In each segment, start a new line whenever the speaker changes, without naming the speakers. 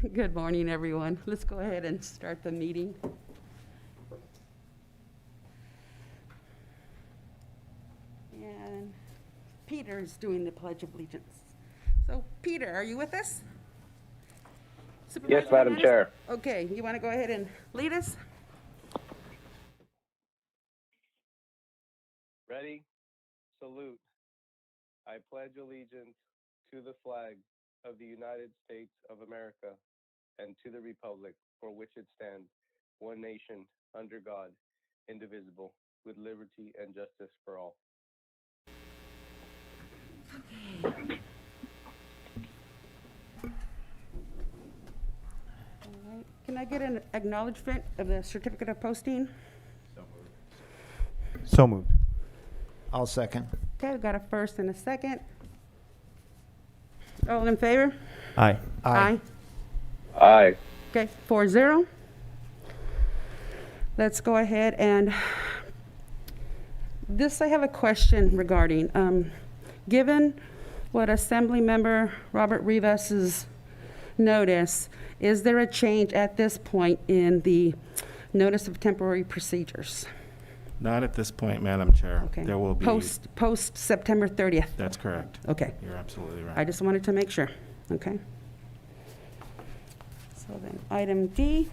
Good morning, everyone. Let's go ahead and start the meeting. And Peter is doing the Pledge of Allegiance. So, Peter, are you with us?
Yes,
Supervisor
Madam
Hernandez?
Chair.
Okay, you want to go ahead and lead us?
Ready? Salute. I pledge allegiance to the flag of the United States of America and to the republic for which it stands, one nation, under God, indivisible, with liberty and justice for all.
All right. Can I get an acknowledgement of the certificate of posting?
So moved.
I'll second.
Okay, we've got a first and a second. All in favor?
Aye.
Aye.
Aye.
Okay, 4-0. Let's go ahead and, this I have a question regarding. Given what Assembly Member Robert Rivas's notice, is there a change at this point in the notice of temporary procedures?
Not at this point, Madam Chair.
Okay.
There will be.
Post September 30th?
That's correct.
Okay.
You're absolutely
I
right.
just wanted to make sure, okay? So then, item D.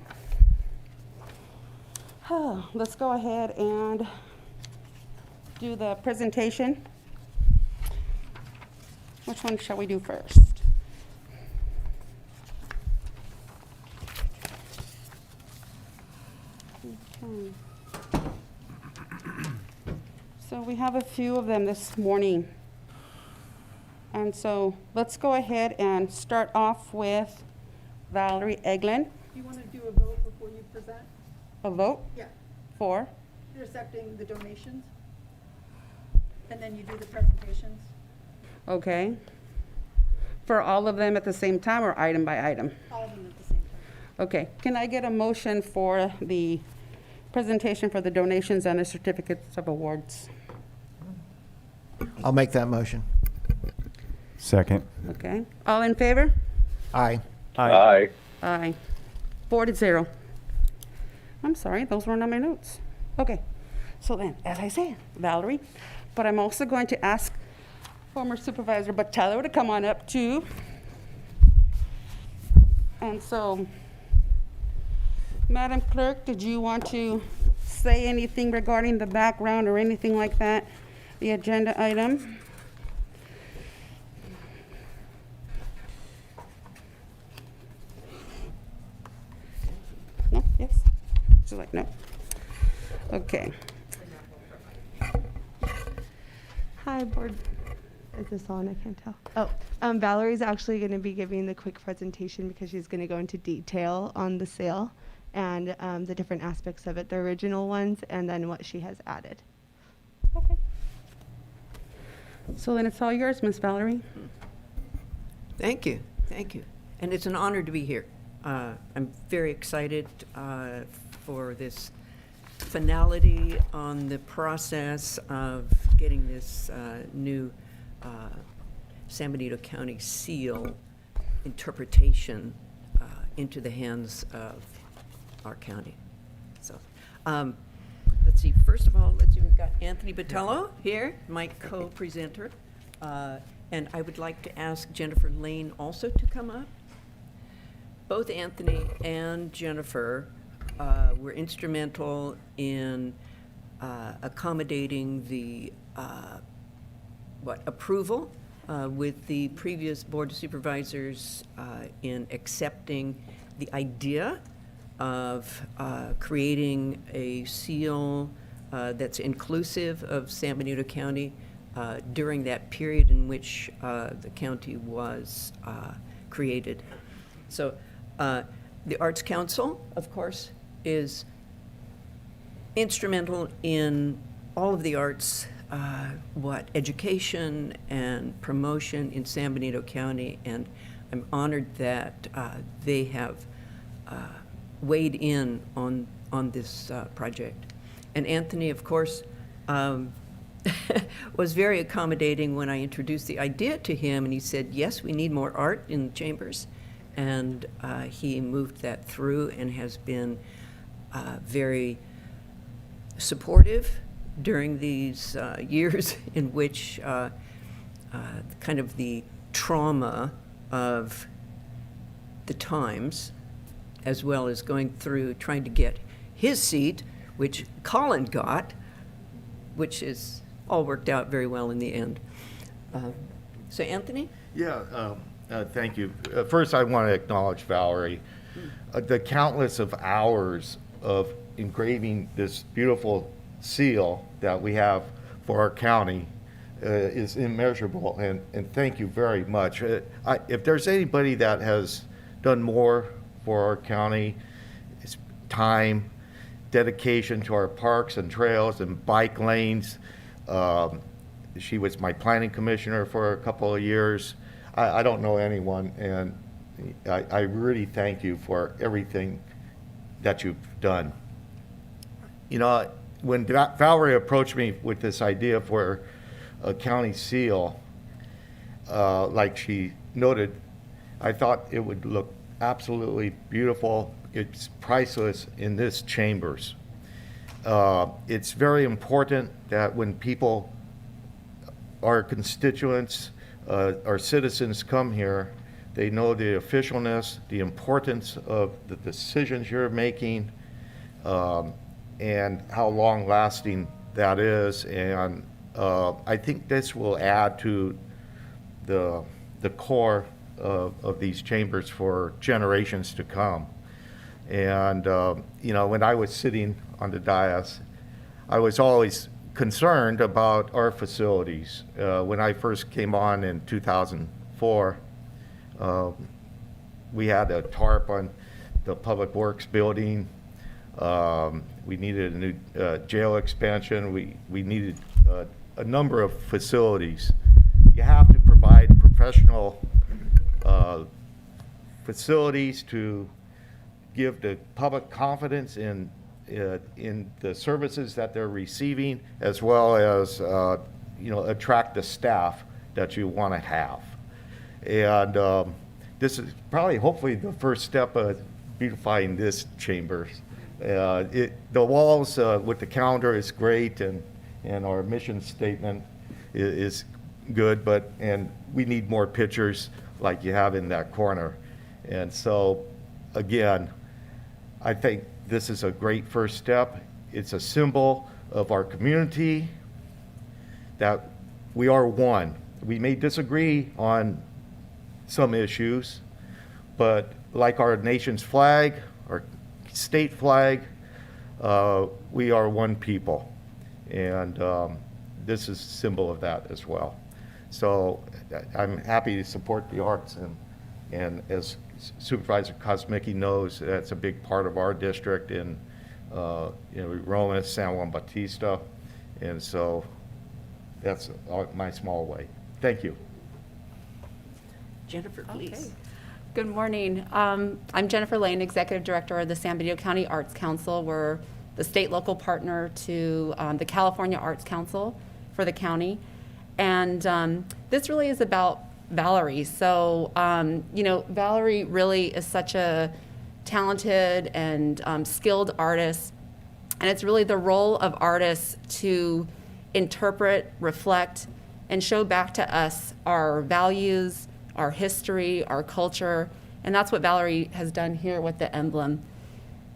Let's go ahead and do the presentation. Which one shall we do first? Okay. So we have a few of them this morning. And so let's go ahead and start off with Valerie Eglin.
You want to do a vote before you present?
A vote
Yeah,
for,
you're accepting the donations, and then you do the presentations.
okay. For all of them at the same time or item by item?
All of them at the same time.
Okay, can I get a motion for the presentation for the donations and the certificates of awards?
I'll make that motion.
Second.
Okay, all in favor?
Aye.
Aye.
Aye. 4-0. I'm sorry, those weren't on my notes. Okay, so then, as I said, Valerie, but I'm also going to ask former Supervisor Botello to come on up too. And so, Madam Clerk, did you want to say anything regarding the background or anything like that? The agenda item? No? Yes? She's like, no. Okay.
Hi, board. Is this on? I can't tell. Valerie's actually going to be giving the quick presentation because she's going to go into detail on the sale and the different aspects of it, the original ones, and then what she has added.
Okay. So then it's all yours, Miss Valerie.
Thank you, thank you. And it's an honor to be here. I'm very excited for this finality on the process of getting this new San Benito County seal interpretation into the hands of our county. So, let's see, first of all, we've got Anthony Botello here, my co-presenter. And I would like to ask Jennifer Lane also to come up. Both Anthony and Jennifer were instrumental in accommodating the approval with the previous Board of Supervisors in accepting the idea of creating a seal that's inclusive of San Benito County during that period in which the county was created. So the Arts Council, of course, is instrumental in all of the arts, education and promotion in San Benito County, and I'm honored that they have weighed in on this project. And Anthony, of course, was very accommodating when I introduced the idea to him, and he said, yes, we need more art in the chambers. and he moved that through and has been very supportive during these years in which kind of the trauma of the times, as well as going through trying to get his seat, which Colin got, which is all worked out very well in the end. So Anthony?
Yeah, thank you. First, I want to acknowledge Valerie. The countless of hours of engraving this beautiful seal that we have for our county is immeasurable, and thank you very much. If there's anybody that has done more for our county, it's time, dedication to our parks and trails and bike lanes. She was my planning commissioner for a couple of years. I don't know anyone, and I really thank you for everything that you've done. You know, when Valerie approached me with this idea for a county seal, like she noted, I thought it would look absolutely beautiful. It's priceless in this chambers. It's very important that when people, our constituents, our citizens come here, they know the officialness, the importance of the decisions you're making, and how long-lasting that is. And I think this will add to the core of these chambers for generations to come. And you know, when I was sitting on the dais, I was always concerned about our facilities. When I first came on in 2004, we had a tarp on the Public Works building. We needed a new jail expansion. We needed a number of facilities. You have to provide professional facilities to give the public confidence in the services that they're receiving, as well as you know, attract the staff that you want to have. And this is probably, hopefully, the first step of beautifying this chamber. The walls with the calendar is great, and our mission statement is good, and we need more pictures like you have in that corner. And so, again, I think this is a great first step. It's a symbol of our community, that we are one. We may disagree on some issues, but like our nation's flag, our state flag, we are one people. And this is a symbol of that as well. So I'm happy to support the arts, and as Supervisor Kosmicki knows, that's a big part of our district in you know, Roma, San Juan Bautista, and so that's my small way. Thank you.
Jennifer, please.
Okay. Good morning. I'm Jennifer Lane, Executive Director of the San Benito County Arts Council. We're the state local partner to the California Arts Council for the county. And this really is about Valerie. So, you know, Valerie really is such a talented and skilled artist. And it's really the role of artists to interpret, reflect, and show back to us our values, our history, our culture. And that's what Valerie has done here with the emblem.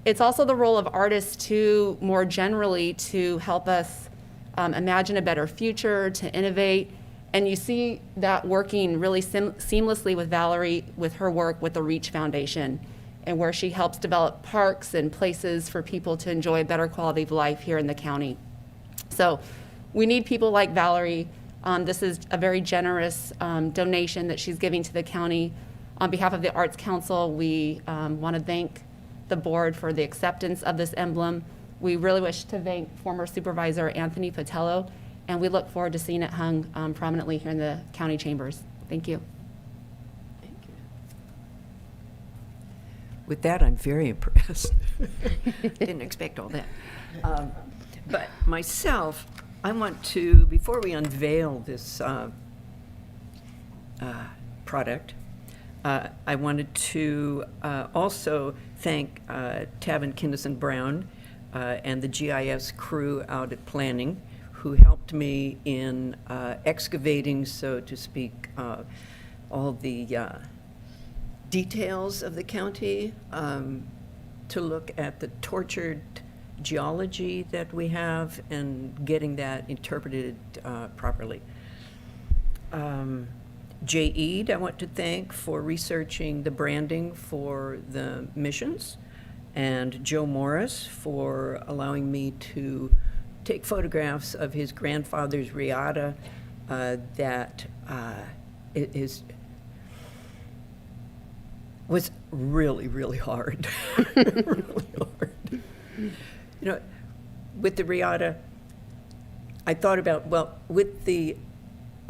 It's also the role of artists to, more generally, to help us imagine a better future, to innovate. And you see that working really seamlessly with Valerie, with her work with the Reach Foundation, and where she helps develop parks and places for people to enjoy a better quality of life here in the county. So we need people like Valerie. This is a very generous donation that she's giving to the county. On behalf of the Arts Council, we want to thank the board for the acceptance of this emblem. We really wish to thank former Supervisor Anthony Patello, and we look forward to seeing it hung prominently here in the county chambers. Thank you.
Thank you. With that, I'm very impressed. Didn't expect all that. But myself, I want to, before we unveil this product, I wanted to also thank Tavin Kinnison Brown and the GIS crew out at Planning, who helped me in excavating, so to speak, all the details of the county, to look at the tortured geology that we have and getting that interpreted properly. Jay Eade, I want to thank for researching the branding for the missions, and Joe Morris for allowing me to take photographs of his grandfather's riata that was really, really hard. Really hard. You know, with the riata, I thought about, well, with the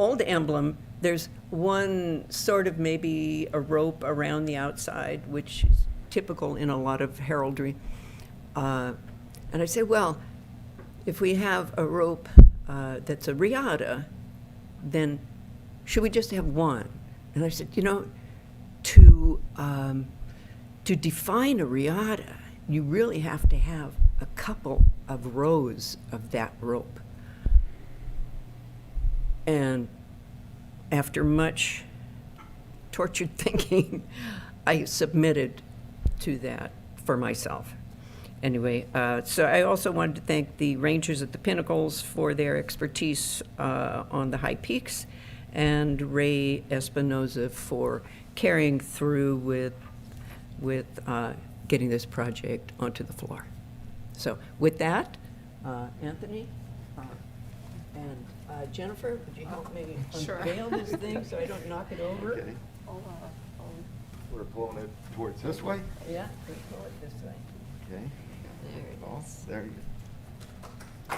old emblem, there's one sort of maybe a rope around the outside, which is typical in a lot of heraldry. And I said, well, if we have a rope that's a riata, then should we just have one? And I said, you know, to define a riata, you really have to have a couple of rows of that rope. And after much tortured thinking, I submitted to that for myself. Anyway, so I also wanted to thank the rangers at the Pinnacles for their expertise on the high peaks, and Ray Espinoza for carrying through with getting this project onto the floor. So with that, Anthony and Jennifer, would you help me unveil this thing so I don't knock it over?
Okay. We're pulling it towards this way?
Yeah, we pull it this way.
Okay.
There it
Oh,
is.
there you go.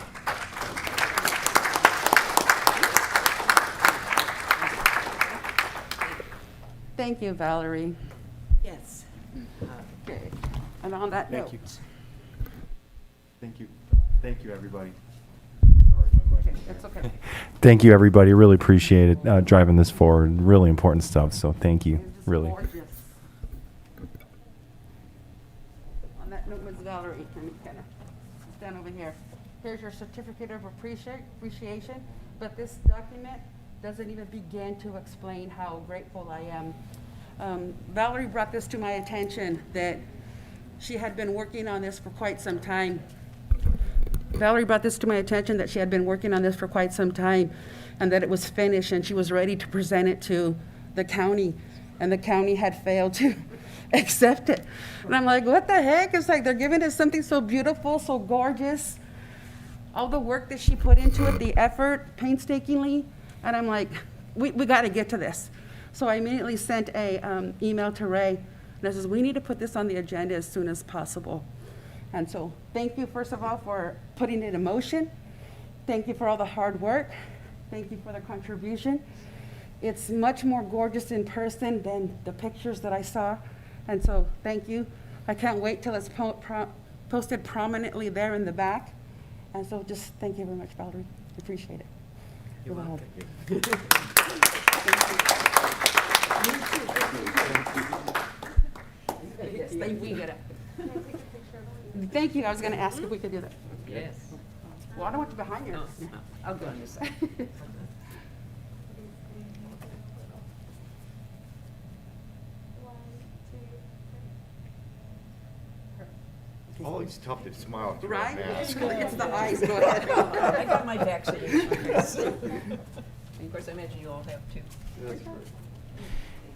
Thank you, Valerie.
Yes.
Okay. And on that note.
Thank you. Thank you. Thank you, everybody. Sorry, my mic.
It's okay.
Thank you, everybody. Really appreciate it, driving this forward. Really important stuff, so thank you,
It's just
really.
gorgeous. On that note, Ms. Valerie, let me kind of stand over here. Here's your certificate of appreciation, but this document doesn't even begin to explain how grateful I am. Valerie brought this to my attention, that she had been working on this for quite some time. Valerie brought this to my attention, that she had been working on this for quite some time, and that it was finished and she was ready to present it to the county, and the county had failed to accept it. And I'm like, what the heck? It's like they're giving us something so beautiful, so gorgeous. All the work that she put into it, the effort, painstakingly, and I'm like, we got to get to this. So I immediately sent a email to Ray, and I says, we need to put this on the agenda as soon as possible. And so thank you, first of all, for putting it in motion. Thank you for all the hard work. Thank you for the contribution. It's much more gorgeous in person than the pictures that I saw. And so thank you. I can't wait till it's posted prominently there in the back. And so just thank you very much, Valerie. Appreciate it.
You're welcome.
Yes, thank you. Thank you. I was going to ask if we could do that.
Yes.
Well, I don't want you behind you.
Oh, I'll go on this side.
Always tough to smile through a
Right?
mask.
It's the eyes. Go ahead.
I got my vaccination. And of course, I imagine you all have too.
That's great.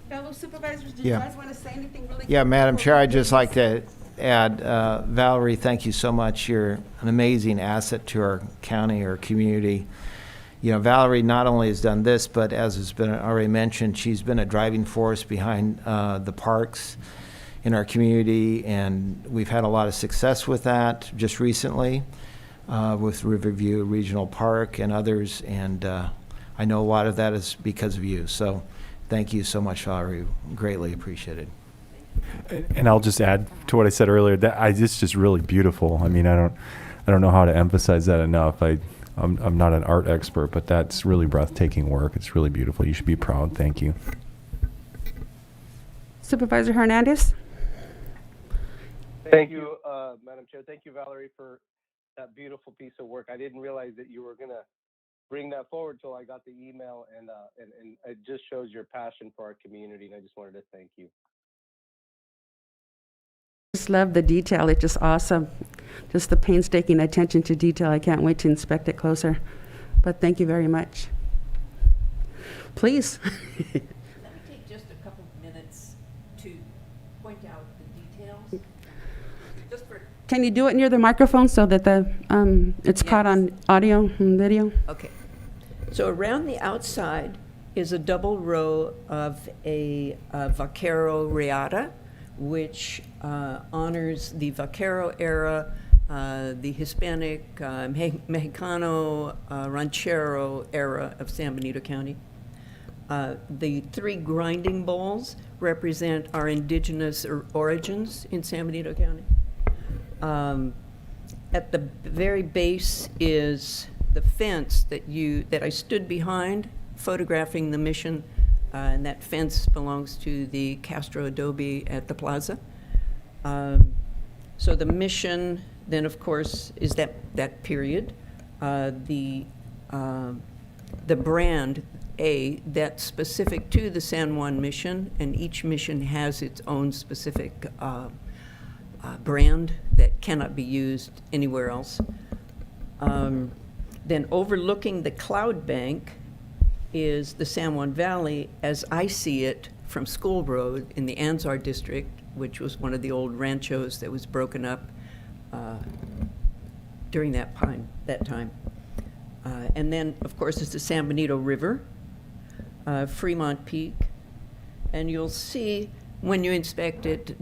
Fellow supervisors, do
Yeah.
you guys want to say anything really?
Yeah,
quick
Madam
before
Chair,
we
I'd just
close?
like to add, Valerie, thank you so much. You're an amazing asset to our county, our community. You know, Valerie not only has done this, but as has been already mentioned, she's been a driving force behind the parks in our community, and we've had a lot of success with that just recently with Riverview Regional Park and others, and I know a lot of that is because of you. So thank you so much, Valerie. Greatly appreciated.
And I'll just add to what I said earlier, that it's just really beautiful. I mean, I don't know how to emphasize that enough. I'm not an art expert, but that's really breathtaking work. It's really beautiful. You should be proud. Thank you.
Supervisor Hernandez?
Thank you, Madam Chair. Thank you, Valerie, for that beautiful piece of work. I didn't realize that you were going to bring that forward till I got the email, and it just shows your passion for our community, and I just wanted to thank you.
Just love the detail. It's just awesome. Just the painstaking attention to detail. I can't wait to inspect it closer. But thank you very much. Please.
Let me take just a couple of minutes to point out the details. Just for,
Can you do it near the microphone so that it's caught on audio and video?
okay. So around the outside is a double row of a vaquero reata, which honors the vaquero era, the Hispanic, Mexicano, ranchero era of San Benito County. The 3 grinding bowls represent our indigenous origins in San Benito County. At the very base is the fence that I stood behind photographing the mission, and that fence belongs to the Castro Adobe at the plaza. So the mission then, of course, is that period. The brand that's specific to the San Juan mission, and each mission has its own specific brand that cannot be used anywhere else. Then overlooking the cloud bank is the San Juan Valley as I see it from School Road in the Anzar district, which was one of the old ranchos that was broken up during that time. And then, of course, is the San Benito River, Fremont Peak, and you'll see when you inspect it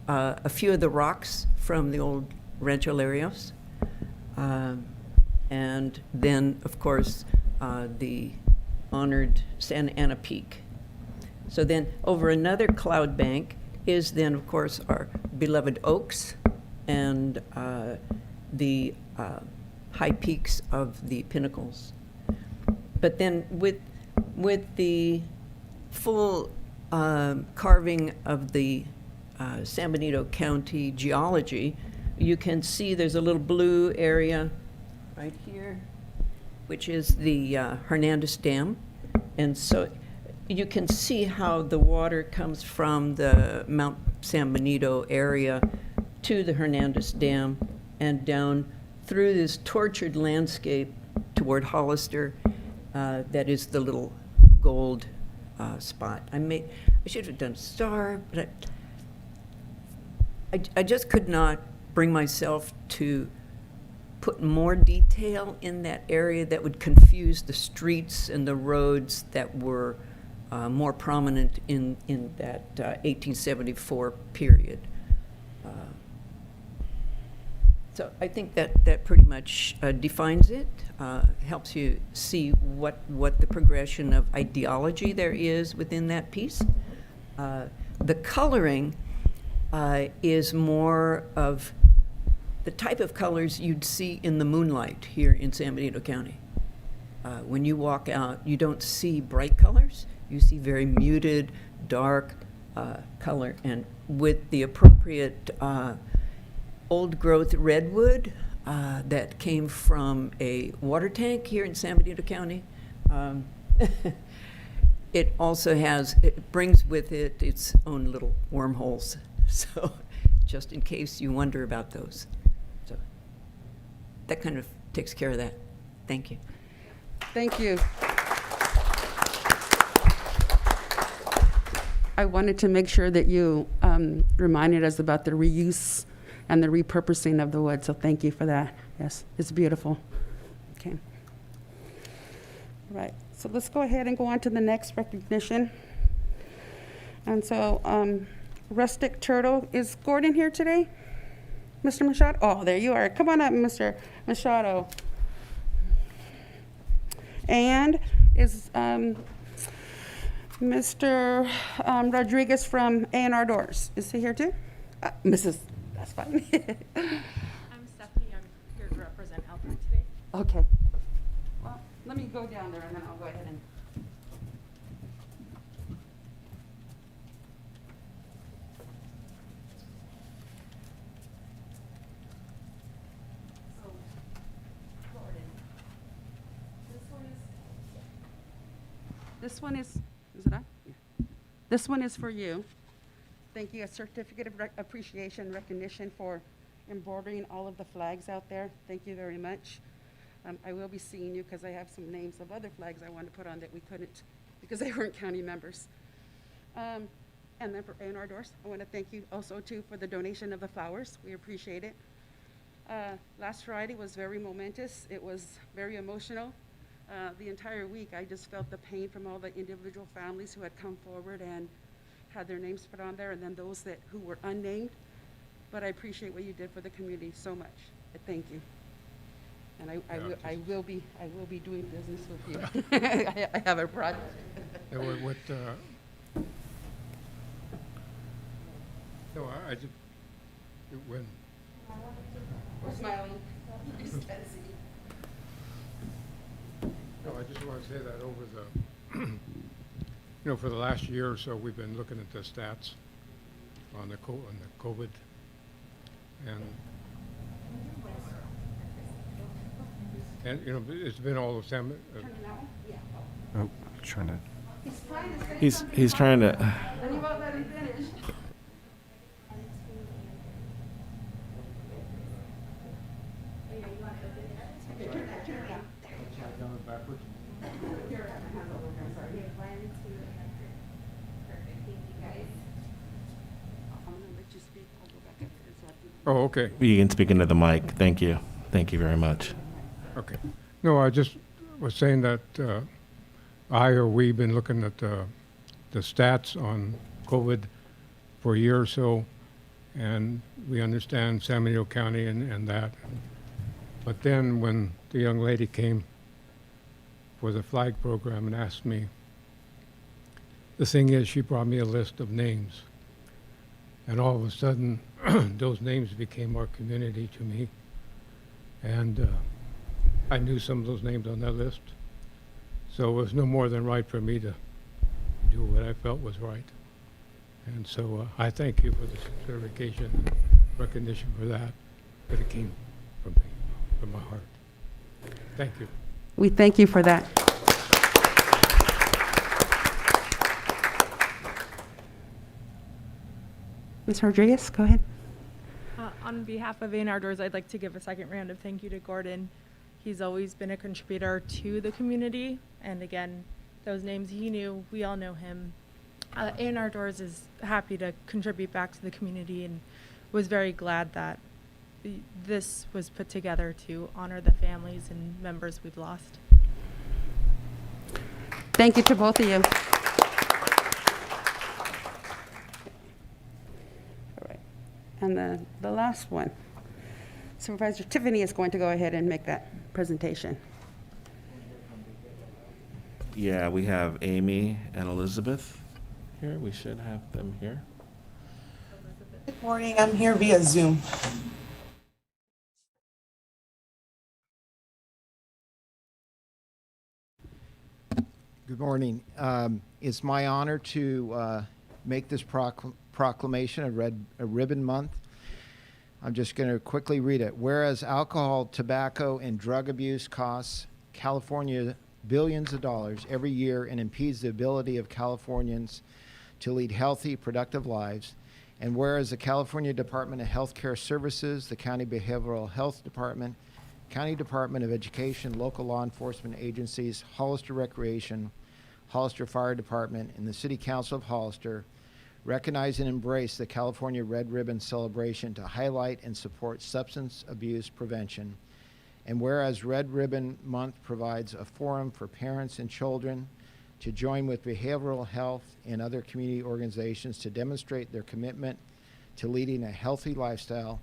a few of the rocks from the old Rancho Larios, and then, of course, the honored Santa Ana Peak. So then over another cloud bank is then, of course, our beloved Oaks and the high peaks of the Pinnacles. But then with the full carving of the San Benito County geology, you can see there's a little blue area right here, which is the Hernandez Dam. And so you can see how the water comes from the Mount San Benito area to the Hernandez Dam and down through this tortured landscape toward Hollister. That is the little gold spot. I should have done a star, but I just could not bring myself to put more detail in that area that would confuse the streets and the roads that were more prominent in that 1874 period. So I think that pretty much defines it, helps you see what the progression of ideology there is within that piece. The coloring is more of the type of colors you'd see in the moonlight here in San Benito County. When you walk out, you don't see bright colors. You see very muted, dark color, and with the appropriate old-growth redwood that came from a water tank here in San Benito County. It also it brings with it its own little wormholes. So just in case you wonder about those. So that kind of takes care of that. Thank you.
Thank you. I wanted to make sure that you reminded us about the reuse and the repurposing of the wood, so thank you for that. Yes, it's beautiful. Okay. All right, so let's go ahead and go on to the next recognition. And so, Rustic Turtle, is Gordon here today? Mr. Machado? Oh, there you are. Come on up, Mr. Machado. And is Mr. Rodriguez from A&R Doors, is he here too? Mrs. That's fine.
I'm Stephanie. I'm here to represent Alpine today.
Okay. Well, let me go down there and then I'll go ahead and. This one is it on? Yeah. This one is for you. Thank you, a certificate of appreciation recognition for embroidering all of the flags out there. Thank you very much. I will be seeing you because I have some names of other flags I wanted to put on that we couldn't because they weren't county members. And then for A&R Doors, I want to thank you also too for the donation of the flowers. We appreciate it. Last Friday was very momentous. It was very emotional. The entire week, I just felt the pain from all the individual families who had come forward and had their names put on there, and then those who were unnamed. But I appreciate what you did for the community so much. Thank you. And I will be doing business with you. I have a project.
No, I just, when,
We're smiling.
no, I just want to say that over the, for the last year or so, we've been looking at the stats on the COVID, and it's been all the same.
Oh, trying to.
He's trying to.
And you won't let him finish.
Oh, okay.
You can speak into the mic. Thank you. Thank you very much.
Okay. No, I just was saying that we've been looking at the stats on COVID for a year or so, and we understand San Benito County and that. But then when the young lady came for the flag program and asked me, the thing is, she brought me a list of names. And all of a sudden, those names became our community to me. And I knew some of those names on that list. So it was no more than right for me to do what I felt was right. And so I thank you for the certification and recognition for that, but it came from me, from my heart. Thank you.
We thank you for that. Ms. Rodriguez, go ahead.
On behalf of A&R Doors, I'd like to give a second round of thank you to Gordon. He's always been a contributor to the community, and again, those names he knew, we all know him. A&R Doors is happy to contribute back to the community and was very glad that this was put together to honor the families and members we've lost.
Thank you to both of you. All right. And the last one. Supervisor Tiffany is going to go ahead and make that presentation.
Yeah, we have Amy and Elizabeth here. We should have them here.
Good morning. I'm here via Zoom.
Good morning. It's my honor to make this proclamation a ribbon month. I'm just going to quickly read it. Whereas alcohol, tobacco, and drug abuse costs California billions of dollars every year and impedes the ability of Californians to lead healthy, productive lives. And whereas the California Department of Health Care Services, the County Behavioral Health Department, County Department of Education, local law enforcement agencies, Hollister Recreation, Hollister Fire Department, and the City Council of Hollister recognize and embrace the California Red Ribbon celebration to highlight and support substance abuse prevention. And whereas Red Ribbon Month provides a forum for parents and children to join with behavioral health and other community organizations to demonstrate their commitment to leading a healthy lifestyle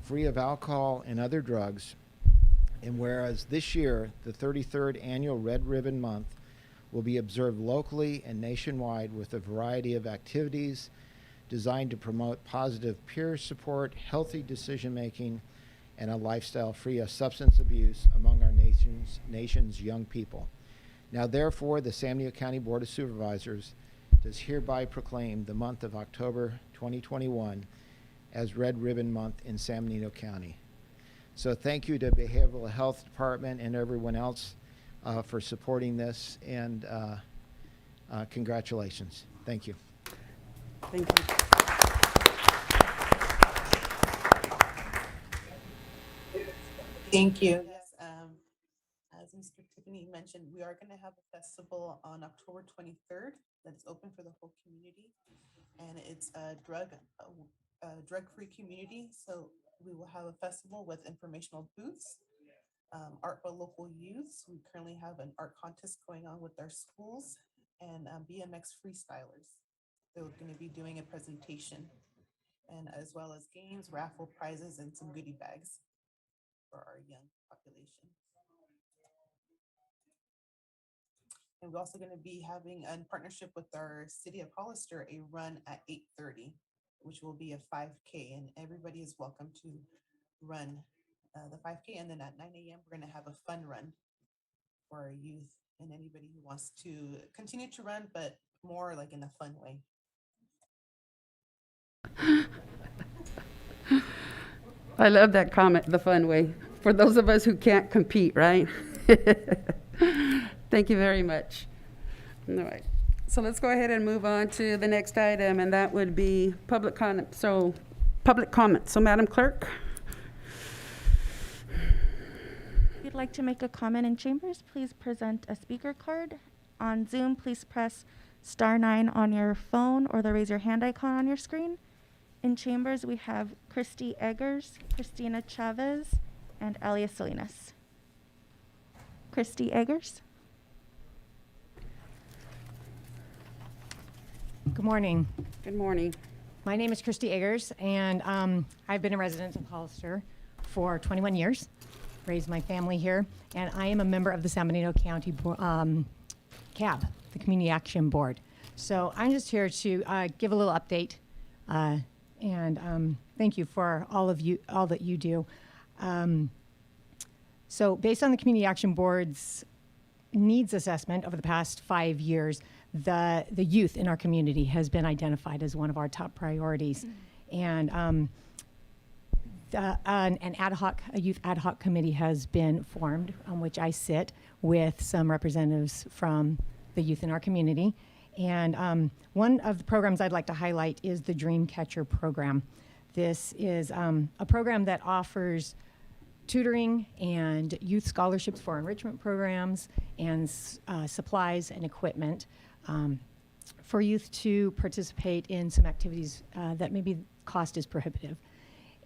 free of alcohol and other drugs. And whereas this year, the 33rd annual Red Ribbon Month will be observed locally and nationwide with a variety of activities designed to promote positive peer support, healthy decision-making, and a lifestyle free of substance abuse among our nation's young people. Now, therefore, the San Benito County Board of Supervisors does hereby proclaim the month of October 2021 as Red Ribbon Month in San Benito County. So thank you to Behavioral Health Department and everyone else for supporting this. And Congratulations. Thank you.
Thank you.
Thank you. Yes, as Mr. Tiffany mentioned, we are going to have a festival on October 23rd that is open for the whole community, and it's a drug-free community. So we will have a festival with informational booths, art by local youths. We currently have an art contest going on with our schools, and BMX freestylers. They're going to be doing a presentation, and as well as games, raffle prizes, and some goodie bags for our young population. And we're also going to be having, in partnership with our city of Hollister, a run at 8:30, which will be a 5K, and everybody is welcome to run the 5K. And then at 9 a.m., we're going to have a fun run for our youth and anybody who wants to continue to run, but more like in a fun way.
I love that comment, the fun way, for those of us who can't compete, right? Thank you very much. All right, so let's go ahead and move on to the next item, and that would be public comment. So, Madam Clerk?
If you'd like to make a comment in chambers, please present a speaker card. On Zoom, please press *9 on your phone or the raise your hand icon on your screen. In chambers, we have Christy Eggers, Christina Chavez, and Elia Salinas. Christy Eggers.
Good morning.
Good morning.
My name is Christy Eggers, and I've been a resident of Hollister for 21 years, raised my family here, and I am a member of the San Benito County CAB, the Community Action Board. So I'm just here to give a little update, and thank you for all that you do. So based on the Community Action Board's needs assessment over the past 5 years, the youth in our community has been identified as one of our top priorities. And a youth ad hoc committee has been formed, on which I sit with some representatives from the youth in our community. And one of the programs I'd like to highlight is the Dreamcatcher program. This is a program that offers tutoring and youth scholarships for enrichment programs and supplies and equipment for youth to participate in some activities that maybe cost is prohibitive,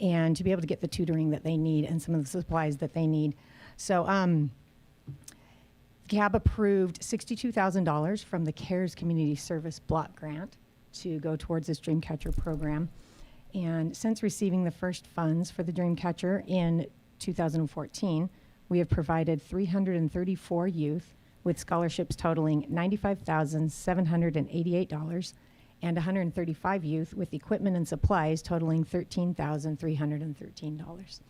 and to be able to get the tutoring that they need and some of the supplies that they need. So CAB approved $62,000 from the CARES Community Service Block Grant to go towards this Dreamcatcher program. And since receiving the first funds for the Dreamcatcher in 2014, we have provided 334 youth with scholarships totaling $95,788 and 135 youth with equipment and supplies totaling $13,313.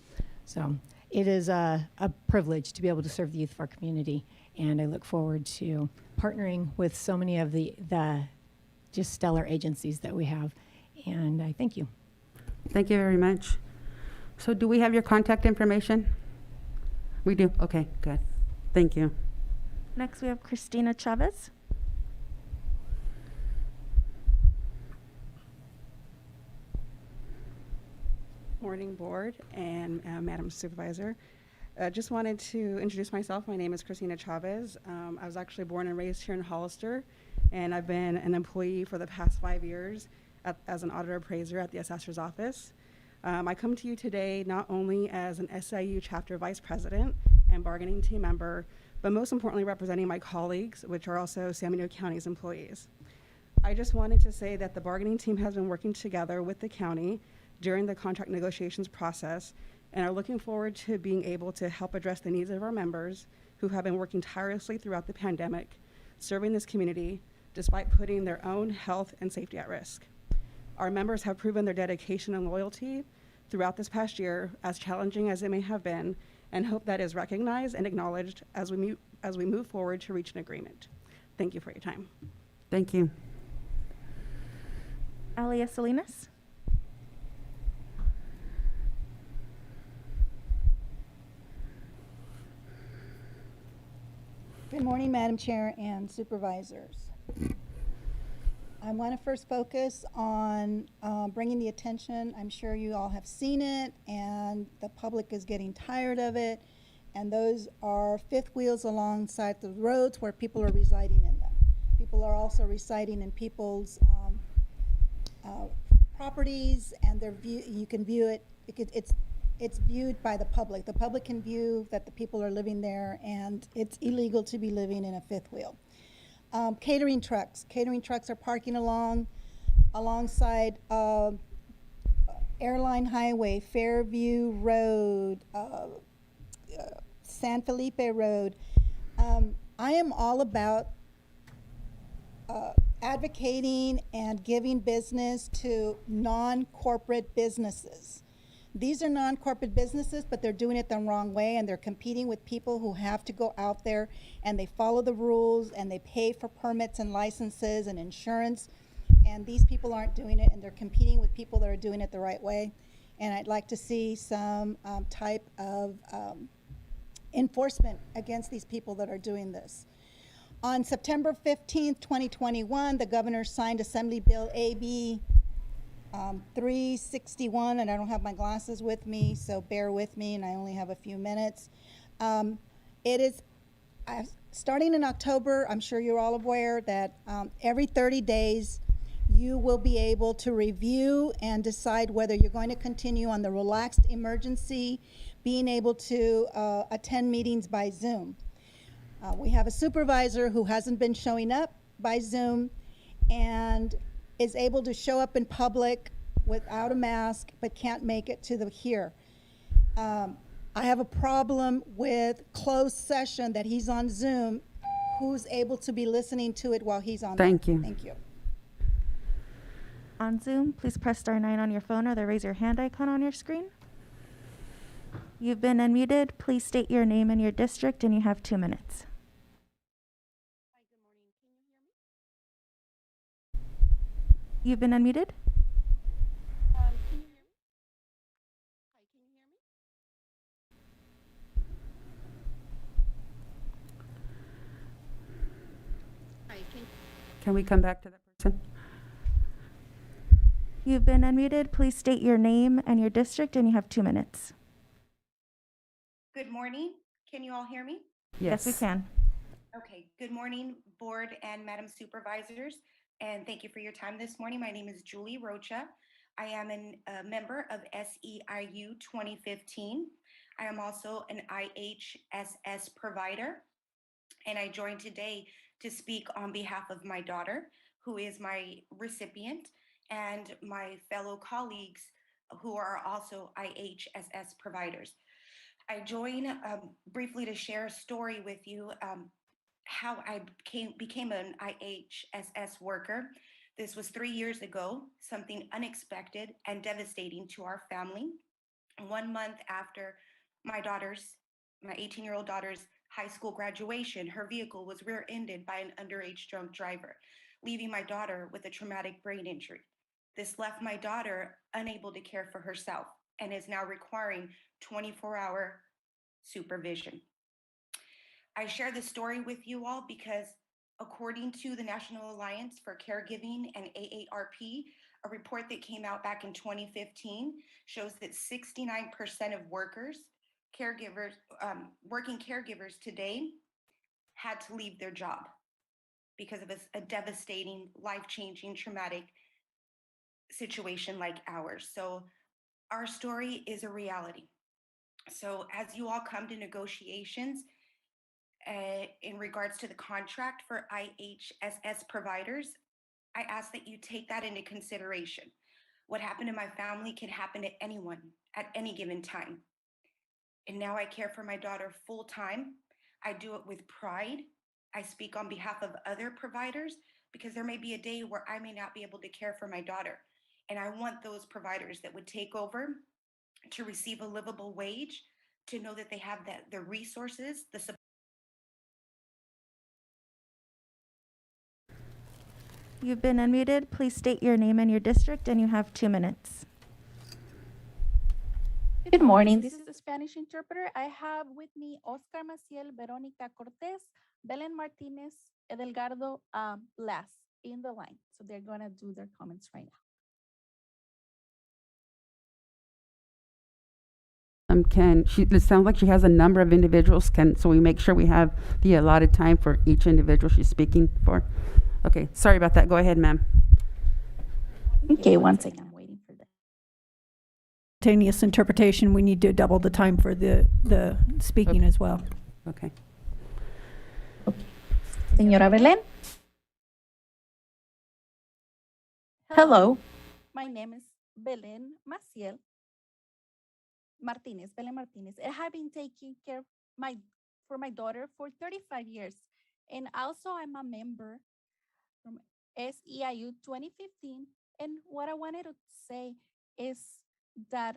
So it is a privilege to be able to serve the youth of our community, and I look forward to partnering with so many of the just stellar agencies that we have, and I thank you.
Thank you very much. So do we have your contact information? We do? Okay, good. Thank you.
Next, we have Christina Chavez.
Morning, Board and Madam Supervisor. Just wanted to introduce myself. My name is Christina Chavez. I was actually born and raised here in Hollister, and I've been an employee for the past 5 years as an auditor appraiser at the assessor's office. I come to you today not only as an SIU chapter vice president and bargaining team member, but most importantly representing my colleagues, which are also San Benito County's employees. I just wanted to say that the bargaining team has been working together with the county during the contract negotiations process and are looking forward to being able to help address the needs of our members who have been working tirelessly throughout the pandemic, serving this community despite putting their own health and safety at risk. Our members have proven their dedication and loyalty throughout this past year, as challenging as it may have been, and hope that is recognized and acknowledged as we move forward to reach an agreement. Thank you for your time.
Thank you.
Elia Salinas.
Good morning, Madam Chair and Supervisors. I want to first focus on bringing the attention. I'm sure you all have seen it, and the public is getting tired of it. And those are fifth wheels alongside the roads where people are residing in them. People are also residing in people's properties, and their view. You can view it. It's viewed by the public. The public can view that the people are living there, and it's illegal to be living in a fifth wheel. Catering trucks. Catering trucks are parking alongside Airline Highway, Fairview Road, San Felipe Road. I am all about advocating and giving business to non-corporate businesses. These are non-corporate businesses, but they're doing it the wrong way, and they're competing with people who have to go out there and they follow the rules and they pay for permits and licenses and insurance. And these people aren't doing it, and they're competing with people that are doing it the right way. And I'd like to see some type of enforcement against these people that are doing this. On September 15th, 2021, the governor signed Assembly Bill AB 361, and I don't have my glasses with me, so bear with me, and I only have a few minutes. It is starting in October. I'm sure you're all aware that every 30 days you will be able to review and decide whether you're going to continue on the relaxed emergency, being able to attend meetings by Zoom. We have a supervisor who hasn't been showing up by Zoom and is able to show up in public without a mask but can't make it to the here. I have a problem with closed session that he's on Zoom. Who's able to be listening to it while he's on?
Thank you.
Thank you.
On Zoom, please press star 9 on your phone or the raise your hand icon on your screen. You've been unmuted. Please state your name and your district, and you have 2 minutes. You've been unmuted.
Can we come back to that person?
You've been unmuted. Please state your name and your district, and you have 2 minutes.
Good morning. Can you all hear me?
Yes, we can.
Okay. Good morning, board and Madam Supervisors, and thank you for your time this morning. My name is Julie Rocha. I am a member of SEIU 2015. I am also an IHSS provider, and I joined today to speak on behalf of my daughter, who is my recipient, and my fellow colleagues who are also IHSS providers. I join briefly to share a story with you, how I became an IHSS worker. This was 3 years ago, something unexpected and devastating to our family. 1 month after my 18-year-old daughter's high school graduation, her vehicle was rear-ended by an underage drunk driver, leaving my daughter with a traumatic brain injury. This left my daughter unable to care for herself and is now requiring 24-hour supervision. I share this story with you all because according to the National Alliance for Caregiving and AARP, a report that came out back in 2015 shows that 69% of working caregivers today had to leave their job because of a devastating, life-changing, traumatic situation like ours. So our story is a reality. So as you all come to negotiations in regards to the contract for IHSS providers, I ask that you take that into consideration. What happened to my family can happen to anyone at any given time. And now I care for my daughter full time. I do it with pride. I speak on behalf of other providers because there may be a day where I may not be able to care for my daughter. And I want those providers that would take over to receive a livable wage, to know that they have the resources, the support.
You've been unmuted. Please state your name and your district, and you have 2 minutes.
Good morning. This is the Spanish interpreter. I have with me Oscar Maciel, Veronica Cortez, Belen Martinez, Edelgardo Blas. in the line. So they're gonna do their comments right now.
It sounds like she has a number of individuals. So we make sure we have the allotted time for each individual she's speaking for? Okay, sorry about that. Go ahead, ma'am.
Okay, one second, I'm waiting for that.
Simultaneous interpretation, we need to double the time for the speaking as well.
Okay.
Señora Belén. Hello. My name is Belén Maciel Martinez, Belén Martinez. I have been taking care of for my daughter for 35 years. And also I'm a member from SEIU 2015. And what I wanted to say is that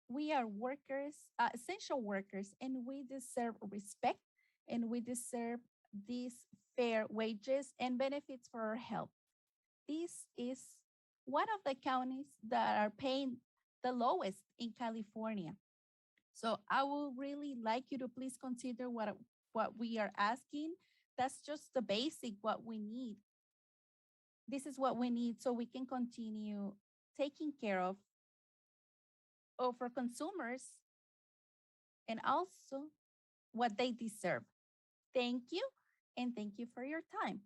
we are workers, essential workers, and we deserve respect, and we deserve these fair wages and benefits for our health. This is one of the counties that are paying the lowest in California. So I would really like you to please consider what we are asking. That's just the basic what we need. This is what we need so we can continue taking care of our consumers and also what they deserve. Thank you, and thank you for your time.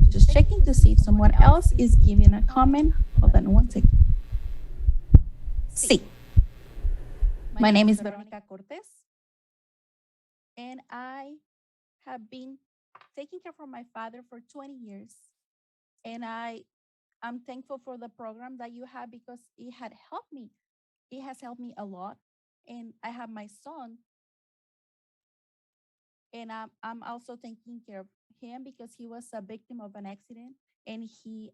Just checking to see if someone else is giving a comment. Hold on one second. Sí. My name is Veronica Cortez, and I have been taking care of my father for 20 years. And I'm thankful for the program that you have because it had helped me. It has helped me a lot. And I have my son, and I'm also taking care of him because he was a victim of an accident and he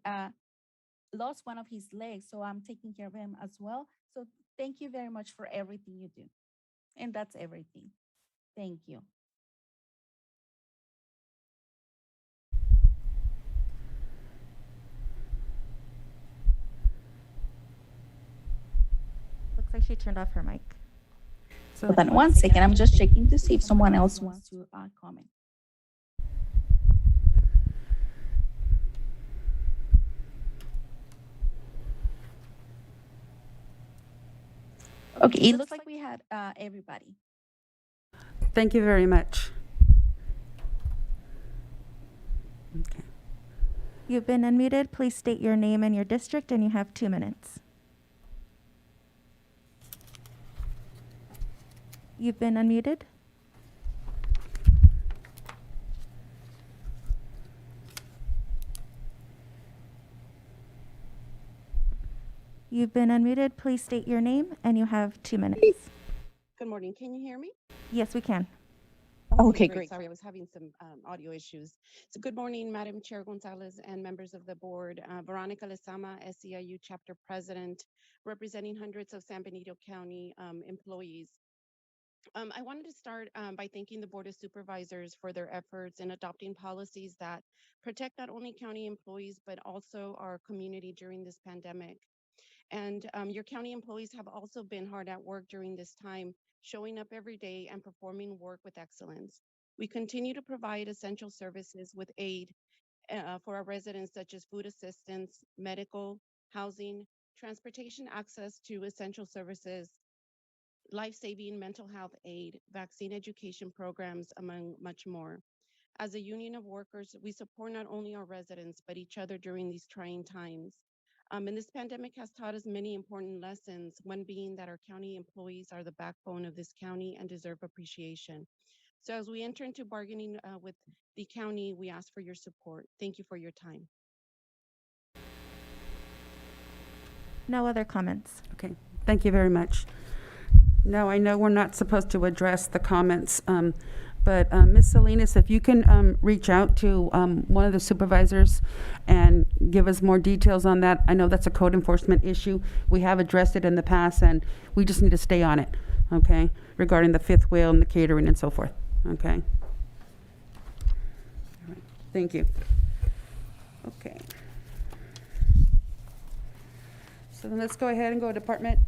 lost one of his legs. So I'm taking care of him as well. So thank you very much for everything you do. And that's everything. Thank you.
Looks like she turned off her mic.
So then one second, I'm just checking to see if someone else wants to comment. Okay, it looks like we had everybody.
Thank you very much. Okay.
You've been unmuted. Please state your name and your district, and you have 2 minutes. You've been unmuted. You've been unmuted. Please state your name, and you have 2 minutes.
Good morning. Can you hear me?
Yes, we can.
Okay, great. Sorry, I was having some audio issues. So good morning, Madam Chair Gonzalez and members of the board. Veronica Lezama, SEIU Chapter President, representing hundreds of San Benito County employees. I wanted to start by thanking the Board of Supervisors for their efforts in adopting policies that protect not only county employees, but also our community during this pandemic. And your county employees have also been hard at work during this time, showing up every day and performing work with excellence. We continue to provide essential services with aid for our residents, such as food assistance, medical, housing, transportation access to essential services, life-saving mental health aid, vaccine education programs, among much more. As a union of workers, we support not only our residents, but each other during these trying times. And this pandemic has taught us many important lessons, one being that our county employees are the backbone of this county and deserve appreciation. So as we enter into bargaining with the county, we ask for your support. Thank you for your time.
No other comments.
Okay, thank you very much. No, I know we're not supposed to address the comments, but Ms. Salinas, if you can reach out to one of the supervisors and give us more details on that. I know that's a code enforcement issue. We have addressed it in the past, and we just need to stay on it, okay, regarding the fifth wheel and the catering and so forth, okay? All right. Thank you. Okay. So then let's go ahead and go to department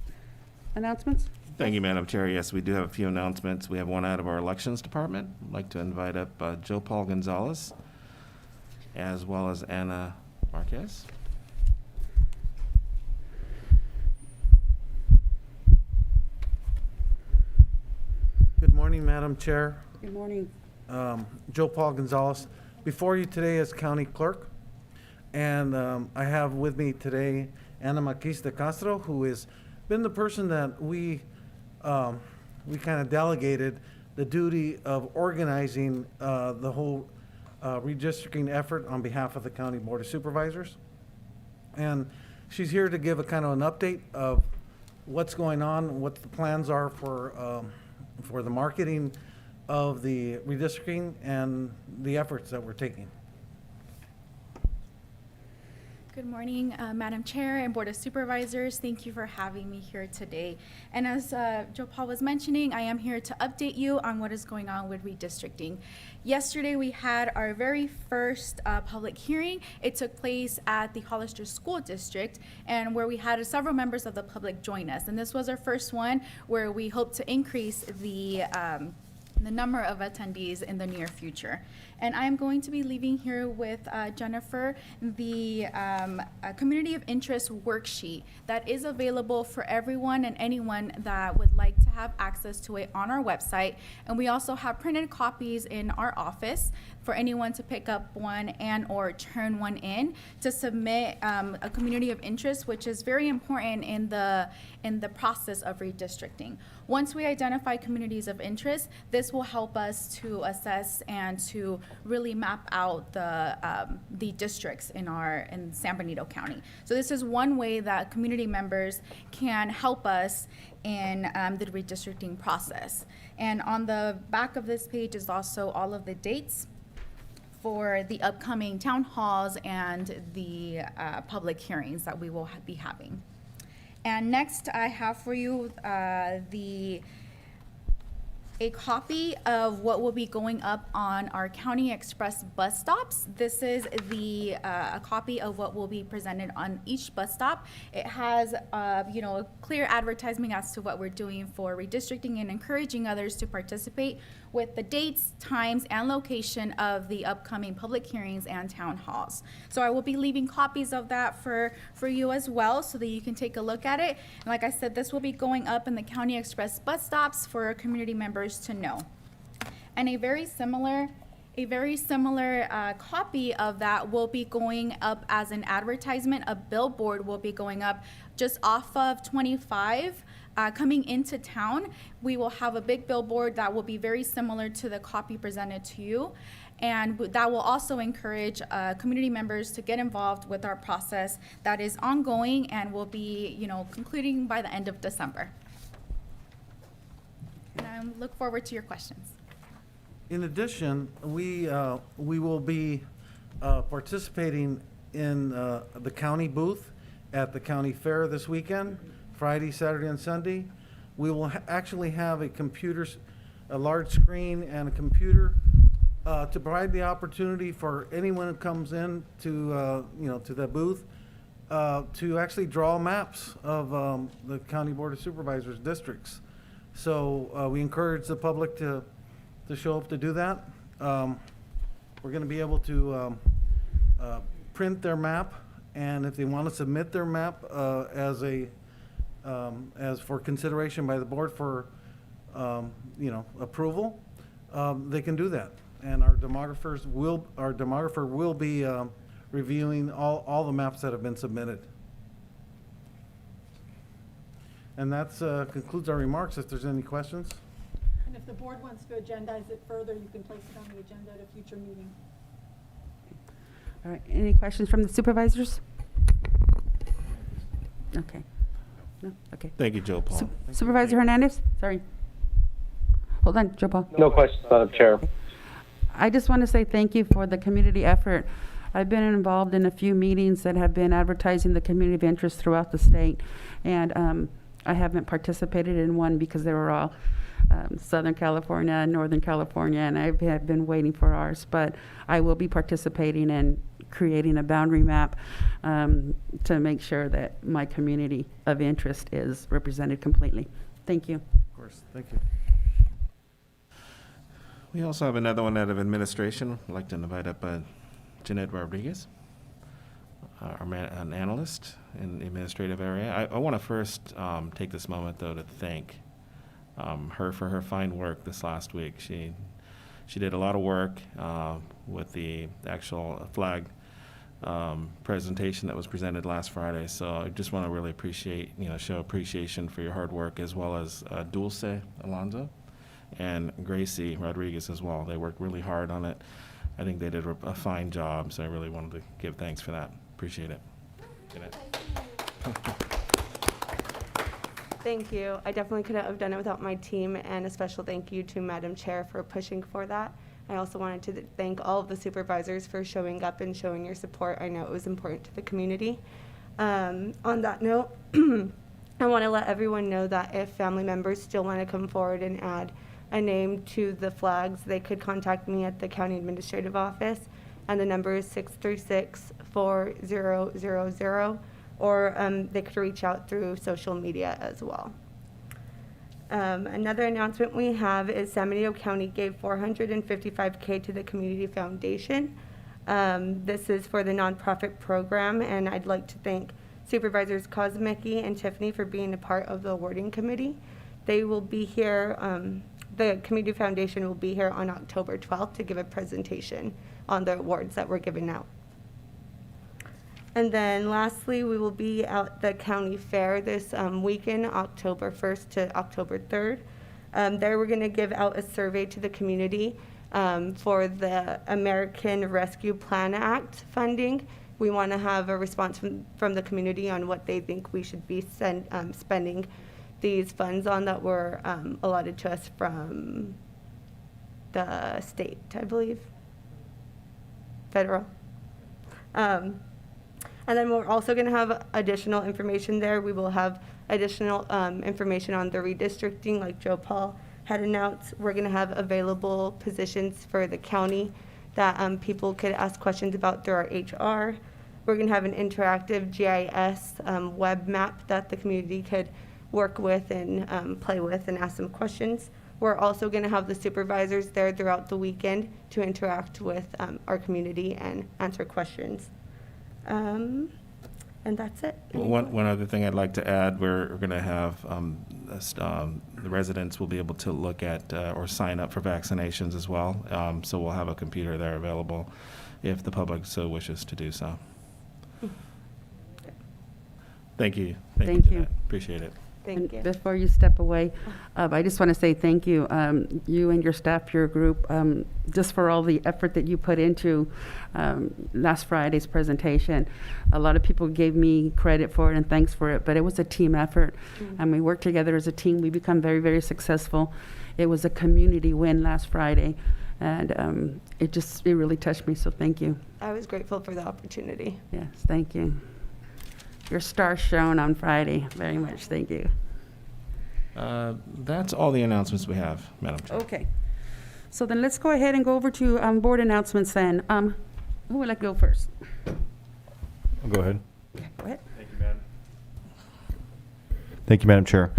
announcements.
Thank you, Madam Chair. Yes, we do have a few announcements. We have one out of our elections department. I'd like to invite up Joe Paul Gonzalez, as well as Anna Marquez.
Good morning, Madam Chair.
Good morning.
Joe Paul Gonzalez. Before you today as County Clerk, and I have with me today Ana Marquez de Castro, who has been the person that we kind of delegated the duty of organizing the whole redistricting effort on behalf of the County Board of Supervisors. And she's here to give a kind of an update of what's going on, what the plans are for the marketing of the redistricting and the efforts that we're taking.
Good morning, Madam Chair and Board of Supervisors. Thank you for having me here today. And as Joe Paul was mentioning, I am here to update you on what is going on with redistricting. Yesterday, we had our very first public hearing. It took place at the Hollister School District, and where we had several members of the public join us. And this was our first one where we hope to increase the number of attendees in the near future. And I'm going to be leaving here with Jennifer the community of interest worksheet that is available for everyone and anyone that would like to have access to it on our website. And we also have printed copies in our office for anyone to pick up one and or turn one in to submit a community of interest, which is very important in the process of redistricting. Once we identify communities of interest, this will help us to assess and to really map out the districts in San Benito County. So this is one way that community members can help us in the redistricting process. And on the back of this page is also all of the dates for the upcoming town halls and the public hearings that we will be having. And next I have for you a copy of what will be going up on our County Express bus stops. This is a copy of what will be presented on each bus stop. It has a clear advertisement as to what we're doing for redistricting and encouraging others to participate, with the dates, times, and location of the upcoming public hearings and town halls. So I will be leaving copies of that for you as well, so that you can take a look at it. And like I said, this will be going up in the County Express bus stops for community members to know. And a very similar copy of that will be going up as an advertisement. A billboard will be going up just off of 25. Coming into town, we will have a big billboard that will be very similar to the copy presented to you. And that will also encourage community members to get involved with our process that is ongoing and will be, concluding by the end of December. And I look forward to your questions.
In addition, we will be participating in the county booth at the county fair this weekend, Friday, Saturday, and Sunday. We will actually have a large screen and a computer to provide the opportunity for anyone who comes in to the booth to actually draw maps of the County Board of Supervisors districts. So we encourage the public to show up to do that. We're going to be able to print their map, and if they want to submit their map as for consideration by the board for approval, they can do that. And our demographer will be reviewing all the maps that have been submitted. And that concludes our remarks. If there's any questions.
And if the board wants to agendize it further, you can place it on the agenda at a future meeting.
All right, any questions from the supervisors? Okay. No? Okay.
Thank you, Joe Paul.
Supervisor Hernandez? Sorry. Hold on, Joe Paul.
No questions, Madam Chair.
Okay. I just want to say thank you for the community effort. I've been involved in a few meetings that have been advertising the community of interest throughout the state, and I haven't participated in one because they were all Southern California and Northern California, and I have been waiting for ours, but I will be participating and creating a boundary map to make sure that my community of interest is represented completely. Thank you.
Of course, thank you.
We also have another one out of administration. I'd like to invite up Jeanette Rodriguez, an analyst in the administrative area. I want to first take this moment, though, to thank her for her fine work this last week. She did a lot of work with the actual flag presentation that was presented last Friday. So I just want to really show appreciation for your hard work, as well as Dulce Alonso and Gracie Rodriguez as well. They worked really hard on it. I think they did a fine job, so I really wanted to give thanks for that. Appreciate it.
Thank you. I definitely couldn't have done it without my team, and a special thank you to Madam Chair for pushing for that. I also wanted to thank all of the supervisors for showing up and showing your support. I know it was important to the community. On that note, I want to let everyone know that if family members still want to come forward and add a name to the flags, they could contact me at the county administrative office, and the number is 636-4000, or they could reach out through social media as well. Another announcement we have is San Benito County gave $455K to the Community Foundation. This is for the nonprofit program, and I'd like to thank Supervisors Kosmicki and Tiffany for being a part of the awarding committee. They will be here, the Community Foundation will be here on October 12th to give a presentation on the awards that we're giving out. And then lastly, we will be at the county fair this weekend, October 1st to October 3rd. There we're going to give out a survey to the community for the American Rescue Plan Act funding. We want to have a response from the community on what they think we should be spending these funds on that were allotted to us from the state, I believe, federal. And then we're also going to have additional information there. We will have additional information on the redistricting, like Joe Paul had announced. We're going to have available positions for the county that people could ask questions about through our HR. We're going to have an interactive GIS web map that the community could work with and play with and ask some questions. We're also going to have the supervisors there throughout the weekend to interact with our community and answer questions. And that's it.
One other thing I'd like to add, we're going to have the residents will be able to look at or sign up for vaccinations as well. So we'll have a computer there available if the public so wishes to do so. Thank you.
Thank you.
Jeanette. Appreciate it.
And before you step away, I just want to say thank you, you and your staff, your group, just for all the effort that you put into last Friday's presentation. A lot of people gave me credit for it and thanks for it, but it was a team effort, and we worked together as a team. We become very, very successful. It was a community win last Friday, and it really touched me, so thank you.
I was grateful for the opportunity.
Yes, thank you. Your star shone on Friday. Very much. Thank you.
That's all the announcements we have, Madam Chair.
Okay. So then let's go ahead and go over to board announcements then. Who would like to go first?
I'll go ahead.
Okay, go ahead.
Thank you, Madam. Thank you, Madam Chair.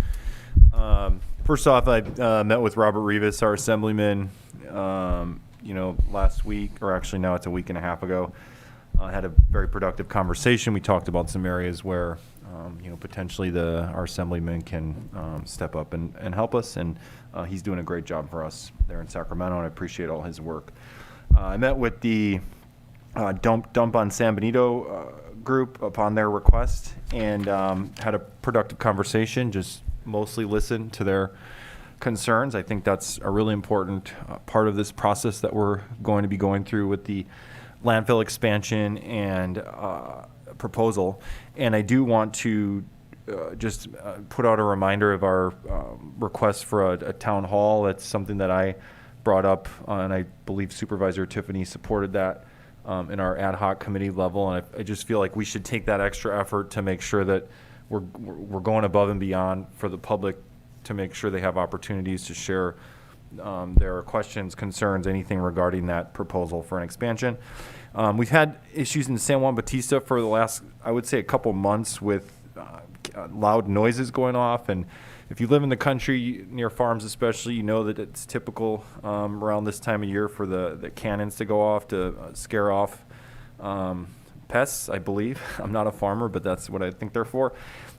First off, I met with Robert Rivas, our assemblyman, last week, or actually now it's a week and a half ago. Had a very productive conversation. We talked about some areas where, potentially our assemblyman can step up and help us, and he's doing a great job for us there in Sacramento, and I appreciate all his work. I met with the Dump on San Benito group upon their request, and had a productive conversation, just mostly listened to their concerns. I think that's a really important part of this process that we're going to be going through with the landfill expansion and proposal. And I do want to just put out a reminder of our request for a town hall. That's something that I brought up, and I believe Supervisor Tiffany supported that in our ad hoc committee level. And I just feel like we should take that extra effort to make sure that we're going above and beyond for the public, to make sure they have opportunities to share there are questions, concerns, anything regarding that proposal for an expansion. We've had issues in San Juan Bautista for the last, I would say, a couple months with loud noises going off. And if you live in the country, near farms especially, you know that it's typical around this time of year for the cannons to go off to scare off pests, I believe. I'm not a farmer, but that's what I think they're for.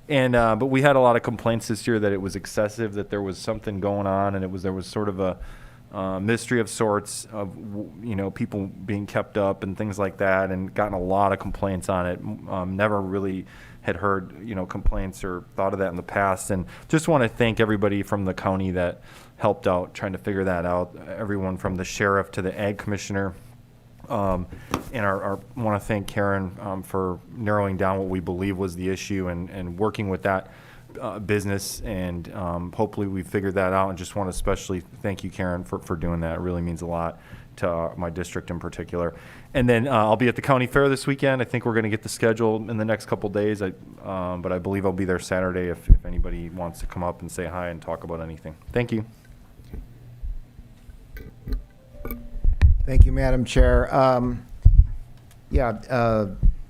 And but we had a lot of complaints this year that it was excessive, that there was something going on, and there was sort of a mystery of sorts of, you know, people being kept up and things like that, and gotten a lot of complaints on it. Never really had heard, you know, complaints or thought of that in the past. And just want to thank everybody from the county that helped out trying to figure that out. Everyone from the sheriff to the ag commissioner. And want to thank Karen for narrowing down what we believe was the issue and working with that business. And hopefully we figured that out. And just want to especially thank you, Karen, for doing that. It really means a lot to my district in particular. And then I'll be at the county fair this weekend. I think we're going to get the schedule in the next couple days. But I believe I'll be there Saturday if anybody wants to come up and say hi and talk about anything. Thank you.
Thank you, Madam Chair.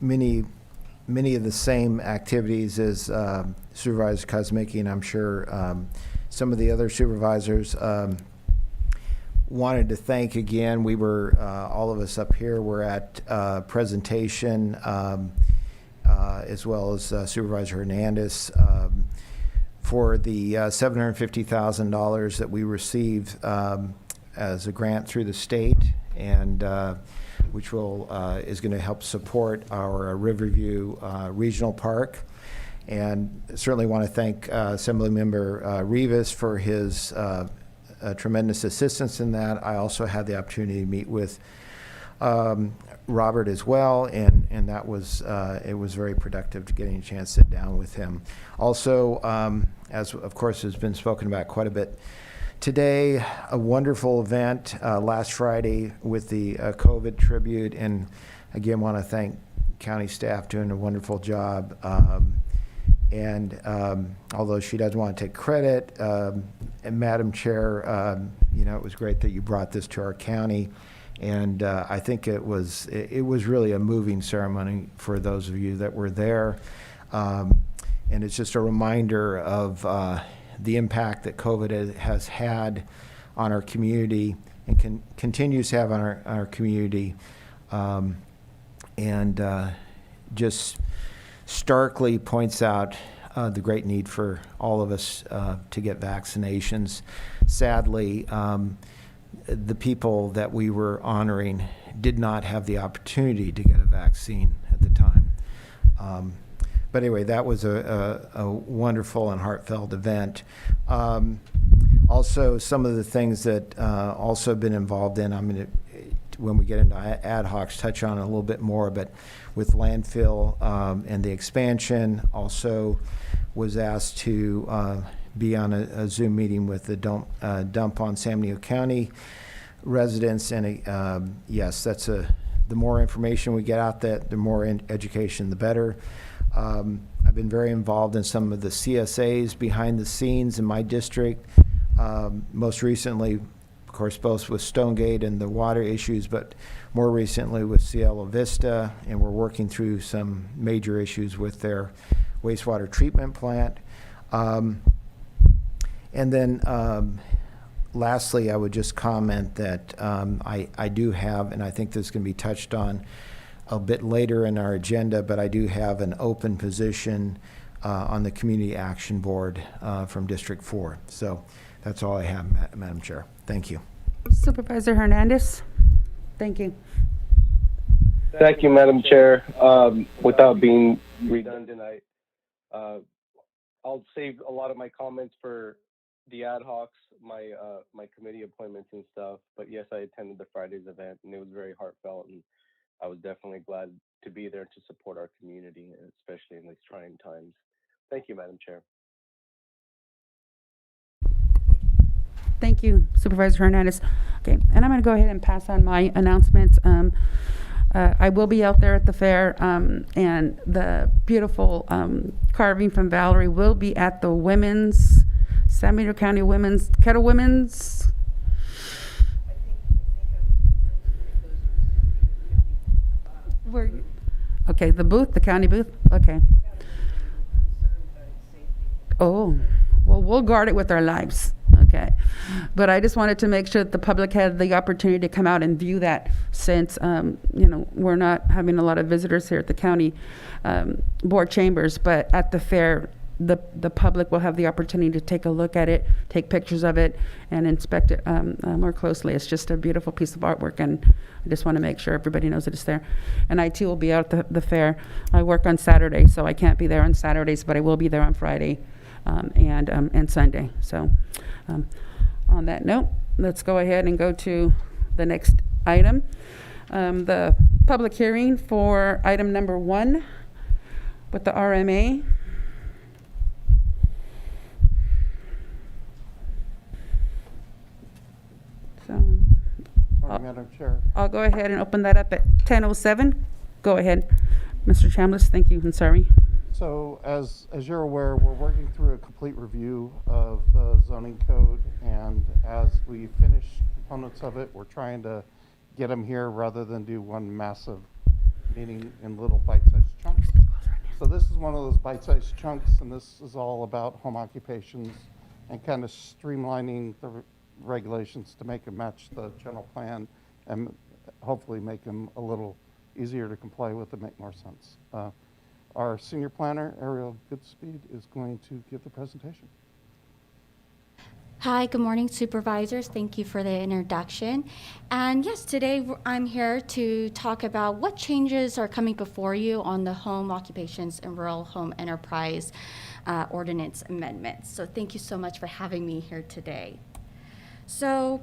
Many of the same activities as Supervisor Kosmicki, and I'm sure some of the other supervisors wanted to thank again. We were, all of us up here were at presentation, as well as Supervisor Hernandez, for the $750,000 that we received as a grant through the state, and which is going to help support our Riverview Regional Park. And certainly want to thank Assemblymember Rivas for his tremendous assistance in that. I also had the opportunity to meet with Robert as well, and that was it was very productive to getting a chance to sit down with him. Also, as of course has been spoken about quite a bit today, a wonderful event last Friday with the COVID tribute, and again want to thank county staff doing a wonderful job. And although she doesn't want to take credit, and Madam Chair, you know, it was great that you brought this to our county, and I think it was really a moving ceremony for those of you that were there, and it's just a reminder of the impact that COVID has had on our community and continues to have on our community, and just starkly points out the great need for all of us to get vaccinations. Sadly, the people that we were honoring did not have the opportunity to get a vaccine at the time. But anyway, that was a wonderful and heartfelt event. Also, some of the things that also been involved in, I'm going to, when we get into ad hocs, touch on it a little bit more, but with landfill and the expansion, also was asked to be on a Zoom meeting with the dump on San Benito County residents. And yes, that's the more information we get out, that the more education, the better. I've been very involved in some of the CSAs behind the scenes in my district. Most recently, of course, both with Stonegate and the water issues, but more recently with Cielo Vista, and we're working through some major issues with their wastewater treatment plant. And then lastly, I would just comment that I do have, and I think this can be touched on a bit later in our agenda, but I do have an open position on the Community Action Board from District 4. So that's all I have, Madam Chair. Thank you.
Supervisor Hernandez. Thank you.
Thank you, Madam Chair. Without being redundant, I'll save a lot of my comments for the ad hocs, my committee appointments and stuff. But yes, I attended the Friday's event, and it was very heartfelt, and I was definitely glad to be there to support our community, especially in these trying times. Thank you, Madam Chair.
Thank you, Supervisor Hernandez. Okay, and I'm going to go ahead and pass on my announcements. I will be out there at the fair, and the beautiful carving from Valerie will be at the San Benito County Kettle Women's Okay, the booth, the county booth? Okay. Oh, well, we'll guard it with our lives, okay? But I just wanted to make sure that the public had the opportunity to come out and view that since, we're not having a lot of visitors here at the county board chambers, but at the fair, the public will have the opportunity to take a look at it, take pictures of it, and inspect it more closely. It's just a beautiful piece of artwork, and I just want to make sure everybody knows that it's there. And I too will be out at the fair. I work on Saturday, so I can't be there on Saturdays, but I will be there on Friday and Sunday. So on that note, let's go ahead and go to the next item. The public hearing for item number 1 with the RMA. So
Madam Chair.
I'll go ahead and open that up at 10:07. Go ahead, Mr. Chambliss. Thank you. I'm sorry.
So as you're aware, we're working through a complete review of the zoning code, and as we finish components of it, we're trying to get them here rather than do one massive meeting in little bite-sized chunks. So this is one of those bite-sized chunks, and this is all about home occupations and kind of streamlining the regulations to make them match the general plan and hopefully make them a little easier to comply with and make more sense. Our senior planner, Ariel Goodspeed, is going to give the presentation.
Hi, good morning, supervisors. Thank you for the introduction. And yes, today I'm here to talk about what changes are coming before you on the home occupations and rural home enterprise ordinance amendments. So thank you so much for having me here today. So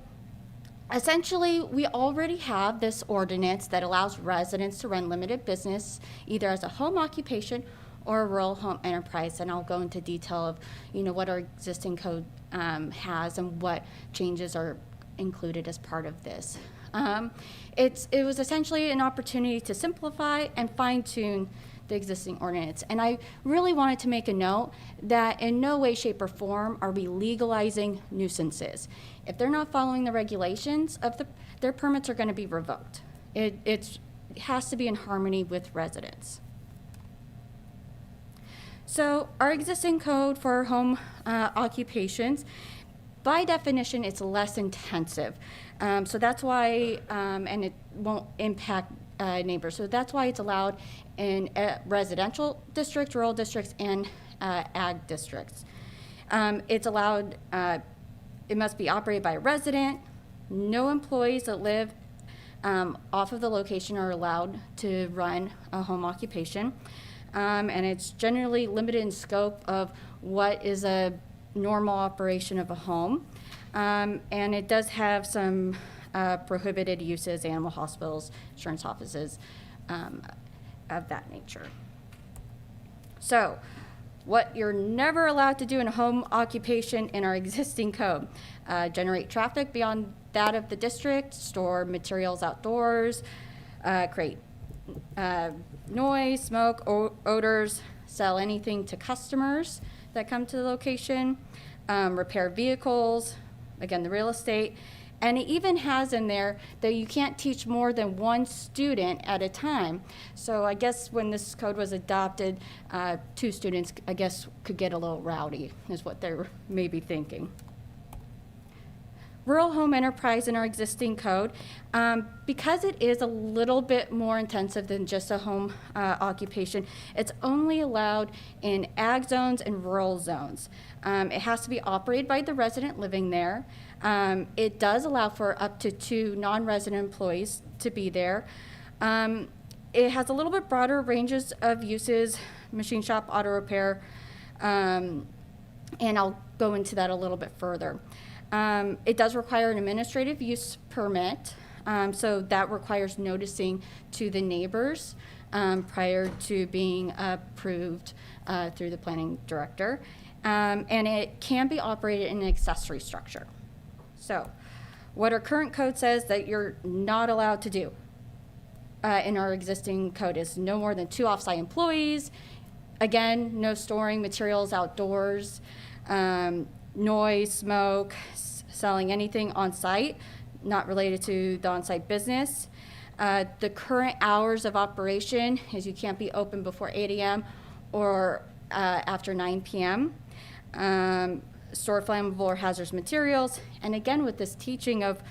essentially, we already have this ordinance that allows residents to run limited business either as a home occupation or a rural home enterprise, and I'll go into detail of what our existing code has and what changes are included as part of this. It was essentially an opportunity to simplify and fine-tune the existing ordinance. And I really wanted to make a note that in no way, shape, or form are we legalizing nuisances. If they're not following the regulations of their permits are going to be revoked. It has to be in harmony with residents. So our existing code for home occupations, by definition, it's less intensive. So that's why, and it won't impact neighbors. So that's why it's allowed in residential districts, rural districts, and ag districts. It's allowed, it must be operated by a resident. No employees that live off of the location are allowed to run a home occupation. And it's generally limited in scope of what is a normal operation of a home. And it does have some prohibited uses, animal hospitals, insurance offices, of that nature. So, what you're never allowed to do in a home occupation in our existing code: generate traffic beyond that of the district, store materials outdoors, create noise, smoke, odors, sell anything to customers that come to the location, repair vehicles, again, the real estate. And it even has in there that you can't teach more than one student at a time. So I guess when this code was adopted, 2 students, I guess, could get a little rowdy, is what they're maybe thinking. Rural home enterprise in our existing code, because it is a little bit more intensive than just a home occupation, it's only allowed in ag zones and rural zones. It has to be operated by the resident living there. It does allow for up to 2 non-resident employees to be there. It has a little bit broader ranges of uses: machine shop, auto repair, and I'll go into that a little bit further. It does require an administrative use permit, so that requires noticing to the neighbors prior to being approved through the planning director. And it can be operated in an accessory structure. So what our current code says that you're not allowed to do in our existing code is no more than 2 off-site employees. Again, no storing materials outdoors, noise, smoke, selling anything on site not related to the on-site business. The current hours of operation is you can't be open before 8 a.m. or after 9 p.m. Store flammable or hazardous materials. And again, with this teaching of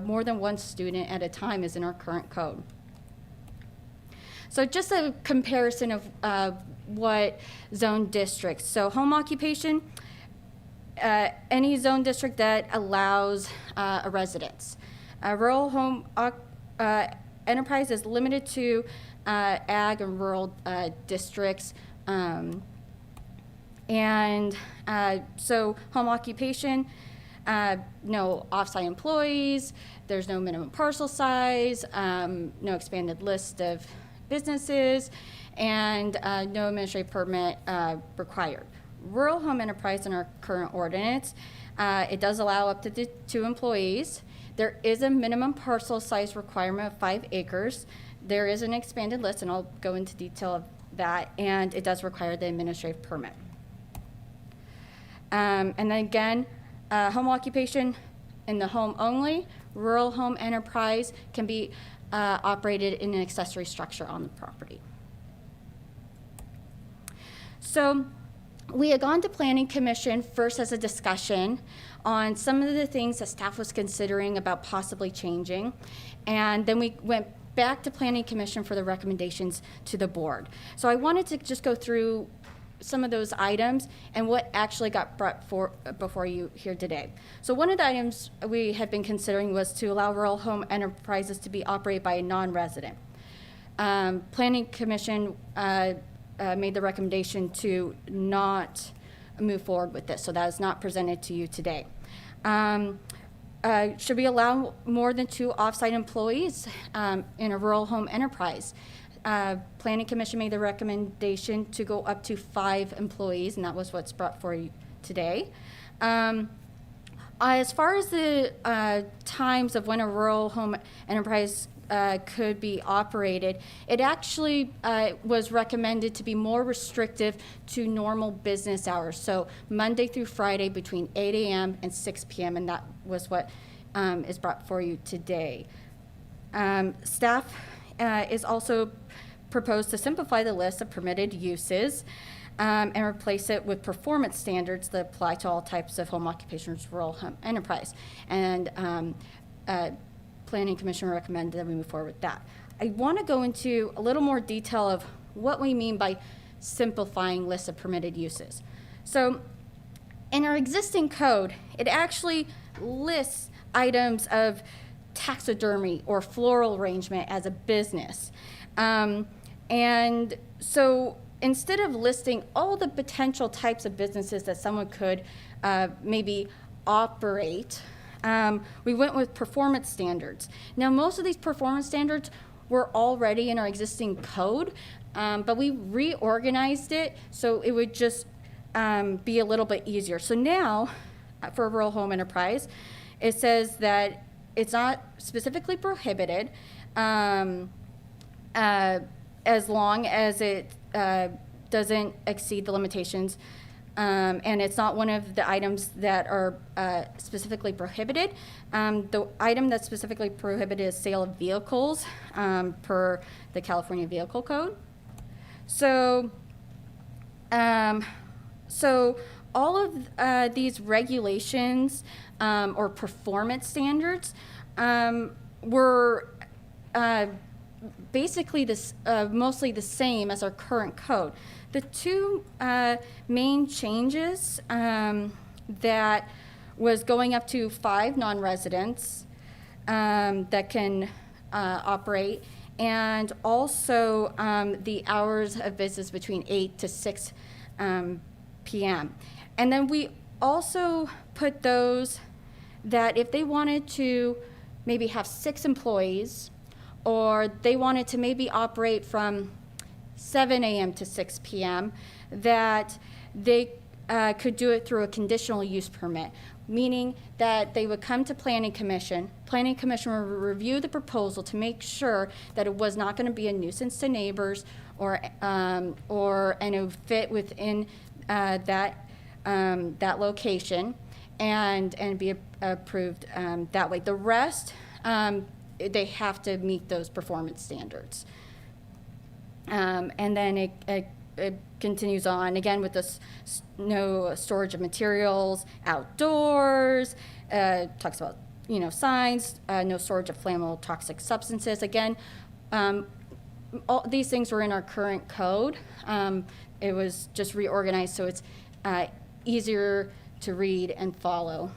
more than one student at a time is in our current code. So just a comparison of what zone districts. So home occupation, any zone district that allows a residence. Rural home enterprise is limited to ag and rural districts. So home occupation, no off-site employees, there's no minimum parcel size, no expanded list of businesses, and no administrative permit required. Rural home enterprise in our current ordinance, it does allow up to 2 employees. There is a minimum parcel size requirement of 5 acres. There is an expanded list, and I'll go into detail of that, and it does require the administrative permit. And then again, home occupation in the home only. Rural home enterprise can be operated in an accessory structure on the property. So we had gone to Planning Commission first as a discussion on some of the things that staff was considering about possibly changing. And then we went back to Planning Commission for the recommendations to the board. So I wanted to just go through some of those items and what actually got brought before you here today. So one of the items we had been considering was to allow rural home enterprises to be operated by a non-resident. Planning Commission made the recommendation to not move forward with this, so that is not presented to you today. Should we allow more than 2 off-site employees in a rural home enterprise? Planning Commission made the recommendation to go up to 5 employees, and that was what's brought for you today. As far as the times of when a rural home enterprise could be operated, it actually was recommended to be more restrictive to normal business hours. So Monday through Friday between 8 a.m. and 6 p.m., and that was what is brought for you today. Staff is also proposed to simplify the list of permitted uses and replace it with performance standards that apply to all types of home occupations, rural home enterprise. And Planning Commission recommended that we move forward with that. I want to go into a little more detail of what we mean by simplifying lists of permitted uses. So in our existing code, it actually lists items of taxidermy or floral arrangement as a business. And so instead of listing all the potential types of businesses that someone could maybe operate, we went with performance standards. Now, most of these performance standards were already in our existing code, but we reorganized it so it would just be a little bit easier. So now, for a rural home enterprise, it says that it's not specifically prohibited as long as it doesn't exceed the limitations. And it's not one of the items that are specifically prohibited. The item that's specifically prohibited is sale of vehicles per the California Vehicle Code. So, all of these regulations or performance standards were basically mostly the same as our current code. The 2 main changes that was going up to 5 non-residents that can operate, and also the hours of business between 8 to 6 p.m. And then we also put those that if they wanted to maybe have 6 employees, or they wanted to maybe operate from 7 a.m. to 6 p.m., that they could do it through a conditional use permit, meaning that they would come to Planning Commission. Planning Commission would review the proposal to make sure that it was not going to be a nuisance to neighbors, and it would fit within that location, and be approved that way. The rest they have to meet those performance standards. And then it continues on again with this no storage of materials outdoors, talks about, you know, signs, no storage of flammable toxic substances. Again, all these things were in our current code. It was just reorganized so it's easier to read and follow.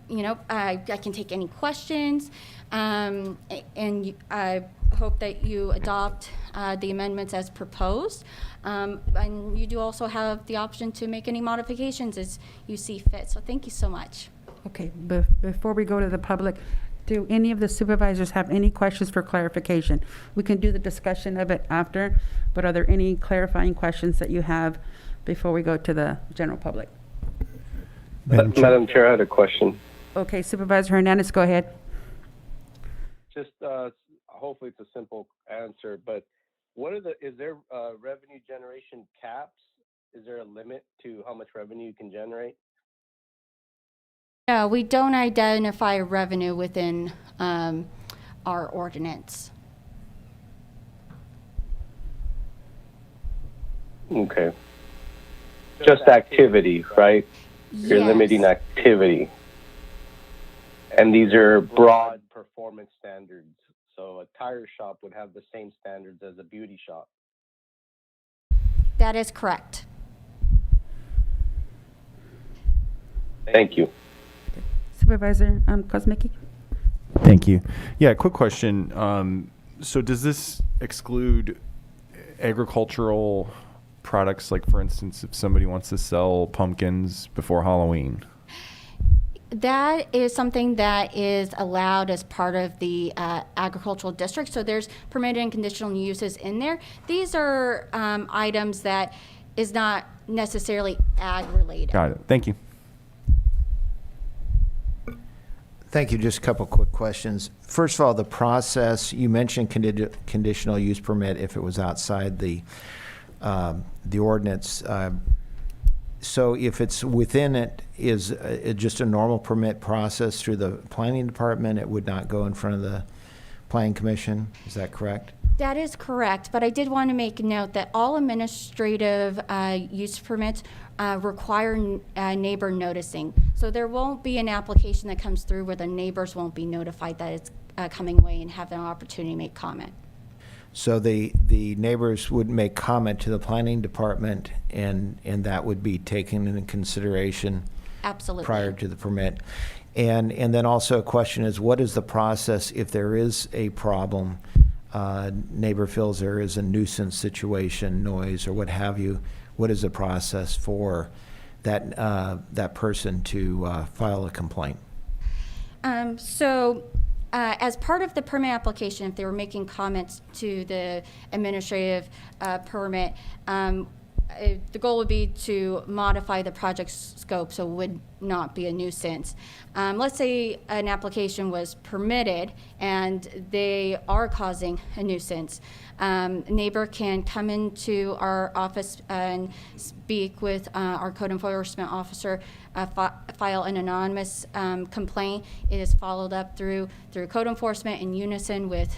You know, I can take any questions, and I hope that you adopt the amendments as proposed. And you do also have the option to make any modifications as you see fit. So thank you so much.
Okay, before we go to the public, do any of the supervisors have any questions for clarification? We can do the discussion of it after, but are there any clarifying questions that you have before we go to the general public?
Madam Chair, I had a question.
Okay, Supervisor Hernandez, go ahead.
Just hopefully it's a simple answer, but is there revenue generation caps? Is there a limit to how much revenue you can generate?
No, we don't identify revenue within our ordinance.
Okay. Just activity, right? You're
Yes.
limiting activity. And these are broad performance standards. So a tire shop would have the same standards as a beauty shop.
That is correct.
Thank you.
Supervisor Kosmicki?
Thank you. Yeah, quick question. So does this exclude agricultural products, like for instance, if somebody wants to sell pumpkins before Halloween?
That is something that is allowed as part of the agricultural district. So there's permitted and conditional uses in there. These are items that is not necessarily ag related.
Got it. Thank you.
Thank you. Just a couple quick questions. First of all, the process, you mentioned conditional use permit if it was outside the ordinance. So if it's within it, is it just a normal permit process through the planning department? It would not go in front of the planning commission? Is that correct?
That is correct, but I did want to make note that all administrative use permits require neighbor noticing. So there won't be an application that comes through where the neighbors won't be notified that it's coming away and have an opportunity to make comment.
So the neighbors would make comment to the planning department, and that would be taken into consideration
Absolutely.
prior to the permit. And then also a question is, what is the process if there is a problem, neighbor feels there is a nuisance situation, noise or what have you? What is the process for that person to file a complaint?
As part of the permit application, if they were making comments to the administrative permit, the goal would be to modify the project scope so it would not be a nuisance. Let's say an application was permitted and they are causing a nuisance. Neighbor can come into our office and speak with our code enforcement officer, file an anonymous complaint. It is followed up through code enforcement in unison with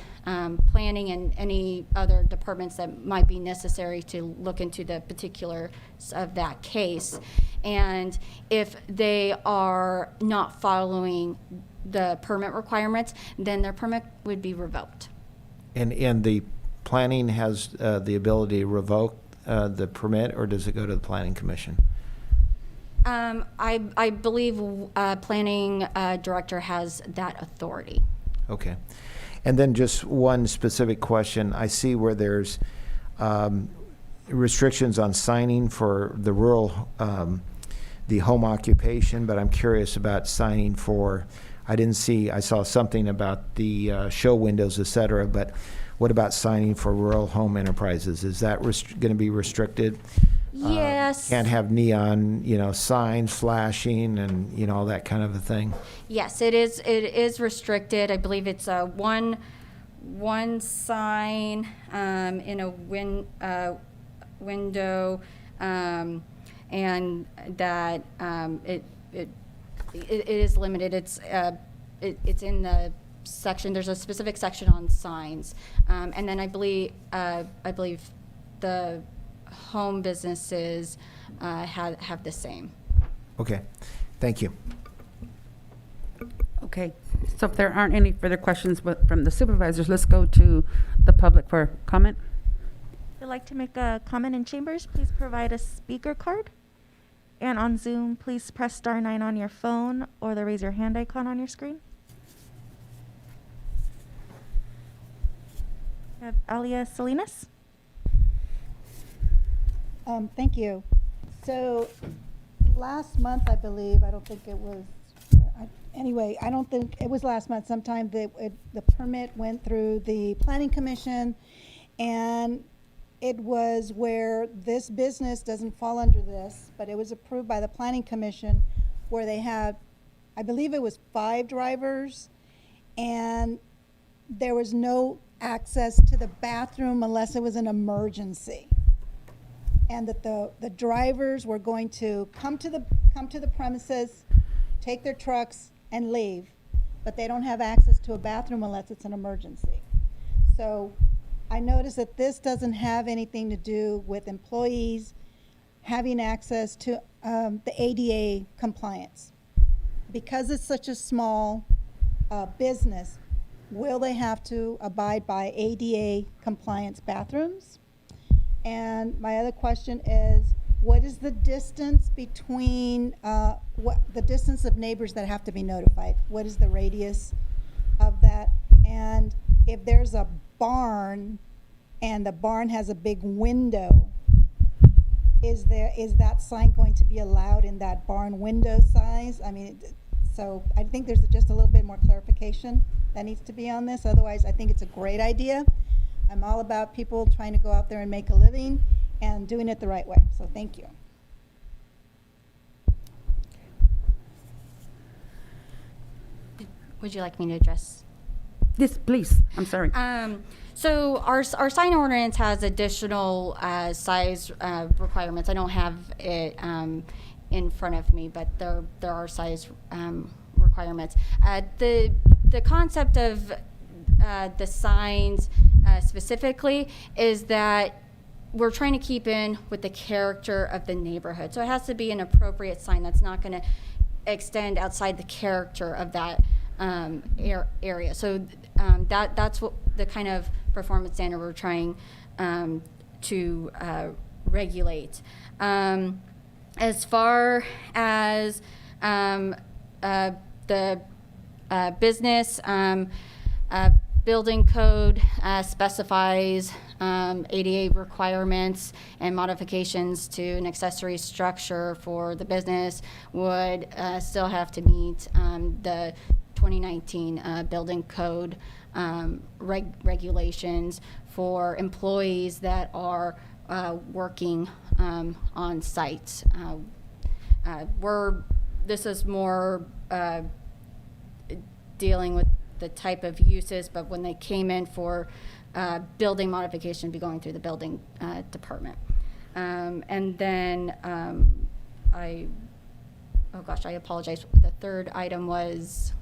planning and any other departments that might be necessary to look into the particulars of that case. And if they are not following the permit requirements, then their permit would be revoked.
And the planning has the ability to revoke the permit, or does it go to the planning commission?
I believe planning director has that authority.
Okay. And then just one specific question. I see where there's restrictions on signing for the rural, the home occupation, but I'm curious about signing for, I saw something about the show windows, et cetera, but what about signing for rural home enterprises? Is that going to be restricted?
Yes.
Can't have neon, signs flashing and, all that kind of a thing?
Yes, it is restricted. I believe it's one sign in a window, and that it is limited. It's it's in the section, there's a specific section on signs. And then I believe the home businesses have the same.
Okay, thank you.
Okay, so if there aren't any further questions from the supervisors, let's go to the public for comment.
If you'd like to make a comment in chambers, please provide a speaker card. And on Zoom, please press star 9 on your phone or the raise your hand icon on your screen. We have Alia Salinas.
Thank you. So last month, I believe, I don't think it was, anyway, I don't think, it was last month sometime, the permit went through the Planning Commission, and it was where this business doesn't fall under this, but it was approved by the Planning Commission, where they had, I believe it was 5 drivers, and there was no access to the bathroom unless it was an emergency. And that the drivers were going to come to the premises, take their trucks and leave, but they don't have access to a bathroom unless it's an emergency. So I noticed that this doesn't have anything to do with employees having access to the ADA compliance. Because it's such a small business, will they have to abide by ADA compliance bathrooms? And my other question is, what is the distance between, the distance of neighbors that have to be notified? What is the radius of that? And if there's a barn and the barn has a big window, is that sign going to be allowed in that barn window size? I mean, so I think there's just a little bit more clarification that needs to be on this. Otherwise, I think it's a great idea. I'm all about people trying to go out there and make a living and doing it the right way. So thank you.
Would you like me to address?
Yes, please. I'm sorry.
So our sign ordinance has additional size requirements. I don't have it in front of me, but there are size requirements. The concept of the signs specifically is that we're trying to keep in with the character of the neighborhood. So it has to be an appropriate sign that's not going to extend outside the character of that area. So that's what the kind of performance standard we're trying to regulate. As far as the business, building code specifies ADA requirements and modifications to an accessory structure for the business would still have to meet the 2019 building code regulations for employees that are working on site. This is more dealing with the type of uses, but when they came in for building modification, be going through the building department. And then I apologize. The third item was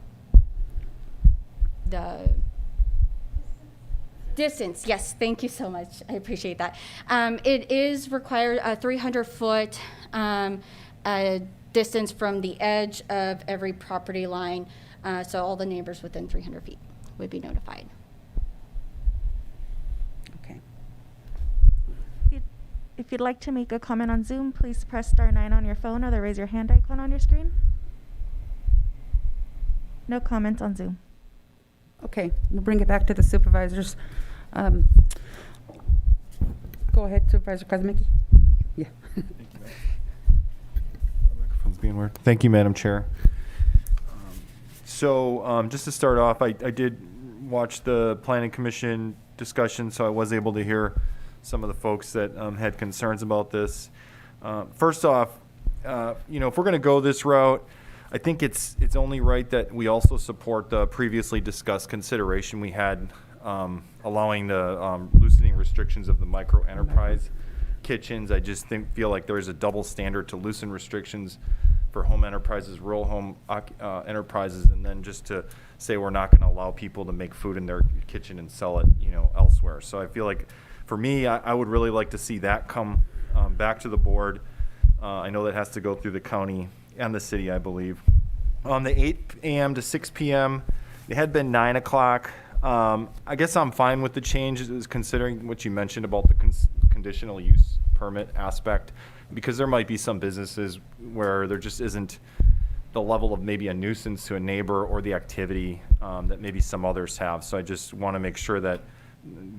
the distance. Yes, thank you so much. I appreciate that. It is required a 300-foot distance from the edge of every property line. So all the neighbors within 300 feet would be notified.
Okay.
If you'd like to make a comment on Zoom, please press star 9 on your phone or the raise your hand icon on your screen. No comments on Zoom.
Okay, we'll bring it back to the supervisors. Go ahead, Supervisor Kazmicki. Yeah.
Microphone's being worked. Thank you, Madam Chair. So just to start off, I did watch the Planning Commission discussion, so I was able to hear some of the folks that had concerns about this. First off, if we're going to go this route, I think it's only right that we also support the previously discussed consideration we had allowing the loosening restrictions of the micro enterprise kitchens. I just feel like there's a double standard to loosen restrictions for home enterprises, rural home enterprises, and then just to say we're not going to allow people to make food in their kitchen and sell it, elsewhere. So I feel like, for me, I would really like to see that come back to the board. I know that has to go through the county and the city, I believe. On the 8 a.m. to 6 p.m., it had been 9 o'clock. I guess I'm fine with the changes, considering what you mentioned about the conditional use permit aspect, because there might be some businesses where there just isn't the level of maybe a nuisance to a neighbor or the activity that maybe some others have. So I just want to make sure that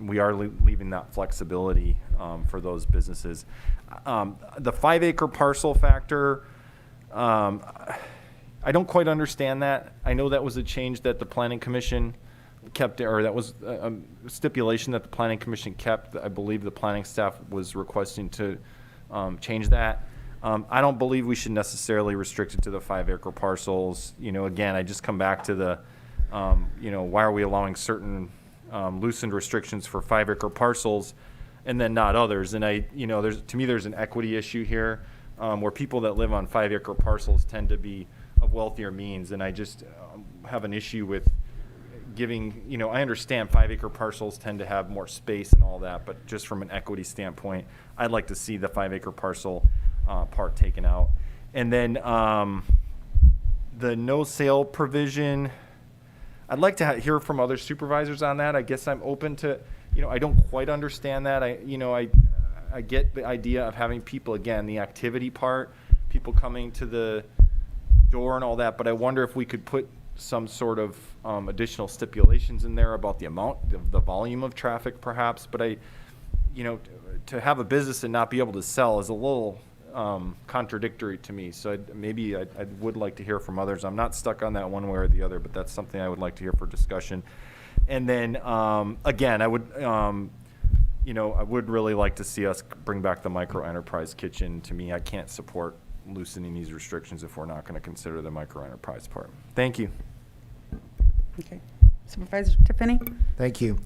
we are leaving that flexibility for those businesses. The 5-acre parcel factor, I don't quite understand that. I know that was a change that the Planning Commission kept, or that was a stipulation that the Planning Commission kept. I believe the planning staff was requesting to change that. I don't believe we should necessarily restrict it to the 5-acre parcels. Again, I just come back to the, why are we allowing certain loosened restrictions for 5-acre parcels and then not others? And to me, there's an equity issue here, where people that live on 5-acre parcels tend to be of wealthier means. And I just have an issue with giving, I understand 5-acre parcels tend to have more space and all that, but just from an equity standpoint, I'd like to see the 5-acre parcel part taken out. And then the no sale provision, I'd like to hear from other supervisors on that. I guess I'm open to, I don't quite understand that. I get the idea of having people, again, the activity part, people coming to the door and all that, but I wonder if we could put some sort of additional stipulations in there about the amount, the volume of traffic perhaps. But to have a business and not be able to sell is a little contradictory to me. So I would like to hear from others. I'm not stuck on that one way or the other, but that's something I would like to hear for discussion. And then again, I would really like to see us bring back the micro enterprise kitchen. To me, I can't support loosening these restrictions if we're not going to consider the micro enterprise part. Thank you.
Okay. Supervisor Tiffany?
Thank you.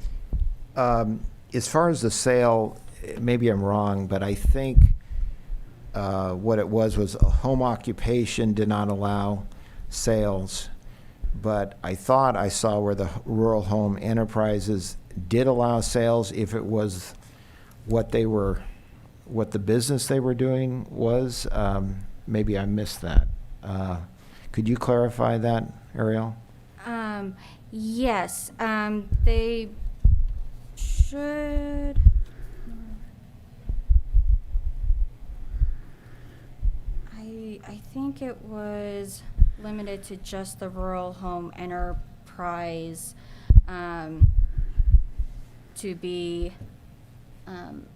As far as the sale, maybe I'm wrong, but I think what it was a home occupation did not allow sales. But I thought I saw where the rural home enterprises did allow sales if it was what the business they were doing was. Maybe I missed that. Could you clarify that, Ariel?
Yes, they should. I think it was limited to just the rural home enterprise to be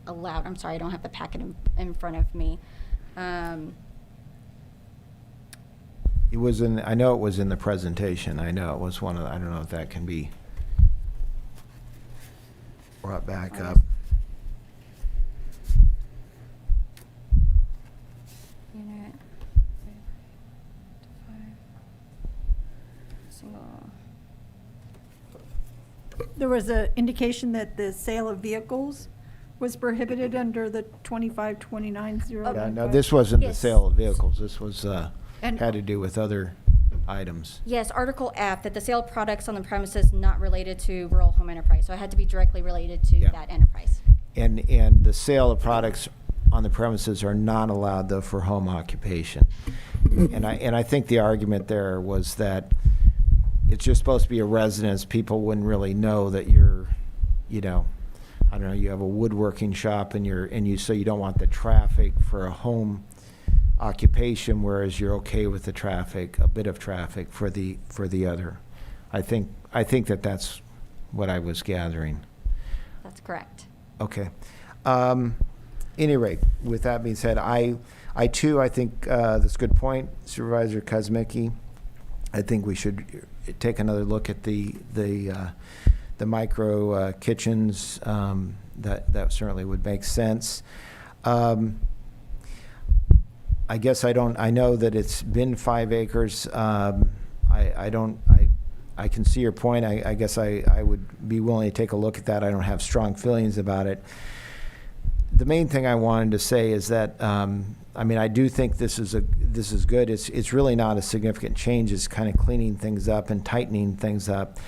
allowed. I'm sorry, I don't have the packet in front of me.
It was I know it was in the presentation. I know it was one of I don't know if that can be brought back up.
Unit. Single.
There was an indication that the sale of vehicles was prohibited under the 2529-095.
Yeah, no, this wasn't the
Yes.
sale of vehicles. This was
And-
had to do with other items.
Yes, Article F, that the sale of products on the premises not related to rural home enterprise. So it had to be directly related to
Yeah.
that enterprise.
And the sale of products on the premises are not allowed though for home occupation. And I think the argument there was that it's just supposed to be a residence. People wouldn't really know that you're, I don't know, you have a woodworking shop so you don't want the traffic for a home occupation, whereas you're okay with the traffic, a bit of traffic for the other. I think that's what I was gathering.
That's correct.
Okay. Any rate, with that being said, I think that's a good point, Supervisor Kuzmicki. I think we should take another look at the micro kitchens. That certainly would make sense. I guess I know that it's been 5 acres. I can see your point. I guess I would be willing to take a look at that. I don't have strong feelings about it. The main thing I wanted to say is that, I do think this is this is good. It's really not a significant change. It's kind of cleaning things up and tightening things up.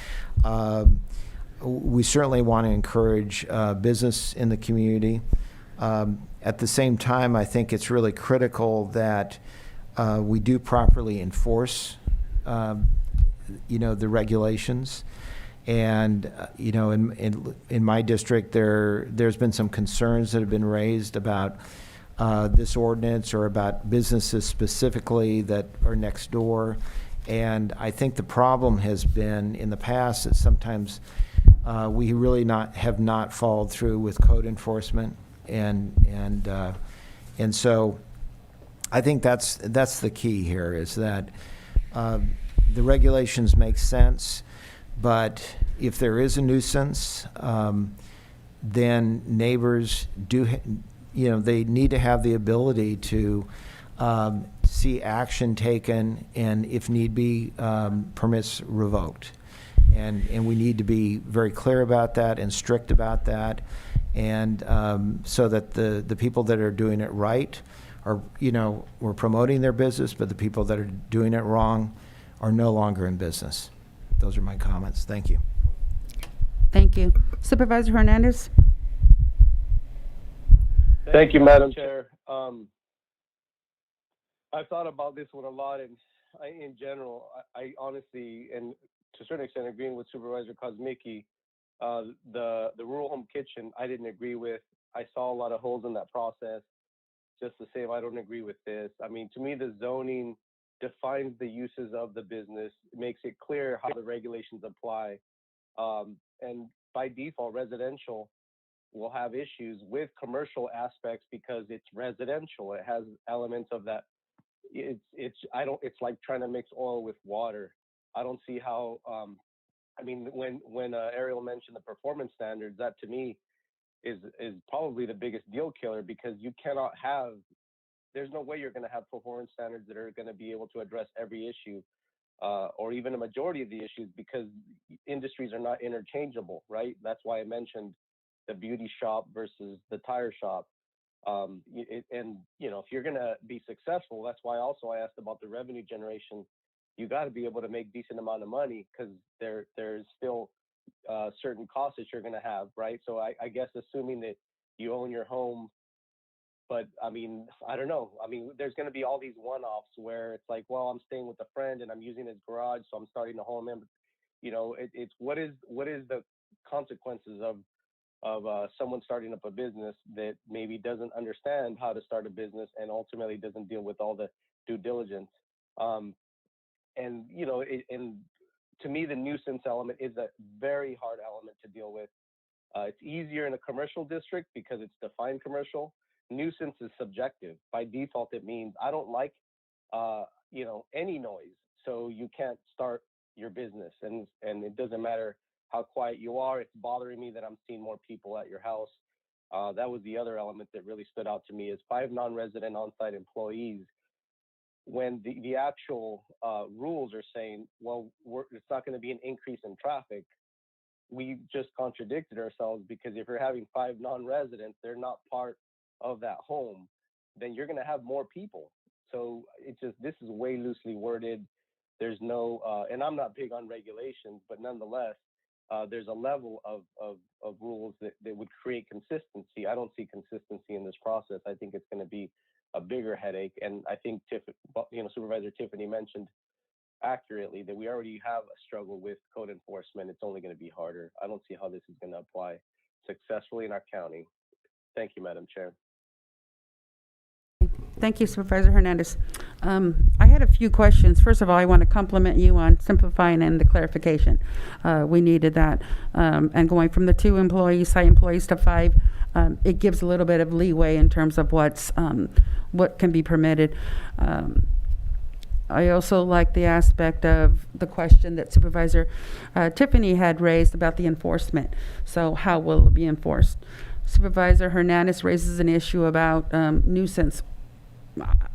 We certainly want to encourage business in the community. At the same time, I think it's really critical that we do properly enforce, the regulations. And in my district, there's been some concerns that have been raised about this ordinance or about businesses specifically that are next door. And I think the problem has been in the past that sometimes we really have not followed through with code enforcement, and so I think that's the key here, is that the regulations make sense, but if there is a nuisance, then neighbors they need to have the ability to see action taken, and if need be, permits revoked. And we need to be very clear about that and strict about that, and so that the people that are doing it right are, we're promoting their business, but the people that are doing it wrong are no longer in business. Those are my comments. Thank you.
Thank you. Supervisor Hernandez?
Thank you, Madam Chair. I've thought about this one a lot, and in general, I honestly, and to a certain extent, agreeing with Supervisor Kosmicki, the rural home kitchen, I didn't agree with. I saw a lot of holes in that process. Just the same, I don't agree with this. I mean, to me, the zoning defines the uses of the business, makes it clear how the regulations apply. And by default, residential will have issues with commercial aspects because it's residential. It has elements of that. It's like trying to mix oil with water. I don't see how, when Ariel mentioned the performance standards, that to me is probably the biggest deal killer, because you cannot have, there's no way you're going to have performance standards that are going to be able to address every issue, or even a majority of the issues, because industries are not interchangeable, right? That's why I mentioned the beauty shop versus the tire shop. If you're going to be successful, that's why also I asked about the revenue generation. You got to be able to make decent amount of money, because there's still certain costs that you're going to have, right? So I guess assuming that you own your home, but I don't know. There's going to be all these one-offs where it's like, well, I'm staying with a friend and I'm using his garage, so I'm starting a home in. It's what is the consequences of someone starting up a business that maybe doesn't understand how to start a business and ultimately doesn't deal with all the due diligence. And to me, the nuisance element is a very hard element to deal with. It's easier in a commercial district because it's defined commercial. Nuisance is subjective. By default, it means I don't like, any noise, so you can't start your business. And it doesn't matter how quiet you are. It's bothering me that I'm seeing more people at your house. That was the other element that really stood out to me, is 5 non-resident on-site employees. When the actual rules are saying, well, it's not going to be an increase in traffic, we just contradicted ourselves, because if you're having 5 non-residents, they're not part of that home, then you're going to have more people. So this is way loosely worded. There's no, and I'm not big on regulations, but nonetheless, there's a level of rules that would create consistency. I don't see consistency in this process. I think it's going to be a bigger headache. And I think Supervisor Tiffany mentioned accurately that we already have a struggle with code enforcement. It's only going to be harder. I don't see how this is going to apply successfully in our county. Thank you, Madam Chair.
Thank you, Supervisor Hernandez. I had a few questions. First of all, I want to compliment you on simplifying and the clarification. We needed that. And going from the 2 site employees to 5, it gives a little bit of leeway in terms of what can be permitted. I also like the aspect of the question that Supervisor Tiffany had raised about the enforcement. So how will it be enforced? Supervisor Hernandez raises an issue about nuisance.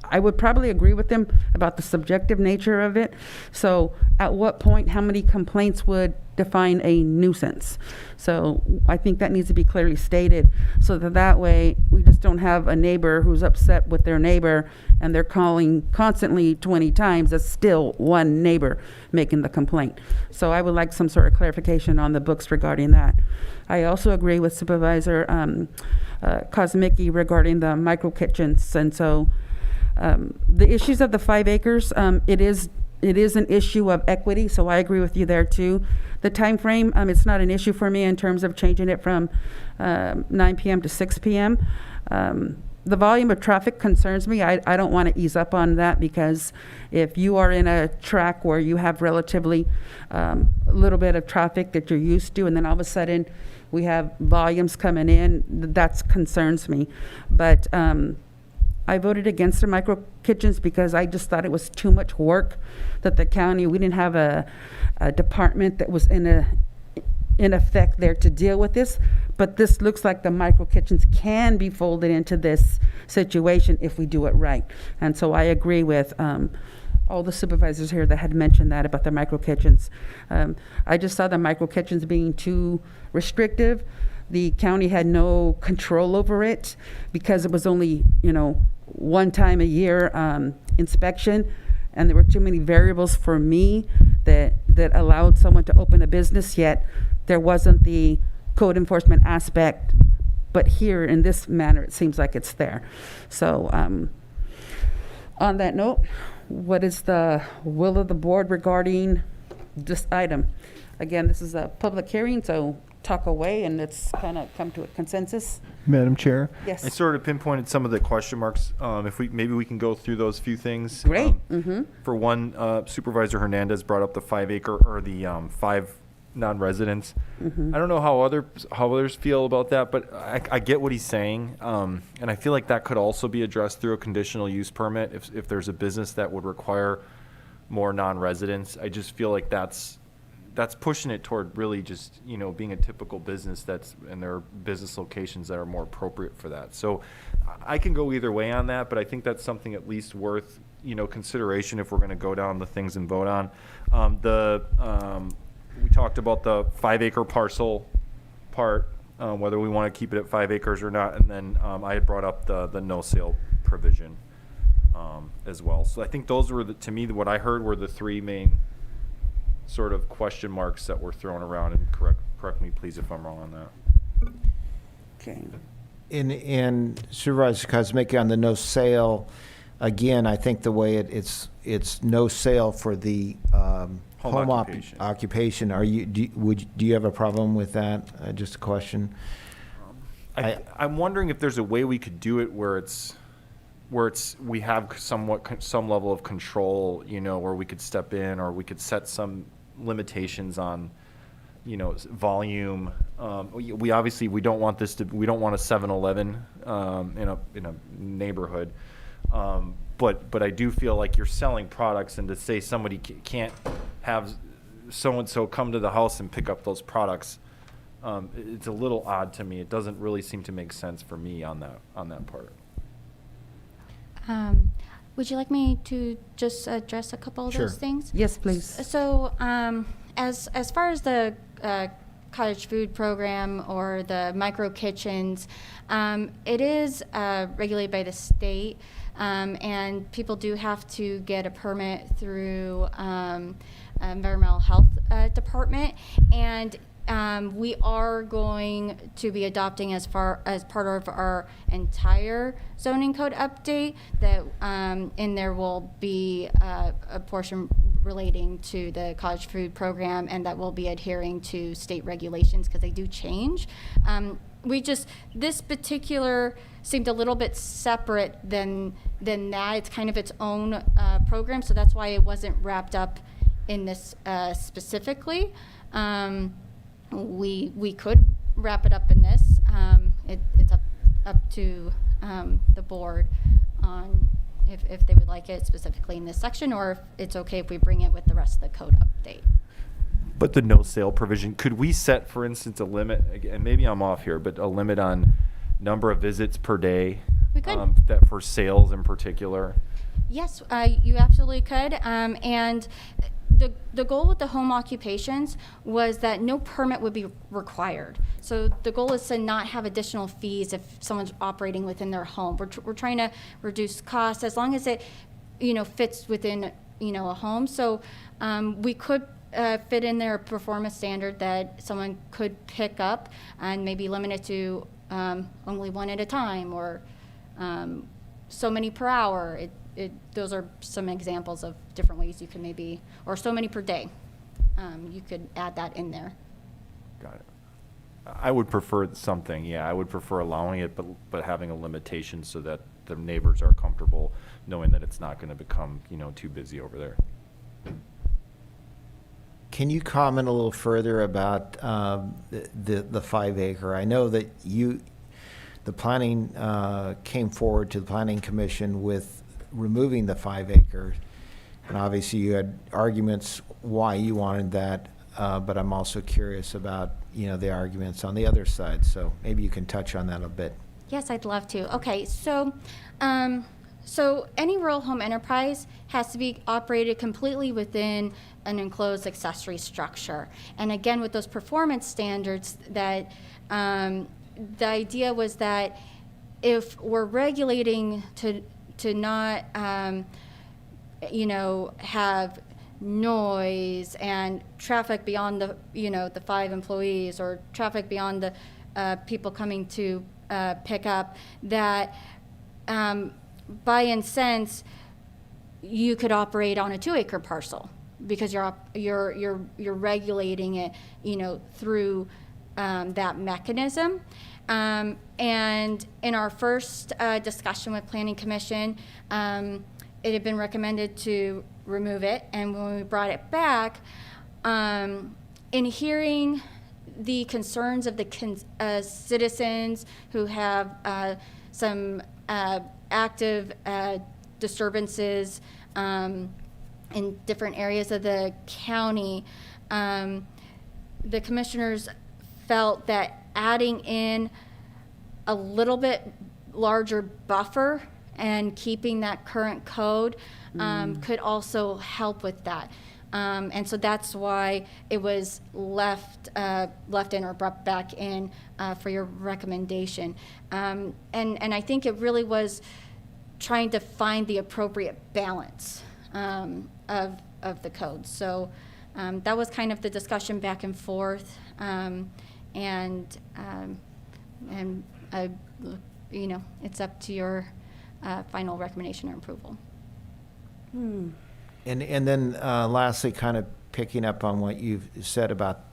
I would probably agree with them about the subjective nature of it. So at what point, how many complaints would define a nuisance? So I think that needs to be clearly stated so that way we just don't have a neighbor who's upset with their neighbor and they're calling constantly 20 times. That's still one neighbor making the complaint. So I would like some sort of clarification on the books regarding that. I also agree with Supervisor Kosmicki regarding the micro kitchens. And so the issues of the 5 acres, it is an issue of equity, so I agree with you there too. The time frame, it's not an issue for me in terms of changing it from 9 p.m. to 6 p.m. The volume of traffic concerns me. I don't want to ease up on that because if you are in a track where you have relatively little bit of traffic that you're used to, and then all of a sudden we have volumes coming in, that concerns me. But I voted against the micro kitchens because I just thought it was too much work that the county, we didn't have a department that was in effect there to deal with this. But this looks like the micro kitchens can be folded into this situation if we do it right. And so I agree with all the supervisors here that had mentioned that about the micro kitchens. I just saw the micro kitchens being too restrictive. The county had no control over it because it was only, one time a year inspection, and there were too many variables for me that allowed someone to open a business, yet there wasn't the code enforcement aspect. But here in this manner, it seems like it's there. So on that note, what is the will of the board regarding this item? Again, this is a public hearing, so talk away and let's kind of come to a consensus.
Madam Chair?
Yes.
I sort of pinpointed some of the question marks. If maybe we can go through those few things.
Great.
For one, Supervisor Hernandez brought up the 5 acre or the 5 non-residents. I don't know how others feel about that, but I get what he's saying. And I feel like that could also be addressed through a conditional use permit if there's a business that would require more non-residents. I just feel like that's pushing it toward really just, being a typical business and there are business locations that are more appropriate for that. So I can go either way on that, but I think that's something at least worth, consideration if we're going to go down the things and vote on. We talked about the 5 acre parcel part, whether we want to keep it at 5 acres or not. And then I had brought up the no sale provision as well. So I think those were, to me, what I heard were the 3 main sort of question marks that were thrown around, and correct me please if I'm wrong on that.
Okay.
In Supervisor Kosmicki on the no sale, again, I think the way it's no sale for the home occupation. Do you have a problem with that? Just a question.
I'm wondering if there's a way we could do it where we have some level of control, where we could step in or we could set some limitations on, volume. We obviously we don't want a 7-Eleven in a neighborhood. But I do feel like you're selling products, and to say somebody can't have so-and-so come to the house and pick up those products, it's a little odd to me. It doesn't really seem to make sense for me on that part.
Would you like me to just address a couple of those things?
Yes, please.
So as far as the cottage food program or the micro kitchens, it is regulated by the state, and people do have to get a permit through environmental health department, and we are going to be adopting as part of our entire zoning code update that in there will be a portion relating to the cottage food program, and that will be adhering to state regulations because they do change. This particular seemed a little bit separate than that. It's kind of its own program, so that's why it wasn't wrapped up in this specifically. We could wrap it up in this. It's up to the board on if they would like it specifically in this section, or if it's okay if we bring it with the rest of the code update.
But the no sale provision, could we set, for instance, a limit, and maybe I'm off here, but a limit on number of visits per day
We could.
That for sales in particular?
Yes, you absolutely could. And the goal with the home occupations was that no permit would be required. So the goal is to not have additional fees if someone's operating within their home. We're trying to reduce costs as long as it, fits within, a home. So we could fit in there a performance standard that someone could pick up and maybe limit it to only one at a time, or so many per hour. Those are some examples of different ways you can maybe, or so many per day. You could add that in there.
Got it. I would prefer something, yeah, I would prefer allowing it, but having a limitation so that the neighbors are comfortable knowing that it's not going to become, too busy over there.
Can you comment a little further about the 5 acre? I know that the planning came forward to the Planning Commission with removing the 5 acre, and obviously you had arguments why you wanted that, but I'm also curious about the arguments on the other side. So maybe you can touch on that a bit.
Yes, I'd love to. Okay, so any rural home enterprise has to be operated completely within an enclosed accessory structure. And again, with those performance standards, that the idea was that if we're regulating to not, have noise and traffic beyond the, the 5 employees, or traffic beyond the people coming to pick up, that by incense you could operate on a 2 acre parcel because you're regulating it, through that mechanism. And in our first discussion with Planning Commission, it had been recommended to remove it. And when we brought it back, in hearing the concerns of the citizens who have some active disturbances in different areas of the county, the commissioners felt that adding in a little bit larger buffer and keeping that current code could also help with that. And so that's why it was left in or brought back in for your recommendation. And I think it really was trying to find the appropriate balance of the code. So that was kind of the discussion back and forth. And it's up to your final recommendation or approval.
And then lastly, kind of picking up on what you've said about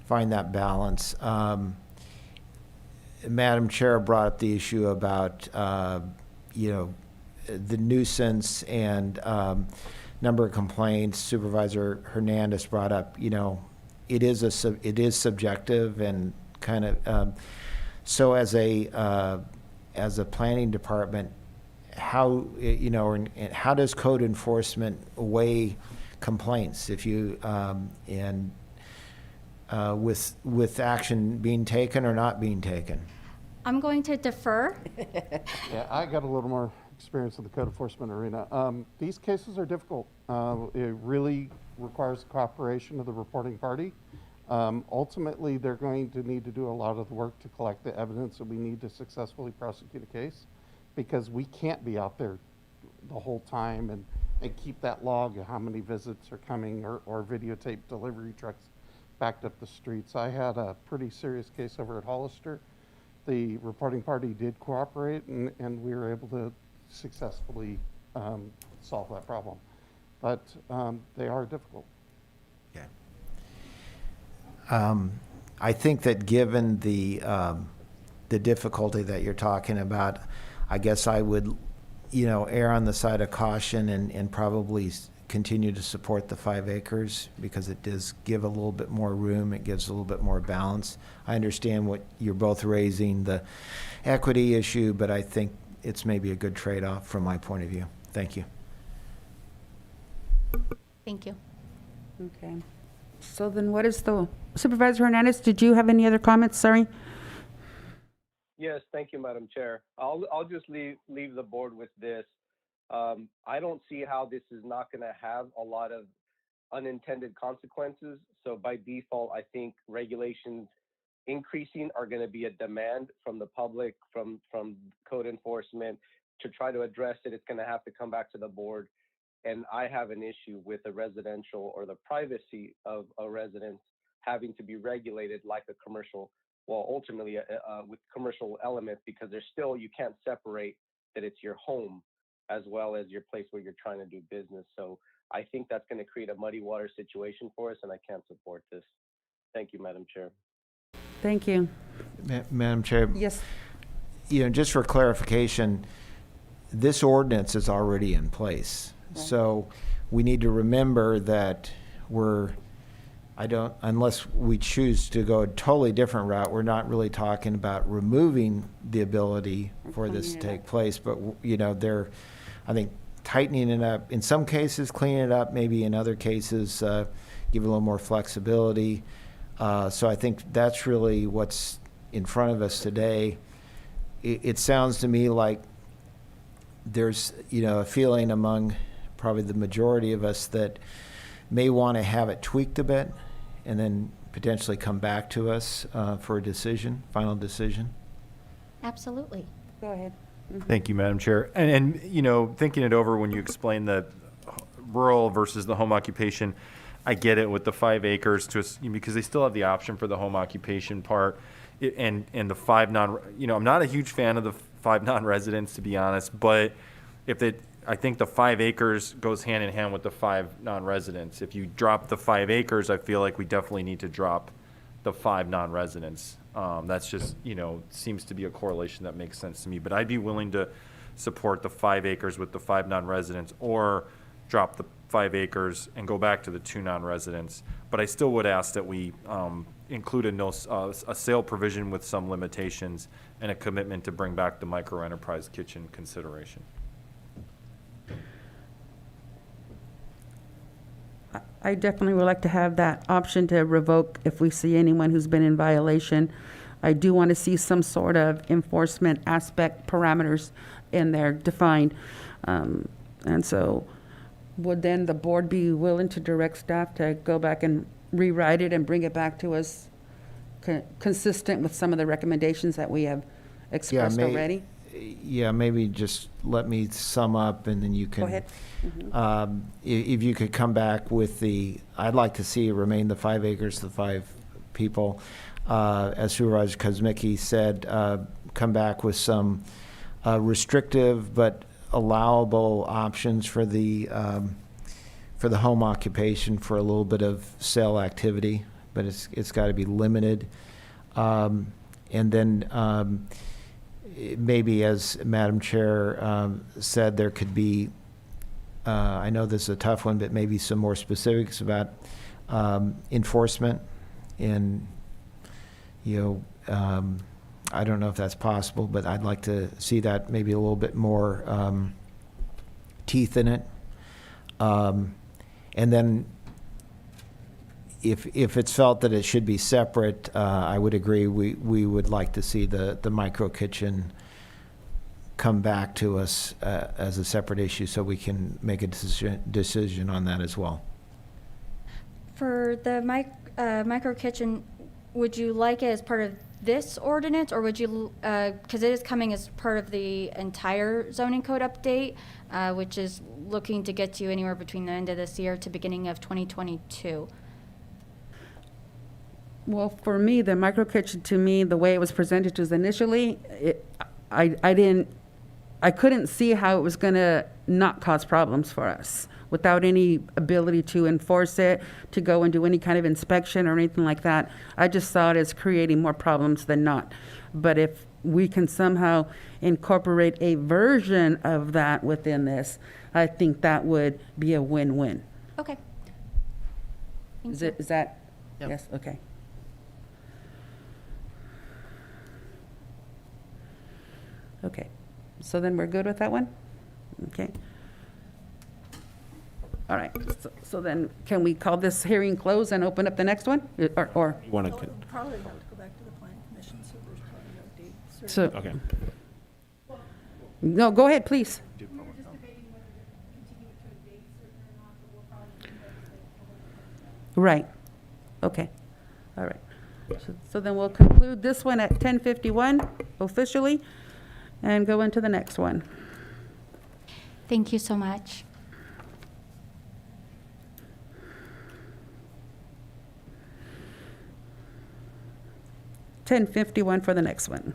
find that balance. Madam Chair brought up the issue about the nuisance and number of complaints. Supervisor Hernandez brought up, it is subjective and kind of so as a planning department, how how does code enforcement weigh complaints if you with action being taken or not being taken?
I'm going to defer.
Yeah, I got a little more experience in the code enforcement arena. These cases are difficult. It really requires the cooperation of the reporting party. Ultimately, they're going to need to do a lot of the work to collect the evidence that we need to successfully prosecute a case, because we can't be out there the whole time and keep that log of how many visits are coming or videotape delivery trucks backed up the streets. I had a pretty serious case over at Hollister. The reporting party did cooperate, and we were able to successfully solve that problem. But they are difficult.
Okay. I think that given the difficulty that you're talking about, I guess I would, err on the side of caution and probably continue to support the 5 acres, because it does give a little bit more room. It gives a little bit more balance. I understand what you're both raising, the equity issue, but I think it's maybe a good trade-off from my point of view. Thank you.
Thank you.
Okay. So then what is Supervisor Hernandez, did you have any other comments? Sorry.
Yes, thank you, Madam Chair. I'll just leave the board with this. I don't see how this is not going to have a lot of unintended consequences. So by default, I think regulations increasing are going to be a demand from the public, from code enforcement to try to address it. It's going to have to come back to the board. And I have an issue with the residential or the privacy of a residence having to be regulated like a commercial, well, ultimately with commercial elements, because there's still, you can't separate that it's your home as well as your place where you're trying to do business. So I think that's going to create a muddy water situation for us, and I can't support this. Thank you, Madam Chair.
Thank you.
Madam Chair?
Yes.
You know, just for clarification, this ordinance is already in place.
Right.
So we need to remember that unless we choose to go a totally different route, we're not really talking about removing the ability for this to take place. But, you know, I think tightening it up, in some cases cleaning it up, maybe in other cases give a little more flexibility. So I think that's really what's in front of us today. It sounds to me like there's, you know, a feeling among probably the majority of us that may want to have it tweaked a bit and then potentially come back to us for a decision, final decision.
Absolutely.
Go ahead.
Thank you, Madam Chair. And you know, thinking it over when you explain the rural versus the home occupation, I get it with the 5 acres because they still have the option for the home occupation part and the 5 you know, I'm not a huge fan of the 5 non-residents, to be honest, but I think the 5 acres goes hand in hand with the 5 non-residents. If you drop the 5 acres, I feel like we definitely need to drop the 5 non-residents. That's just, you know, seems to be a correlation that makes sense to me. But I'd be willing to support the 5 acres with the 5 non-residents, or drop the 5 acres and go back to the 2 non-residents. But I still would ask that we include a sale provision with some limitations and a commitment to bring back the micro enterprise kitchen consideration.
I definitely would like to have that option to revoke if we see anyone who's been in violation. I do want to see some sort of enforcement aspect parameters in there defined. And so would then the board be willing to direct staff to go back and rewrite it and bring it back to us consistent with some of the recommendations that we have expressed already?
Yeah, maybe just let me sum up and then you can.
Go ahead. Mm-hmm.
If you could come back with I'd like to see remain the 5 acres to 5 people. As Supervisor Kuzmicki said, come back with some restrictive but allowable options for the home occupation for a little bit of sale activity, but it's got to be limited. And then maybe, as Madam Chair said, there could be, I know this is a tough one, but maybe some more specifics about enforcement. And, you know, I don't know if that's possible, but I'd like to see that maybe a little bit more teeth in it. And then if it's felt that it should be separate, I would agree. We would like to see the micro kitchen come back to us as a separate issue so we can make a decision on that as well.
For the micro kitchen, would you like it as part of this ordinance, or would you, because it is coming as part of the entire zoning code update, which is looking to get you anywhere between the end of this year to beginning of 2022?
Well, for me, the micro kitchen, to me, the way it was presented to us initially, I couldn't see how it was going to not cause problems for us without any ability to enforce it, to go and do any kind of inspection or anything like that. I just saw it as creating more problems than not. But if we can somehow incorporate a version of that within this, I think that would be a win-win.
Okay.
Is that?
Yep.
Yes, okay. Okay, so then we're good with that one? Okay. All right, so then can we call this hearing closed and open up the next one? Or
You want to?
Probably have to go back to the planning commission, so there's probably update
So,
Okay.
no, go ahead, please. Right. Okay. All right. So then we'll conclude this one at 10:51 officially and go into the next one.
Thank you so much.
$10.51 for the next one.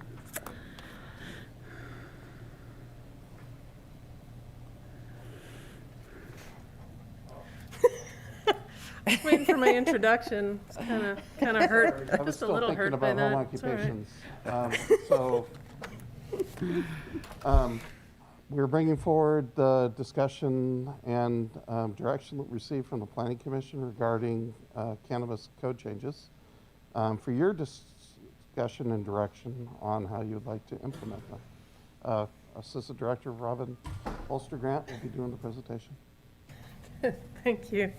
Waiting for my introduction. It's kind of hurt.
I was
Just a
still
little
thinking
hurt by
about home
that. It's all right.
occupations. We're bringing forward the discussion and direction that we received from the Planning Commission regarding cannabis code changes for your discussion and direction on how you'd like to implement them. Assistant Director Robin Holster-Grant will be doing the presentation.
Thank you.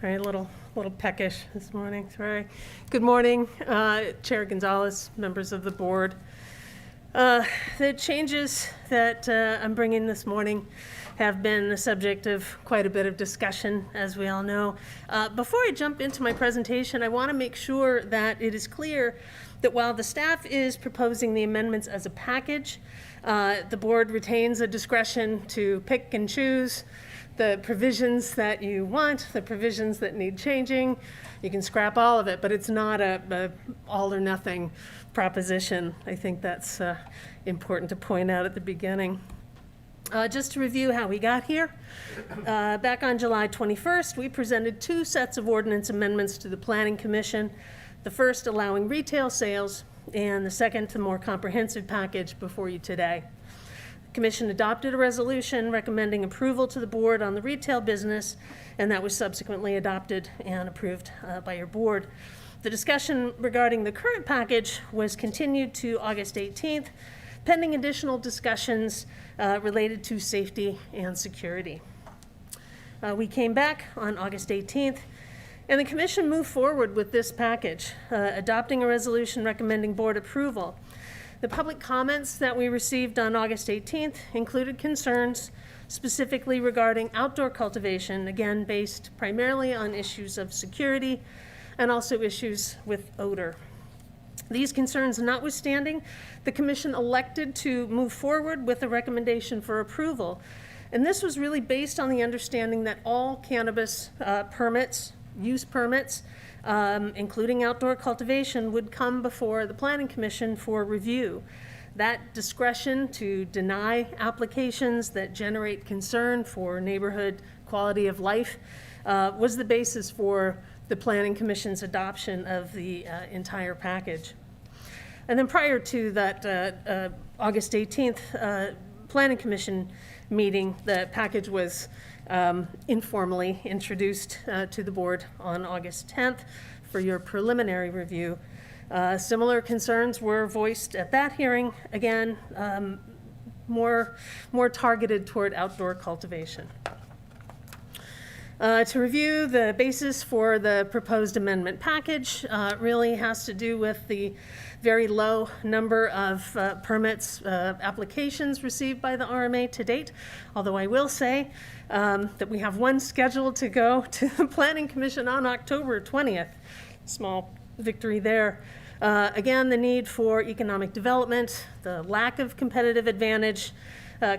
All right, a little peckish this morning, sorry. Good morning, Chair Gonzalez, members of the board. The changes that I'm bringing this morning have been the subject of quite a bit of discussion, as we all know. Before I jump into my presentation, I want to make sure that it is clear that while the staff is proposing the amendments as a package, the board retains a discretion to pick and choose the provisions that you want, the provisions that need changing. You can scrap all of it, but it's not a all or nothing proposition. I think that's important to point out at the beginning. Just to review how we got here, back on July 21st, we presented 2 sets of ordinance amendments to the Planning Commission, the first allowing retail sales, and the second, the more comprehensive package before you today. Commission adopted a resolution recommending approval to the board on the retail business, and that was subsequently adopted and approved by your board. The discussion regarding the current package was continued to August 18th, pending additional discussions related to safety and security. We came back on August 18th, and the Commission moved forward with this package, adopting a resolution recommending board approval. The public comments that we received on August 18th included concerns specifically regarding outdoor cultivation, again based primarily on issues of security and also issues with odor. These concerns notwithstanding, the Commission elected to move forward with a recommendation for approval. And this was really based on the understanding that all cannabis permits, use permits, including outdoor cultivation, would come before the Planning Commission for review. That discretion to deny applications that generate concern for neighborhood quality of life was the basis for the Planning Commission's adoption of the entire package. And then prior to that August 18th Planning Commission meeting, the package was informally introduced to the board on August 10th for your preliminary review. Similar concerns were voiced at that hearing, again, more targeted toward outdoor cultivation. To review, the basis for the proposed amendment package really has to do with the very low number of permits, applications received by the RMA to date, although I will say that we have one scheduled to go to the Planning Commission on October 20th. Small victory there. Again, the need for economic development, the lack of competitive advantage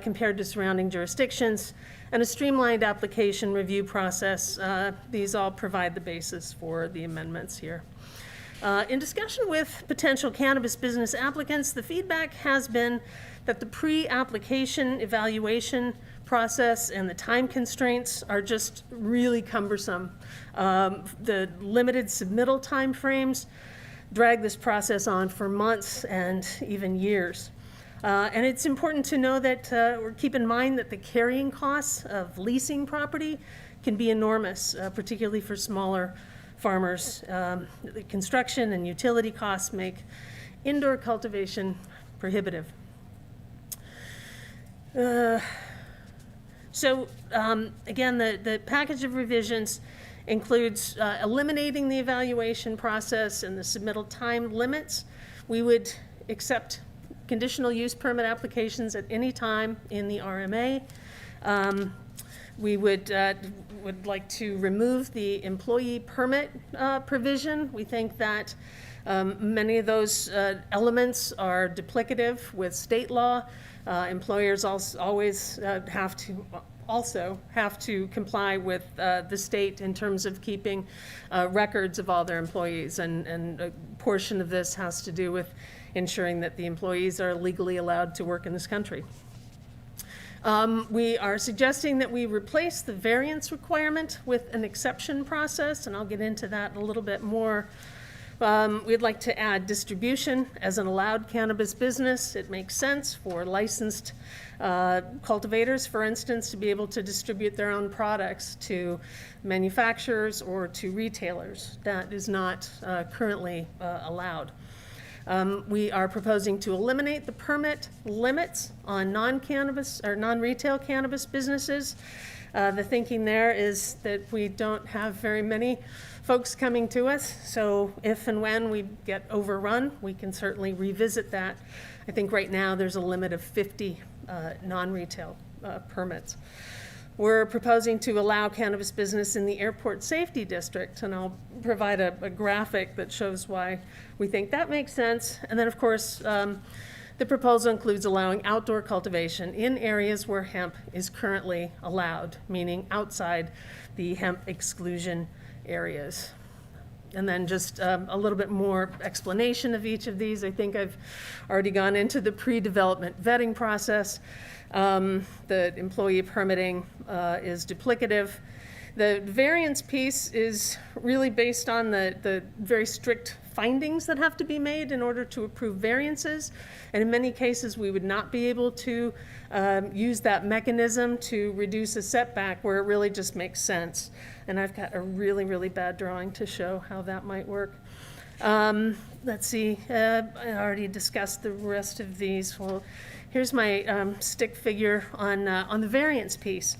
compared to surrounding jurisdictions, and a streamlined application review process. These all provide the basis for the amendments here. In discussion with potential cannabis business applicants, the feedback has been that the pre-application evaluation process and the time constraints are just really cumbersome. The limited submittal timeframes drag this process on for months and even years. And it's important to know that, or keep in mind that the carrying costs of leasing property can be enormous, particularly for smaller farmers. The construction and utility costs make indoor cultivation prohibitive. So again, the package of revisions includes eliminating the evaluation process and the submittal time limits. We would accept conditional use permit applications at any time in the RMA. We would like to remove the employee permit provision. We think that many of those elements are duplicative with state law. Employers always also have to comply with the state in terms of keeping records of all their employees, and a portion of this has to do with ensuring that the employees are legally allowed to work in this country. We are suggesting that we replace the variance requirement with an exception process, and I'll get into that a little bit more. We'd like to add distribution as an allowed cannabis business. It makes sense for licensed cultivators, for instance, to be able to distribute their own products to manufacturers or to retailers. That is not currently allowed. We are proposing to eliminate the permit limits on non-cannabis or non-retail cannabis businesses. The thinking there is that we don't have very many folks coming to us, so if and when we get overrun, we can certainly revisit that. I think right now there's a limit of 50 non-retail permits. We're proposing to allow cannabis business in the airport safety district, and I'll provide a graphic that shows why we think that makes sense. And then, of course, the proposal includes allowing outdoor cultivation in areas where hemp is currently allowed, meaning outside the hemp exclusion areas. And then just a little bit more explanation of each of these. I think I've already gone into the pre-development vetting process. The employee permitting is duplicative. The variance piece is really based on the very strict findings that have to be made in order to approve variances. And in many cases, we would not be able to use that mechanism to reduce a setback where it really just makes sense. And I've got a really, really bad drawing to show how that might work. Let's see, I already discussed the rest of these. Well, here's my stick figure on the variance piece.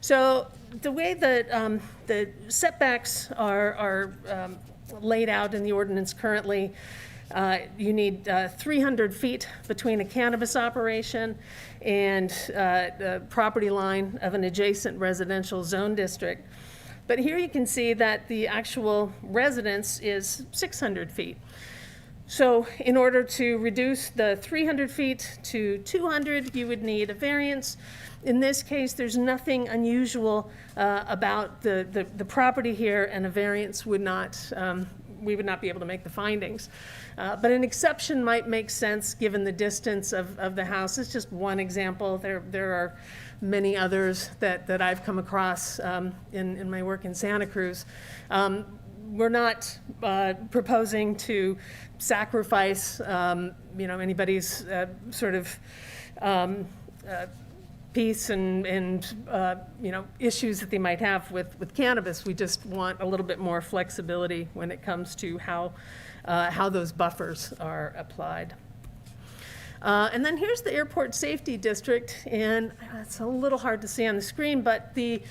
So the way that the setbacks are laid out in the ordinance currently, you need 300 feet between a cannabis operation and the property line of an adjacent residential zone district. But here you can see that the actual residence is 600 feet. So in order to reduce the 300 feet to 200, you would need a variance. In this case, there's nothing unusual about the property here, and a variance would not, we would not be able to make the findings. But an exception might make sense given the distance of the house. It's just one example. There are many others that I've come across in my work in Santa Cruz. We're not proposing to sacrifice, anybody's sort of peace and issues that they might have with cannabis. We just want a little bit more flexibility when it comes to how those buffers are applied. And then here's the airport safety district, and it's a little hard to see on the screen, but the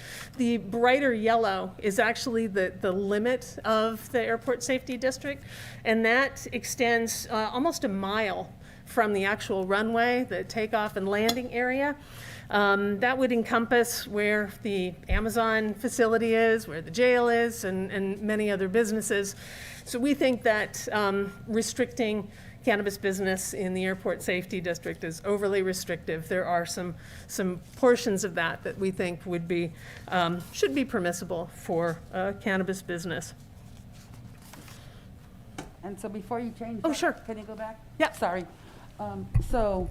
brighter yellow is actually the limit of the airport safety district, and that extends almost a mile from the actual runway, the takeoff and landing area. That would encompass where the Amazon facility is, where the jail is, and many other businesses. So we think that restricting cannabis business in the airport safety district is overly restrictive. There are some portions of that we think would be should be permissible for cannabis business.
And so before you change
Oh,
that,
sure.
Can you go back?
Yeah.
Sorry. So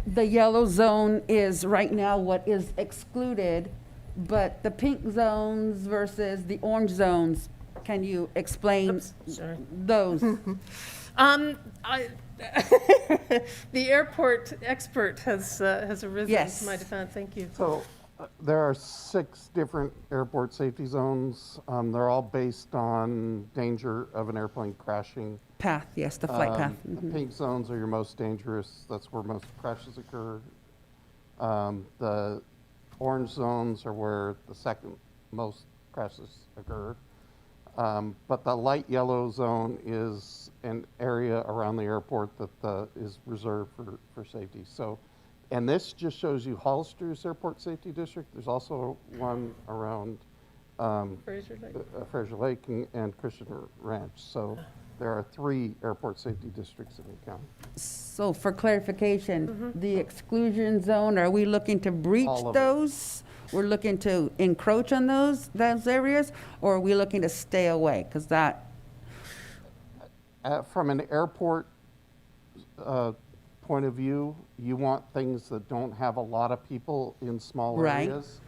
the yellow zone is right now what is excluded, but the pink zones versus the orange zones, can you explain those?
The airport expert has arisen
Yes.
to my defense. Thank you.
So there are 6 different airport safety zones. They're all based on danger of an airplane crashing.
Path, yes, the flight path.
The pink zones are your most dangerous. That's where most crashes occur. The orange zones are where the second most crashes occur. But the light yellow zone is an area around the airport that is reserved for safety. So, and this just shows you Hollister's Airport Safety District. There's also one around
Fraser Lake.
Fraser Lake and Christian Ranch. So there are 3 airport safety districts in the county.
So for clarification, the exclusion zone, are we looking to breach
All of it.
those? We're looking to encroach on those areas, or are we looking to stay away? Because that,
From an airport point of view, you want things that don't have a lot of people in small
Right.
areas.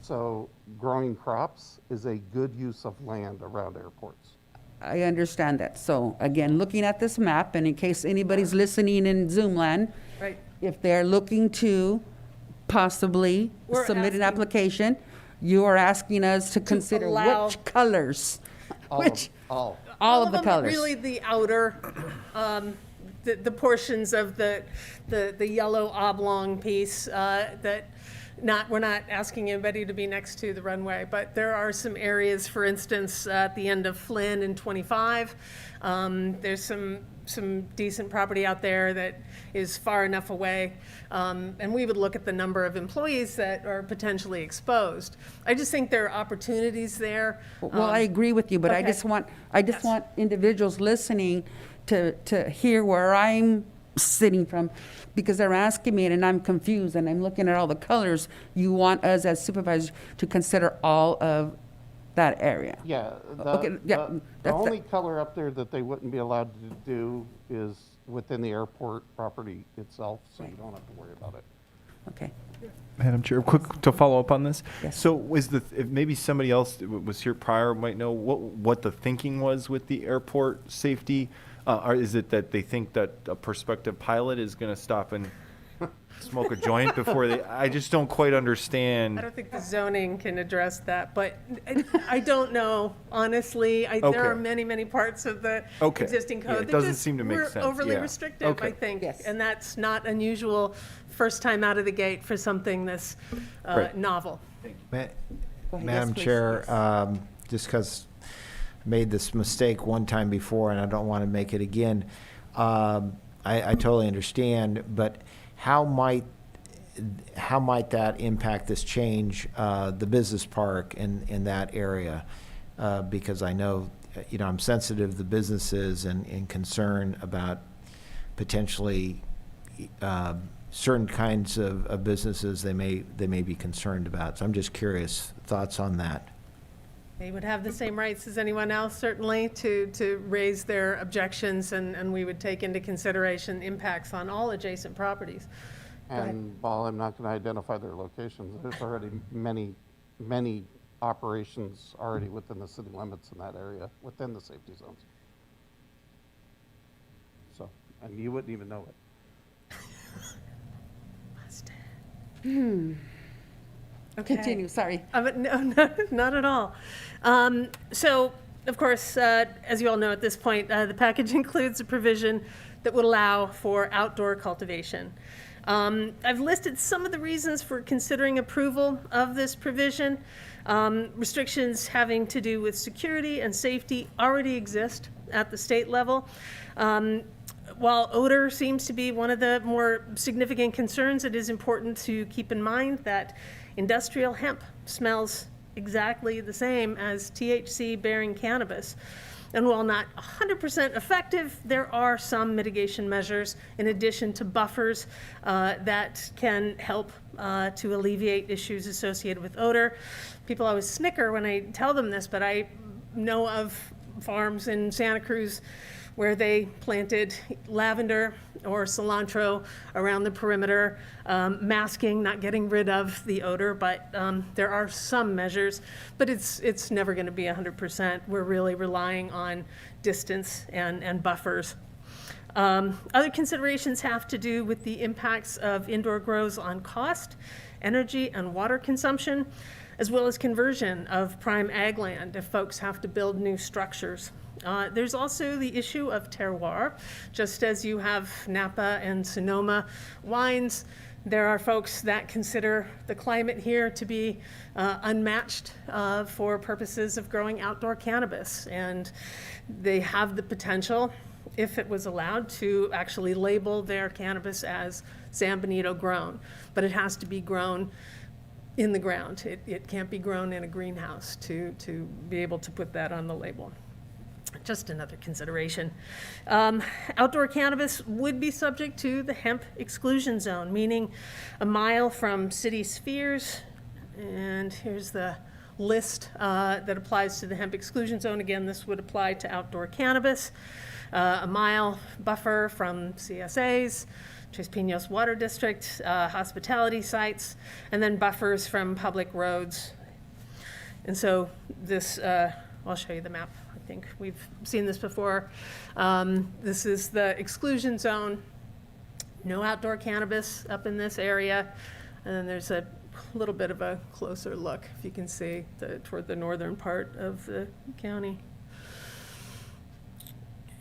So growing crops is a good use of land around airports.
I understand that. So again, looking at this map, and in case anybody's listening in Zoom land,
Right.
if they're looking to possibly
We're
submit an
asking-
application, you are asking us to consider
allow-
which colors,
All
which,
all.
all of the
them,
colors.
Really, the outer, the portions of the yellow oblong piece that we're not asking anybody to be next to the runway, but there are some areas, for instance, at the end of Flynn and 25. There's some decent property out there that is far enough away, and we would look at the number of employees that are potentially exposed. I just think there are opportunities there.
Well, I agree with you, but I
okay.
just want individuals listening to hear where I'm sitting from, because they're asking me and I'm confused and I'm looking at all the colors. You want us as supervisors to consider all of that area.
Yeah,
Okay, yeah,
the
that's
only color up there that they wouldn't be allowed to do is within the airport property itself, so you don't have to worry about it.
Okay.
Madam Chair, quick to follow up on this.
Yes.
So if maybe somebody else that was here prior might know what the thinking was with the airport safety. Or is it that they think that a prospective pilot is going to stop and smoke a joint before they? I just don't quite understand.
I don't think the zoning can address that, but I don't know, honestly. There
Okay.
are many, many parts of the
Okay.
existing
Yeah,
code
it
that
doesn't
just
seem to make
were
sense.
overly
Yeah.
restrictive,
Okay.
I think.
Yes.
And that's not unusual, first time out of the gate for something this
Great.
novel.
ahead,
Madam
yes, please,
Chair,
yes.
just because I made this mistake one time before and I don't want to make it again, I totally understand, but how might that impact this change, the business park in that area? Because I know, I'm sensitive to the businesses and concerned about potentially certain kinds of businesses they may be concerned about. So I'm just curious, thoughts on that?
They would have the same rights as anyone else, certainly, to raise their objections, and we would take into consideration impacts on all adjacent properties.
And while I'm not going to identify their locations, there's already many operations already within the city limits in that area, within the safety zones. So, and you wouldn't even know it.
Okay.
Continue, sorry.
No, not at all. So, of course, as you all know at this point, the package includes a provision that would allow for outdoor cultivation. I've listed some of the reasons for considering approval of this provision. Restrictions having to do with security and safety already exist at the state level. While odor seems to be one of the more significant concerns, it is important to keep in mind that industrial hemp smells exactly the same as THC-bearing cannabis. And while not 100% effective, there are some mitigation measures in addition to buffers that can help to alleviate issues associated with odor. People always snicker when I tell them this, but I know of farms in Santa Cruz where they planted lavender or cilantro around the perimeter, masking, not getting rid of the odor, but there are some measures, but it's never gonna be 100%. We're really relying on distance and buffers. Other considerations have to do with the impacts of indoor grows on cost, energy, and water consumption, as well as conversion of prime ag land if folks have to build new structures. There's also the issue of terroir. Just as you have Napa and Sonoma wines, There are folks that consider the climate here to be unmatched for purposes of growing outdoor cannabis. And they have the potential, if it was allowed, to actually label their cannabis as San Benito grown. But it has to be grown in the ground. It can't be grown in a greenhouse to be able to put that on the label. Just another consideration. Outdoor cannabis would be subject to the hemp exclusion zone, meaning a mile from city spheres. And here's the list that applies to the hemp exclusion zone. Again, this would apply to outdoor cannabis. A mile buffer from CSAs, Tres Pinos Water District, hospitality sites, and then buffers from public roads. And so this, I'll show you the map. I think we've seen this before. This is the exclusion zone. No outdoor cannabis up in this area. And then there's a little bit of a closer look, if you can see, toward the northern part of the county.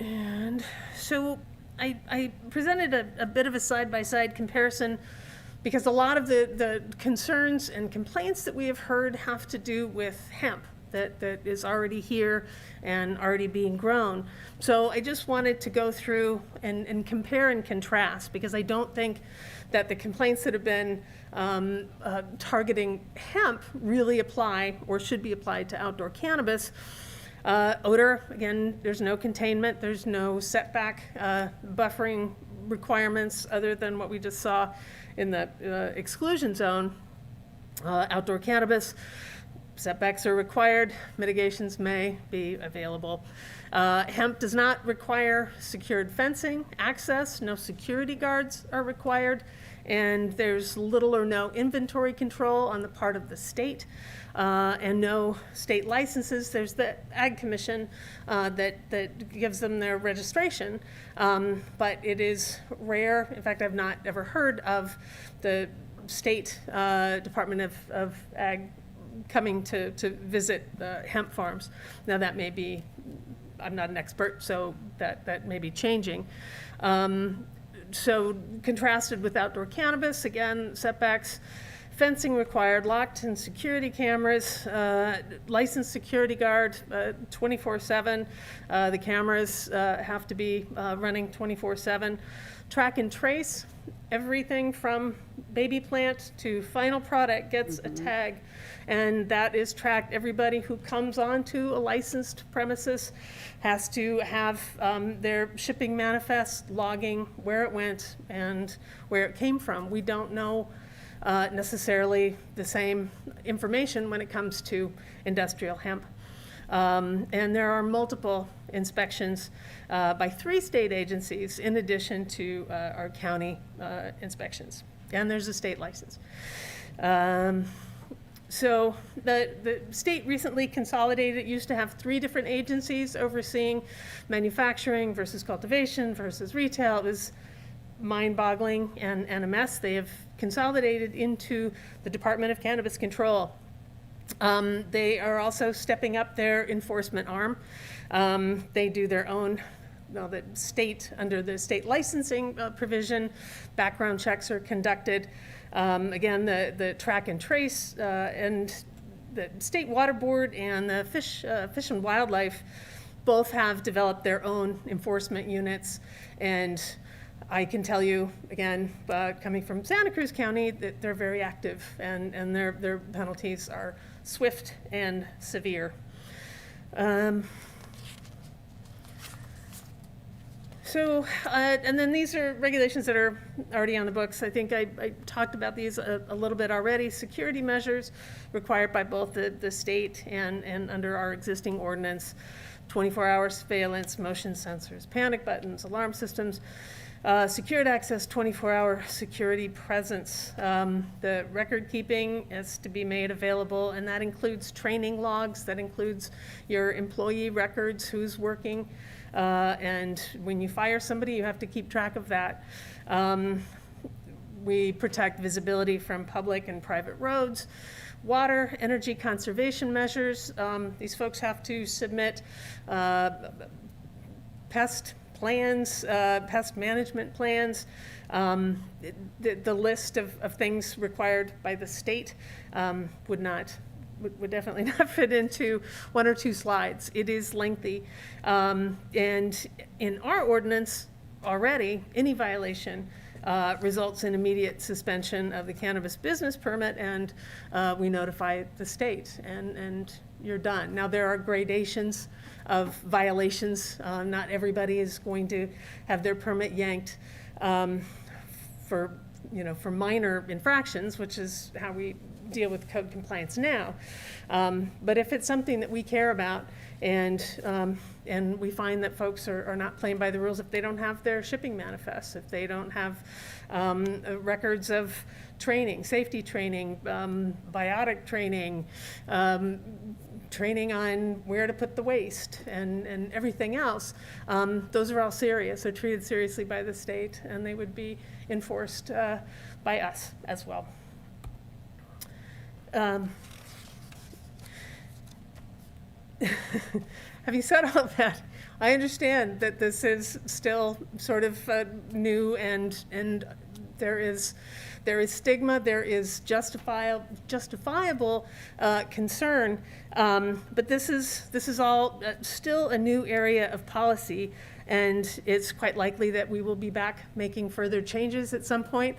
And so I presented a bit of a side-by-side comparison because a lot of the concerns and complaints that we have heard have to do with hemp that is already here and already being grown. So I just wanted to go through and compare and contrast, because I don't think that the complaints that have been targeting hemp really apply or should be applied to outdoor cannabis. Odor, again, there's no containment, there's no setback buffering requirements other than what we just saw in the exclusion zone. Outdoor cannabis, setbacks are required, mitigations may be available. Hemp does not require secured fencing, access, no security guards are required, and there's little or no inventory control on the part of the state, and no state licenses. There's the Ag Commission that gives them their registration, but it is rare. In fact, I've not ever heard of the state Department of Ag coming to visit hemp farms. Now that may be, I'm not an expert, so that may be changing. So contrasted with outdoor cannabis, again, setbacks, fencing required, locked and security cameras, licensed security guard 24/7. The cameras have to be running 24/7. Track and trace, everything from baby plant to final product gets a tag, and that is tracked. Everybody who comes onto a licensed premises has to have their shipping manifest logging where it went and where it came from. We don't know necessarily the same information when it comes to industrial hemp. And there are multiple inspections by 3 state agencies in addition to our county inspections. And there's a state license. So the state recently consolidated. It used to have 3 different agencies overseeing manufacturing versus cultivation versus retail. It was mind-boggling and a mess. They have consolidated into the Department of Cannabis Control. They are also stepping up their enforcement arm. They do their own, the state, under the state licensing provision, background checks are conducted. Again, the track and trace and the State Water Board and the Fish and Wildlife both have developed their own enforcement units. And I can tell you, again, coming from Santa Cruz County, that they're very active, and their penalties are swift and severe. And then these are regulations that are already on the books. I think I talked about these a little bit already. Security measures required by both the state and under our existing ordinance. 24-hour surveillance, motion sensors, panic buttons, alarm systems, secured access, 24-hour security presence. The record keeping is to be made available, and that includes training logs, that includes your employee records, who's working, and when you fire somebody, you have to keep track of that. We protect visibility from public and private roads. Water, energy conservation measures. These folks have to submit pest plans, pest management plans, the list of things required by the state would definitely not fit into 1 or 2 slides. It is lengthy. And in our ordinance already, any violation results in immediate suspension of the cannabis business permit, and we notify the state, and you're done. Now, there are gradations of violations. Not everybody is going to have their permit yanked for minor infractions, which is how we deal with code compliance now. But if it's something that we care about, and we find that folks are not playing by the rules, if they don't have their shipping manifests, if they don't have records of training, safety training, biotic training, training on where to put the waste, and everything else, those are all serious. They're treated seriously by the state, and they would be enforced by us as well. Having said all of that, I understand that this is still sort of new, and there is stigma, there is justifiable concern, but this is all still a new area of policy, and it's quite likely that we will be back making further changes at some point.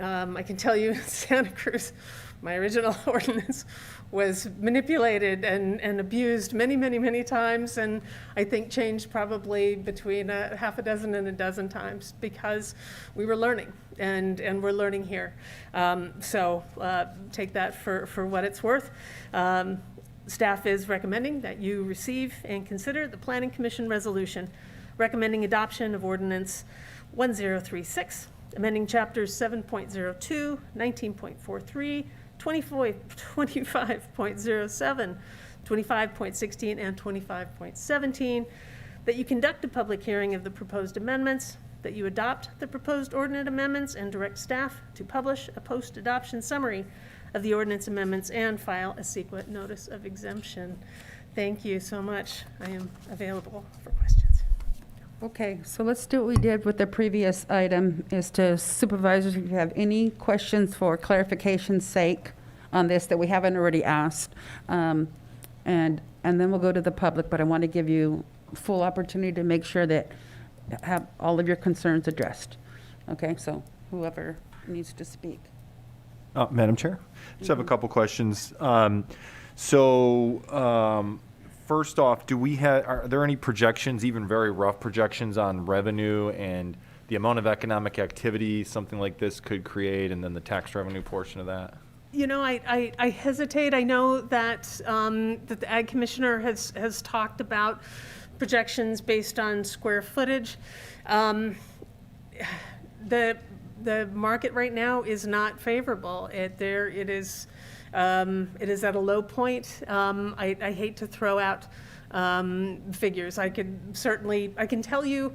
I can tell you in Santa Cruz, my original ordinance was manipulated and abused many times, and I think changed probably between half a dozen and a dozen times, because we were learning, and we're learning here. So take that for what it's worth. Staff is recommending that you receive and consider the Planning Commission resolution recommending adoption of Ordinance 1036, amending chapters 7.02, 19.43, 25.07, 25.16, and 25.17, that you conduct a public hearing of the proposed amendments, that you adopt the proposed ordinance amendments and direct staff to publish a post-adoption summary of the ordinance amendments and file a sequent notice of exemption. Thank you so much. I am available for questions.
Okay, so let's do what we did with the previous item, is to supervisors, if you have any questions for clarification's sake on this that we haven't already asked. And then we'll go to the public, but I want to give you full opportunity to make sure that have all of your concerns addressed. Okay, so whoever needs to speak.
Madam Chair, just have a couple questions. First off, are there any projections, even very rough projections, on revenue and the amount of economic activity something like this could create, and then the tax revenue portion of that?
You know, I hesitate. I know that that the Ag Commissioner has talked about projections based on square footage. The market right now is not favorable. It is at a low point. I hate to throw out figures. I can tell you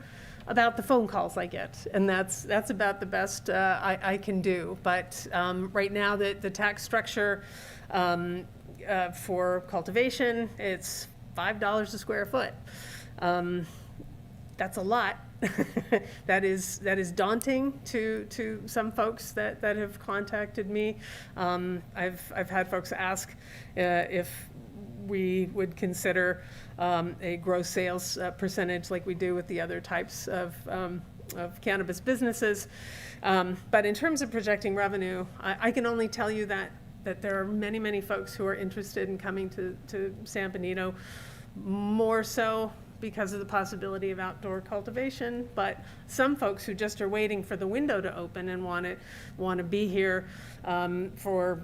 about the phone calls I get, and that's about the best I can do. But right now, the tax structure for cultivation, it's $5 a square foot. That's a lot. That is daunting to some folks that have contacted me. I've had folks ask if we would consider a gross sales percentage like we do with the other types of cannabis businesses. But in terms of projecting revenue, I can only tell you that there are many folks who are interested in coming to San Benito, more so because of the possibility of outdoor cultivation, but some folks who just are waiting for the window to open and want to be here for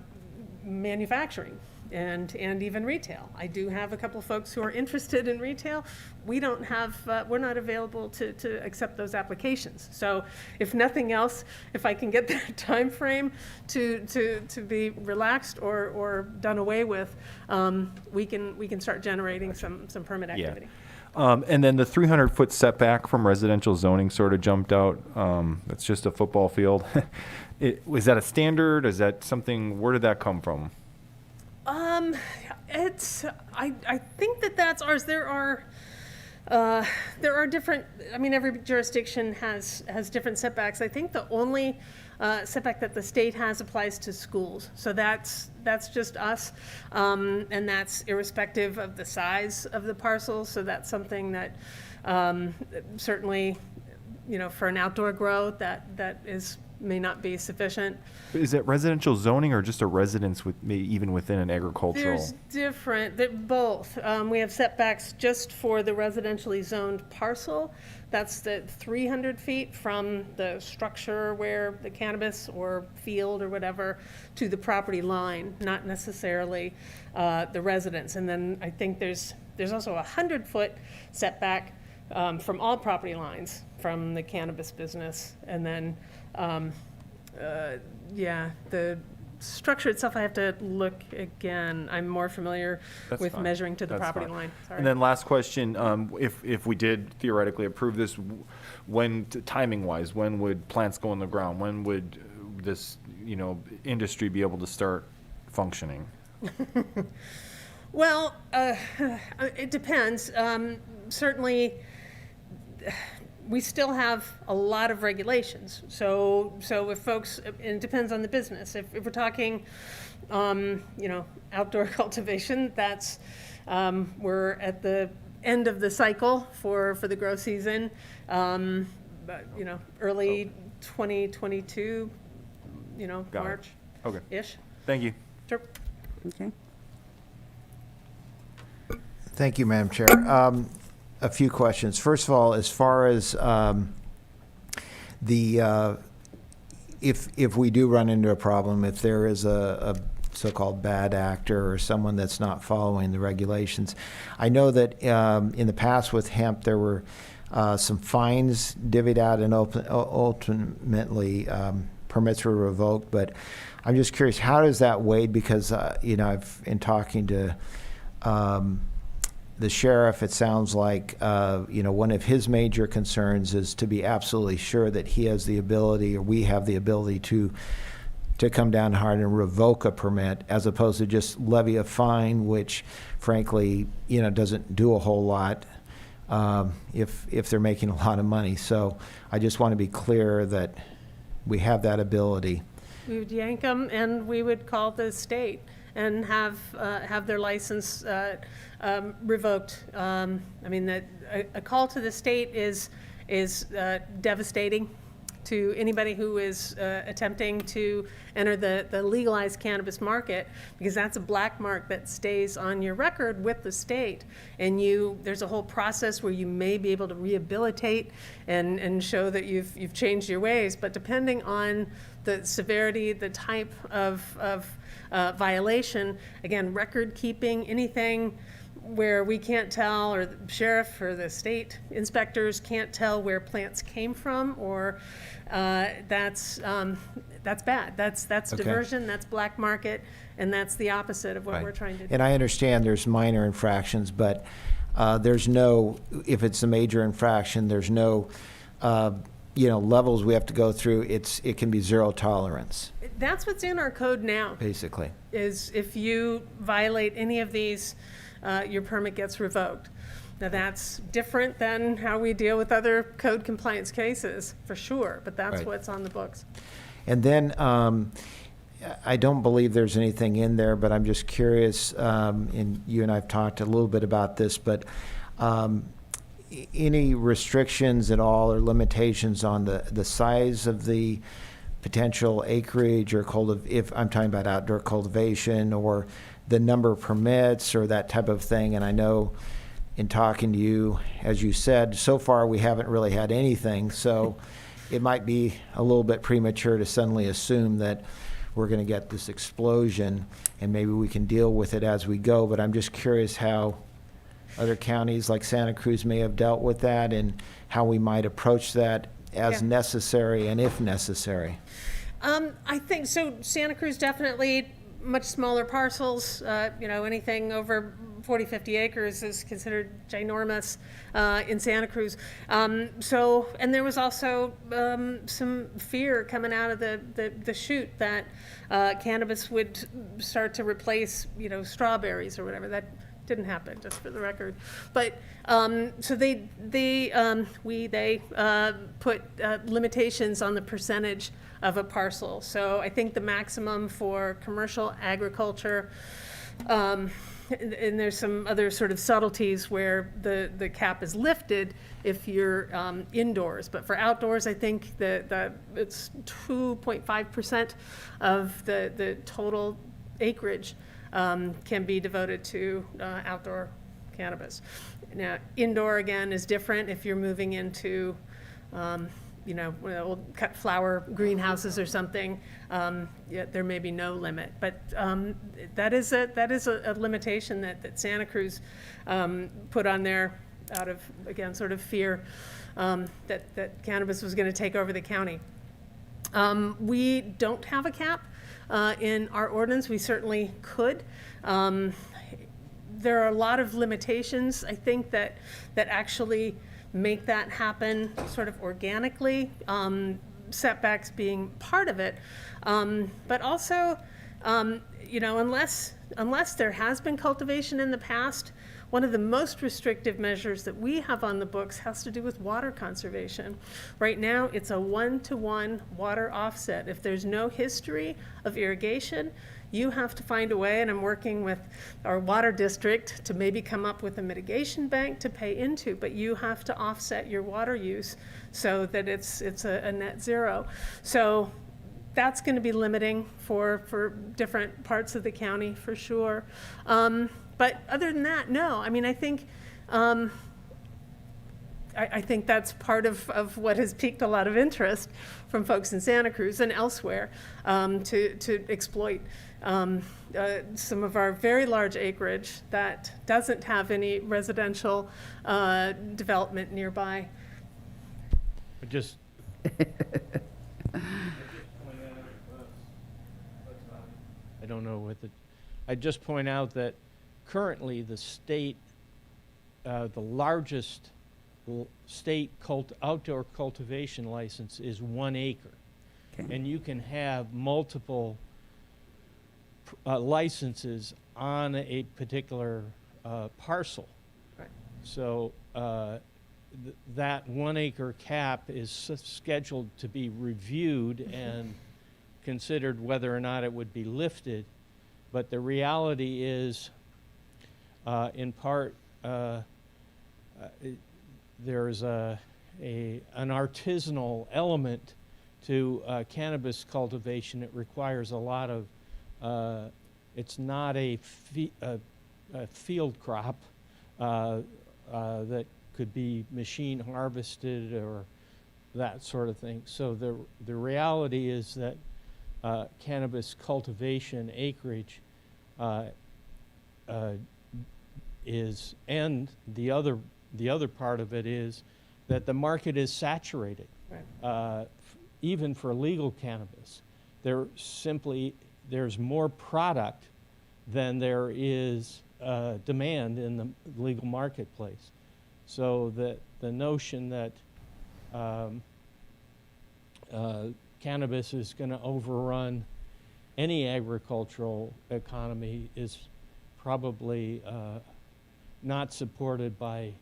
manufacturing and even retail. I do have a couple of folks who are interested in retail. We're not available to accept those applications. So if nothing else, if I can get that time frame to be relaxed or done away with, we can start generating some permit activity.
Yeah. And then the 300-foot setback from residential zoning sort of jumped out. It's just a football field. Was that a standard? Is that something? Where did that come from?
I think that's ours. There are different, I mean, every jurisdiction has different setbacks. I think the only setback that the state has applies to schools. So that's just us, and that's irrespective of the size of the parcel. So that's something that certainly, you know, for an outdoor grow, that may not be sufficient.
Is it residential zoning or just a residence with even within an agricultural?
There's different, both. We have setbacks just for the residentially zoned parcel. That's the 300 feet from the structure where the cannabis or field or whatever to the property line, not necessarily the residence. And then I think there's also a 100-foot setback from all property lines from the cannabis business. And then the structure itself, I have to look again. I'm more familiar with
fine.
measuring to the
That's
property
fine.
line. Sorry.
And then last question, if we did theoretically approve this, when, timing-wise, when would plants go in the ground? When would this, you know, industry be able to start functioning?
Well, it depends. Certainly, we still have a lot of regulations. So if folks, and it depends on the business. If we're talking, you know, outdoor cultivation, that's, we're at the end of the cycle for the grow season. But, you know, early 2022, you know,
Got it.
March.
Okay.
Ish.
Thank you.
Sure.
Okay.
Thank you, Madam Chair. A few questions. First of all, as far as if we do run into a problem, if there is a so-called bad actor or someone that's not following the regulations, I know that in the past with hemp there were some fines divvied out and ultimately permits were revoked. But I'm just curious, how does that weigh? Because you know, in talking to the sheriff, it sounds like you know, one of his major concerns is to be absolutely sure that he has the ability, or we have the ability to come down hard and revoke a permit, as opposed to just levy a fine, which frankly, you know, doesn't do a whole lot if they're making a lot of money. So I just want to be clear that we have that ability.
We would yank them, and we would call the state and have their license revoked. I mean, a call to the state is devastating to anybody who is attempting to enter the legalized cannabis market, because that's a black mark that stays on your record with the state. And there's a whole process where you may be able to rehabilitate and show that you've changed your ways. But depending on the severity, the type of violation, again, record keeping, anything where we can't tell, or the sheriff or the state inspectors can't tell where plants came from, or that's bad. That's
Okay.
diversion, that's black market, and that's the opposite of what
Right.
we're trying to do.
And I understand there's minor infractions, but there's no, if it's a major infraction, there's no, you know, levels we have to go through. It can be zero tolerance,
That's what's in our code now,
basically.
is if you violate any of these, your permit gets revoked. Now, that's different than how we deal with other code compliance cases, for sure, but that's
Right.
what's on the books.
And then I don't believe there's anything in there, but I'm just curious, and you and I have talked a little bit about this, but any restrictions at all or limitations on the size of the potential acreage, or if I'm talking about outdoor cultivation, or the number of permits or that type of thing? And I know in talking to you, as you said, so far we haven't really had anything, so it might be a little bit premature to suddenly assume that we're going to get this explosion, and maybe we can deal with it as we go. But I'm just curious how other counties like Santa Cruz may have dealt with that, and how we might approach that as
Yeah.
necessary and if necessary.
I think so. Santa Cruz definitely much smaller parcels. You know, anything over 40, 50 acres is considered ginormous in Santa Cruz. And there was also some fear coming out of the chute that cannabis would start to replace, you know, strawberries or whatever. That didn't happen, just for the record. But, so they put limitations on the percentage of a parcel. So I think the maximum for commercial agriculture, and there's some other sort of subtleties where the cap is lifted if you're indoors. But for outdoors, I think that it's 2.5% of the total acreage can be devoted to outdoor cannabis. Now, indoor, again, is different if you're moving into old cut flower greenhouses or something. There may be no limit, but that is a limitation that Santa Cruz put on there out of, again, sort of fear that cannabis was going to take over the county. We don't have a cap in our ordinance. We certainly could. There are a lot of limitations, I think, that actually make that happen sort of organically, setbacks being part of it. But also, unless there has been cultivation in the past, one of the most restrictive measures that we have on the books has to do with water conservation. Right now, it's a 1-to-1 water offset. If there's no history of irrigation, you have to find a way, and I'm working with our water district to maybe come up with a mitigation bank to pay into, but you have to offset your water use so that it's a net zero. So that's going to be limiting for different parts of the county for sure. But other than that, no. I mean, I think I think that's part of what has piqued a lot of interest from folks in Santa Cruz and elsewhere to exploit some of our very large acreage that doesn't have any residential development nearby.
Just I don't know what I just point out that currently the state, the largest state outdoor cultivation license is 1 acre. Okay. And you can have multiple licenses on a particular parcel. Right. So that 1 acre cap is scheduled to be reviewed and considered whether or not it would be lifted. But the reality is, in part, there's an artisanal element to cannabis cultivation. It requires a lot of, it's not a field crop that could be machine harvested or that sort of thing. So the reality is that cannabis cultivation acreage is, and the other part of it is that the market is saturated. Right. Even for legal cannabis, there's more product than there is demand in the legal marketplace. So that the notion that cannabis is going to overrun any agricultural economy is probably not supported by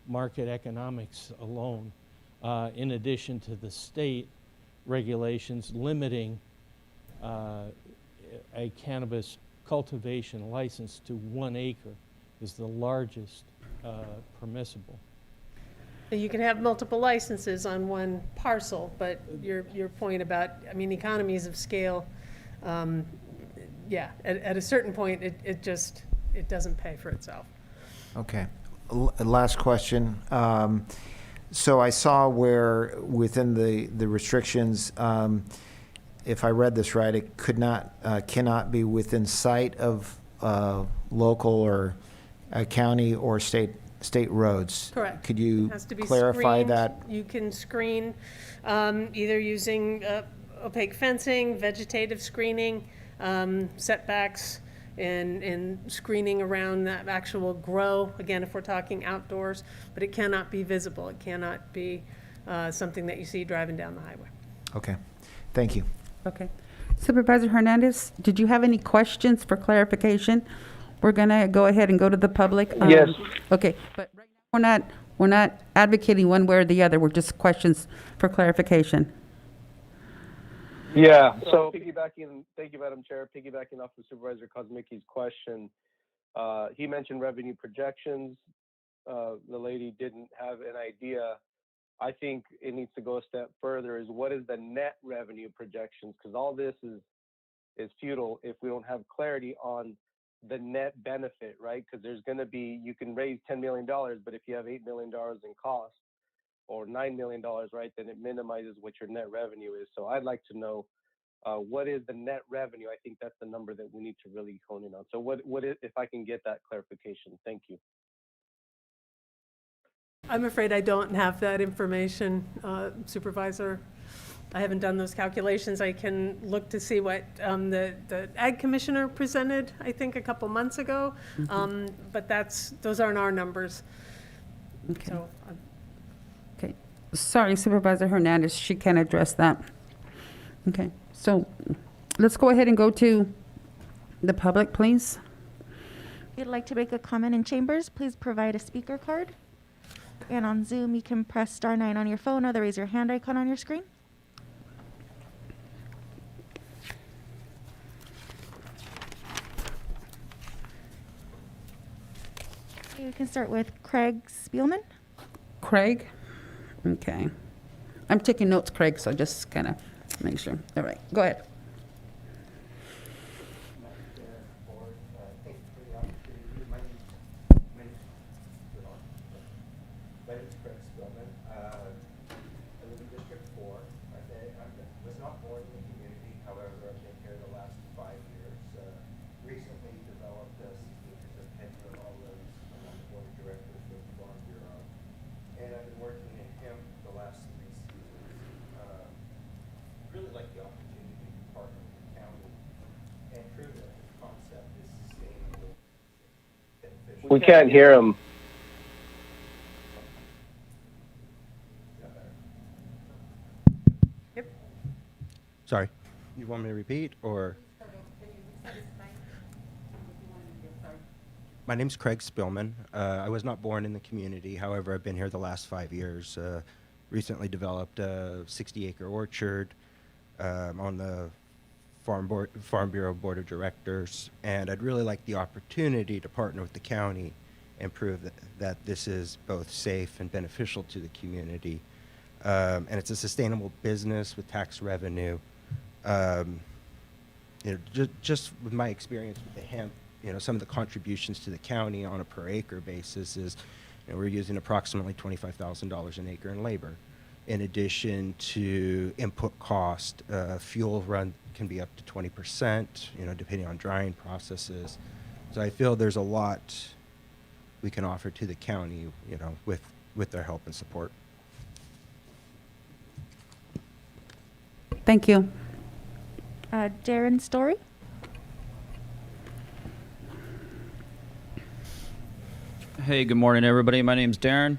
market economics alone, in addition to the state regulations limiting a cannabis cultivation license to 1 acre is the largest permissible.
You can have multiple licenses on one parcel, but your point about, I mean, economies of scale, yeah, at a certain point, it doesn't pay for itself.
Okay. Last question. So I saw where within the restrictions, if I read this right, it cannot be within sight of local or county or state roads. Correct. Could you clarify that?
You can screen either using opaque fencing, vegetative screening, setbacks, and screening around that actual grow, again, if we're talking outdoors, but it cannot be visible. It cannot be something that you see driving down the highway.
Okay. Thank you.
Okay. Supervisor Hernandez, did you have any questions for clarification we're gonna go ahead and go to the public.
Yes.
Okay, but right now we're not advocating one way or the other. We're just questions for clarification.
Yeah, so piggybacking, thank you, Madam Chair, piggybacking off of Supervisor Kozmicki's question, he mentioned revenue projections. The lady didn't have an idea. I think it needs to go a step further, is what is the net revenue projections? Because all this is futile if we don't have clarity on the net benefit, right? Because there's going to be, you can raise $10 million, but if you have $8 million in cost or $9 million, right, then it minimizes what your net revenue is. So I'd like to know what is the net revenue? I think that's the number that we need to really hone in on. So what is, if I can get that clarification? Thank you.
I'm afraid I don't have that information, Supervisor. I haven't done those calculations. I can look to see what the Ag Commissioner presented, I think, a couple months ago. But those aren't our numbers.
Okay.
So,
Okay. Sorry, Supervisor Hernandez, she can't address that. Okay, so let's go ahead and go to the public, please.
If you'd like to make a comment in chambers, please provide a speaker card. And on Zoom, you can press *9 on your phone or the raise your hand icon on your screen. You can start with Craig Spielman.
Craig? Okay. I'm taking notes, Craig, so just kind of make sure. All right, go ahead.
My name is Craig Spillman. I live in District 4. I was not born in the community, however, I've been here the last 5 years. Recently developed 60 acres of tenure all those on the board of directors with the Farm Bureau. And I've been working in hemp the last 3 seasons. Really like the opportunity to partner with the county and prove that the concept is sustainable, beneficial.
We can't hear him.
Sorry, you want me to repeat, or? My name's Craig Spillman. I was not born in the community. However, I've been here the last 5 years. Recently developed a 60-acre orchard on the Farm Bureau Board of Directors, and I'd really like the opportunity to partner with the county and prove that this is both safe and beneficial to the community. And it's a sustainable business with tax revenue. Just with my experience with the hemp, some of the contributions to the county on a per acre basis is, we're using approximately $25,000 an acre in labor. In addition to input cost, fuel run can be up to 20%, depending on drying processes. So I feel there's a lot we can offer to the county, with their help and support.
Thank you.
Darren Story.
Hey, good morning, everybody. My name's Darren.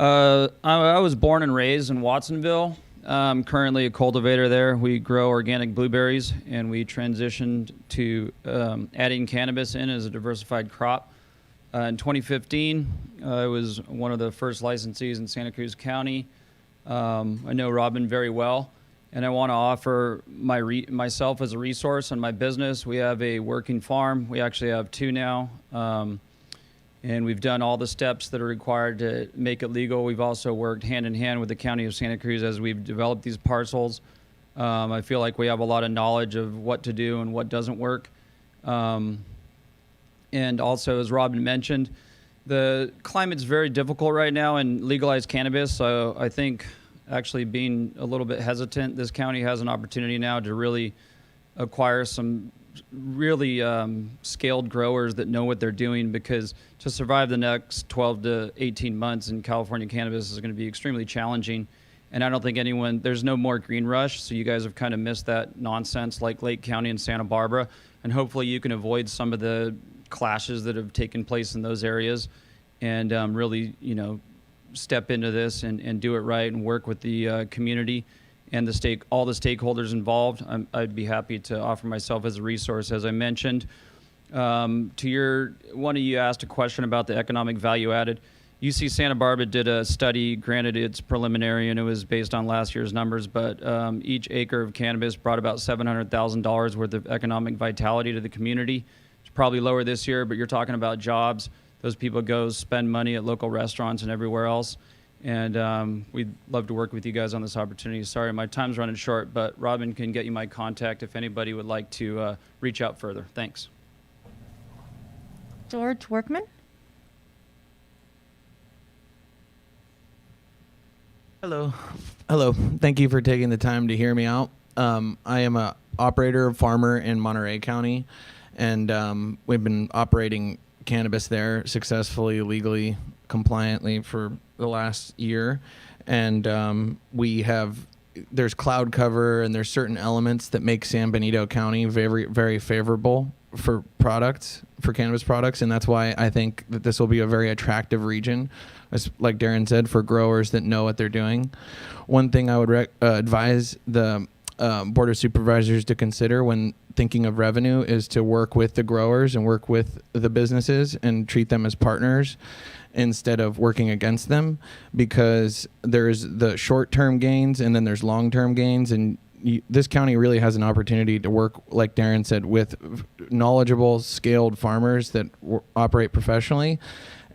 I was born and raised in Watsonville. I'm currently a cultivator there. We grow organic blueberries, and we transitioned to adding cannabis in as a diversified crop. In 2015, I was one of the first licensees in Santa Cruz County. I know Robin very well, and I want to offer myself as a resource on my business. We have a working farm. We actually have 2 now. And we've done all the steps that are required to make it legal. We've also worked hand in hand with the County of Santa Cruz as we've developed these parcels. I feel like we have a lot of knowledge of what to do and what doesn't work. And also, as Robin mentioned, the climate's very difficult right now in legalized cannabis. So I think actually being a little bit hesitant, this county has an opportunity now to really acquire some really scaled growers that know what they're doing, because to survive the next 12 to 18 months in California cannabis is going to be extremely challenging. And I don't think there's no more green rush, so you guys have kind of missed that nonsense like Lake County and Santa Barbara. And hopefully you can avoid some of the clashes that have taken place in those areas and really, step into this and do it right and work with the community and all the stakeholders involved. I'd be happy to offer myself as a resource. As I mentioned, One of you asked a question about the economic value added. UC Santa Barbara did a study, granted it's preliminary and it was based on last year's numbers, but each acre of cannabis brought about $700,000 worth of economic vitality to the community. It's probably lower this year, but you're talking about jobs. Those people go spend money at local restaurants and everywhere else. And we'd love to work with you guys on this opportunity. Sorry, my time's running short, but Robin can get you my contact if anybody would like to reach out further. Thanks.
George Workman.
Hello. Thank you for taking the time to hear me out. I am a operator, farmer in Monterey County, and we've been operating cannabis there successfully, legally, compliantly for the last year. And there's cloud cover and there's certain elements that make San Benito County very, very favorable for cannabis products. And that's why I think that this will be a very attractive region, like Darren said, for growers that know what they're doing. One thing I would advise the Board of Supervisors to consider when thinking of revenue is to work with the growers and work with the businesses and treat them as partners instead of working against them, because there's the short-term gains and then there's long-term gains. And this county really has an opportunity to work, like Darren said, with knowledgeable, scaled farmers that operate professionally.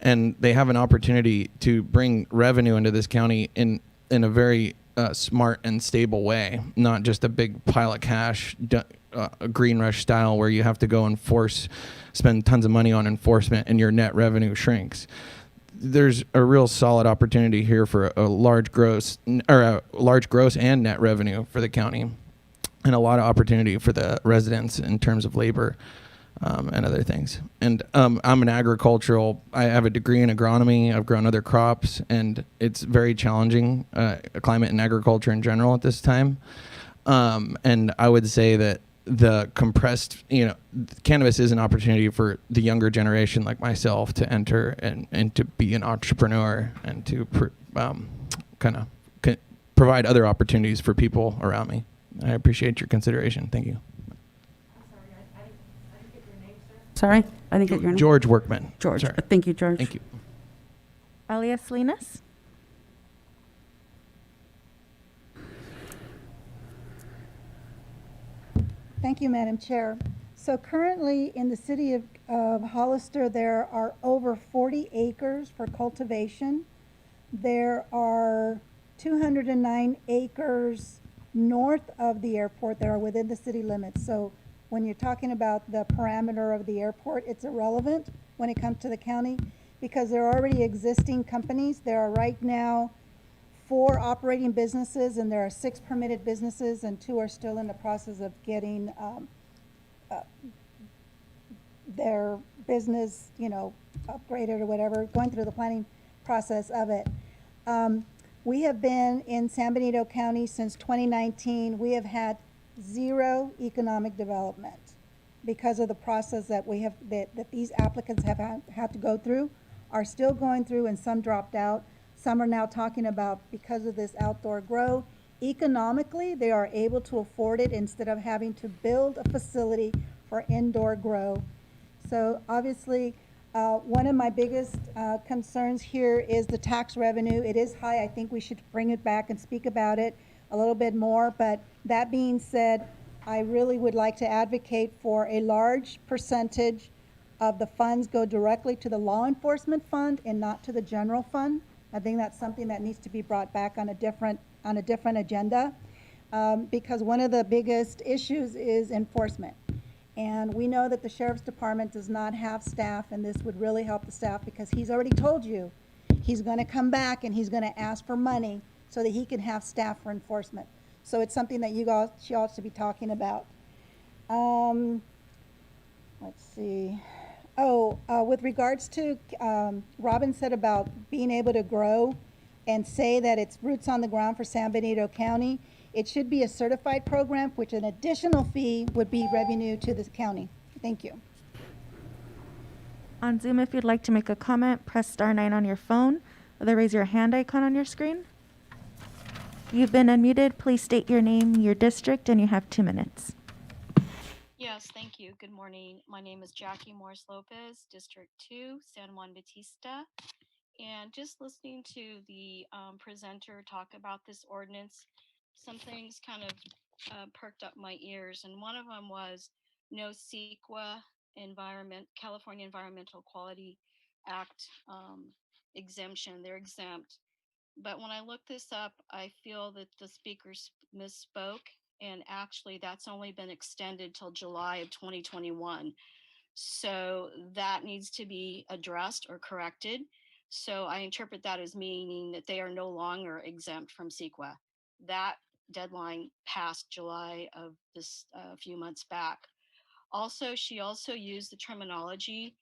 And they have an opportunity to bring revenue into this county in a very smart and stable way, not just a big pile of cash, a green rush style where you have to go spend tons of money on enforcement and your net revenue shrinks. There's a real solid opportunity here for a large gross and net revenue for the county, and a lot of opportunity for the residents in terms of labor and other things. And I'm I have a degree in agronomy. I've grown other crops, and it's very challenging, climate and agriculture in general at this time. And I would say that the cannabis is an opportunity for the younger generation like myself to enter and to be an entrepreneur and to provide other opportunities for people around me. I appreciate your consideration. Thank you.
Sorry, I didn't get your name.
George Workman.
George.
Sorry.
Thank you, George.
Thank you.
Elias Linas.
Thank you, Madam Chair. So currently in the city of Hollister, there are over 40 acres for cultivation. There are 209 acres north of the airport that are within the city limits. So when you're talking about the parameter of the airport, it's irrelevant when it comes to the county because there are already existing companies. There are right now 4 operating businesses, and there are 6 permitted businesses, and 2 are still in the process of getting their business, upgraded or whatever, going through the planning process of it. We have been in San Benito County since 2019. We have had 0 economic development because of the process that that these applicants have had to go through, are still going through, and some dropped out. Some are now talking about, because of this outdoor grow, economically, they are able to afford it instead of having to build a facility for indoor grow. So obviously, one of my biggest concerns here is the tax revenue. It is high. I think we should bring it back and speak about it a little bit more. But that being said, I really would like to advocate for a large percentage of the funds go directly to the law enforcement fund and not to the general fund. I think that's something that needs to be brought back on a different agenda, because one of the biggest issues is enforcement. And we know that the Sheriff's Department does not have staff, and this would really help the staff because he's already told you he's going to come back and he's going to ask for money so that he can have staff for enforcement. So it's something that you all should be talking about. Let's see. With regards to, Robin said about being able to grow and say that it's roots on the ground for San Benito County. It should be a certified program, which an additional fee would be revenue to the county. Thank you.
On Zoom, if you'd like to make a comment, press *9 on your phone or the raise your hand icon on your screen. You've been unmuted. Please state your name, your district, and you have 2 minutes.
Yes, thank you. Good morning. My name is Jackie Morris Lopez, District 2, San Juan Batista. And just listening to the presenter talk about this ordinance, some things kind of perked up my ears. And one of them was no CEQA California Environmental Quality Act exemption. They're exempt. But when I look this up, I feel that the speakers misspoke. And actually, that's only been extended till July of 2021. So that needs to be addressed or corrected. So I interpret that as meaning that they are no longer exempt from CEQA. That deadline passed July of this few months back. Also, she also used the terminology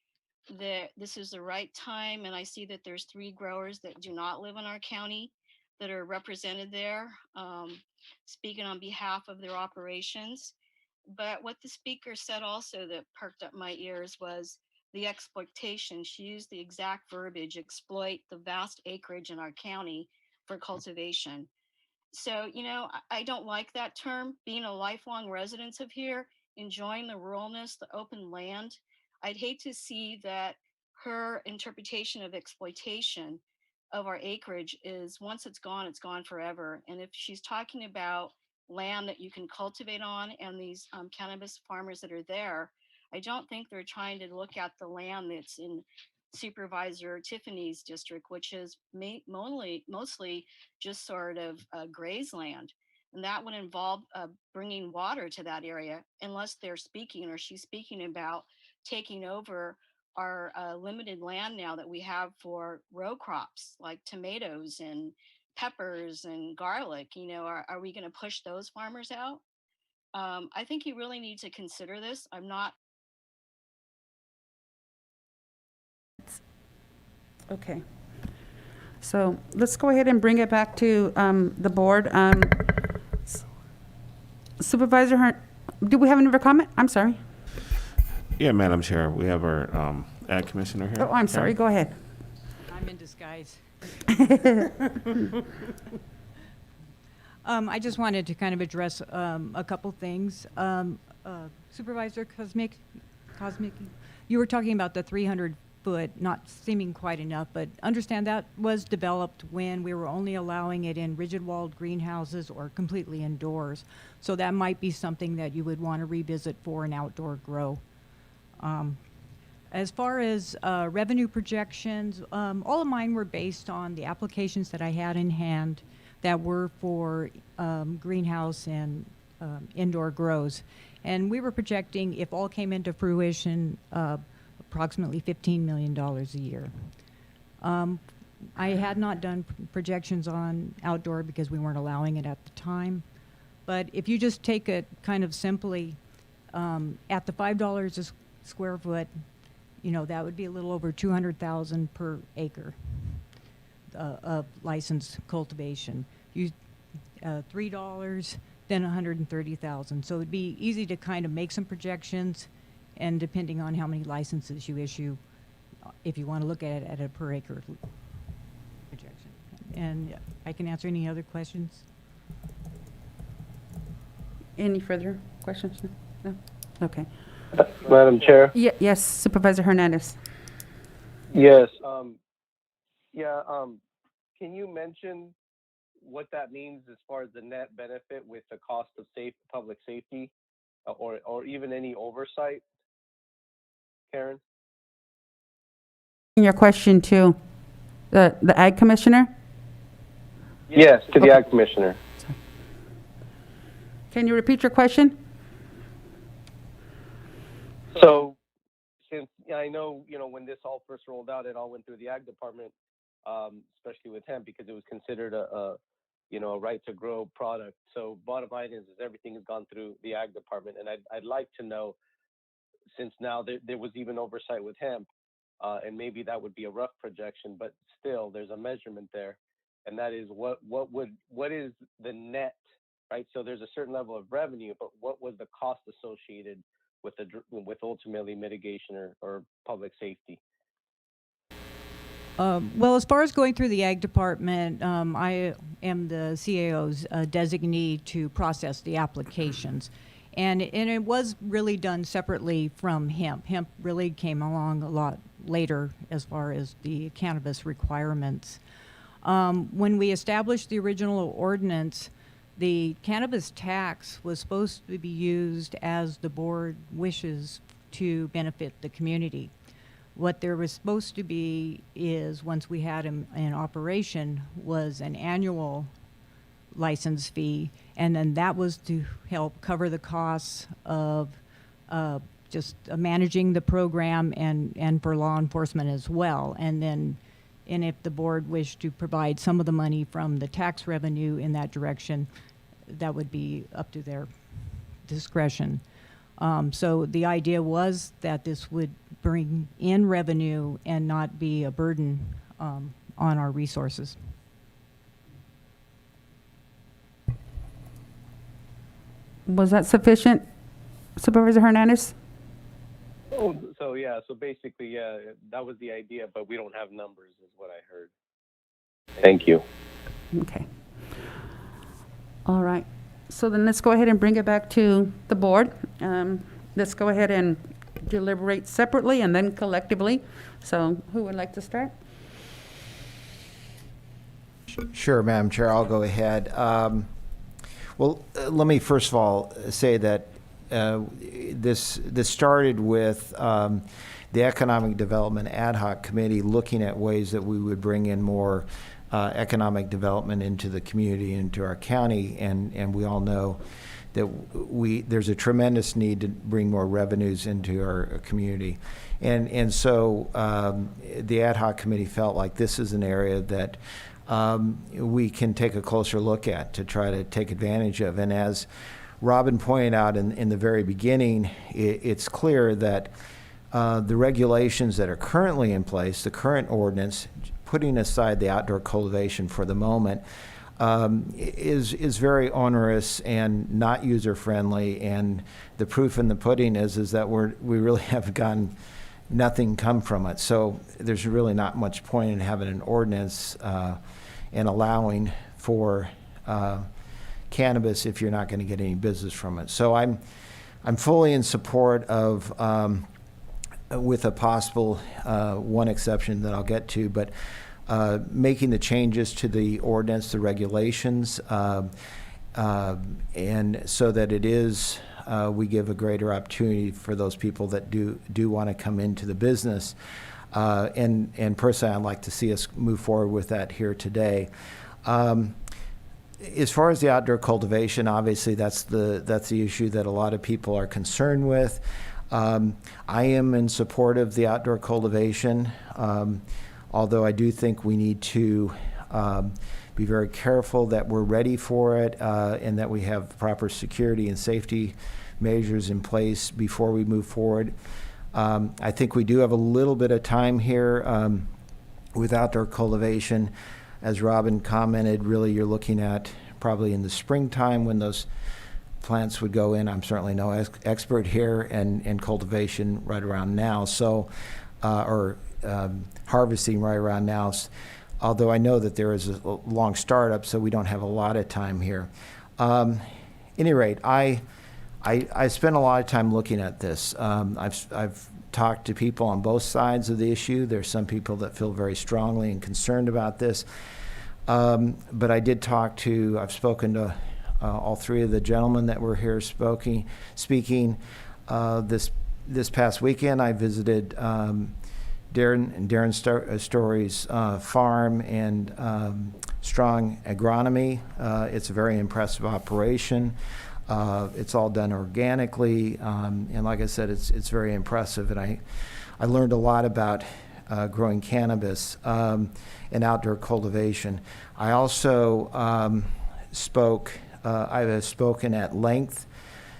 that this is the right time, and I see that there's 3 growers that do not live in our county that are represented there, speaking on behalf of their operations. But what the speaker said also that perked up my ears was the exploitation. She used the exact verbiage, exploit the vast acreage in our county for cultivation. So, I don't like that term. Being a lifelong resident of here, enjoying the ruralness, the open land, I'd hate to see that her interpretation of exploitation of our acreage is once it's gone forever. And if she's talking about land that you can cultivate on and these cannabis farmers that are there, I don't think they're trying to look at the land that's in Supervisor Tiffany's district, which is mostly just sort of graze land. And that would involve bringing water to that area, unless they're speaking or she's speaking about taking over our limited land now that we have for row crops like tomatoes and peppers and garlic. Are we going to push those farmers out? I think you really need to consider this. I'm not.
Okay. So let's go ahead and bring it back to the board. Supervisor, do we have another comment? I'm sorry.
Yeah, Madam Chair, we have our Ag Commissioner here.
Oh, I'm sorry. Go ahead.
I'm in disguise. I just wanted to kind of address a couple things. Supervisor Kosmicki, you were talking about the 300-foot not seeming quite enough, but understand that was developed when we were only allowing it in rigid-walled greenhouses or completely indoors. So that might be something that you would want to revisit for an outdoor grow. As far as revenue projections, all of mine were based on the applications that I had in hand that were for greenhouse and indoor grows. And we were projecting, if all came into fruition, approximately $15 million a year. I had not done projections on outdoor because we weren't allowing it at the time. But if you just take it kind of simply, at the $5 a square foot, that would be a little over $200,000 per acre of licensed cultivation. You $3, then $130,000. So it'd be easy to kind of make some projections, and depending on how many licenses you issue, if you want to look at it at a per acre projection. And I can answer any other questions.
Any further questions? No? Okay.
Madam Chair?
Yes, Supervisor Hernandez.
Yes. Can you mention what that means as far as the net benefit with the cost of public safety, or even any oversight, Karen?
Your question to the Ag Commissioner?
Yes, to the Ag Commissioner.
Can you repeat your question?
So, since I know, when this all first rolled out, it all went through the Ag Department, especially with hemp, because it was considered a right to grow product. So, bottom line is everything has gone through the Ag Department, and I'd like to know, since now there was even oversight with hemp, and maybe that would be a rough projection, but still there's a measurement there, and that is what is the net, right? So there's a certain level of revenue, but what was the cost associated with ultimately mitigation or public safety?
Well, as far as going through the Ag Department, I am the CAO's designee to process the applications. And it was really done separately from hemp. Hemp really came along a lot later as far as the cannabis requirements. When we established the original ordinance, the cannabis tax was supposed to be used as the board wishes to benefit the community. What there was supposed to be is, once we had him in operation, was an annual license fee, and then that was to help cover the costs of just managing the program and for law enforcement as well. And if the board wished to provide some of the money from the tax revenue in that direction, that would be up to their discretion. So the idea was that this would bring in revenue and not be a burden on our resources.
Was that sufficient, Supervisor Hernandez?
Oh, so basically, yeah, that was the idea, but we don't have numbers, is what I heard. Thank you.
Okay. All right. So then let's go ahead and bring it back to the board. Let's go ahead and deliberate separately and then collectively. So who would like to start?
Sure, Madam Chair, I'll go ahead. Let me first of all say that this started with the Economic Development Ad Hoc Committee looking at ways that we would bring in more economic development into the community, into our county, and we all know that there's a tremendous need to bring more revenues into our community. And so the Ad Hoc Committee felt like this is an area that we can take a closer look at to try to take advantage of. And as Robin pointed out in the very beginning, it's clear that the regulations that are currently in place, the current ordinance, putting aside the outdoor cultivation for the moment, is very onerous and not user-friendly. And the proof in the pudding is that we really have gotten nothing come from it. So there's really not much point in having an ordinance and allowing for cannabis if you're not going to get any business from it. So I'm fully in support of, with a possible one exception that I'll get to, but making the changes to the ordinance, the regulations, and so that it is, we give a greater opportunity for those people that do want to come into the business. And personally, I'd like to see us move forward with that here today. As far as the outdoor cultivation, obviously that's the issue that a lot of people are concerned with. I am in support of the outdoor cultivation, although I do think we need to be very careful that we're ready for it and that we have proper security and safety measures in place before we move forward. I think we do have a little bit of time here with outdoor cultivation. As Robin commented, really you're looking at probably in the springtime when those plants would go in. I'm certainly no expert here, and cultivation right around now, so harvesting right around now. Although I know that there is a long startup, so we don't have a lot of time here. Any rate, I spent a lot of time looking at this. I've talked to people on both sides of the issue. There's some people that feel very strongly and concerned about this. But I did I've spoken to all three of the gentlemen that were here speaking. This past weekend, I visited Darren Story's farm and Strong Agronomy. It's a very impressive operation. It's all done organically, and like I said, it's very impressive. And I learned a lot about growing cannabis and outdoor cultivation. I also I have spoken at length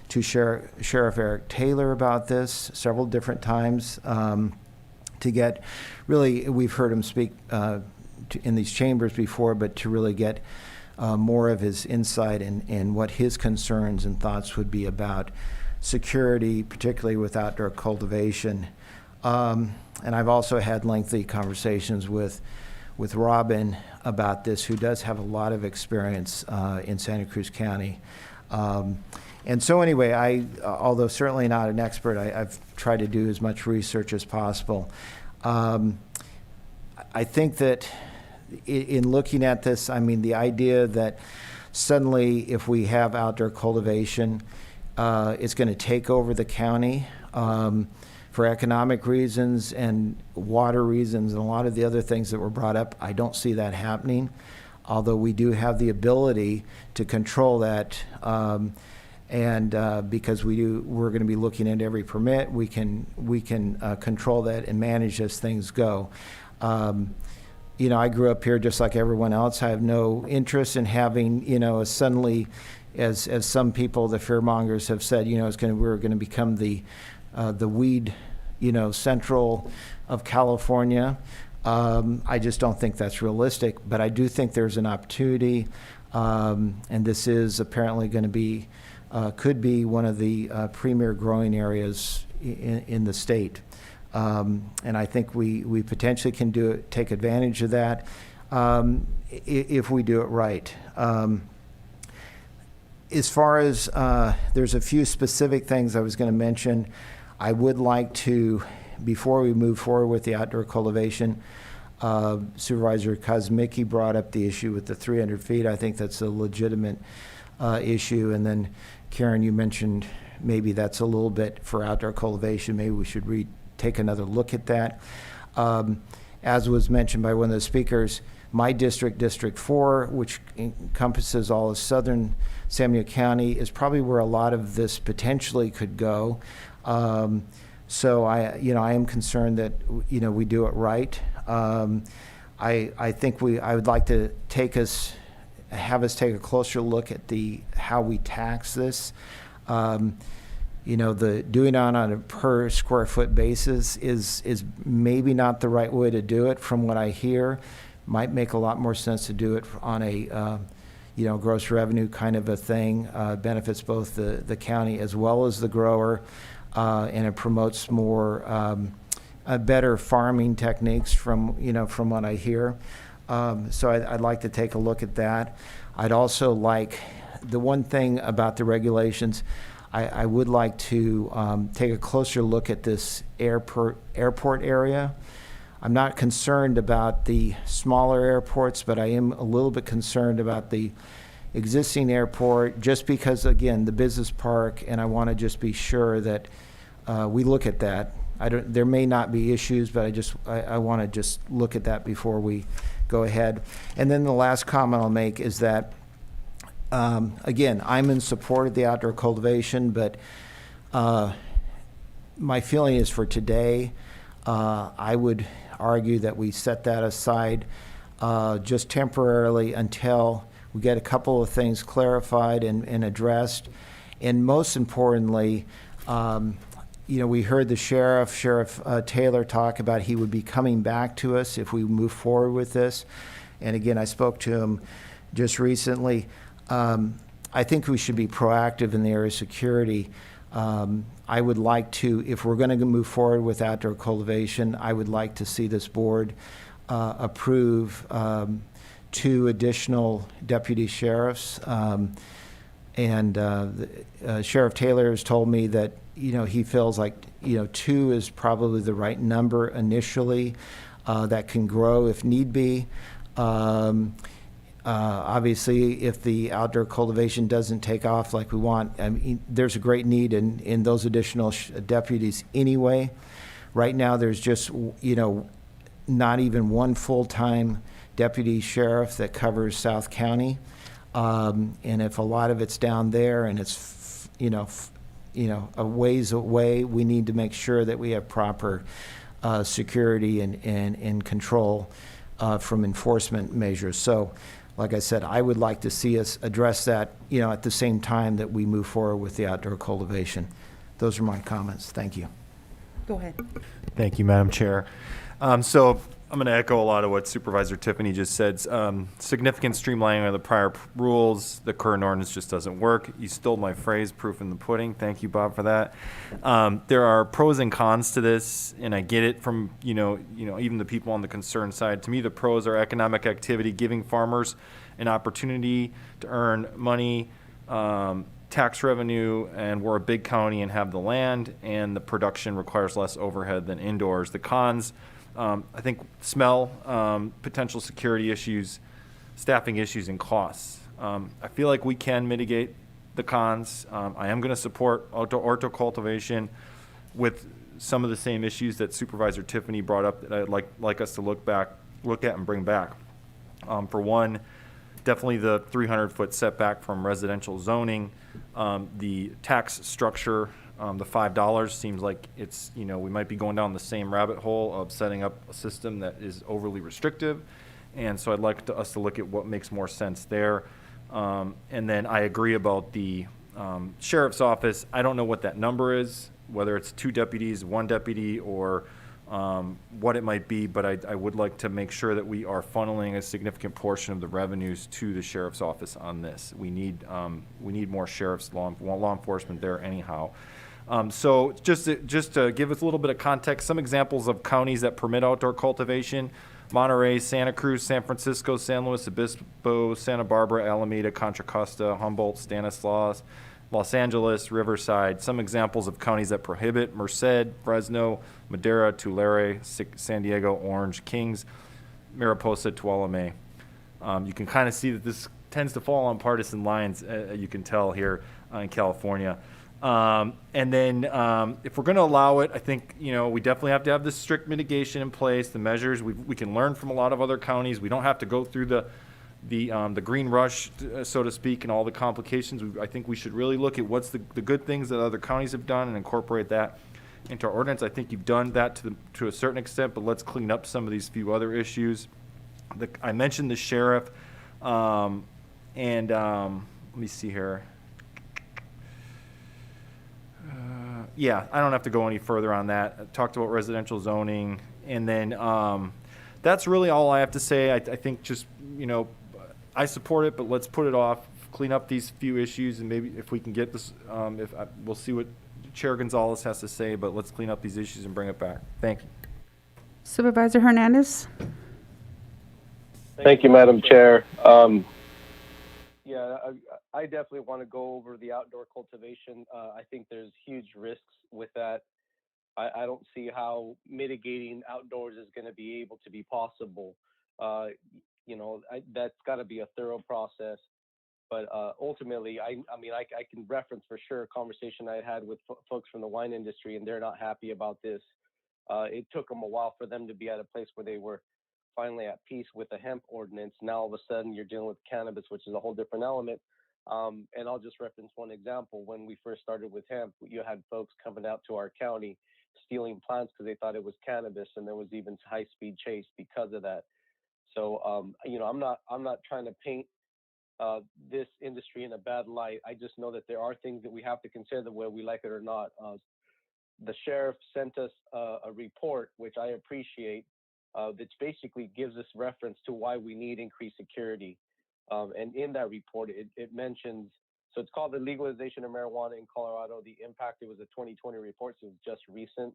to Sheriff Eric Taylor about this several different times to get really, we've heard him speak in these chambers before, but to really get more of his insight and what his concerns and thoughts would be about security, particularly with outdoor cultivation. And I've also had lengthy conversations with Robin about this, who does have a lot of experience in Santa Cruz County. And so anyway, although certainly not an expert, I've tried to do as much research as possible. I think that in looking at this, I mean, the idea that suddenly if we have outdoor cultivation, it's going to take over the county for economic reasons and water reasons and a lot of the other things that were brought up, I don't see that happening. Although we do have the ability to control that, because we're going to be looking at every permit, we can control that and manage as things go. I grew up here just like everyone else. I have no interest in having, suddenly, as some people, the fearmongers have said, we're going to become the weed, central of California. I just don't think that's realistic, but I do think there's an opportunity, and this is apparently going to be, could be one of the premier growing areas in the state. And I think we potentially can take advantage of that if we do it right. As far as there's a few specific things I was going to mention, I would like to, before we move forward with the outdoor cultivation, Supervisor Kosmicki brought up the issue with the 300 feet. I think that's a legitimate issue. And then Karen, you mentioned maybe that's a little bit for outdoor cultivation. Maybe we should take another look at that. As was mentioned by one of the speakers, my district, District 4, which encompasses all of southern San Benito County, is probably where a lot of this potentially could go. So I am concerned that, we do it right. I think I would like to have us take a closer look at how we tax this. Doing it on a per square foot basis is maybe not the right way to do it. From what I hear, might make a lot more sense to do it on a gross revenue kind of a thing. Benefits both the county as well as the grower, and it promotes more better farming techniques from what I hear. So I'd like to take a look at that. I'd also like, the one thing about the regulations, I would like to take a closer look at this airport area. I'm not concerned about the smaller airports, but I am a little bit concerned about the existing airport, just because, again, the business park, and I want to just be sure that we look at that. There may not be issues, but I want to just look at that before we go ahead. And then the last comment I'll make is that, again, I'm in support of the outdoor cultivation, but my feeling is for today, I would argue that we set that aside just temporarily until we get a couple of things clarified and addressed. And most importantly, we heard the Sheriff Taylor talk about he would be coming back to us if we move forward with this. And again, I spoke to him just recently. I think we should be proactive in the area of security. I would like to, if we're going to move forward with outdoor cultivation, I would like to see this board approve 2 additional deputy sheriffs. Sheriff Taylor has told me that he feels like 2 is probably the right number initially. That can grow if need be. Obviously, if the outdoor cultivation doesn't take off like we want, I mean, there's a great need in those additional deputies anyway. Right now, there's just, not even one full-time deputy sheriff that covers South County. And if a lot of it's down there and it's, a ways away, we need to make sure that we have proper security and control from enforcement measures. So, like I said, I would like to see us address that, at the same time that we move forward with the outdoor cultivation. Those are my comments. Thank you.
Go ahead.
Thank you, Madam Chair. So I'm going to echo a lot of what Supervisor Tiffany just said. Significant streamlining of the prior rules. The current ordinance just doesn't work. You stole my phrase, proof in the pudding. Thank you, Bob, for that. There are pros and cons to this, and I get it from, even the people on the concern side. To me, the pros are economic activity, giving farmers an opportunity to earn money, tax revenue, and we're a big county and have the land, and the production requires less overhead than indoors. The cons, I think, smell, potential security issues, staffing issues, and costs. I feel like we can mitigate the cons. I am going to support outdoor cultivation with some of the same issues that Supervisor Tiffany brought up that I'd like us to look at and bring back. For one, definitely the 300-foot setback from residential zoning. The tax structure, the $5 seems like it's, we might be going down the same rabbit hole of setting up a system that is overly restrictive. And so I'd like us to look at what makes more sense there. And then I agree about the sheriff's office. I don't know what that number is, whether it's 2 deputies, 1 deputy, or what it might be, but I would like to make sure that we are funneling a significant portion of the revenues to the sheriff's office on this. We need more sheriffs, law enforcement there anyhow. So just to give us a little bit of context, some examples of counties that permit outdoor cultivation: Monterey, Santa Cruz, San Francisco, San Luis Obispo, Santa Barbara, Alameda, Contra Costa, Humboldt, Stanislaus, Los Angeles, Riverside. Some examples of counties that prohibit: Merced, Fresno, Madera, Tulare, San Diego, Orange, Kings, Mariposa, Tuolumne. You can kind of see that this tends to fall on partisan lines, you can tell here in California. And then if we're going to allow it, I think, we definitely have to have this strict mitigation in place, the measures. We can learn from a lot of other counties. We don't have to go through the green rush, so to speak, and all the complications. I think we should really look at what's the good things that other counties have done and incorporate that into our ordinance. I think you've done that to a certain extent, but let's clean up some of these few other issues. I mentioned the sheriff, and let me see here. Yeah, I don't have to go any further on that. I talked about residential zoning, and then that's really all I have to say. I think just, I support it, but let's put it off, clean up these few issues, and maybe if we can get this, we'll see what Chair Gonzalez has to say, but let's clean up these issues and bring it back. Thank you.
Supervisor Hernandez?
Thank you, Madam Chair. Yeah, I definitely want to go over the outdoor cultivation. I think there's huge risks with that. I don't see how mitigating outdoors is going to be able to be possible. That's got to be a thorough process. But ultimately, I can reference for sure a conversation I had with folks from the wine industry, and they're not happy about this. It took them a while for them to be at a place where they were finally at peace with the hemp ordinance. Now all of a sudden you're dealing with cannabis, which is a whole different element. And I'll just reference one example. When we first started with hemp, you had folks coming out to our county stealing plants because they thought it was cannabis, and there was even high-speed chase because of that. So I'm not trying to paint this industry in a bad light. I just know that there are things that we have to consider whether we like it or not. The sheriff sent us a report, which I appreciate, that basically gives us reference to why we need increased security. And in that report, it mentions, so it's called the legalization of marijuana in Colorado. The impact, it was a 2020 report, so it's just recent.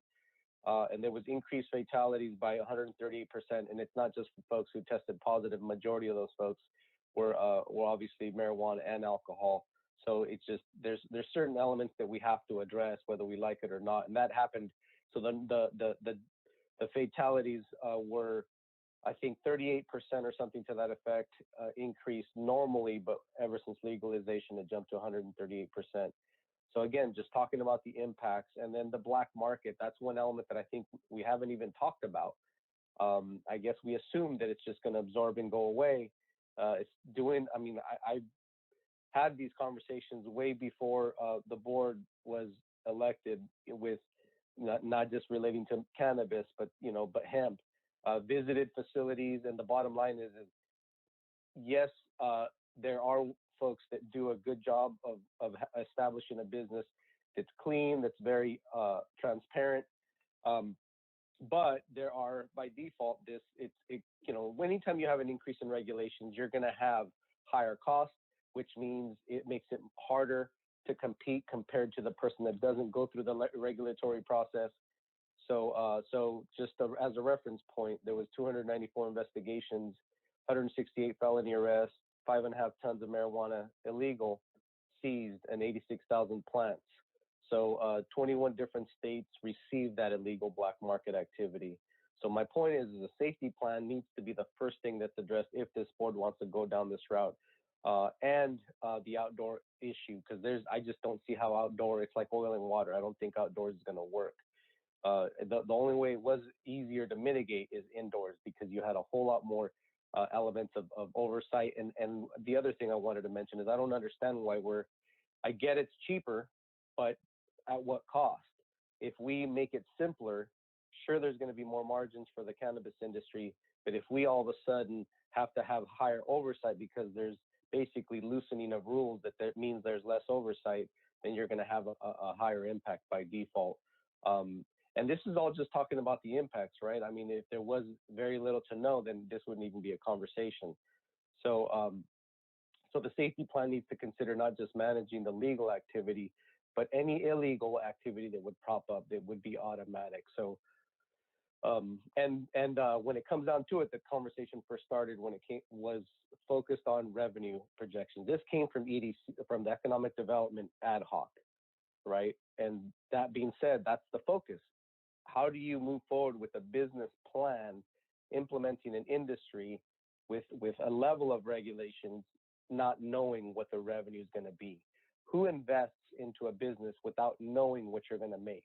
And there was increased fatalities by 138%. And it's not just for folks who tested positive. Majority of those folks were obviously marijuana and alcohol. So it's just, there's certain elements that we have to address whether we like it or not. And that happened. So the fatalities were, I think, 38% or something to that effect, increased normally, but ever since legalization, it jumped to 138%. So again, just talking about the impacts, and then the black market, that's one element that I think we haven't even talked about. I guess we assume that it's just going to absorb and go away. I had these conversations way before the board was elected, with not just relating to cannabis, but hemp. Visited facilities, and the bottom line is yes, there are folks that do a good job of establishing a business that's clean, that's very transparent. But there are, by default, anytime you have an increase in regulations, you're going to have higher costs, which means it makes it harder to compete compared to the person that doesn't go through the regulatory process. So just as a reference point, there was 294 investigations, 168 felony arrests, 5.5 tons of marijuana illegal seized and 86,000 plants. So 21 different states received that illegal black market activity. So my point is a safety plan needs to be the first thing that's addressed if this board wants to go down this route. And the outdoor issue, because I just don't see how outdoor, it's like oil and water. I don't think outdoors is going to work. The only way it was easier to mitigate is indoors, because you had a whole lot more elements of oversight. And the other thing I wanted to mention is I don't understand why I get it's cheaper, but at what cost? If we make it simpler, sure, there's going to be more margins for the cannabis industry, but if we all of a sudden have to have higher oversight because there's basically loosening of rules, that means there's less oversight, then you're going to have a higher impact by default. And this is all just talking about the impacts, right? I mean, if there was very little to know, then this wouldn't even be a conversation. So the safety plan needs to consider not just managing the legal activity, but any illegal activity that would prop up that would be automatic. So, when it comes down to it, the conversation first started when it was focused on revenue projections. This came from EDC, from the Economic Development Ad Hoc, right? And that being said, that's the focus. How do you move forward with a business plan, implementing an industry with a level of regulations, not knowing what the revenue is going to be? Who invests into a business without knowing what you're going to make?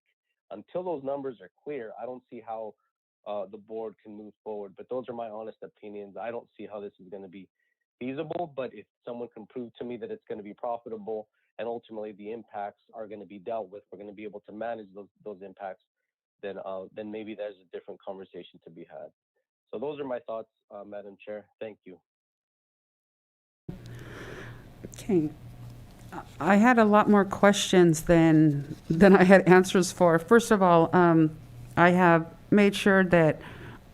Until those numbers are clear, I don't see how the board can move forward. But those are my honest opinions. I don't see how this is going to be feasible, but if someone can prove to me that it's going to be profitable and ultimately the impacts are going to be dealt with, we're going to be able to manage those impacts, then maybe there's a different conversation to be had. So those are my thoughts, Madam Chair. Thank you.
Okay. I had a lot more questions than I had answers for. First of all, I have made sure that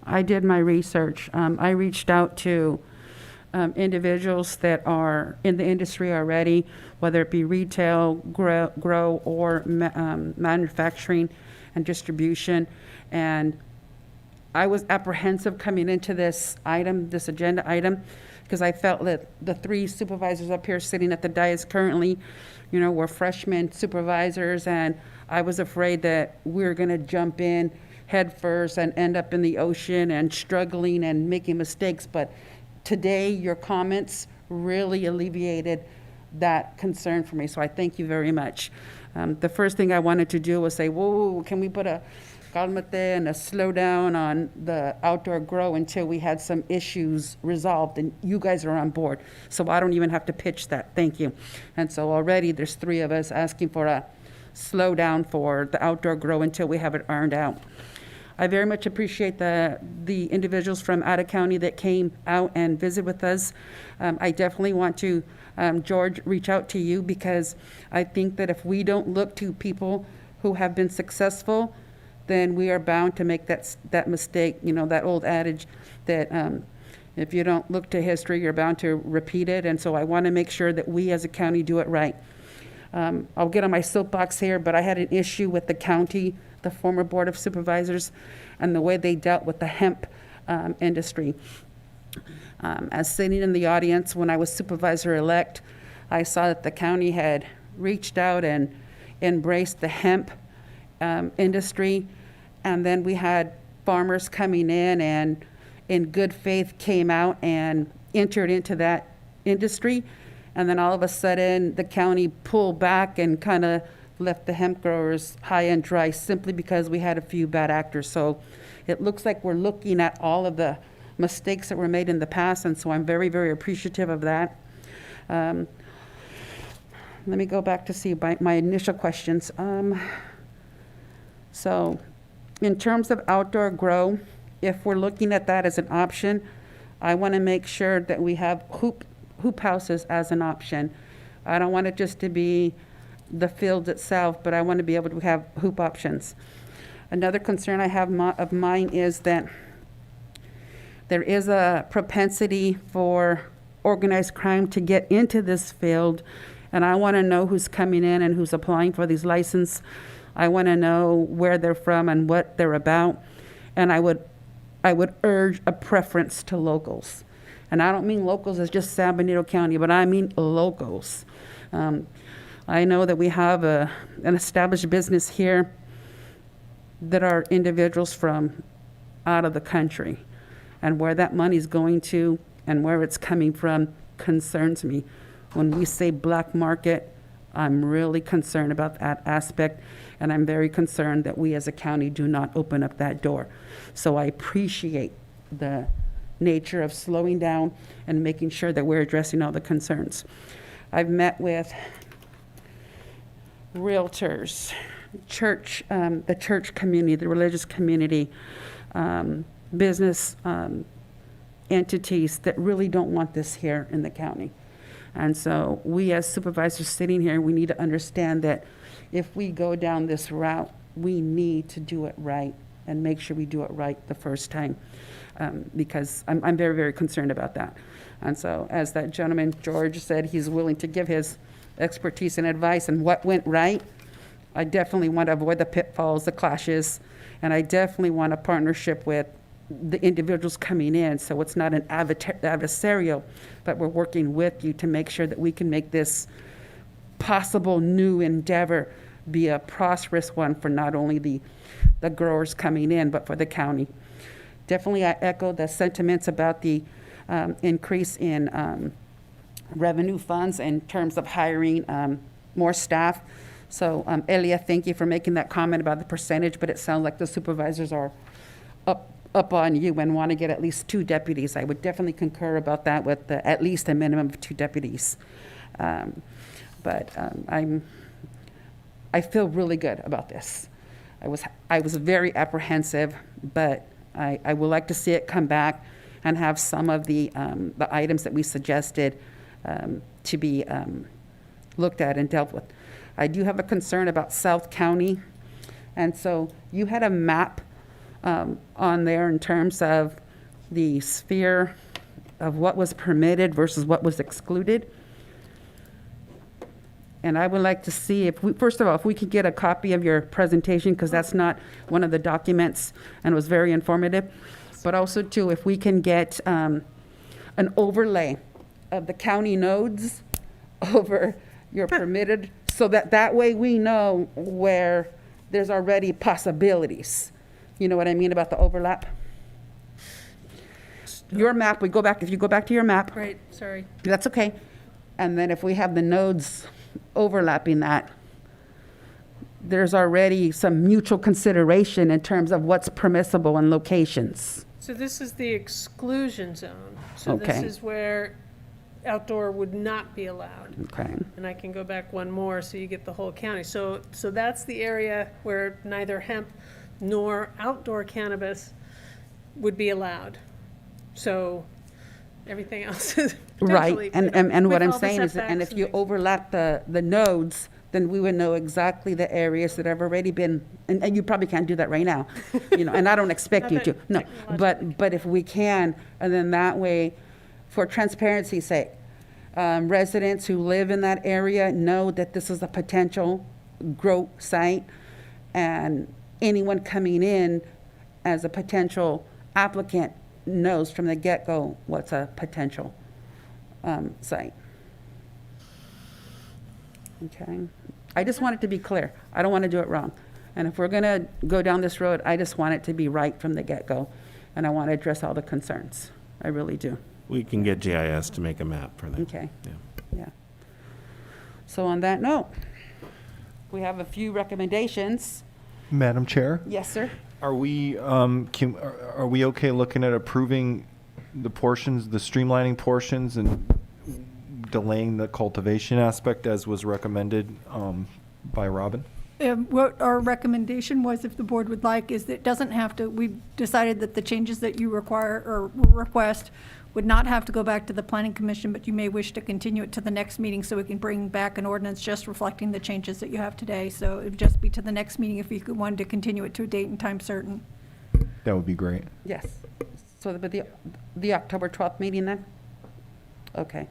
I did my research. I reached out to individuals that are in the industry already, whether it be retail, grow or manufacturing and distribution. And I was apprehensive coming into this agenda item, because I felt that the three supervisors up here sitting at the dais currently, were freshman supervisors, and I was afraid that we were going to jump in head first and end up in the ocean and struggling and making mistakes. But today, your comments really alleviated that concern for me, so I thank you very much. The first thing I wanted to do was say, whoa, can we put a calmate and a slowdown on the outdoor grow until we had some issues resolved, and you guys are on board, so I don't even have to pitch that. Thank you. And so already there's three of us asking for a slowdown for the outdoor grow until we have it ironed out. I very much appreciate the individuals from out of county that came out and visit with us. I definitely want to, George, reach out to you, because I think that if we don't look to people who have been successful, then we are bound to make that mistake. That old adage that if you don't look to history, you're bound to repeat it. And so I want to make sure that we as a county do it right. I'll get on my soapbox here, but I had an issue with the county, the former Board of Supervisors, and the way they dealt with the hemp industry. As sitting in the audience when I was supervisor-elect, I saw that the county had reached out and embraced the hemp industry, and then we had farmers coming in and in good faith came out and entered into that industry, and then all of a sudden the county pulled back and kind of left the hemp growers high and dry simply because we had a few bad actors. So it looks like we're looking at all of the mistakes that were made in the past, and so I'm very, very appreciative of that. Let me go back to see my initial questions. So in terms of outdoor grow, if we're looking at that as an option, I want to make sure that we have hoop houses as an option. I don't want it just to be the field itself, but I want to be able to have hoop options. Another concern I have of mine is that there is a propensity for organized crime to get into this field, and I want to know who's coming in and who's applying for these licenses. I want to know where they're from and what they're about, and I would urge a preference to locals. And I don't mean locals as just San Benito County, but I mean locals. I know that we have an established business here that are individuals from out of the country. And where that money's going to and where it's coming from concerns me. When we say black market, I'm really concerned about that aspect, and I'm very concerned that we as a county do not open up that door. So I appreciate the nature of slowing down and making sure that we're addressing all the concerns. I've met with realtors, church, the church community, the religious community, business entities that really don't want this here in the county. And so we as supervisors sitting here, we need to understand that if we go down this route, we need to do it right and make sure we do it right the first time, because I'm very, very concerned about that. And so as that gentleman, George, said he's willing to give his expertise and advice on what went right, I definitely want to avoid the pitfalls, the clashes, and I definitely want a partnership with the individuals coming in, so it's not an adversarial, but we're working with you to make sure that we can make this possible new endeavor be a prosperous one for not only the growers coming in, but for the county. Definitely, I echo the sentiments about the increase in revenue funds in terms of hiring more staff. So, Elia, thank you for making that comment about the percentage, but it sounds like the supervisors are up on you and want to get at least 2 deputies. I would definitely concur about that with at least a minimum of 2 deputies. I feel really good about this. I was very apprehensive, but I would like to see it come back and have some of the items that we suggested to be looked at and dealt with. I do have a concern about South County, and so you had a map on there in terms of the sphere of what was permitted versus what was excluded. And I would like to see if first of all, if we could get a copy of your presentation, because that's not one of the documents and it was very informative. But also too, if we can get an overlay of the county nodes over your permitted, so that way we know where there's already possibilities. You know what I mean about the overlap? Your map, if you go back to your map.
Right, sorry.
That's okay. And then if we have the nodes overlapping that, there's already some mutual consideration in terms of what's permissible in locations.
So this is the exclusion zone. So
Okay.
this is where outdoor would not be allowed.
Okay.
And I can go back one more so you get the whole county. So that's the area where neither hemp nor outdoor cannabis would be allowed. So everything else is potentially.
Right, and what
with
I'm
all the
saying is,
setbacks
and if you
and-
overlap the nodes, then we would know exactly the areas that have already been, and you probably can't do that right now, and I don't expect you to, no. But if we can, and then that way, for transparency's sake, residents who live in that area know that this is a potential grow site, and anyone coming in as a potential applicant knows from the get-go what's a potential site. Okay. I just want it to be clear. I don't want to do it wrong. And if we're going to go down this road, I just want it to be right from the get-go. And I want to address all the concerns. I really do.
We can get GIS to make a map for that.
Okay.
Yeah.
Yeah. So on that note, we have a few recommendations.
Madam Chair?
Yes, sir.
Are we okay looking at approving the portions, the streamlining portions, and delaying the cultivation aspect as was recommended by Robin?
What our recommendation was, if the board would like, is that it doesn't have to, we decided that the changes that you require or request would not have to go back to the planning commission, but you may wish to continue it to the next meeting so we can bring back an ordinance just reflecting the changes that you have today. So it would just be to the next meeting if you wanted to continue it to a date and time certain.
That would be great.
Yes. So the October 12th meeting then? Okay.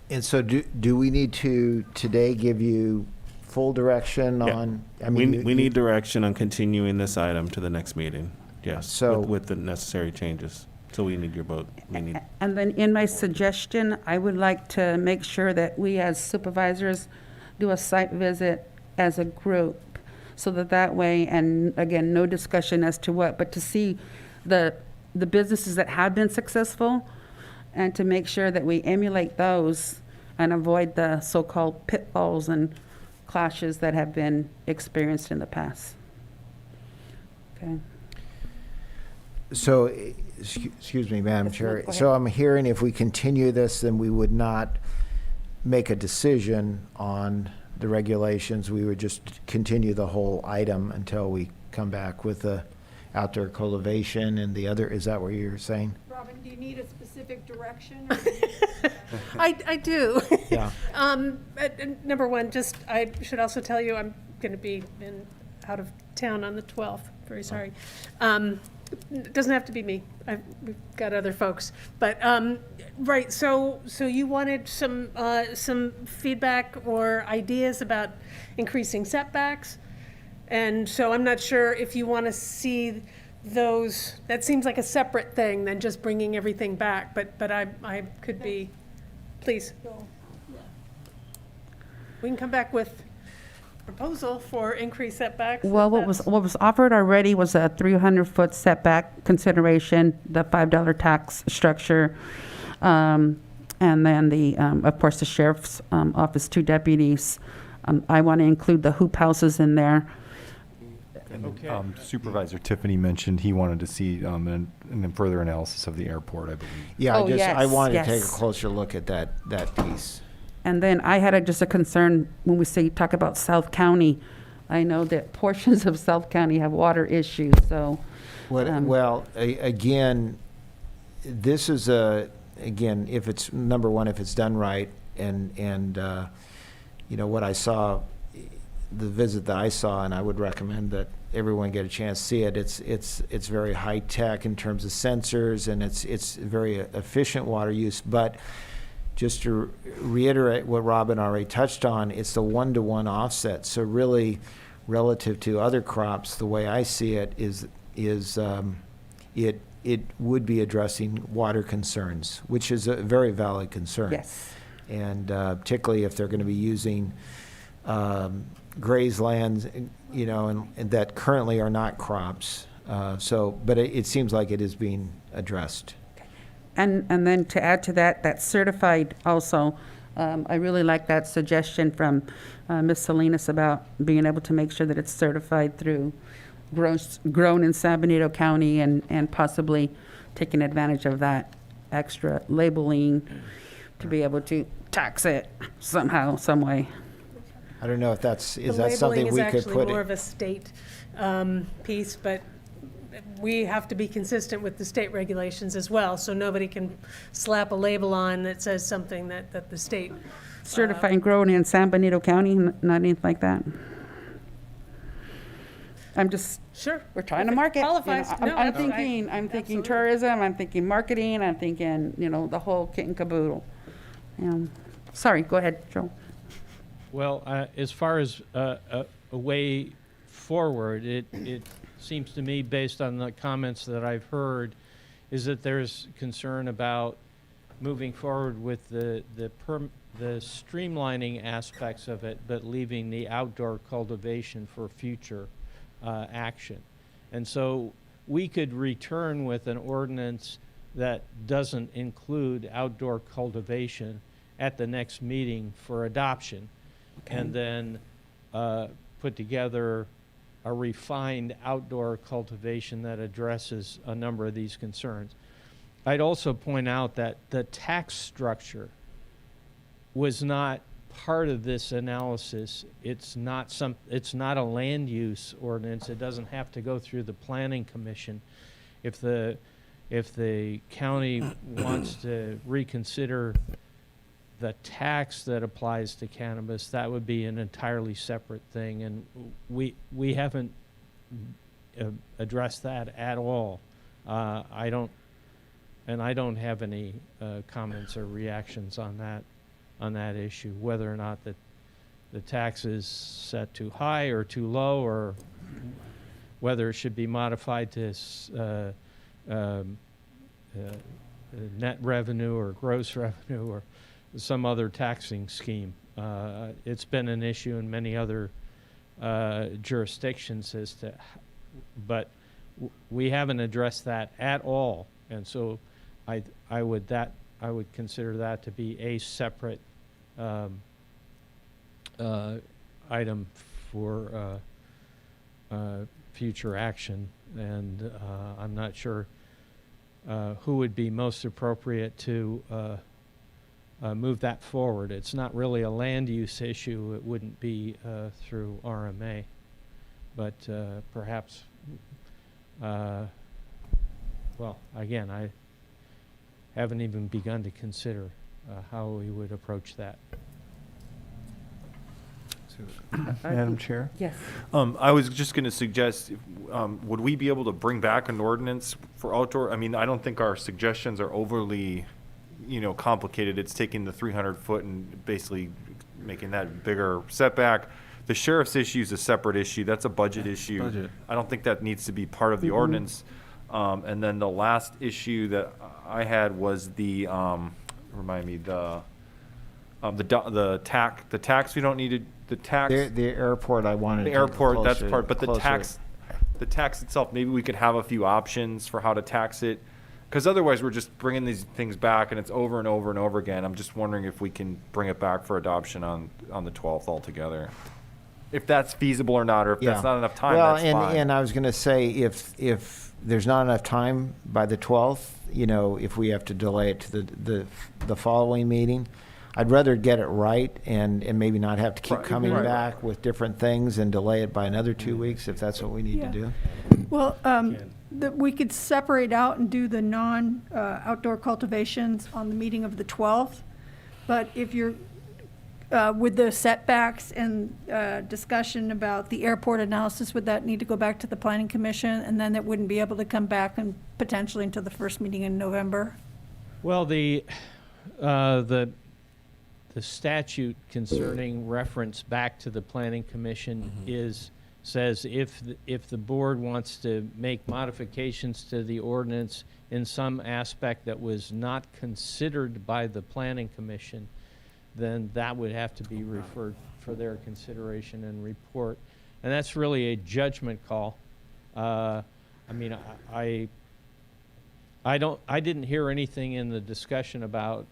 And so do we need to today give you full direction
Yeah.
on?
We need direction on continuing this item to the next meeting. Yes,
So-
with the necessary changes. So we need your vote. We need.
And then in my suggestion, I would like to make sure that we as supervisors do a site visit as a group, so that way, and again, no discussion as to what, but to see the businesses that have been successful, and to make sure that we emulate those and avoid the so-called pitfalls and clashes that have been experienced in the past. Okay.
So, excuse me, Madam Chair. So I'm hearing if we continue this, then we would not make a decision on the regulations. We would just continue the whole item until we come back with the outdoor cultivation and the other. Is that what you're saying?
Robin, do you need a specific direction?
I do.
Yeah.
Number one, I should also tell you I'm going to be out of town on the 12th. Very sorry. It doesn't have to be me. We've got other folks. But right, so you wanted some feedback or ideas about increasing setbacks, and so I'm not sure if you want to see those. That seems like a separate thing than just bringing everything back. But I could be. Please. We can come back with proposal for increased setbacks.
Well, what was offered already was a 300-foot setback consideration, the $5 tax structure, and then of course, the sheriff's office, 2 deputies. I want to include the hoop houses in there.
Okay. Supervisor Tiffany mentioned he wanted to see an further analysis of the airport, I believe.
Yeah, I wanted to take a
yes.
closer look at that piece.
And then I had just a concern when we talk about South County. I know that portions of South County have water issues, so.
Again, this is again, if it's, number one, if it's done right, and what I saw, the visit that I saw, and I would recommend that everyone get a chance to see it. It's very high tech in terms of sensors, and it's very efficient water use. But just to reiterate what Robin already touched on, it's the 1-to-1 offset. So really, relative to other crops, the way I see it is it would be addressing water concerns, which is a very valid concern.
Yes.
And particularly if they're going to be using grazed lands, and that currently are not crops. But it seems like it is being addressed.
And then to add to that certified also, I really like that suggestion from Ms. Salinas about being able to make sure that it's certified through grown in San Benito County, and possibly taking advantage of that extra labeling to be able to tax it somehow, some way.
I don't know if is that something we could
labeling is
put
actually
in?
more of a state piece, but we have to be consistent with the state regulations as well, so nobody can slap a label on that says something that the state.
Certified and grown in San Benito County, not anything like that. I'm just.
Sure.
We're trying to market.
Qualifies. No,
I'm thinking tourism, I'm thinking marketing, I'm thinking, the whole kit and caboodle. Sorry, go ahead, Joe.
Well, as far as a way forward, it seems to me, based on the comments that I've heard, is that there's concern about moving forward with the streamlining aspects of it, but leaving the outdoor cultivation for future action. And so we could return with an ordinance that doesn't include outdoor cultivation at the next meeting for adoption. Okay. And then put together a refined outdoor cultivation that addresses a number of these concerns. I'd also point out that the tax structure was not part of this analysis. It's not a land use ordinance. It doesn't have to go through the planning commission. If the county wants to reconsider the tax that applies to cannabis, that would be an entirely separate thing, and we haven't addressed that at all. I don't have any comments or reactions on that issue, whether or not the tax is set too high or too low, or whether it should be modified to net revenue or gross revenue or some other taxing scheme. It's been an issue in many other jurisdictions but we haven't addressed that at all, and so I would consider that to be a separate item for future action, and I'm not sure who would be most appropriate to move that forward. It's not really a land use issue. It wouldn't be through RMA, but perhaps, well, again, I haven't even begun to consider how we would approach that.
Madam Chair?
Yes.
I was just going to suggest, would we be able to bring back an ordinance for outdoor? I mean, I don't think our suggestions are overly, complicated. It's taking the 300 foot and basically making that bigger setback. The sheriff's issue is a separate issue. That's a budget issue.
Budget.
I don't think that needs to be part of the ordinance. And then the last issue that I had was the tax we don't need to. The tax.
The airport, I wanted
The
to
airport, that's
closer-
part, but the
closer.
tax itself, maybe we could have a few options for how to tax it. Because otherwise, we're just bringing these things back and it's over and over and over again. I'm just wondering if we can bring it back for adoption on the 12th altogether. If that's feasible or not, or if that's not enough time, that's fine.
And I was going to say, if there's not enough time by the 12th, if we have to delay it to the following meeting, I'd rather get it right and maybe not have to keep coming back with different things and delay it by another 2 weeks if that's what we need to do.
Well, we could separate out and do the outdoor cultivations on the meeting of the 12th. But if you're, with the setbacks and discussion about the airport analysis, would that need to go back to the planning commission? And then it wouldn't be able to come back and potentially into the first meeting in November?
Well, the statute concerning reference back to the planning commission says if the board wants to make modifications to the ordinance in some aspect that was not considered by the planning commission, then that would have to be referred for their consideration and report. And that's really a judgment call. I mean, I didn't hear anything in the discussion about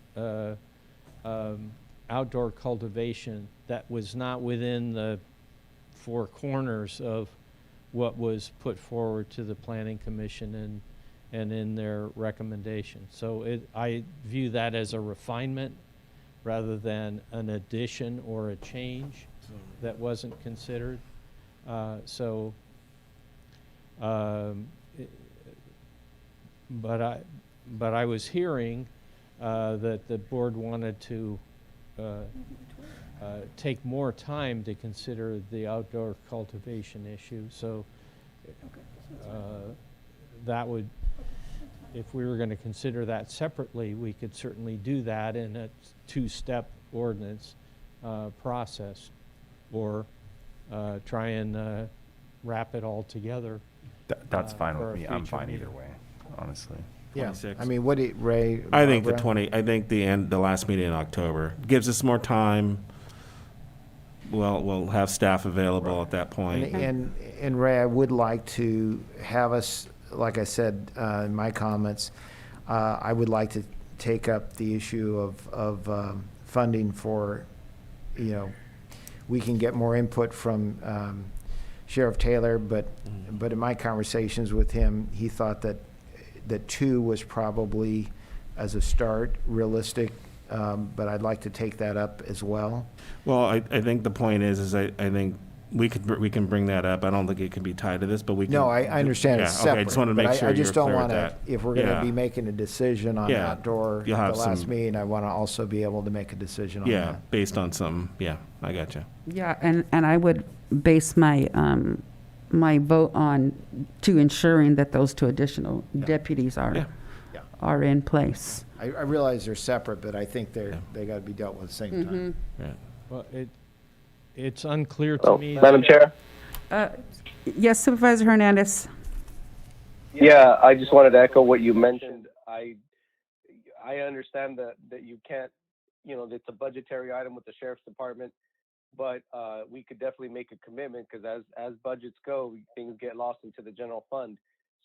outdoor cultivation that was not within the four corners of what was put forward to the planning commission and in their recommendation. So I view that as a refinement rather than an addition or a change that wasn't considered. But I was hearing that the board wanted to take more time to consider the outdoor cultivation issue. So that would, if we were going to consider that separately, we could certainly do that in a two-step ordinance process, or try and wrap it all together.
That's fine
for
with
a
me. I'm
future
fine
meeting.
either way, honestly.
Yeah,
26.
I mean, what do you, Ray?
I think the
Barbara?
I think the last meeting in October gives us more time. We'll have staff available at that point.
And Ray, I would like to have us, like I said in my comments, I would like to take up the issue of funding for, we can get more input from Sheriff Taylor, but in my conversations with him, he thought that 2 was probably, as a start, realistic, but I'd like to take that up as well.
Well, I think the point is I think we can bring that up. I don't think it can be tied to this, but we can.
No, I understand it's separate.
Okay, I just want to make
but
sure
I just
you're
don't
clear
want
with
to,
that.
if we're going to be making a decision on
Yeah.
outdoor the
You'll have
last
some-
meeting, I want to also be able to make a decision on that.
Based on some, I got you.
Yeah, and I would base my, my vote on to ensuring that those 2 additional deputies are in place.
I realize they're separate, but I think they got to be dealt with at the same time.
Yeah.
Well, it's unclear to me.
Madam Chair?
Yes, Supervisor Hernandez?
Yeah, I just wanted to echo what you mentioned. I understand that you can't, it's a budgetary item with the sheriff's department, but we could definitely make a commitment because as budgets go, things get lost into the general fund.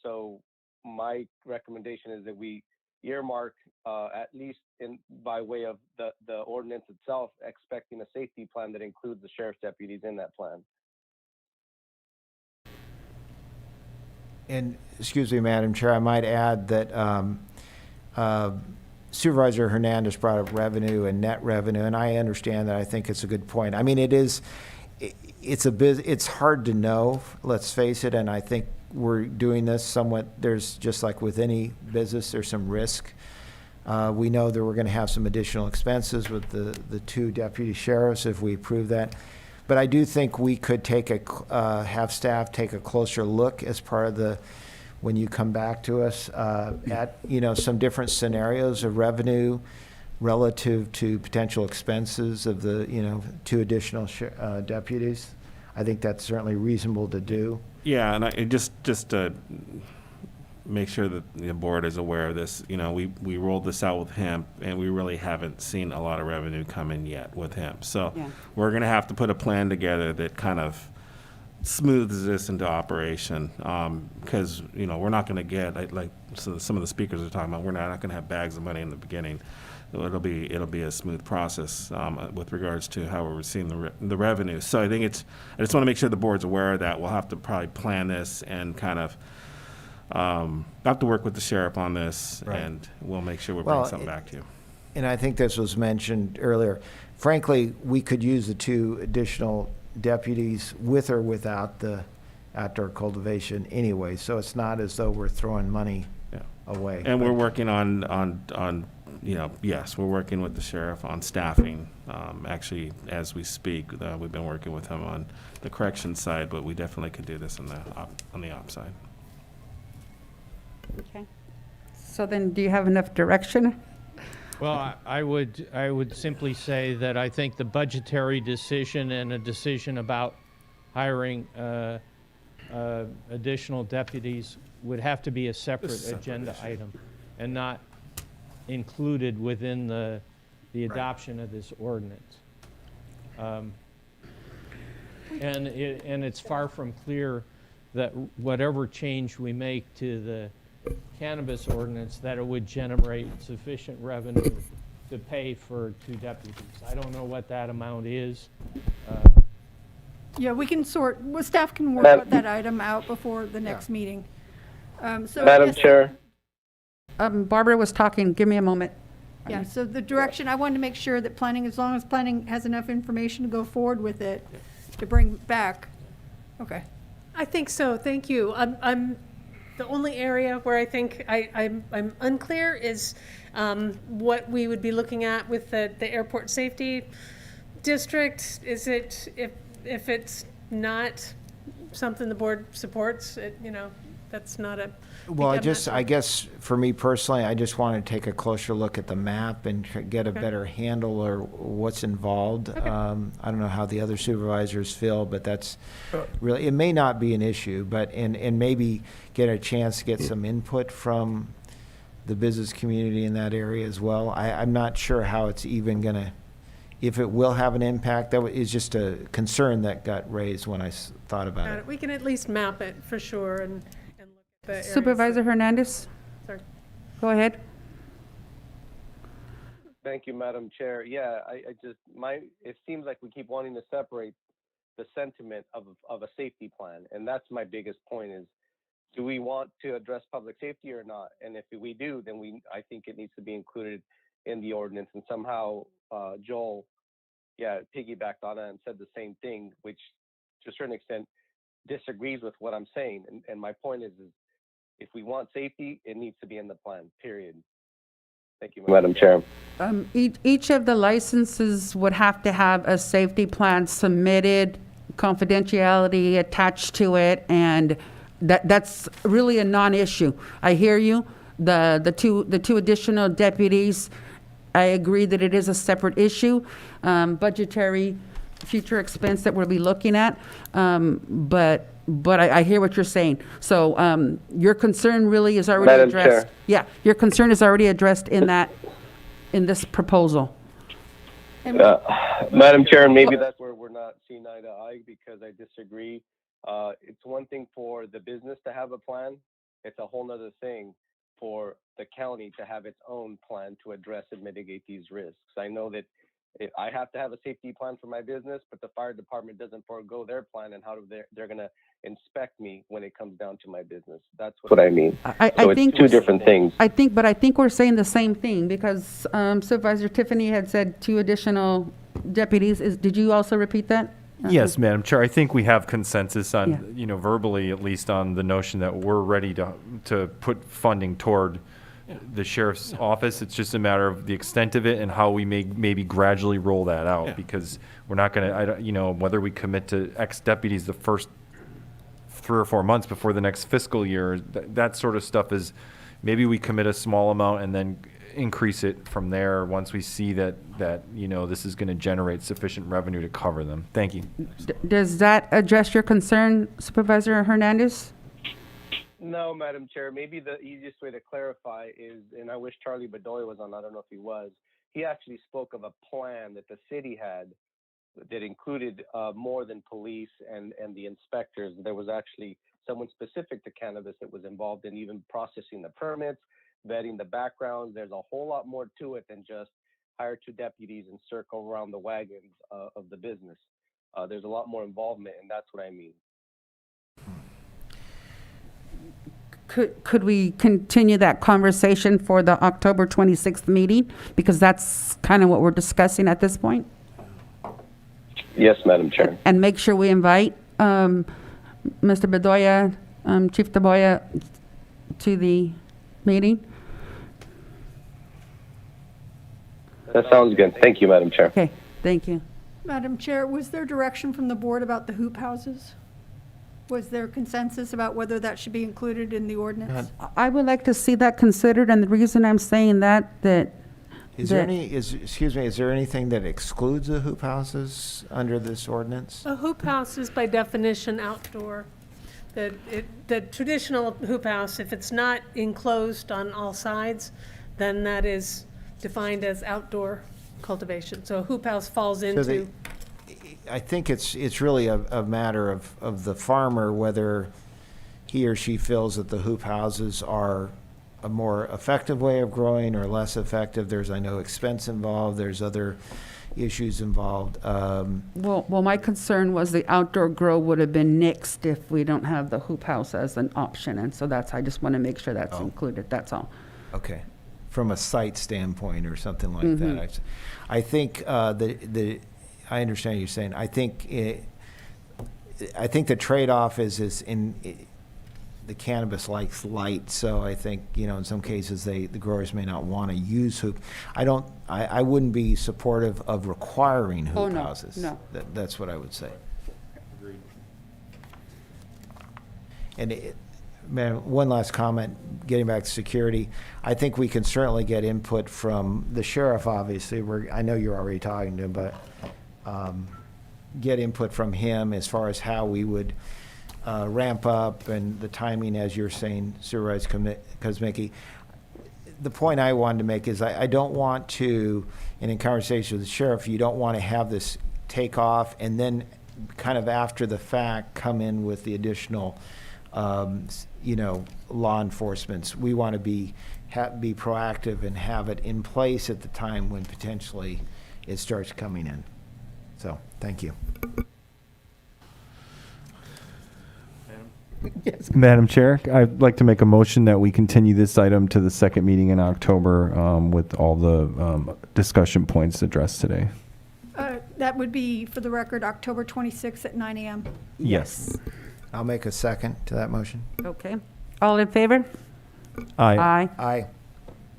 So my recommendation is that we earmark at least by way of the ordinance itself, expecting a safety plan that includes the sheriff's deputies in that plan.
And, excuse me, Madam Chair, I might add that Supervisor Hernandez brought up revenue and net revenue, and I understand that. I think it's a good point. I mean, it's hard to know, let's face it, and I think we're doing this somewhat, there's just like with any business, there's some risk. We know that we're going to have some additional expenses with the 2 deputy sheriffs if we approve that. But I do think we could have staff take a closer look as part of when you come back to us at, some different scenarios of revenue relative to potential expenses of the, 2 additional deputies. I think that's certainly reasonable to do.
Yeah, and just to make sure that the board is aware of this, we rolled this out with hemp, and we really haven't seen a lot of revenue come in yet with hemp. So we're going to have to put a plan together that kind of smooths this into operation, because we're not going to get like some of the speakers are talking about. We're not going to have bags of money in the beginning. It'll be a smooth process with regards to how we're receiving the revenue. So I think I just want to make sure the board's aware of that. We'll have to probably plan this and kind of have to work with the sheriff on this, right. And we'll make sure we bring something back to you.
And I think this was mentioned earlier. Frankly, we could use the 2 additional deputies with or without the outdoor cultivation anyway. So it's not as though we're throwing money away.
And we're working on yes, we're working with the sheriff on staffing. Actually, as we speak, we've been working with him on the correction side, but we definitely could do this on the op side.
Okay. So then, do you have enough direction?
Well, I would simply say that I think the budgetary decision and a decision about hiring additional deputies would have to be a separate agenda item and not included within the adoption of this ordinance. And it's far from clear that whatever change we make to the cannabis ordinance, that it would generate sufficient revenue to pay for 2 deputies. I don't know what that amount is.
Yeah, staff can work that item out before the next meeting. So
Madam Chair.
Barbara was talking. Give me a moment.
Yeah, so the direction, I wanted to make sure that as long as planning has enough information to go forward with it, to bring back. Okay.
I think so. Thank you. I'm the only area where I think I'm unclear is what we would be looking at with the airport safety district. Is it if it's not something the board supports, that's not a.
Well, I guess for me personally, I just want to take a closer look at the map and get a better handle or what's involved. Okay. I don't know how the other supervisors feel, but that's really, it may not be an issue, but, and maybe get a chance to get some input from the business community in that area as well. I'm not sure how it's even going to, if it will have an impact. That is just a concern that got raised when I thought about it.
We can at least map it for sure and look at the areas.
Supervisor Hernandez?
Sorry.
Go ahead.
Thank you, Madam Chair. Yeah, it seems like we keep wanting to separate the sentiment of a safety plan. And that's my biggest point is, do we want to address public safety or not? And if we do, then I think it needs to be included in the ordinance. And somehow Joel, piggybacked on it and said the same thing, which to a certain extent disagrees with what I'm saying. And my point is if we want safety, it needs to be in the plan, period. Thank you, Madam Chair.
Each of the licenses would have to have a safety plan submitted, confidentiality attached to it, and that's really a non-issue. I hear you. The two additional deputies, I agree that it is a separate issue, budgetary future expense that we'll be looking at. But but I hear what you're saying. So your concern really is already
Madam
addressed.
Chair.
Yeah, your concern is already addressed in this proposal.
Madam Chair, and maybe that's where we're not seeing eye to eye because I disagree. It's one thing for the business to have a plan. It's a whole nother thing for the county to have its own plan to address and mitigate these risks. I know that I have to have a safety plan for my business, but the fire department doesn't forego their plan, and how they're going to inspect me when it comes down to my business. That's what I mean.
I
So
think
it's two different things.
I think we're saying the same thing because Supervisor Tiffany had said 2 additional deputies. Did you also repeat that?
Yes, Madam Chair. I think we have consensus on,
Yeah.
verbally at least, on the notion that we're ready to put funding toward the sheriff's office. It's just a matter of the extent of it and how we may maybe gradually roll that out, because we're not going to, whether we commit to X deputies the first 3 or 4 months before the next fiscal year, that sort of stuff is, maybe we commit a small amount and then increase it from there once we see that this is going to generate sufficient revenue to cover them. Thank you.
Does that address your concern, Supervisor Hernandez?
No, Madam Chair. Maybe the easiest way to clarify is, and I wish Charlie Bedoya was on, I don't know if he was, he actually spoke of a plan that the city had that included more than police and the inspectors. There was actually someone specific to cannabis that was involved in even processing the permits, vetting the backgrounds. There's a whole lot more to it than just hire 2 deputies and circle around the wagons of the business. There's a lot more involvement, and that's what I mean.
Could we continue that conversation for the October 26th meeting? Because that's kind of what we're discussing at this point.
Yes, Madam Chair.
And make sure we invite Mr. Bedoya, Chief Bedoya, to the meeting.
That sounds good. Thank you, Madam Chair.
Okay, thank you.
Madam Chair, was there direction from the board about the hoop houses? Was there consensus about whether that should be included in the ordinance?
I would like to see that considered, and the reason I'm saying
Is there anything that excludes the hoop houses under this ordinance?
A hoop house is by definition outdoor. The traditional hoop house, if it's not enclosed on all sides, then that is defined as outdoor cultivation. So a hoop house falls into.
I think it's really a matter of the farmer, whether he or she feels that the hoop houses are a more effective way of growing or less effective. There's, I know, expense involved. There's other issues involved.
Well, my concern was the outdoor grow would have been nixed if we don't have the hoop house as an option, and so I just want to make sure that's included, that's all.
Okay. From a site standpoint or something like that. I think I understand what you're saying. I think the trade-off is the cannabis likes light, so I think, in some cases the growers may not want to use hoop. I wouldn't be supportive of requiring hoop houses.
No.
That's what I would say.
Agreed.
And one last comment, getting back to security. I think we can certainly get input from the sheriff, obviously. I know you're already talking to him, but get input from him as far as how we would ramp up and the timing, as you're saying, Supervisor Kuzmicki. The point I wanted to make is I don't want to, and in conversation with the sheriff, you don't want to have this take off and then kind of after the fact come in with the additional law enforcement. We want to be proactive and have it in place at the time when potentially it starts coming in. So, thank you.
Yes. Madam Chair, I'd like to make a motion that we continue this item to the second meeting in October with all the discussion points addressed today.
That would be, for the record, October 26th at 9 a.m.
Yes.
I'll make a second to that motion.
Okay. All in favor?
Aye.
Aye.
Aye.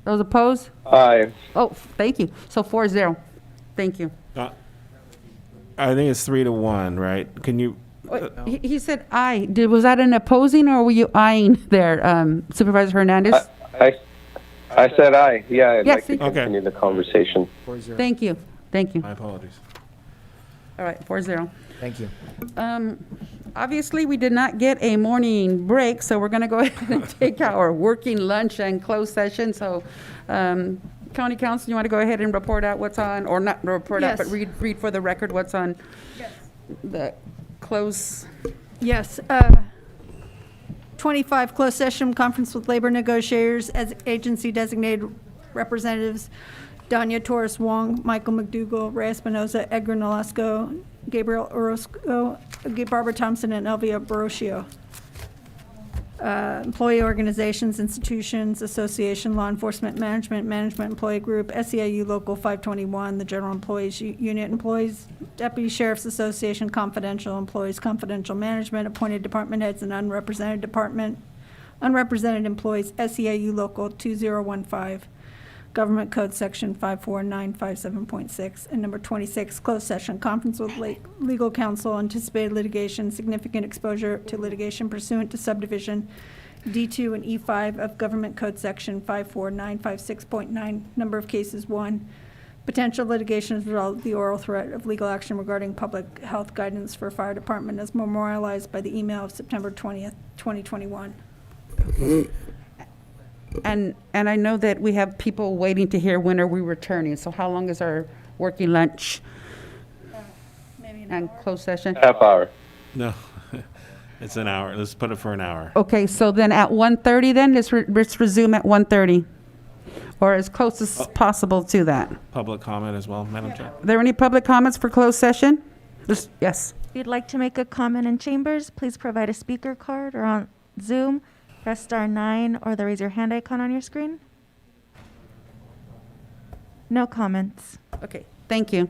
Those opposed?
Aye.
Oh, thank you. So 4-0. Thank you.
I think it's 3-1, right? Can you?
He said aye. Was that an opposing or were you eyeing there, Supervisor Hernandez?
I said aye. Yeah, I'd
Yes,
like to continue the conversation.
Thank you. Thank you.
My apologies.
All right, 4-0.
Thank you.
Obviously, we did not get a morning break, so we're going to go ahead and take our working lunch and closed session. So, County Council, you want to go ahead and report out what's on, or not report out, but
Yes.
read for the record what's on the close.
Yes. 25, closed session, conference with labor negotiators as agency designated representatives, Danya Torres Wong, Michael McDougall, Ray Espinoza, Edgar Nolasco, Gabriel Orozco, Barbara Thompson, and Elvia Barocio. Employee organizations, institutions, association, law enforcement, management employee group, SEIU Local 521, the General Employees Unit Employees, Deputy Sheriff's Association, confidential employees, confidential management, appointed department heads, and unrepresented employees, SEIU Local 2015, Government Code Section 54957.6. And number 26, closed session, conference with legal counsel, anticipated litigation, significant exposure to litigation pursuant to subdivision D2 and E5 of Government Code Section 54956.9, number of cases 1. Potential litigation as a result of the oral threat of legal action regarding public health guidance for fire department as memorialized by the email of September 20th, 2021.
And I know that we have people waiting to hear when are we returning. So how long is our working lunch and closed session?
Half hour.
No, it's an hour. Let's put it for an hour.
Okay, so then at 1:30 then, let's resume at 1:30, or as close as possible to that.
Public comment as well, Madam Chair.
Are there any public comments for closed session? Yes.
If you'd like to make a comment in chambers, please provide a speaker card or on Zoom. Press *9 or the raise your hand icon on your screen. No comments.
Okay, thank you.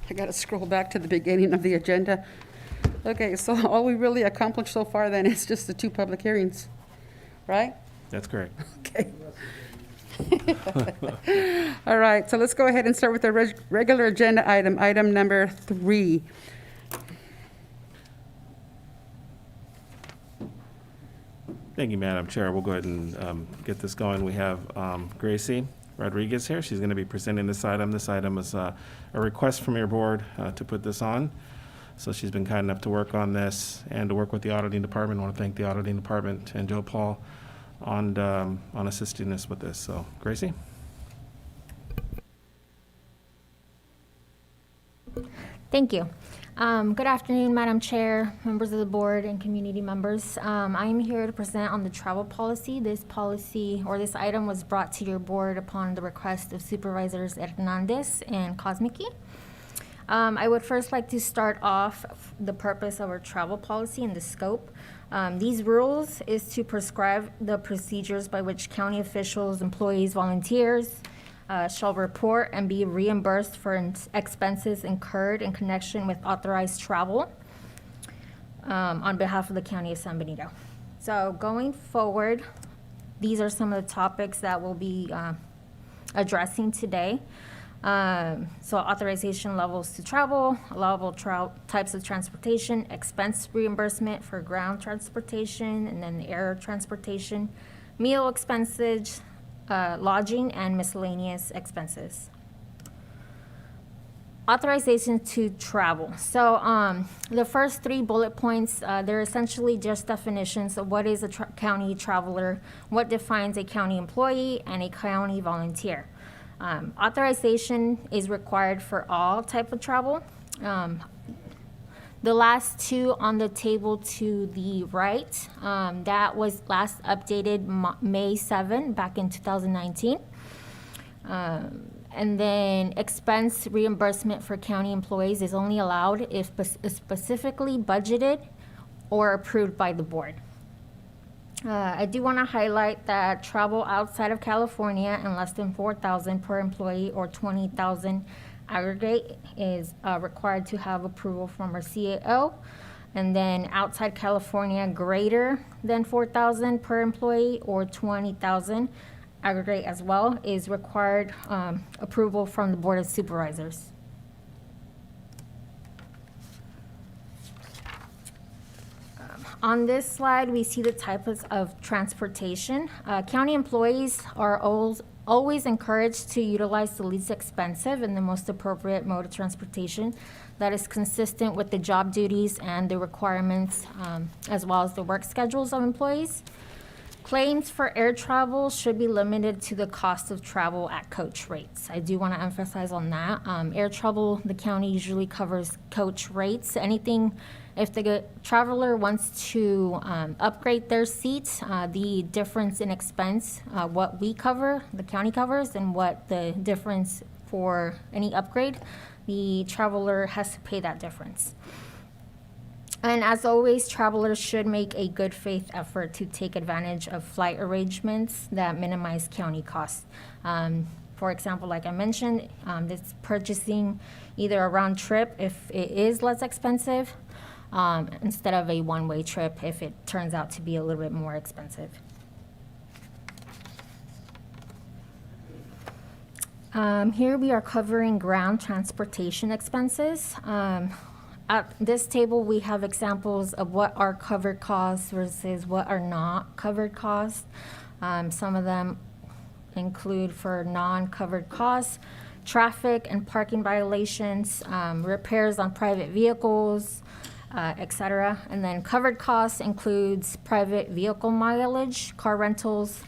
I gotta scroll back to the beginning of the agenda. Okay, so all we really accomplished so far then is just the 2 public hearings, right?
That's correct.
Okay. All right, so let's go ahead and start with the regular agenda item number 3.
Thank you, Madam Chair. We'll go ahead and get this going. We have Gracie Rodriguez here. She's going to be presenting this item. This item is a request from your board to put this on. So she's been kind enough to work on this and to work with the auditing department. I want to thank the auditing department and Joe Paul on assisting us with this. So, Gracie?
Thank you. Good afternoon, Madam Chair, members of the board, and community members. I am here to present on the travel policy. This policy, or this item, was brought to your board upon the request of Supervisors Hernandez and Kosmicki. I would first like to start off the purpose of our travel policy and the scope. These rules is to prescribe the procedures by which county officials, employees, volunteers, shall report and be reimbursed for expenses incurred in connection with authorized travel on behalf of the County of San Benito. So going forward, these are some of the topics that we'll be addressing today. So authorization levels to travel, allowable types of transportation, expense reimbursement for ground transportation, and then air transportation, meal expenses, lodging, and miscellaneous expenses. Authorization to travel. So the first 3 bullet points, they're essentially just definitions of what is a county traveler, what defines a county employee, and a county volunteer. Authorization is required for all type of travel. The last 2 on the table to the right, that was last updated May 7 back in 2019. And then expense reimbursement for county employees is only allowed if specifically budgeted or approved by the board. I do want to highlight that travel outside of California and less than $4,000 per employee or $20,000 aggregate is required to have approval from our CAO. And then outside California, greater than $4,000 per employee or $20,000 aggregate as well is required approval from the Board of Supervisors. On this slide, we see the types of transportation. County employees are always encouraged to utilize the least expensive and the most appropriate mode of transportation that is consistent with the job duties and the requirements, as well as the work schedules of employees. Claims for air travel should be limited to the cost of travel at coach rates. I do want to emphasize on that. Air travel, the county usually covers coach rates. Anything, if the traveler wants to upgrade their seats, the difference in expense, what we cover, the county covers, and what the difference for any upgrade, the traveler has to pay that difference. And as always, travelers should make a good faith effort to take advantage of flight arrangements that minimize county costs. For example, like I mentioned, this purchasing either a round trip if it is less expensive, instead of a one-way trip if it turns out to be a little bit more expensive. Here we are covering ground transportation expenses. At this table, we have examples of what are covered costs versus what are not covered costs. Some of them include for non-covered costs, traffic and parking violations, repairs on private vehicles, etc. And then covered costs includes private vehicle mileage, car rentals,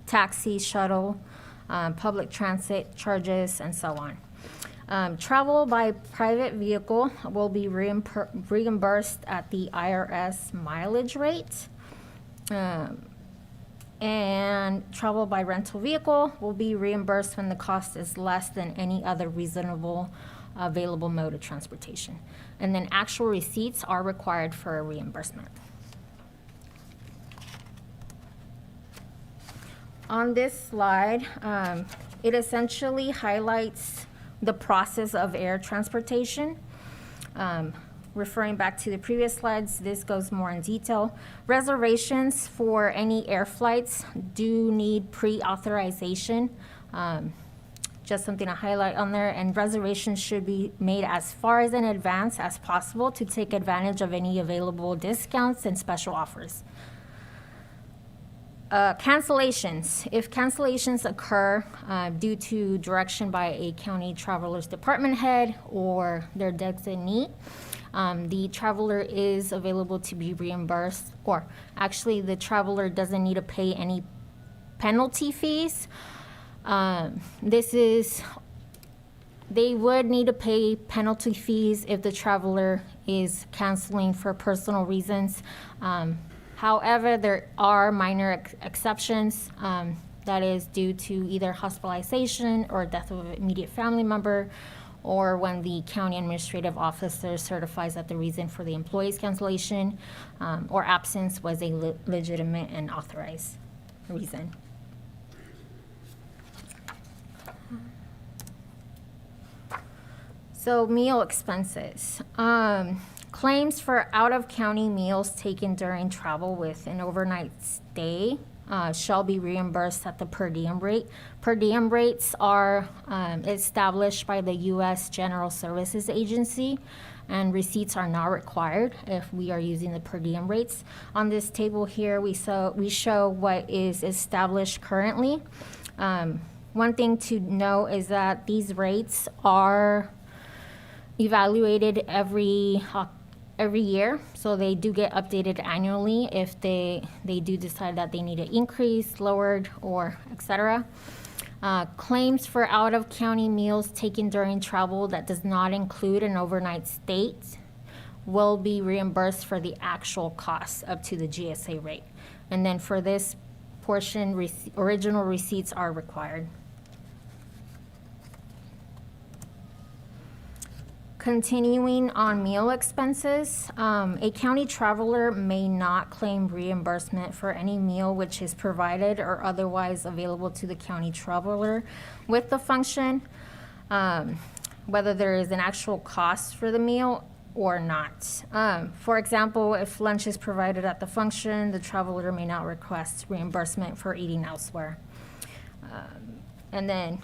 taxi, shuttle, public transit charges, and so on. Travel by private vehicle will be reimbursed at the IRS mileage rate. And travel by rental vehicle will be reimbursed when the cost is less than any other reasonable available mode of transportation. And then actual receipts are required for a reimbursement. On this slide, it essentially highlights the process of air transportation. Referring back to the previous slides, this goes more in detail. Reservations for any air flights do need pre-authorization. Just something to highlight on there, and reservations should be made as far as in advance as possible to take advantage of any available discounts and special offers. Cancellations. If cancellations occur due to direction by a county traveler's department head or their designee, the traveler is available to be reimbursed, or actually the traveler doesn't need to pay any penalty fees. They would need to pay penalty fees if the traveler is canceling for personal reasons. However, there are minor exceptions. That is due to either hospitalization or death of an immediate family member, or when the county administrative officer certifies that the reason for the employee's cancellation or absence was a legitimate and authorized reason. So meal expenses. Claims for out-of-county meals taken during travel with an overnight stay shall be reimbursed at the per diem rate. Per diem rates are established by the U.S. General Services Agency, and receipts are not required if we are using the per diem rates. On this table here, we show what is established currently. One thing to know is that these rates are evaluated every year, so they do get updated annually if they do decide that they need to increase, lowered, or etc. Claims for out-of-county meals taken during travel that does not include an overnight stay will be reimbursed for the actual cost up to the GSA rate. And then for this portion, original receipts are required. Continuing on meal expenses, a county traveler may not claim reimbursement for any meal which is provided or otherwise available to the county traveler with the function, whether there is an actual cost for the meal or not. For example, if lunch is provided at the function, the traveler may not request reimbursement for eating elsewhere. And then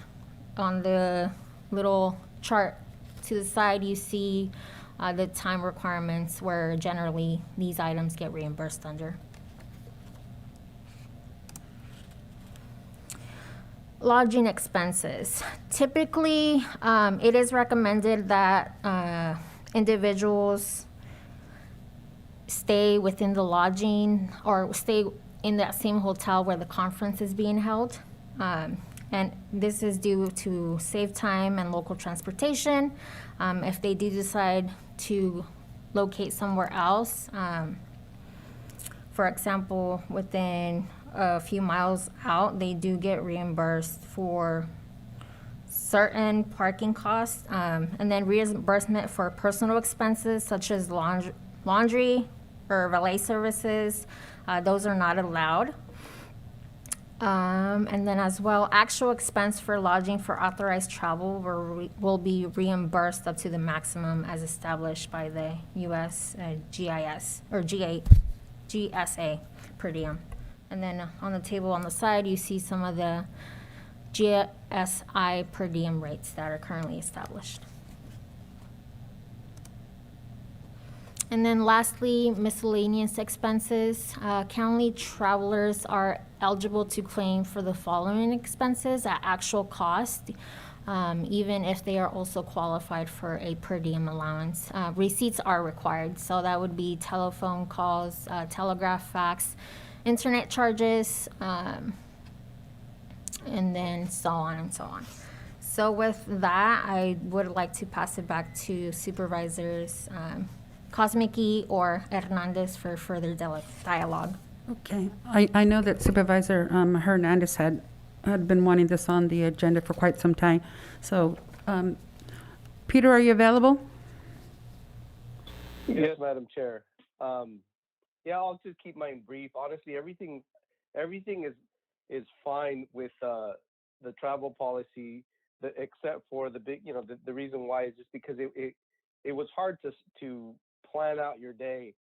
on the little chart to the side, you see the time requirements where generally these items get reimbursed under. Lodging expenses. Typically, it is recommended that individuals stay within the lodging or stay in that same hotel where the conference is being held. And this is due to save time and local transportation. If they do decide to locate somewhere else, for example, within a few miles out, they do get reimbursed for certain parking costs, and then reimbursement for personal expenses such as laundry or valet services. Those are not allowed. And then as well, actual expense for lodging for authorized travel will be reimbursed up to the maximum as established by the U.S. GIS or GSA per diem. And then on the table on the side, you see some of the GSI per diem rates that are currently established. And then lastly, miscellaneous expenses. County travelers are eligible to claim for the following expenses at actual cost, even if they are also qualified for a per diem allowance. Receipts are required, so that would be telephone calls, telegraph, fax, internet charges, and then so on and so on. So with that, I would like to pass it back to Supervisors Kosmicki or Hernandez for further dialogue.
Okay. I know that Supervisor Hernandez had been wanting this on the agenda for quite some time. So, Peter, are you available?
Yes, Madam Chair. Yeah, I'll just keep mine brief. Honestly, everything is fine with the travel policy except for the big, the reason why is just because it was hard to plan out your day,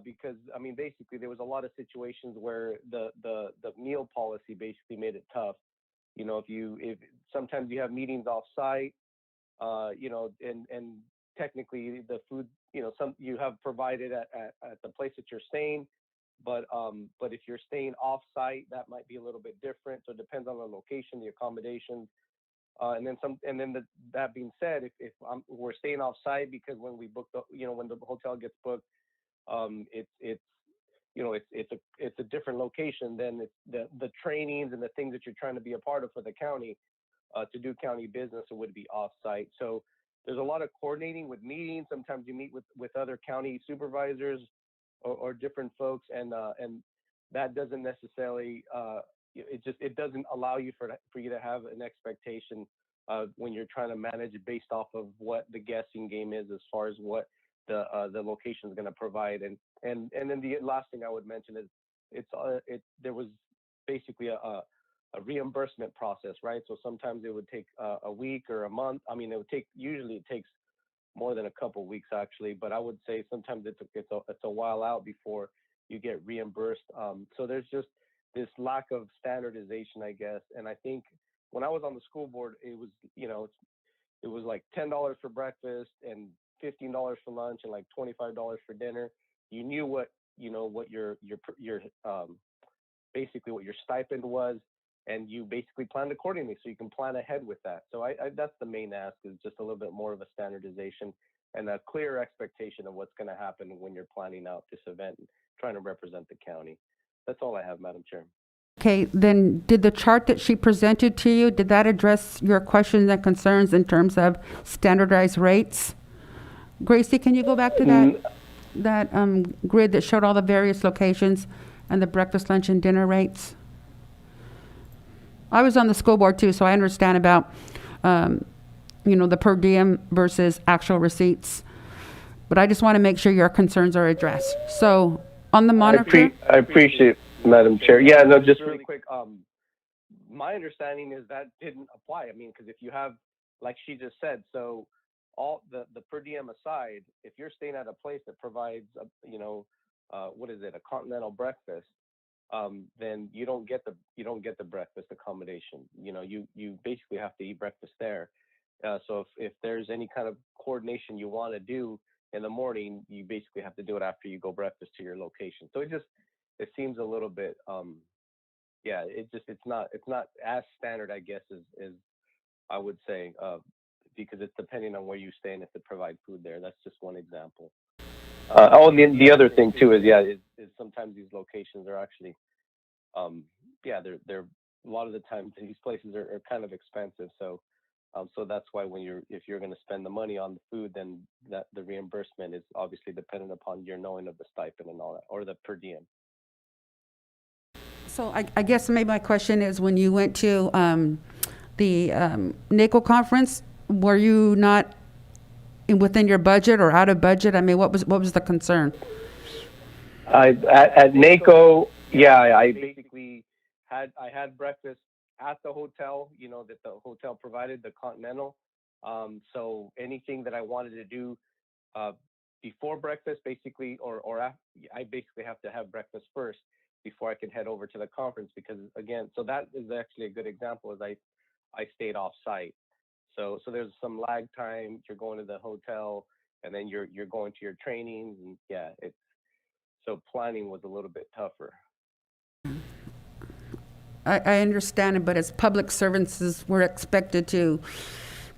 because I mean, basically there was a lot of situations where the meal policy basically made it tough. If sometimes you have meetings off site, and technically the food, some you have provided at the place that you're staying, but if you're staying off site, that might be a little bit different. So it depends on the location, the accommodations. That being said, if we're staying off site, because when we book when the hotel gets booked, it's a different location than the trainings and the things that you're trying to be a part of for the county, to do county business. It would be off site. So there's a lot of coordinating with meetings. Sometimes you meet with other county supervisors or different folks, and that doesn't necessarily it doesn't allow you for you to have an expectation when you're trying to manage it based off of what the guessing game is as far as what the location is going to provide. And then the last thing I would mention is there was basically a reimbursement process, right? So sometimes it would take a week or a month. I mean, usually it takes more than a couple weeks actually, but I would say sometimes it's a while out before you get reimbursed. So there's just this lack of standardization, I guess. And I think when I was on the school board, it was it was like $10 for breakfast and $15 for lunch and like $25 for dinner. You knew what your basically what your stipend was, and you basically planned accordingly, so you can plan ahead with that. So that's the main ask, is just a little bit more of a standardization and a clear expectation of what's going to happen when you're planning out this event and trying to represent the county. That's all I have, Madam Chair.
Okay, then did the chart that she presented to you, did that address your questions and concerns in terms of standardized rates? Gracie, can you go back to that grid that showed all the various locations and the breakfast, lunch, and dinner rates? I was on the school board too, so I understand about, the per diem versus actual receipts. But I just want to make sure your concerns are addressed. So on the monitor.
I appreciate, Madam Chair. Yeah, no, just really quick. My understanding is that didn't apply. I mean, because if you have, like she just said, so all the per diem aside, if you're staying at a place that provides, what is it, a continental breakfast, then you don't get the breakfast accommodation. You basically have to eat breakfast there. So if there's any kind of coordination you want to do in the morning, you basically have to do it after you go breakfast to your location. So it seems a little bit, it's not as standard, I guess, as I would say, because it's depending on where you stay and if they provide food there. That's just one example. And the other thing too is sometimes these locations are actually, they're a lot of the time these places are kind of expensive. So that's why if you're going to spend the money on the food, then that the reimbursement is obviously dependent upon your knowing of the stipend and all that, or the per diem.
So I guess maybe my question is, when you went to the NACO conference, were you not within your budget or out of budget? I mean, what was the concern?
At NACO, I basically had breakfast at the hotel, that the hotel provided, the Continental. So anything that I wanted to do before breakfast, basically, or after, I basically have to have breakfast first before I can head over to the conference, because again, so that is actually a good example, is I stayed off site. So there's some lag time. You're going to the hotel and then you're going to your trainings, and so planning was a little bit tougher.
I understand it, but as public servants, we're expected to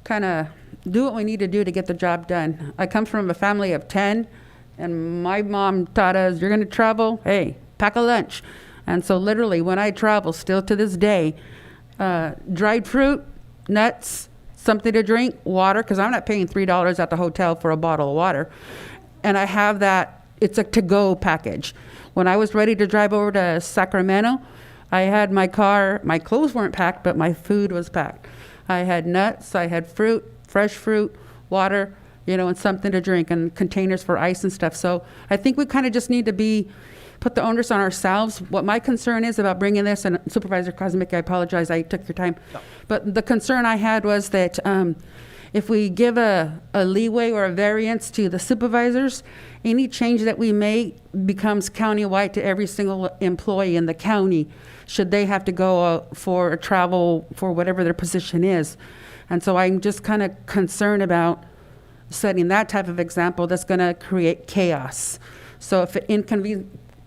kind of do what we need to do to get the job done. I come from a family of 10, and my mom taught us, you're going to travel, hey, pack a lunch. And so literally when I travel, still to this day, dried fruit, nuts, something to drink, water, because I'm not paying $3 at the hotel for a bottle of water. And I have that, it's a to-go package. When I was ready to drive over to Sacramento, I had my car, my clothes weren't packed, but my food was packed. I had nuts, I had fruit, fresh fruit, water, and something to drink, and containers for ice and stuff. So I think we kind of just need to be put the onus on ourselves. What my concern is about bringing this, and Supervisor Cosmic, I apologize, I took your time.
No.
But the concern I had was that if we give a leeway or a variance to the supervisors, any change that we make becomes countywide to every single employee in the county, should they have to go for a travel for whatever their position is. And so I'm just kind of concerned about setting that type of example that's going to create chaos. So if it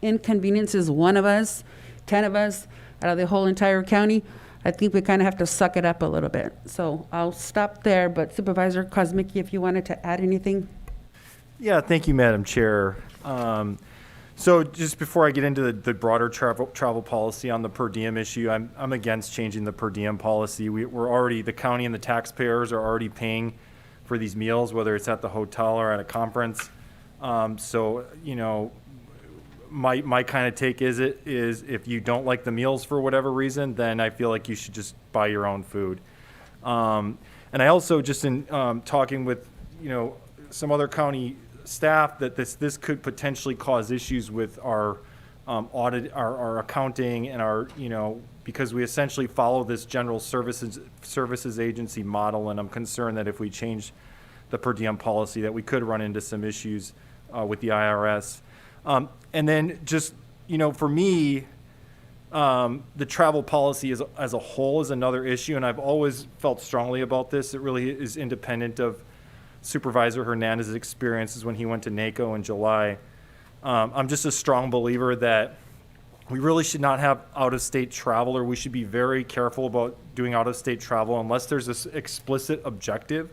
inconveniences one of us, 10 of us out of the whole entire county, I think we kind of have to suck it up a little bit. So I'll stop there, but Supervisor Kosmicki, if you wanted to add anything.
Yeah, thank you, Madam Chair. So just before I get into the broader travel policy on the per diem issue, I'm against changing the per diem policy. We're already, the county and the taxpayers are already paying for these meals, whether it's at the hotel or at a conference. So, you know, my kind of take is if you don't like the meals for whatever reason, then I feel like you should just buy your own food. And I also just in talking with, you know, some other county staff that this could potentially cause issues with our audit, our accounting, and our, you know, because we essentially follow this general services agency model, and I'm concerned that if we change the per diem policy that we could run into some issues with the IRS. And then just, you know, for me, the travel policy as a whole is another issue, and I've always felt strongly about this. It really is independent of Supervisor Hernandez's experiences when he went to NACO in July. I'm just a strong believer that we really should not have out-of-state travel, or we should be very careful about doing out-of-state travel unless there's this explicit objective,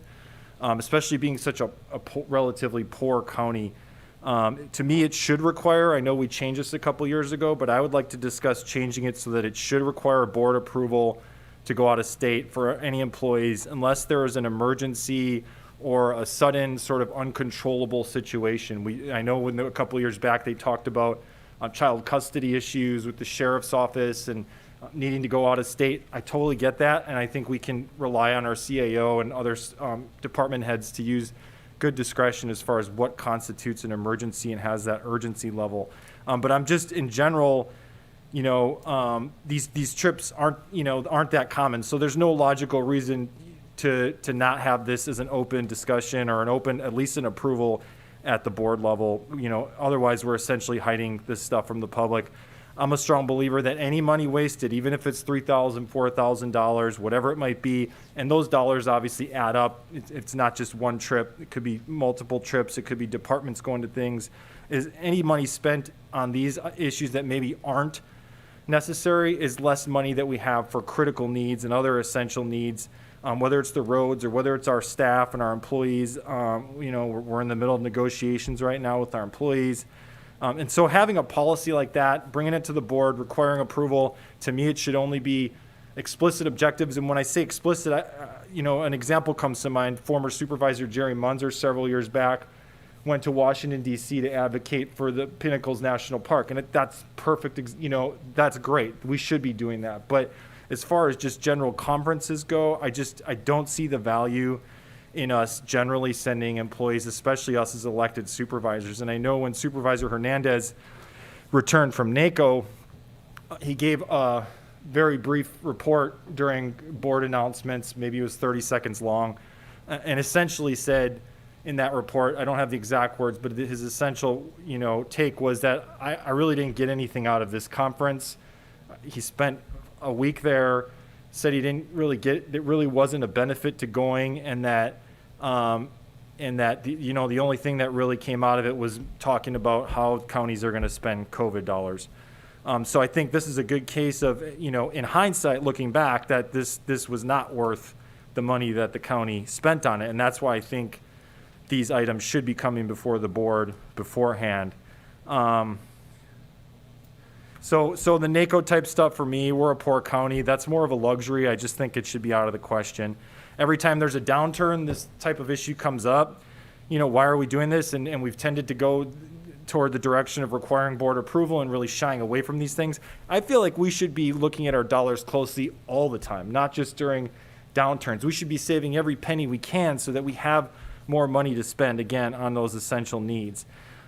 especially being such a relatively poor county. To me, it should require, I know we changed this a couple years ago, but I would like to discuss changing it so that it should require board approval to go out of state for any employees unless there is an emergency or a sudden sort of uncontrollable situation. I know a couple years back they talked about child custody issues with the sheriff's office and needing to go out of state. I totally get that, and I think we can rely on our CAO and other department heads to use good discretion as far as what constitutes an emergency and has that urgency level. But I'm just in general, you know, these trips aren't that common, so there's no logical reason to not have this as an open discussion or at least an approval at the board level. You know, otherwise we're essentially hiding this stuff from the public. I'm a strong believer that any money wasted, even if it's $3,000, $4,000, whatever it might be, and those dollars obviously add up. It's not just one trip. It could be multiple trips. It could be departments going to things. Is any money spent on these issues that maybe aren't necessary is less money that we have for critical needs and other essential needs, whether it's the roads or whether it's our staff and our employees. You know, we're in the middle of negotiations right now with our employees. And so having a policy like that, bringing it to the board, requiring approval, to me, it should only be explicit objectives. And when I say explicit, you know, an example comes to mind. Former Supervisor Jerry Munzer several years back went to Washington, D.C. to advocate for the Pinnacles National Park. And that's perfect, you know, that's great. We should be doing that. But as far as just general conferences go, I don't see the value in us generally sending employees, especially us as elected supervisors. And I know when Supervisor Hernandez returned from NACO, he gave a very brief report during board announcements, maybe it was 30 seconds long, and essentially said in that report, I don't have the exact words, but his essential, you know, take was that I really didn't get anything out of this conference. He spent a week there, said he didn't really get, it really wasn't a benefit to going, and that you know, the only thing that really came out of it was talking about how counties are going to spend COVID dollars. So I think this is a good case of, you know, in hindsight, looking back, that this was not worth the money that the county spent on it, and that's why I think these items should be coming before the board beforehand. So the NACO type stuff for me, we're a poor county. That's more of a luxury. I just think it should be out of the question. Every time there's a downturn, this type of issue comes up. You know, why are we doing this? And we've tended to go toward the direction of requiring board approval and really shying away from these things. I feel like we should be looking at our dollars closely all the time, not just during downturns. We should be saving every penny we can so that we have more money to spend, again, on those essential needs.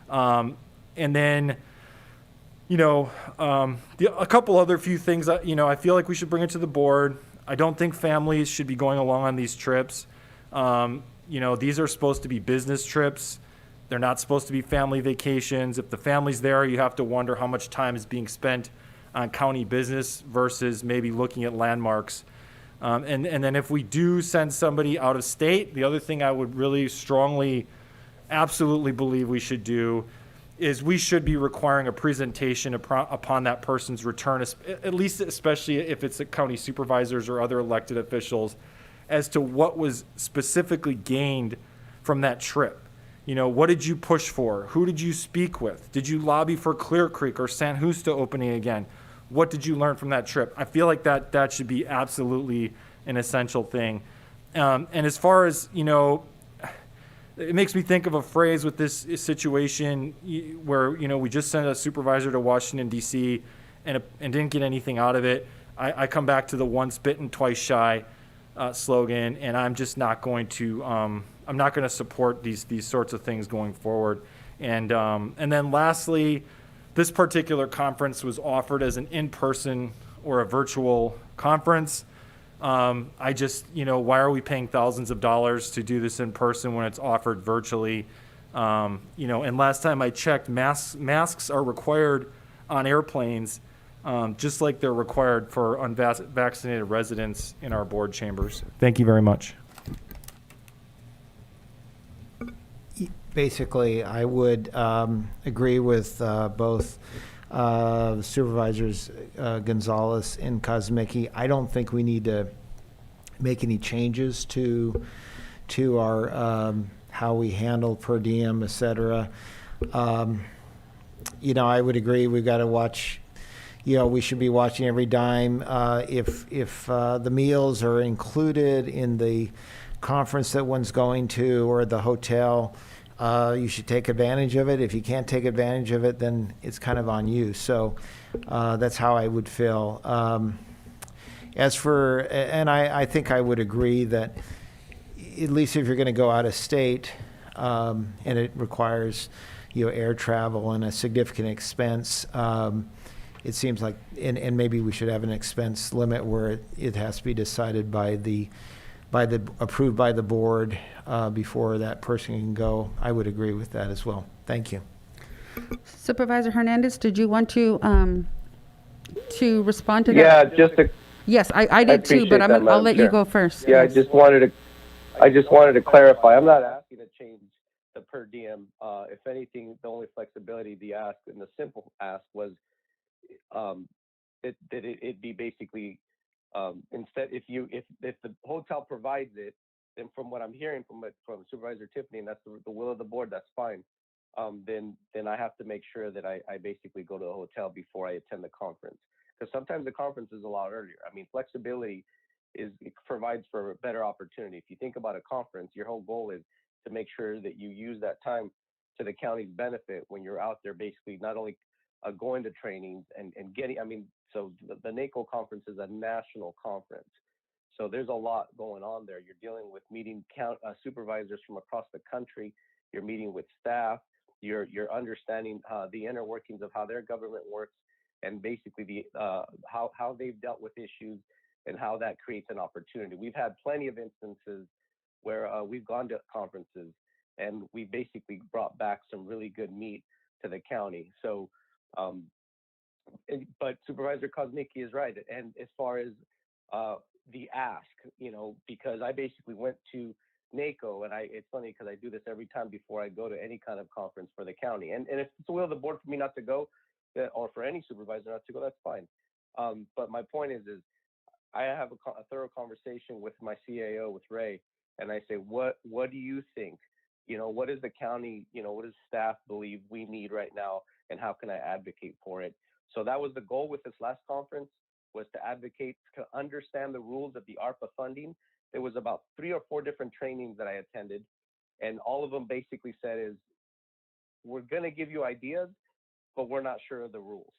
And then A couple other few things that, I feel like we should bring it to the board. I don't think families should be going along on these trips. These are supposed to be business trips. They're not supposed to be family vacations. If the family's there, you have to wonder how much time is being spent on county business versus maybe looking at landmarks. And then if we do send somebody out of state, the other thing I would really strongly, absolutely believe we should do is we should be requiring a presentation upon that person's return, at least especially if it's the county supervisors or other elected officials, as to what was specifically gained from that trip. What did you push for? Who did you speak with? Did you lobby for Clear Creek or San Justo opening again? What did you learn from that trip? I feel like that should be absolutely an essential thing. And as far as, it makes me think of a phrase with this situation where, we just sent a supervisor to Washington, D.C. and didn't get anything out of it. I come back to the once bitten, twice shy slogan, and I'm just not going to, I'm not going to support these sorts of things going forward. And then lastly, this particular conference was offered as an in-person or a virtual conference. I just, why are we paying thousands of dollars to do this in person when it's offered virtually? And last time I checked, masks are required on airplanes, just like they're required for unvaccinated residents in our board chambers. Thank you very much.
Basically, I would agree with both Supervisors Gonzalez and Kosmicki. I don't think we need to make any changes to our how we handle per diem, et cetera. I would agree. We've got to watch. We should be watching every dime. If the meals are included in the conference that one's going to or the hotel, you should take advantage of it. If you can't take advantage of it, then it's kind of on you. So that's how I would feel. I think I would agree that at least if you're going to go out of state, and it requires, air travel and a significant expense, it seems like, and maybe we should have an expense limit where it has to be decided approved by the board before that person can go. I would agree with that as well. Thank you.
Supervisor Hernandez, did you want to respond to that?
Yeah, just to.
Yes, I did too, but I'll let you go first.
Yeah, I just wanted to clarify. I'm not asking to change the per diem. If anything, the only flexibility the ask and the simple ask was that it be basically instead if the hotel provides it, then from what I'm hearing from Supervisor Tiffany, and that's the will of the board, that's fine. Then I have to make sure that I basically go to a hotel before I attend the conference, because sometimes the conference is a lot earlier. I mean, flexibility it provides for a better opportunity. If you think about a conference, your whole goal is to make sure that you use that time to the county's benefit when you're out there, basically not only going to trainings and getting. I mean, so the NACO conference is a national conference. So there's a lot going on there. You're dealing with meeting supervisors from across the country. You're meeting with staff. You're understanding the inner workings of how their government works, and basically the how they've dealt with issues and how that creates an opportunity. We've had plenty of instances where we've gone to conferences and we basically brought back some really good meat to the county. So, but Supervisor Kosmicki is right. And as far as the ask, because I basically went to NACO, and it's funny because I do this every time before I go to any kind of conference for the county. And if it's the will of the board for me not to go, or for any supervisor not to go, that's fine. But my point is I have a thorough conversation with my CAO, with Ray, and I say, what do you think? What does the county, what does staff believe we need right now, and how can I advocate for it? So that was the goal with this last conference, was to advocate, to understand the rules of the ARPA funding. There was about 3 or 4 different trainings that I attended, and all of them basically said is, we're going to give you ideas, but we're not sure of the rules.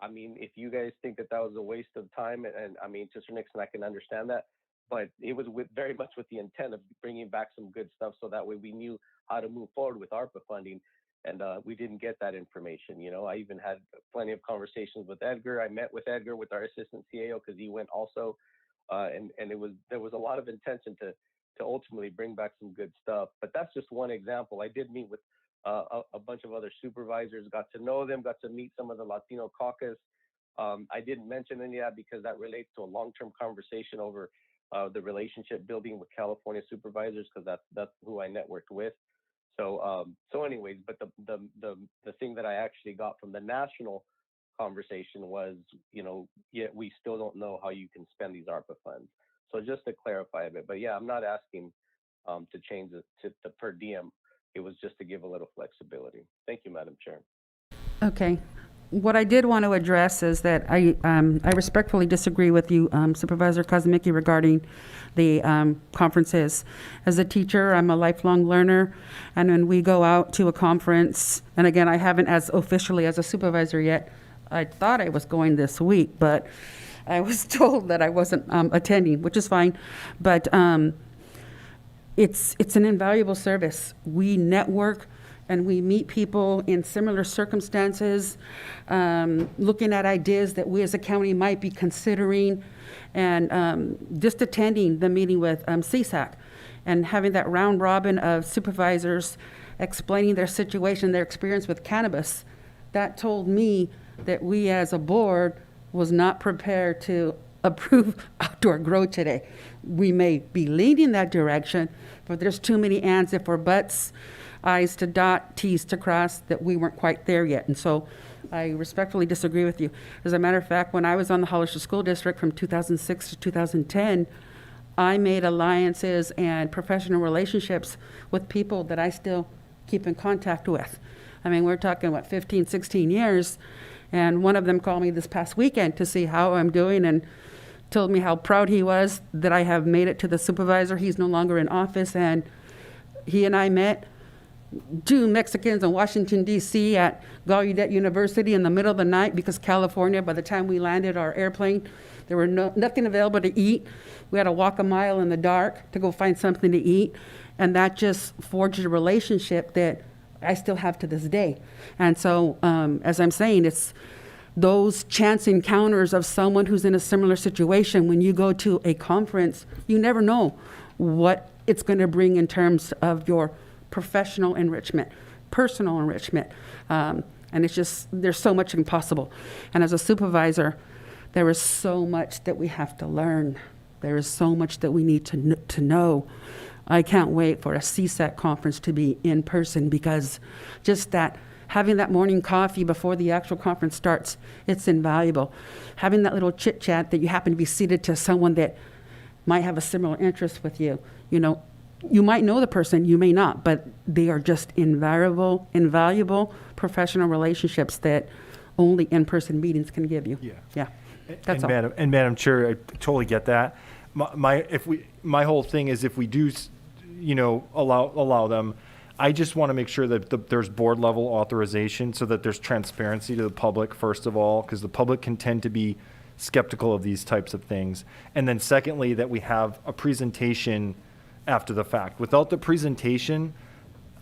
I mean, if you guys think that was a waste of time, and I mean, to Mr. Nixon, I can understand that, but it was very much with the intent of bringing back some good stuff, so that way we knew how to move forward with ARPA funding. and we didn't get that information. You know, I even had plenty of conversations with Edgar. I met with Edgar, with our assistant CAO, because he went also, and there was a lot of intention to ultimately bring back some good stuff. But that's just one example. I did meet with a bunch of other supervisors, got to know them, got to meet some of the Latino caucus. I didn't mention any of that because that relates to a long-term conversation over the relationship building with California supervisors, because that's who I networked with. So anyways, but the thing that I actually got from the national conversation was, you know, yet we still don't know how you can spend these ARPA funds. So just to clarify a bit, but yeah, I'm not asking to change it to the per diem. It was just to give a little flexibility. Thank you, Madam Chair.
Okay. What I did want to address is that I respectfully disagree with you, Supervisor Kozmicki, regarding the conferences. As a teacher, I'm a lifelong learner, and when we go out to a conference, and again, I haven't as officially as a supervisor yet. I thought I was going this week, but I was told that I wasn't attending, which is fine. But it's an invaluable service. We network and we meet people in similar circumstances, looking at ideas that we as a county might be considering, and just attending the meeting with CSAC and having that round robin of supervisors explaining their situation, their experience with cannabis. That told me that we as a board was not prepared to approve outdoor grow today. We may be leaning that direction, but there's too many ands, if or buts, I's to dot, T's to cross, that we weren't quite there yet. And so I respectfully disagree with you. As a matter of fact, when I was on the Hollister School District from 2006 to 2010, I made alliances and professional relationships with people that I still keep in contact with. I mean, we're talking, 15, 16 years. And one of them called me this past weekend to see how I'm doing and told me how proud he was that I have made it to the supervisor. He's no longer in office, and he and I met 2 Mexicans in Washington, D.C. at Gallaudet University in the middle of the night, because California, by the time we landed our airplane, there were nothing available to eat. We had to walk a mile in the dark to go find something to eat, and that just forged a relationship that I still have to this day. And so, as I'm saying, it's those chance encounters of someone who's in a similar situation. When you go to a conference, you never know what it's going to bring in terms of your professional enrichment, personal enrichment. And it's just, there's so much impossible. And as a supervisor, there is so much that we have to learn. There is so much that we need to know. I can't wait for a CSAC conference to be in person, because just that, having that morning coffee before the actual conference starts, it's invaluable. Having that little chit chat that you happen to be seated to someone that might have a similar interest with you. You know, you might know the person, you may not, but they are just invaluable professional relationships that only in-person meetings can give you. Yeah. That's all.
Madam Chair, I totally get that. My whole thing is, if we do, you know, allow them, I just want to make sure that there's board level authorization, so that there's transparency to the public, first of all, because the public can tend to be skeptical of these types of things. And then secondly, that we have a presentation after the fact. Without the presentation,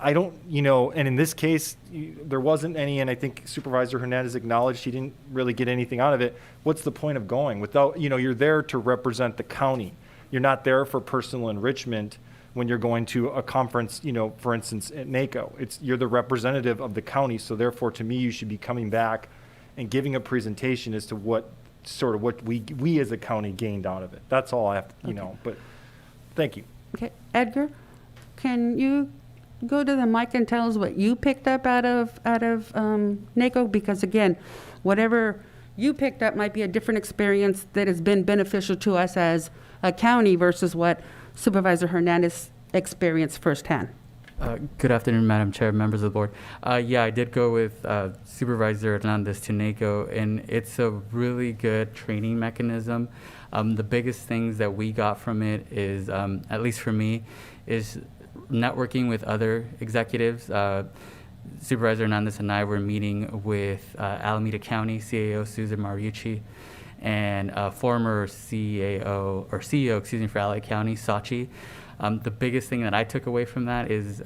I don't, you know, and in this case, there wasn't any, and I think Supervisor Hernandez acknowledged he didn't really get anything out of it. What's the point of going? Without, you know, you're there to represent the county. You're not there for personal enrichment when you're going to a conference, you know, for instance, at NACO. You're the representative of the county, so therefore, to me, you should be coming back and giving a presentation as to what we as a county gained out of it. That's all I have to, you know, but thank you.
Okay, Edgar, can you go to the mic and tell us what you picked up out of NACO? Because again, whatever you picked up might be a different experience that has been beneficial to us as a county versus what Supervisor Hernandez experienced firsthand.
Good afternoon, Madam Chair, members of the board. Yeah, I did go with Supervisor Hernandez to NACO, and it's a really good training mechanism. The biggest things that we got from it is, at least for me, is networking with other executives. Supervisor Hernandez and I were meeting with Alameda County CAO Susan Mariucci, and former CEO for LA County, Sachi. The biggest thing that I took away from that is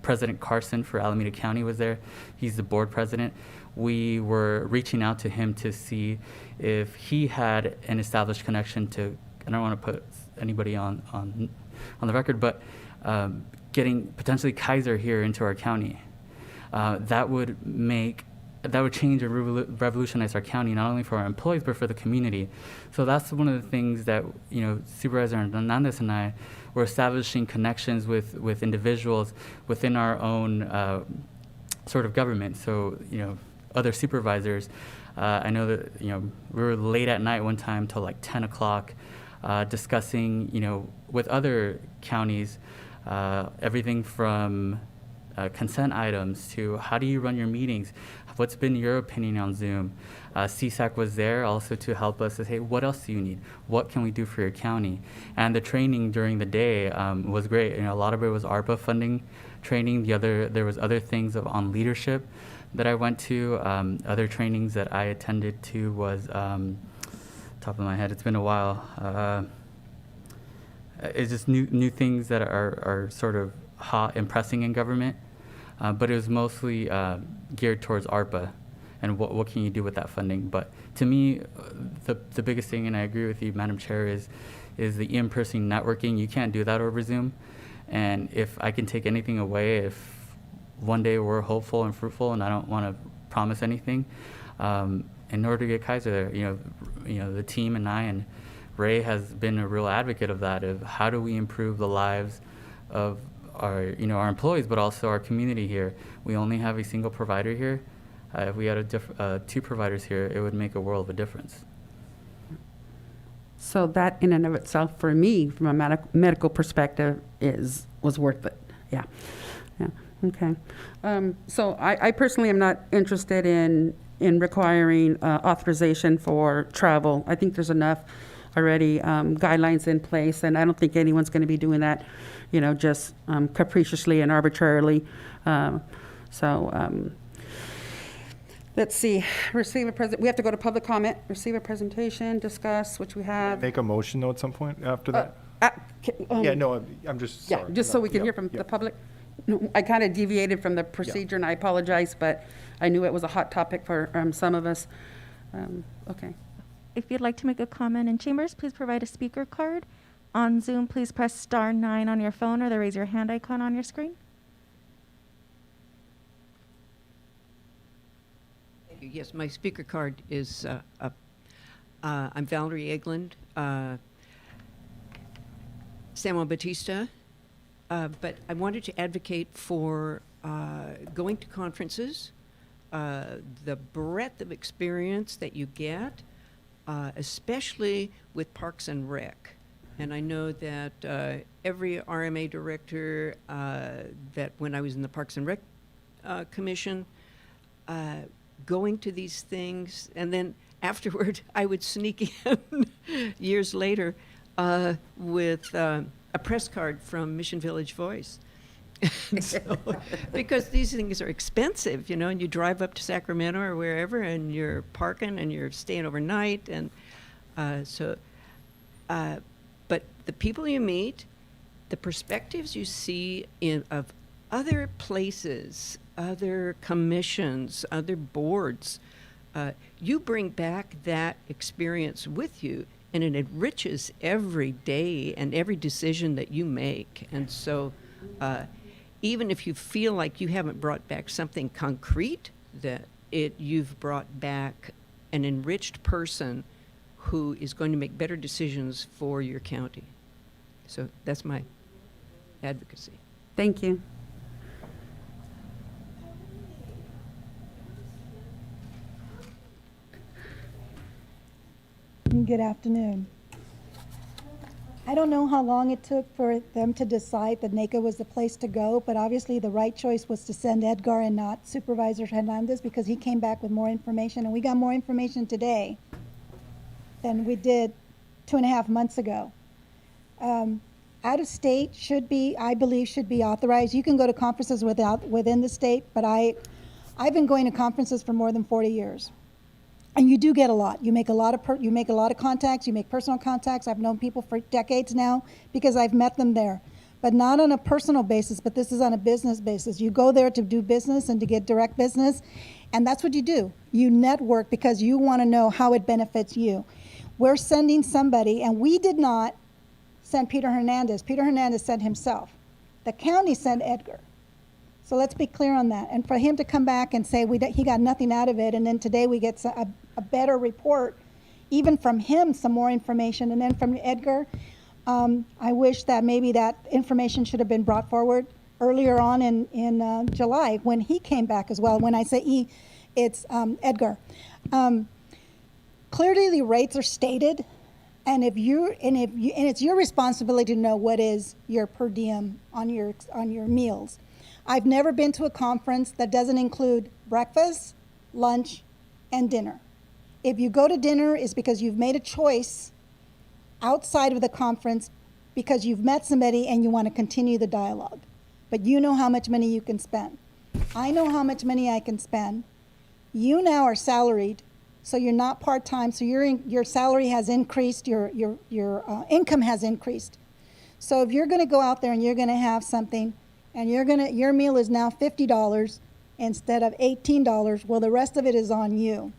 President Carson for Alameda County was there. He's the board president. We were reaching out to him to see if he had an established connection to, I don't want to put anybody on the record, but getting potentially Kaiser here into our county. That would change and revolutionize our county, not only for our employees, but for the community. So that's one of the things that, Supervisor Hernandez and I were establishing connections with individuals within our own sort of government. So, other supervisors, I know that, we were late at night one time till like 10 o'clock discussing, with other counties, everything from consent items to how do you run your meetings? What's been your opinion on Zoom? CSAC was there also to help us to say, what else do you need? What can we do for your county? And the training during the day was great. A lot of it was ARPA funding training. There was other things on leadership that I went to. Other trainings that I attended to was, top of my head, it's been a while. It's just new things that are sort of hot and pressing in government. But it was mostly geared towards ARPA and what can you do with that funding. But to me, the biggest thing, and I agree with you, Madam Chair, is the in-person networking. You can't do that over Zoom. And if I can take anything away, if one day we're hopeful and fruitful, and I don't want to promise anything, in order to get Kaiser there, the team and I and Ray has been a real advocate of that, of how do we improve the lives of our employees, but also our community here. We only have a single provider here. If we had two providers here, it would make a world of a difference.
So that in and of itself, for me, from a medical perspective, was worth it. Yeah. Okay. So I personally am not interested in requiring authorization for travel. I think there's enough already guidelines in place, and I don't think anyone's going to be doing that, just capriciously and arbitrarily. Let's see. We have to go to public comment. Receive a presentation, discuss, which we have.
Make a motion, though, at some point after that? Yeah, no, I'm just sorry.
Yeah, just so we can hear from the public. No, I kind of deviated from the procedure, and I apologize, but I knew it was a hot topic for some of us. Okay.
If you'd like to make a comment in chambers, please provide a speaker card. On Zoom, please press *9 on your phone or the raise your hand icon on your screen.
Thank you. Yes, my speaker card is up. I'm Valerie Eglund, San Juan Bautista, but I wanted to advocate for going to conferences, the breadth of experience that you get, especially with Parks and Rec. And I know that every RMA director that when I was in the Parks and Rec Commission, going to these things, and then afterward I would sneak in years later with a press card from Mission Village Voice. So, because these things are expensive, and you drive up to Sacramento or wherever, and you're parking and you're staying overnight, and but the people you meet, the perspectives you see of other places, other commissions, other boards, you bring back that experience with you, and it enriches every day and every decision that you make. And so even if you feel like you haven't brought back something concrete, you've brought back an enriched person who is going to make better decisions for your county. So that's my advocacy.
Thank you.
Good afternoon. I don't know how long it took for them to decide that NACO was the place to go, but obviously the right choice was to send Edgar and not Supervisor Hernandez, because he came back with more information, and we got more information today than we did 2.5 months ago. Out of state I believe should be authorized. You can go to conferences within the state, but I've been going to conferences for more than 40 years. And you do get a lot. You make a lot of contacts. You make personal contacts. I've known people for decades now because I've met them there. but not on a personal basis, but this is on a business basis. You go there to do business and to get direct business, and that's what you do. You network because you want to know how it benefits you. We're sending somebody, and we did not send Peter Hernandez. Peter Hernandez sent himself. The county sent Edgar. So let's be clear on that. And for him to come back and say he got nothing out of it, and then today we get a better report, even from him, some more information, and then from Edgar, I wish that maybe that information should have been brought forward earlier on in July when he came back as well. When I say he, it's Edgar. Clearly the rates are stated, and it's your responsibility to know what is your per diem on your meals. I've never been to a conference that doesn't include breakfast, lunch, and dinner. If you go to dinner, it's because you've made a choice outside of the conference because you've met somebody and you want to continue the dialogue. But you know how much money you can spend. I know how much money I can spend. You now are salaried, so you're not part-time, so your salary has increased, your income has increased. So if you're going to go out there and you're going to have something, and your meal is now $50 instead of $18, well, the rest of it is on you.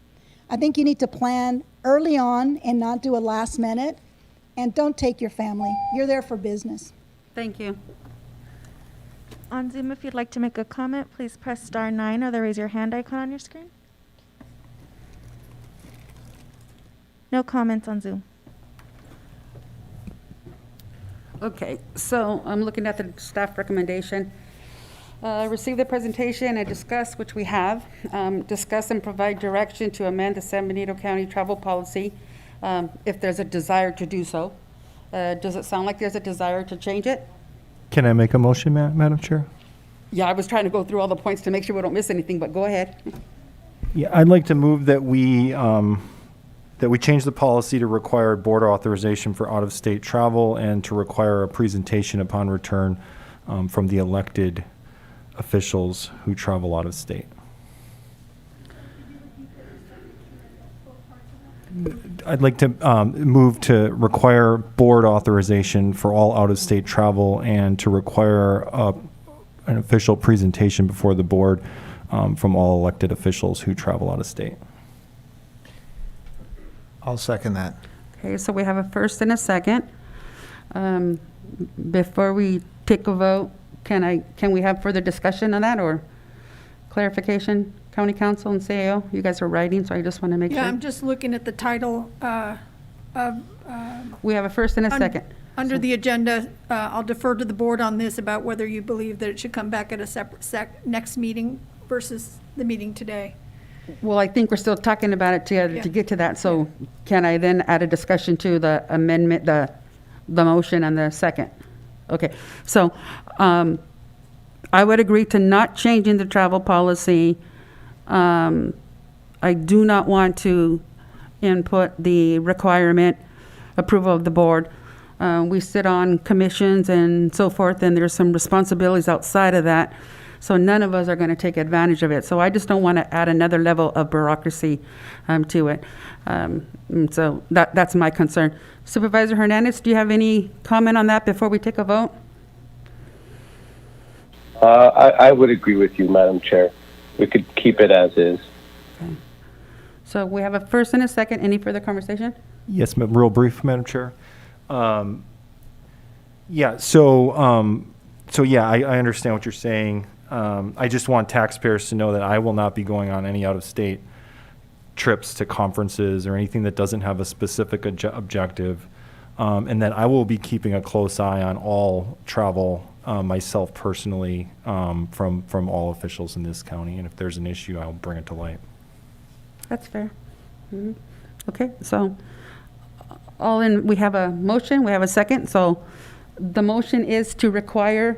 I think you need to plan early on and not do a last minute, and don't take your family. You're there for business.
Thank you.
On Zoom, if you'd like to make a comment, please press *9 or the raise your hand icon on your screen. No comments on Zoom.
Okay, so I'm looking at the staff recommendation. Receive the presentation and discuss, which we have, discuss and provide direction to amend the San Benito County travel policy if there's a desire to do so. Does it sound like there's a desire to change it?
Can I make a motion, Madam Chair?
Yeah, I was trying to go through all the points to make sure we don't miss anything, but go ahead.
Yeah, I'd like to move that we change the policy to require board authorization for out-of-state travel and to require a presentation upon return from the elected officials who travel out of state. I'd like to move to require board authorization for all out-of-state travel and to require an official presentation before the board from all elected officials who travel out of state.
I'll second that.
Okay, so we have a first and a second. Before we take a vote, can we have further discussion on that or clarification? County Council and CAO, you guys are writing, so I just want to make sure.
Yeah, I'm just looking at the title of.
We have a first and a second.
Under the agenda, I'll defer to the board on this about whether you believe that it should come back at a separate next meeting versus the meeting today.
Well, I think we're still talking about it to get to that, so can I then add a discussion to the amendment, the motion and the second? Okay, so I would agree to not changing the travel policy. I do not want to input the requirement approval of the board. We sit on commissions and so forth, and there's some responsibilities outside of that. So none of us are going to take advantage of it. So I just don't want to add another level of bureaucracy to it. So that's my concern. Supervisor Hernandez, do you have any comment on that before we take a vote?
I would agree with you, Madam Chair. We could keep it as is.
Okay. So we have a first and a second. Any further conversation?
Yes, real brief, Madam Chair. Yeah, so yeah, I understand what you're saying. I just want taxpayers to know that I will not be going on any out-of-state trips to conferences or anything that doesn't have a specific objective, and that I will be keeping a close eye on all travel myself personally from all officials in this county, and if there's an issue, I'll bring it to light.
That's fair. Mm-hmm. Okay, so we have a motion, we have a second. So the motion is to require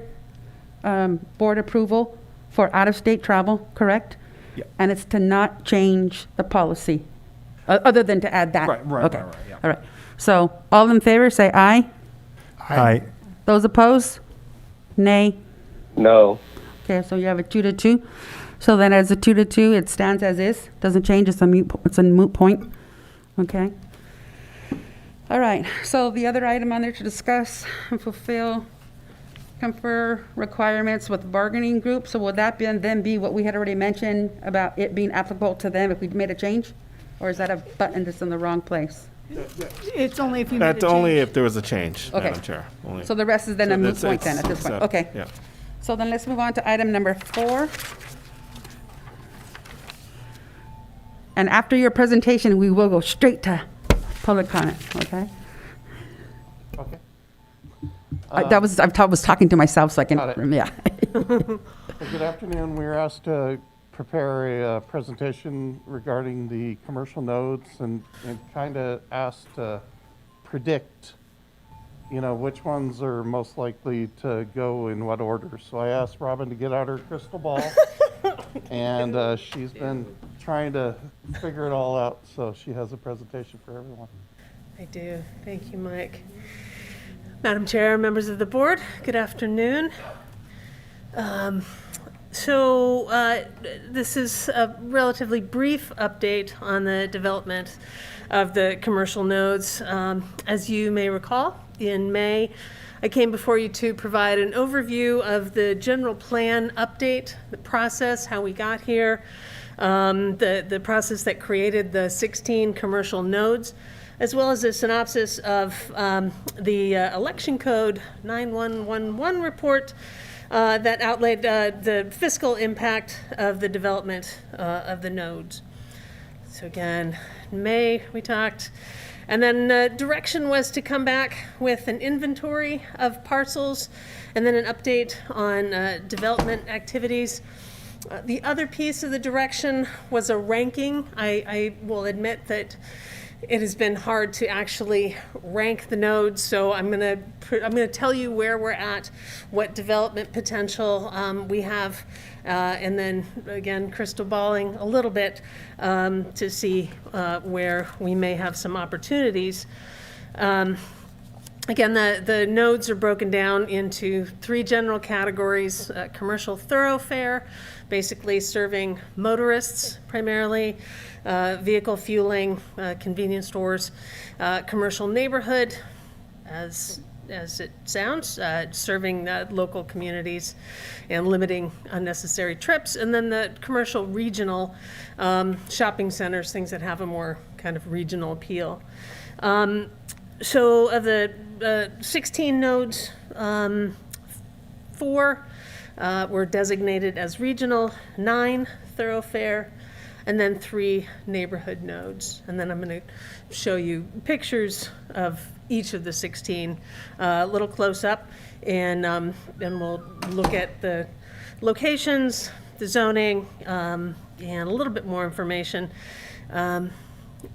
board approval for out-of-state travel, correct?
Yeah.
And it's to not change the policy, other than to add that.
Right,
Okay.
right, yeah.
All right. So all in favor, say aye.
Aye.
Those opposed? Nay.
No.
Okay, so you have a 2-2. So then as a 2-2, it stands as is, doesn't change, it's a moot point. Okay. All right, so the other item on there to discuss and fulfill confer requirements with bargaining groups, so would that then be what we had already mentioned about it being applicable to them if we made a change? Or is that a button that's in the wrong place?
It's only if you made a change.
That's only if there was a change,
Okay.
Madam Chair. Only.
So the rest is then a moot point then at this point? Okay.
Yeah.
So then let's move on to item number 4. And after your presentation, we will go straight to public comment, okay?
Okay.
I was talking to myself, so I can,
Got it.
yeah.
Well, good afternoon. We were asked to prepare a presentation regarding the commercial nodes and kind of asked to predict, which ones are most likely to go in what order. So I asked Robin to get out her crystal ball, and she's been trying to figure it all out, so she has a presentation for everyone.
I do. Thank you, Mike. Madam Chair, members of the board, good afternoon. This is a relatively brief update on the development of the commercial nodes. As you may recall, in May, I came before you to provide an overview of the general plan update, the process, how we got here, the process that created the 16 commercial nodes, as well as a synopsis of the Election Code 9111 report that outlaid the fiscal impact of the development of the nodes. So again, in May we talked, and then direction was to come back with an inventory of parcels and then an update on development activities. The other piece of the direction was a ranking. I will admit that it has been hard to actually rank the nodes, so I'm gonna tell you where we're at, what development potential we have, and then again crystal balling a little bit to see where we may have some opportunities. Again, the nodes are broken down into 3 general categories: commercial thoroughfare, basically serving motorists primarily, vehicle fueling, convenience stores, commercial neighborhood, as it sounds, serving local communities and limiting unnecessary trips, and then the commercial regional shopping centers, things that have a more kind of regional appeal. So of the 16 nodes, 4 were designated as regional, 9 thoroughfare, and then 3 neighborhood nodes. And then I'm going to show you pictures of each of the 16 a little close up, and we'll look at the locations, the zoning, and a little bit more information.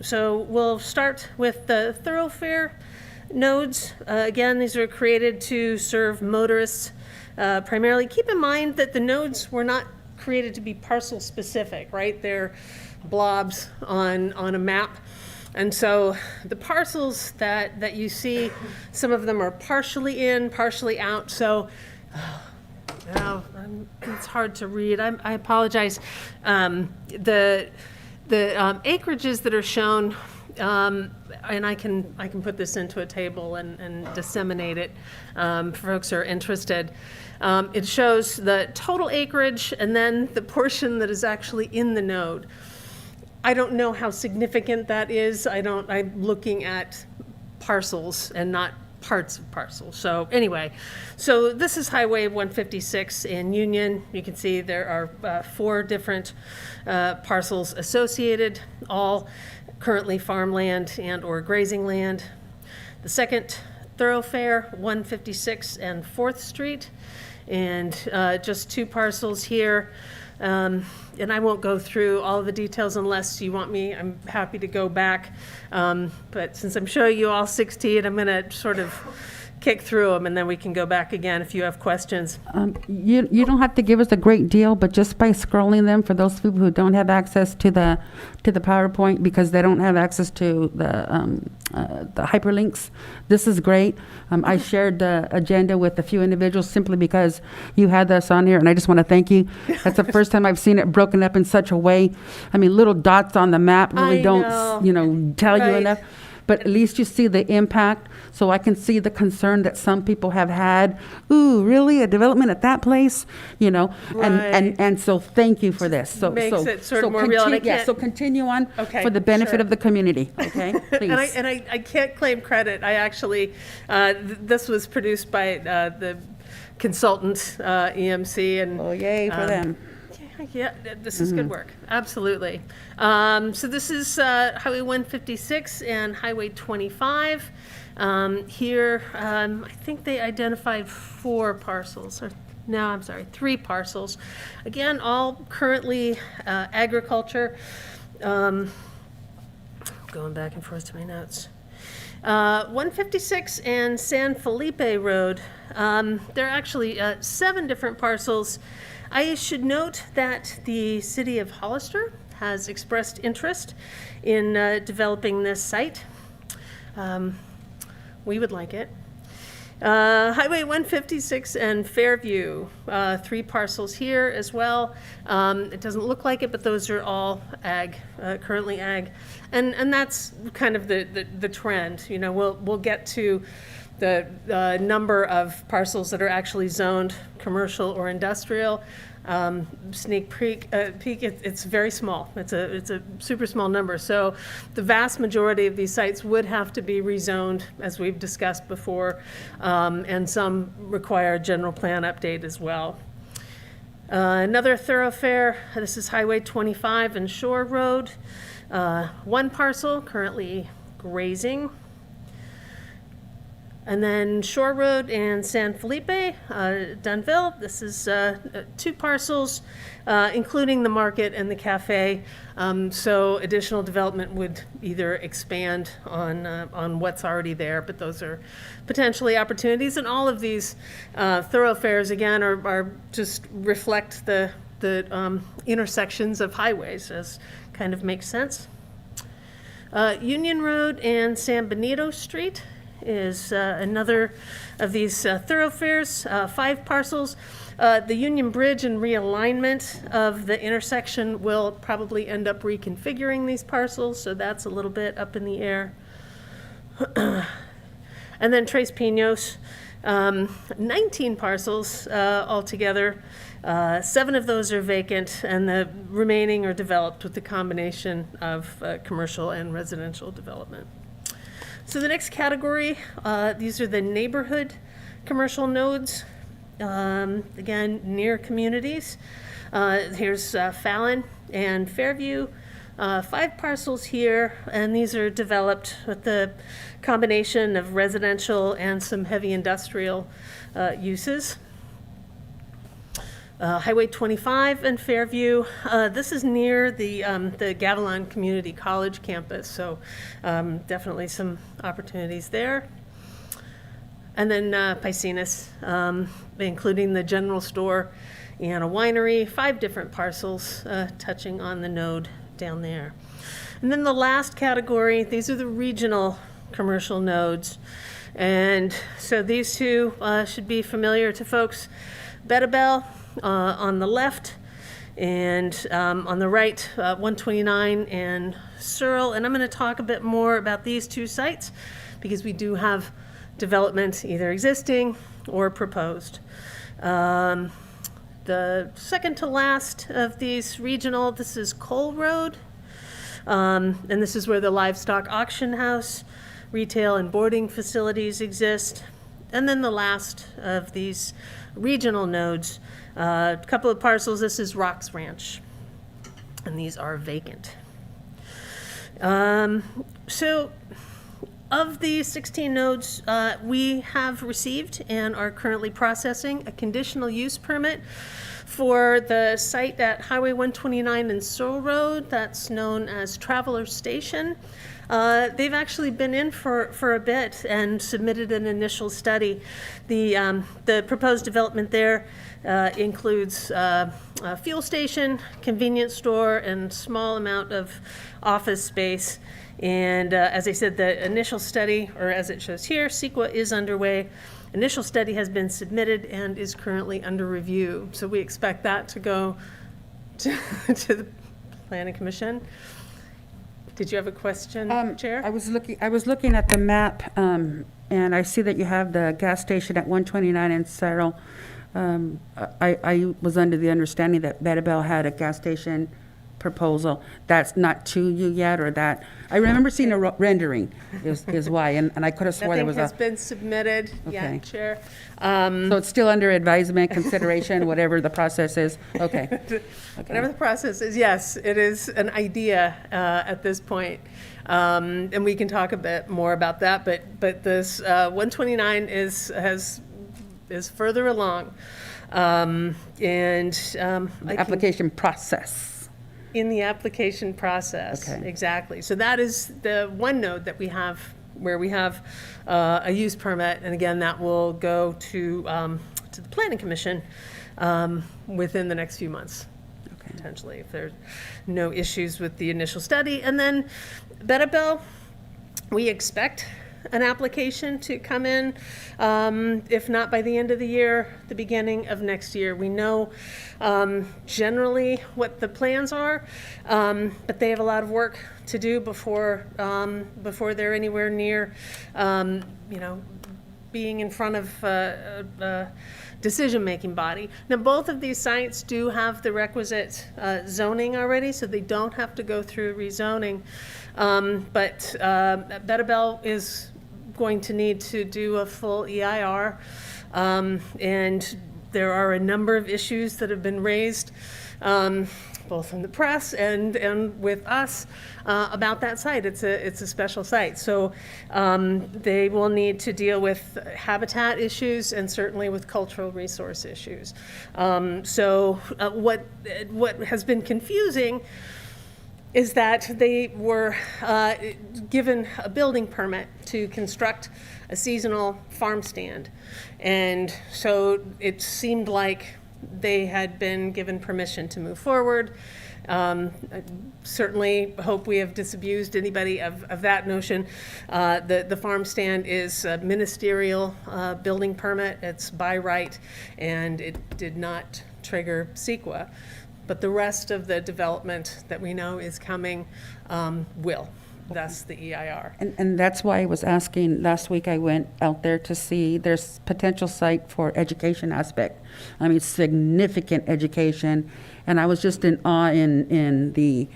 So we'll start with the thoroughfare nodes. Again, these are created to serve motorists primarily. Keep in mind that the nodes were not created to be parcel specific, right? They're blobs on a map. And so the parcels that you see, some of them are partially in, partially out. So it's hard to read. I apologize. The acreages that are shown, and I can put this into a table and disseminate it for folks who are interested. It shows the total acreage and then the portion that is actually in the node. I don't know how significant that is. I'm looking at parcels and not parts of parcels. So anyway, so this is Highway 156 in Union. You can see there are 4 different parcels associated, all currently farmland and or grazing land. The second thoroughfare, 156 and 4th Street, and just 2 parcels here. And I won't go through all of the details unless you want me. I'm happy to go back. But since I'm showing you all 16, I'm going to sort of kick through them, and then we can go back again if you have questions.
You don't have to give us a great deal, but just by scrolling them, for those people who don't have access to the PowerPoint because they don't have access to the hyperlinks, this is great. I shared the agenda with a few individuals simply because you had this on here, and I just want to thank you. That's the first time I've seen it broken up in such a way. I mean, little dots on the map really don't, tell you enough. but at least you see the impact, so I can see the concern that some people have had. Ooh, really, a development at that place, you know? And so thank you for this. So
Makes it sort of more real, and I
yeah,
can't-
so continue on
Okay,
for the benefit
sure.
of the community, okay? Please.
And I can't claim credit. I actually, this was produced by the consultant, EMC, and.
Oh, yay for them.
Yeah, this is good work, absolutely. So this is Highway 156 and Highway 25. Here, I think they identified 4 parcels, or no, I'm sorry, 3 parcels. Again, all currently agriculture. Going back and forth to my notes. 156 and San Felipe Road. There are actually 7 different parcels. I should note that the city of Hollister has expressed interest in developing this site. We would like it. Highway 156 and Fairview, 3 parcels here as well. It doesn't look like it, but those are all ag, currently ag. And that's kind of the trend. You know, we'll get to the number of parcels that are actually zoned commercial or industrial. Sneak peek, it's very small. It's a super small number. So the vast majority of these sites would have to be rezoned, as we've discussed before, and some require a general plan update as well. Another thoroughfare, this is Highway 25 and Shore Road. 1 parcel currently grazing. And then Shore Road and San Felipe, Dunville, this is 2 parcels, including the market and the cafe. So additional development would either expand on what's already there, but those are potentially opportunities. And all of these thoroughfares, again, are just reflect the intersections of highways, as kind of makes sense. Union Road and San Benito Street is another of these thoroughfares, 5 parcels. The Union Bridge and realignment of the intersection will probably end up reconfiguring these parcels, so that's a little bit up in the air. And then Tres Pinos, 19 parcels altogether. 7 of those are vacant, and the remaining are developed with the combination of commercial and residential development. So the next category, these are the neighborhood commercial nodes, again, near communities. Here's Fallon and Fairview, 5 parcels here, and these are developed with the combination of residential and some heavy industrial uses. Highway 25 and Fairview. This is near the Gavilan Community College campus, so definitely some opportunities there. And then Piscinas, including the general store and a winery, 5 different parcels touching on the node down there. And then the last category, these are the regional commercial nodes. And so these 2 should be familiar to folks. Betabel, on the left, and on the right, 129 and Searle. And I'm going to talk a bit more about these 2 sites because we do have development either existing or proposed. The second to last of these regional, this is Cole Road, and this is where the livestock auction house, retail and boarding facilities exist. And then the last of these regional nodes, a couple of parcels. This is Rocks Ranch, and these are vacant. So of the 16 nodes, we have received and are currently processing a conditional use permit for the site at Highway 129 and Searle Road. That's known as Traveler Station. They've actually been in for a bit and submitted an initial study. The proposed development there includes a fuel station, convenience store, and small amount of office space. And as I said, the initial study, or as it shows here, CEQA is underway. Initial study has been submitted and is currently under review. So we expect that to go to the Planning Commission. Did you have a question, Chair?
I was looking at the map, and I see that you have the gas station at 129 in Cerro. I was under the understanding that Bettabel had a gas station proposal. That's not to you yet, or that? I remember seeing a rendering is why, and I could have swore there was
Nothing has been submitted
Okay.
yet, Chair.
So it's still under advisement, consideration, whatever the process is? Okay.
Whatever the process is, yes, it is an idea at this point. And we can talk a bit more about that, but this 129 is further along.
Application process.
In the application process,
Okay.
exactly. So that is the one node that we have, where we have a use permit, and again, that will go to the Planning Commission within the next few months, potentially, if there's no issues with the initial study. And then Bettabel, we expect an application to come in, if not by the end of the year, the beginning of next year. We know generally what the plans are, but they have a lot of work to do before they're anywhere near, being in front of a decision-making body. Now, both of these sites do have the requisite zoning already, so they don't have to go through rezoning. But Bettabel is going to need to do a full EIR, and there are a number of issues that have been raised, both in the press and with us, about that site. It's a special site, so they will need to deal with habitat issues and certainly with cultural resource issues. What has been confusing is that they were given a building permit to construct a seasonal farm stand. And so it seemed like they had been given permission to move forward. I certainly hope we have disabused anybody of that notion. The farm stand is a ministerial building permit. It's by right, and it did not trigger CEQA. But the rest of the development that we know is coming will, thus the EIR.
And that's why I was asking, last week I went out there to see, there's potential site for education aspect. I mean, significant education, and I was just in awe in the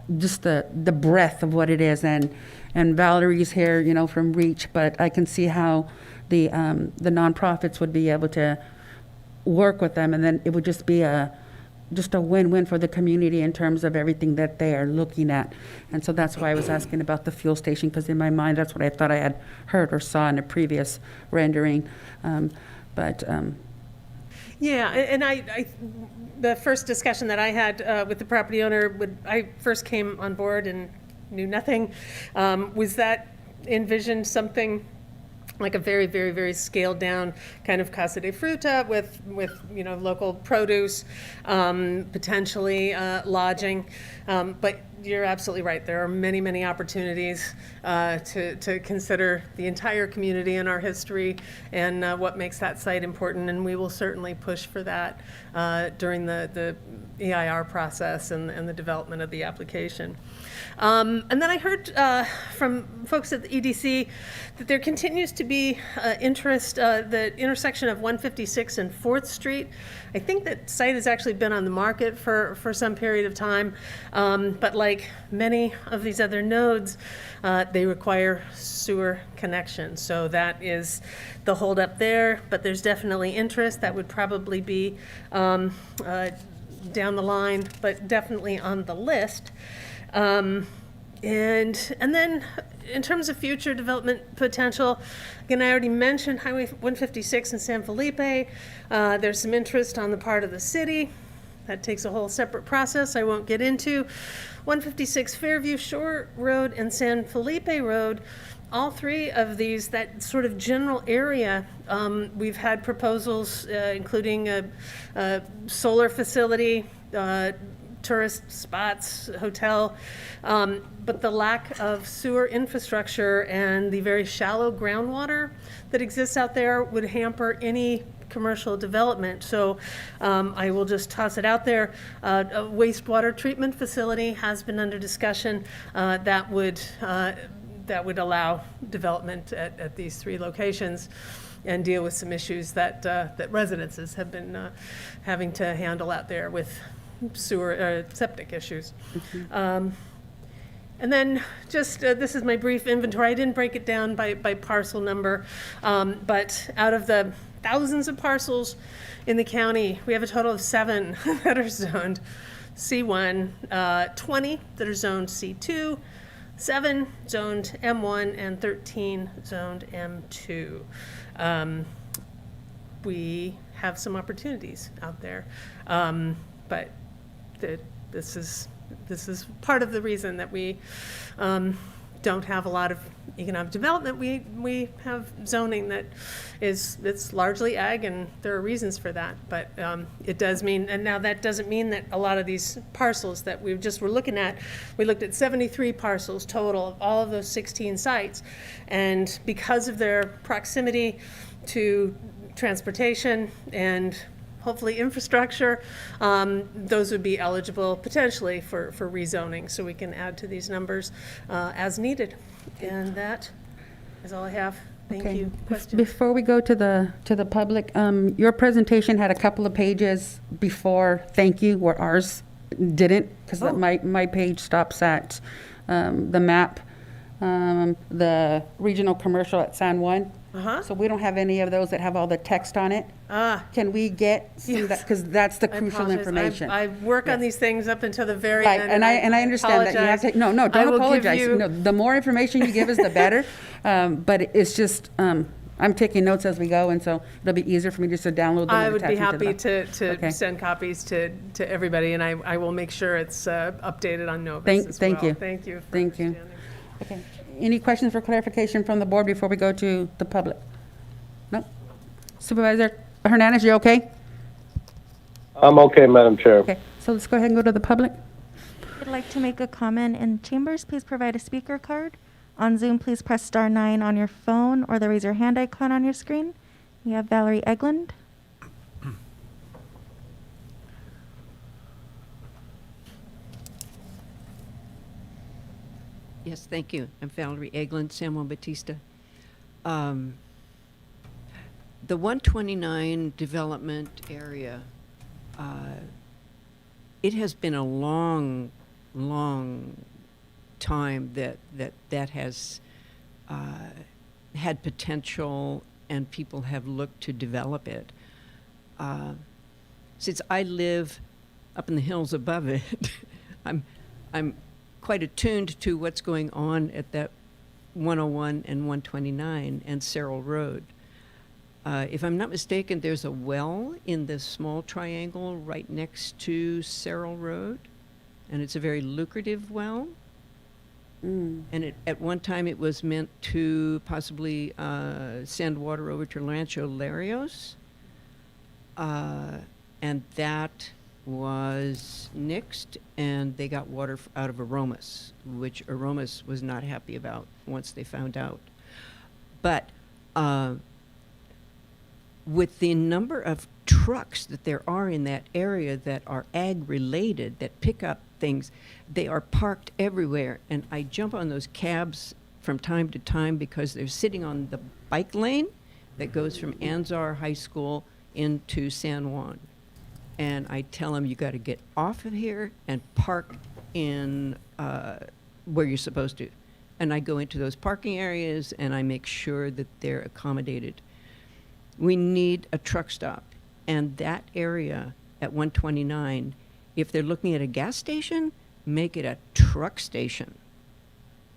breadth of what it is, and Valerie's here, from Reach, but I can see how the nonprofits would be able to work with them, and then it would just be a win-win for the community in terms of everything that they are looking at. And so that's why I was asking about the fuel station, because in my mind, that's what I thought I had heard or saw in a previous rendering.
Yeah, and I the first discussion that I had with the property owner when I first came on board and knew nothing, was that envisioned something like a very, very, very scaled down kind of casa de fruta with local produce, potentially lodging. But you're absolutely right. There are many, many opportunities to consider the entire community and our history and what makes that site important. And we will certainly push for that during the EIR process and the development of the application. And then I heard from folks at the EDC that there continues to be interest, the intersection of 156 and 4th Street. I think that site has actually been on the market for some period of time, but like many of these other nodes, they require sewer connection. So that is the holdup there, but there's definitely interest. That would probably be down the line, but definitely on the list. And then in terms of future development potential, again, I already mentioned Highway 156 in San Felipe. There's some interest on the part of the city. That takes a whole separate process I won't get into. 156 Fairview Shore Road and San Felipe Road, all three of these, that sort of general area, we've had proposals including a solar facility, tourist spots, hotel, but the lack of sewer infrastructure and the very shallow groundwater that exists out there would hamper any commercial development. So I will just toss it out there. A wastewater treatment facility has been under discussion that would allow development at these 3 locations and deal with some issues that residences have been having to handle out there with septic issues. And then just, this is my brief inventory. I didn't break it down by parcel number, but out of the thousands of parcels in the county, we have a total of 7 that are zoned C1, 20 that are zoned C2, 7 zoned M1, and 13 zoned M2. We have some opportunities out there, but this is part of the reason that we don't have a lot of economic development. We have zoning that's largely ag, and there are reasons for that. But it does mean, and now that doesn't mean that a lot of these parcels that we were looking at, we looked at 73 parcels total of all of those 16 sites, and because of their proximity to transportation and hopefully infrastructure, those would be eligible potentially for rezoning, so we can add to these numbers as needed. And that is all I have. Thank
Okay.
you. Questions?
Before we go to the public, your presentation had a couple of pages before thank you, where ours didn't, because my page stops at the map, the regional commercial at San Juan. So we don't have any of those that have all the text on it. Can we get some of that, because that's the
I
crucial
apologize.
information.
I work on these things up until the very
Right,
end.
and I understand that you have to,
apologize.
no,
I
don't
will give
apologize.
you-
No, the more information you give us, the better. But it's just, I'm taking notes as we go, and so it'll be easier for me just to download them
I
and
would
attach
be
them
happy
the-
to
Okay.
send copies to everybody, and I will make sure it's updated on Novus as
Thank
well.
you.
Thank you. for
Thank you.
understanding.
Okay. Any questions for clarification from the board before we go to the public? No? Supervisor Hernandez, you okay?
I'm okay, Madam Chair.
Okay, so let's go ahead and go to the public.
If you'd like to make a comment in chambers, please provide a speaker card. On Zoom, please press *9 on your phone or the raise your hand icon on your screen. We have Valerie Eglund.
Yes, thank you. I'm Valerie Eglund, San Juan Bautista. The 129 development area, it has been a long time that has had potential, and people have looked to develop it. Since I live up in the hills above it, I'm quite attuned to what's going on at that 101 and 129 and Cerro Road. If I'm not mistaken, there's a well in this small triangle right next to Cerro Road, and it's a very lucrative well. And at one time it was meant to possibly send water over to Rancho Larios, and that was nixed, and they got water out of Aromas, which Aromas was not happy about once they found out. But with the number of trucks that there are in that area that are ag-related, that pick up things, they are parked everywhere. And I jump on those cabs from time to time because they're sitting on the bike lane that goes from Anzar High School into San Juan. And I tell them, you got to get off of here and park in where you're supposed to. And I go into those parking areas and I make sure that they're accommodated. We need a truck stop. And that area at 129, if they're looking at a gas station, make it a truck station.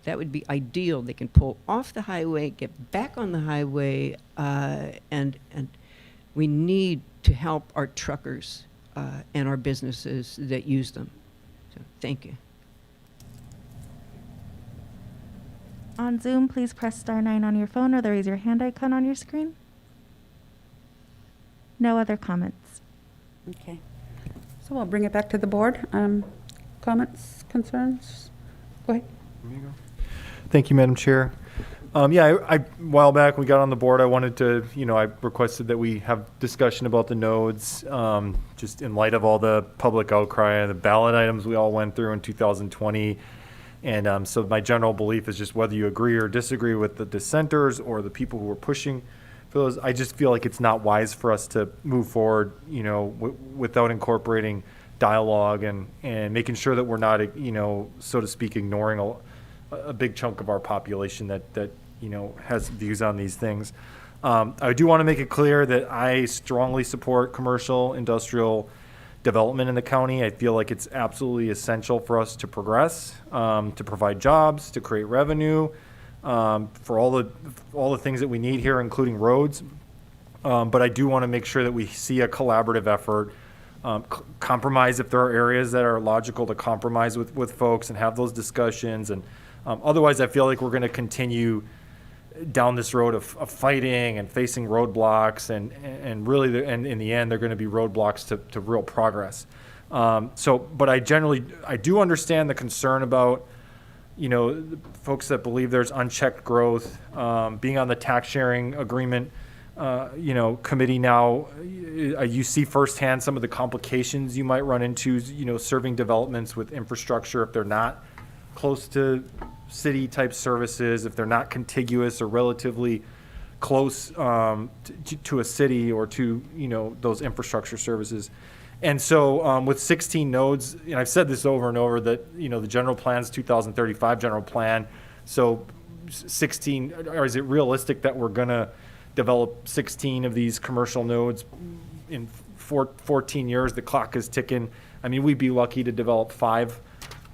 That would be ideal. They can pull off the highway, get back on the highway, and we need to help our truckers and our businesses that use them. So, thank you.
On Zoom, please press *9 on your phone or the raise your hand icon on your screen. No other comments.
Okay. So we'll bring it back to the board. Comments, concerns? Go ahead.
Thank you, Madam Chair. Yeah, a while back we got on the board, I wanted to, I requested that we have discussion about the nodes, just in light of all the public outcry and the ballot items we all went through in 2020. And so my general belief is just whether you agree or disagree with the dissenters or the people who are pushing for those, I just feel like it's not wise for us to move forward, without incorporating dialogue and making sure that we're not, so to speak, ignoring a big chunk of our population that has views on these things. I do want to make it clear that I strongly support commercial industrial development in the county. I feel like it's absolutely essential for us to progress, to provide jobs, to create revenue, for all the things that we need here, including roads. But I do want to make sure that we see a collaborative effort, compromise if there are areas that are logical to compromise with folks and have those discussions. And otherwise, I feel like we're going to continue down this road of fighting and facing roadblocks, and really, and in the end, they're going to be roadblocks to real progress. But I do understand the concern about, folks that believe there's unchecked growth. Being on the tax sharing agreement, committee now, you see firsthand some of the complications you might run into, serving developments with infrastructure if they're not close to city type services, if they're not contiguous or relatively close to a city or to those infrastructure services. And so with 16 nodes, and I've said this over and over, that the general plan's 2035 general plan. So 16, or is it realistic that we're gonna develop 16 of these commercial nodes in 14 years? The clock is ticking. I mean, we'd be lucky to develop 5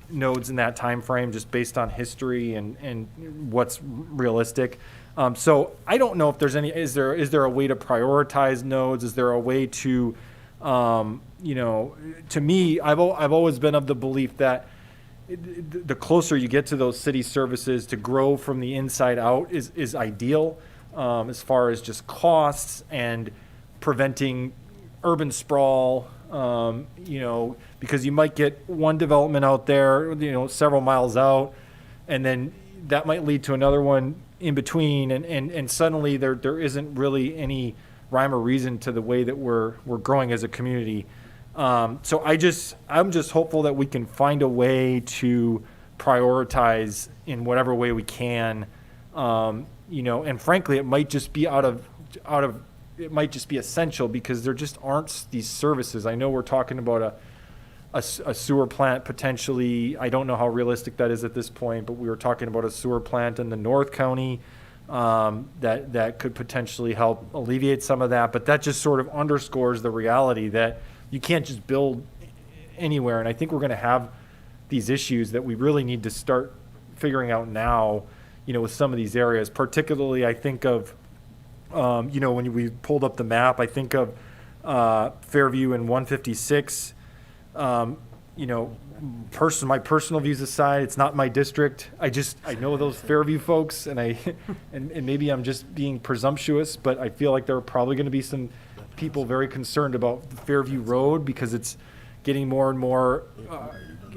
nodes in that time frame, just based on history and what's realistic. So I don't know if there's any. Is there a way to prioritize nodes? Is there a way to, to me, I've always been of the belief that the closer you get to those city services, to grow from the inside out is ideal, as far as just costs and preventing urban sprawl. Because you might get one development out there, several miles out, and then that might lead to another one in between, and suddenly there isn't really any rhyme or reason to the way that we're growing as a community. So I'm just hopeful that we can find a way to prioritize in whatever way we can, and frankly, it might just be it might just be essential because there just aren't these services. I know we're talking about a sewer plant potentially. I don't know how realistic that is at this point, but we were talking about a sewer plant in the North County that could potentially help alleviate some of that. But that just sort of underscores the reality that you can't just build anywhere. And I think we're going to have these issues that we really need to start figuring out now, with some of these areas. Particularly, I think of when we pulled up the map, I think of Fairview and 156. My personal views aside, it's not my district. I know those Fairview folks, and and maybe I'm just being presumptuous, but I feel like there are probably going to be some people very concerned about the Fairview Road because it's getting more and more.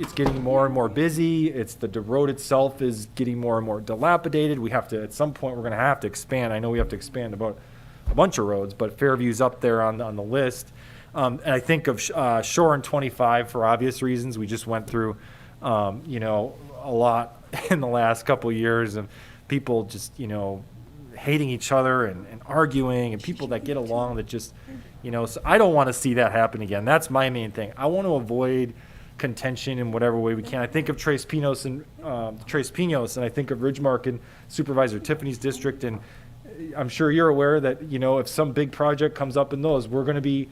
It's getting more and more busy. The road itself is getting more and more dilapidated. We have to, at some point, we're going to have to expand. I know we have to expand about a bunch of roads, but Fairview's up there on the list. And I think of Shore and 25 for obvious reasons. We just went through, a lot in the last couple of years of people just, hating each other and arguing, and people that get along that just, so I don't want to see that happen again. That's my main thing. I want to avoid contention in whatever way we can. I think of Tres Pinos and I think of Ridgemark and Supervisor Tiffany's district, and I'm sure you're aware that if some big project comes up in those, we're going to be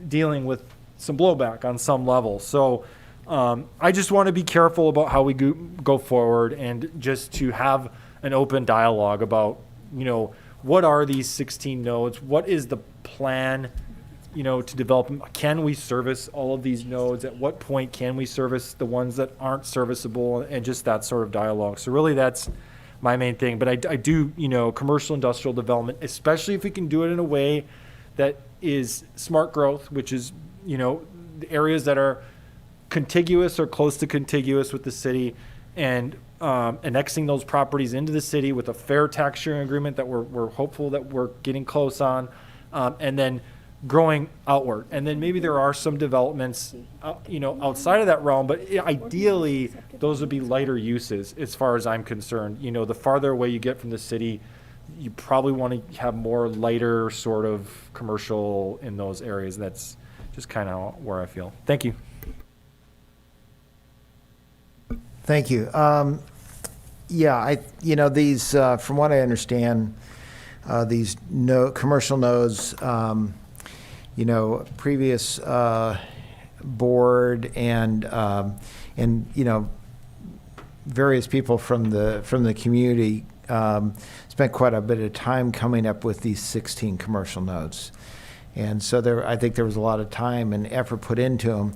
dealing with some blowback on some level. So I just want to be careful about how we go forward, and just to have an open dialogue about what are these 16 nodes, what is the plan to develop them. Can we service all of these nodes? At what point can we service the ones that aren't serviceable? And just that sort of dialogue. So really that's my main thing. But I do, commercial industrial development, especially if we can do it in a way that is smart growth, which is, the areas that are contiguous or close to contiguous with the city, and annexing those properties into the city with a fair tax sharing agreement that we're hopeful that we're getting close on, and then growing outward. And then maybe there are some developments, outside of that realm, but ideally those would be lighter uses as far as I'm concerned. The farther away you get from the city, you probably want to have more lighter sort of commercial in those areas. That's just kind of where I feel. Thank you.
Thank you. Yeah, these, from what I understand, these commercial nodes, previous board and various people from the community spent quite a bit of time coming up with these 16 commercial nodes, and so I think there was a lot of time and effort put into them,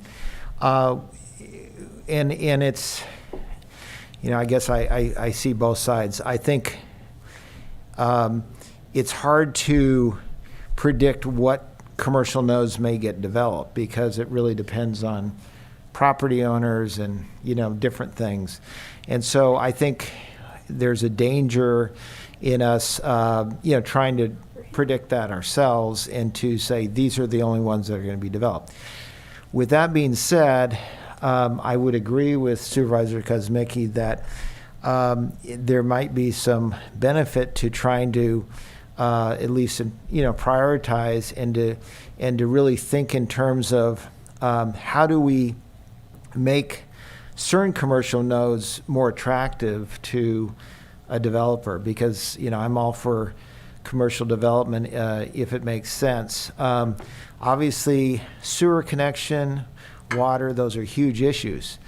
and it's. I guess I see both sides. I think it's hard to predict what commercial nodes may get developed because it really depends on property owners and, different things. And so I think there's a danger in us, trying to predict that ourselves and to say these are the only ones that are going to be developed. With that being said, I would agree with Supervisor Kuzmicki that there might be some benefit to trying to at least prioritize and to really think in terms of how do we make certain commercial nodes more attractive to a developer, because I'm all for commercial development if it makes sense. Obviously, sewer connection, water, those are huge issues.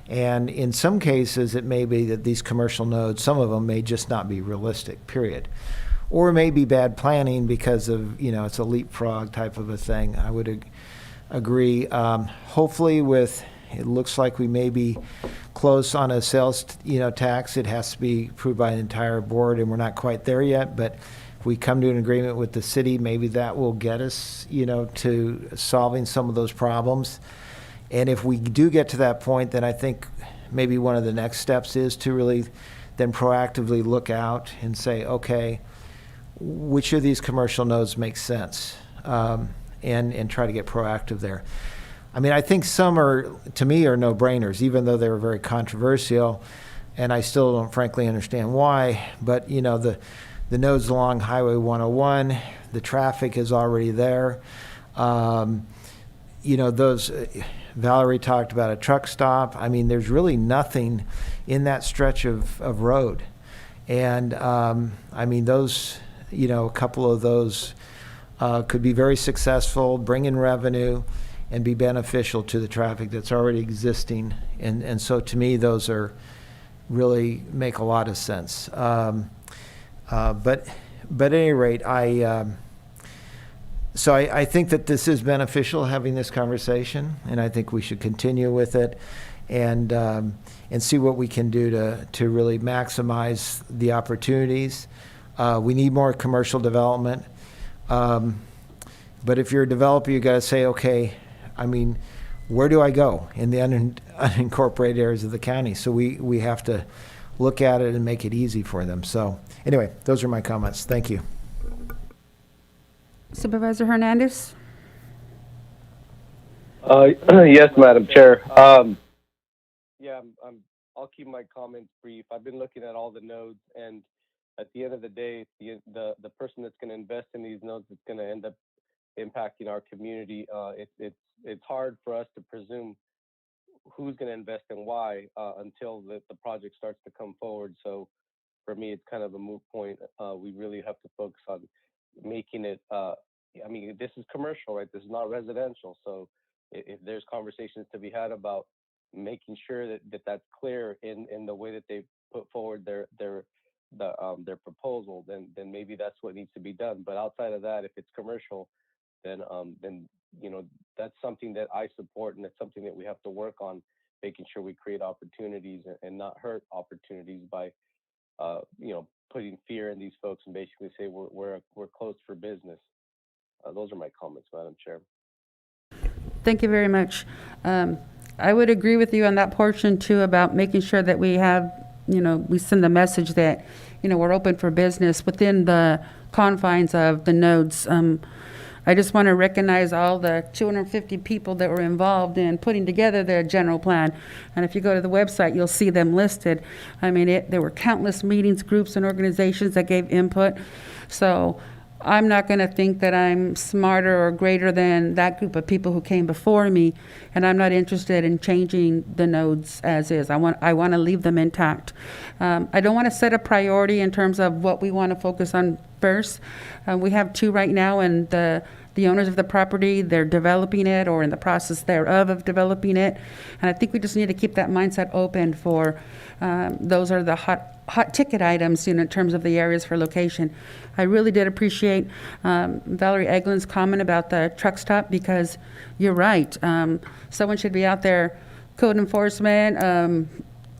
And in some cases, it may be that these commercial nodes, some of them may just not be realistic, period. Or it may be bad planning because of, it's a leapfrog type of a thing. I would agree. Hopefully it looks like we may be close on a sales, tax. It has to be approved by an entire board, and we're not quite there yet. But if we come to an agreement with the city, maybe that will get us, to solving some of those problems. And if we do get to that point, then I think maybe one of the next steps is to really then proactively look out and say, okay, which of these commercial nodes makes sense, and try to get proactive there. I mean, I think some to me, are no-brainers, even though they were very controversial, and I still don't frankly understand why. But, the nodes along Highway 101, the traffic is already there. Those... Valerie talked about a truck stop. I mean, there's really nothing in that stretch of road. And, those, a couple of those could be very successful, bring in revenue, and be beneficial to the traffic that's already existing. And so to me, those really make a lot of sense. But at any rate, So I think that this is beneficial, having this conversation, and I think we should continue with it and see what we can do to really maximize the opportunities. We need more commercial development. But if you're a developer, you got to say, okay, where do I go in the unincorporated areas of the county? So we have to look at it and make it easy for them. So anyway, those are my comments. Thank you.
Supervisor Hernandez?
Yes, Madam Chair. I'll keep my comments brief. I've been looking at all the nodes, and at the end of the day, the person that's going to invest in these nodes is going to end up impacting our community. It's hard for us to presume who's going to invest and why until the project starts to come forward. So for me, it's kind of a moot point. We really have to focus on making it, this is commercial, right? This is not residential. So if there's conversations to be had about making sure that that's clear in the way that they put forward their proposal, then maybe that's what needs to be done. But outside of that, if it's commercial, then that's something that I support, and it's something that we have to work on, making sure we create opportunities and not hurt opportunities by putting fear in these folks and basically say we're closed for business. Those are my comments, Madam Chair.
Thank you very much. I would agree with you on that portion too about making sure that we have we send the message that, we're open for business within the confines of the nodes. I just want to recognize all the 250 people that were involved in putting together their general plan. And if you go to the website, you'll see them listed. I mean, there were countless meetings, groups, and organizations that gave input. So I'm not going to think that I'm smarter or greater than that group of people who came before me, and I'm not interested in changing the nodes as is. I want to leave them intact. I don't want to set a priority in terms of what we want to focus on first. We have 2 right now, and the owners of the property, they're developing it or in the process thereof of developing it. And I think we just need to keep that mindset open for those are the hot ticket items, in terms of the areas for location. I really did appreciate Valerie Eglin's comment about the truck stop, because you're right. Someone should be out there, code enforcement,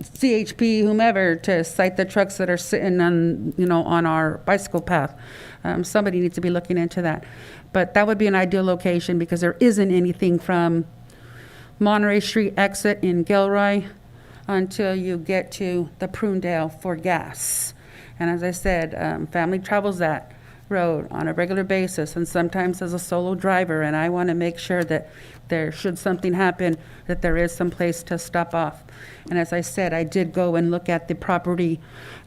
CHP, whomever, to cite the trucks that are sitting on, on our bicycle path. Somebody needs to be looking into that. But that would be an ideal location, because there isn't anything from Monterey Street exit in Gilroy until you get to the Prunedale for gas. And as I said, family travels that road on a regular basis, and sometimes as a solo driver, and I want to make sure that should something happen, that there is some place to stop off. And as I said, I did go and look at the property,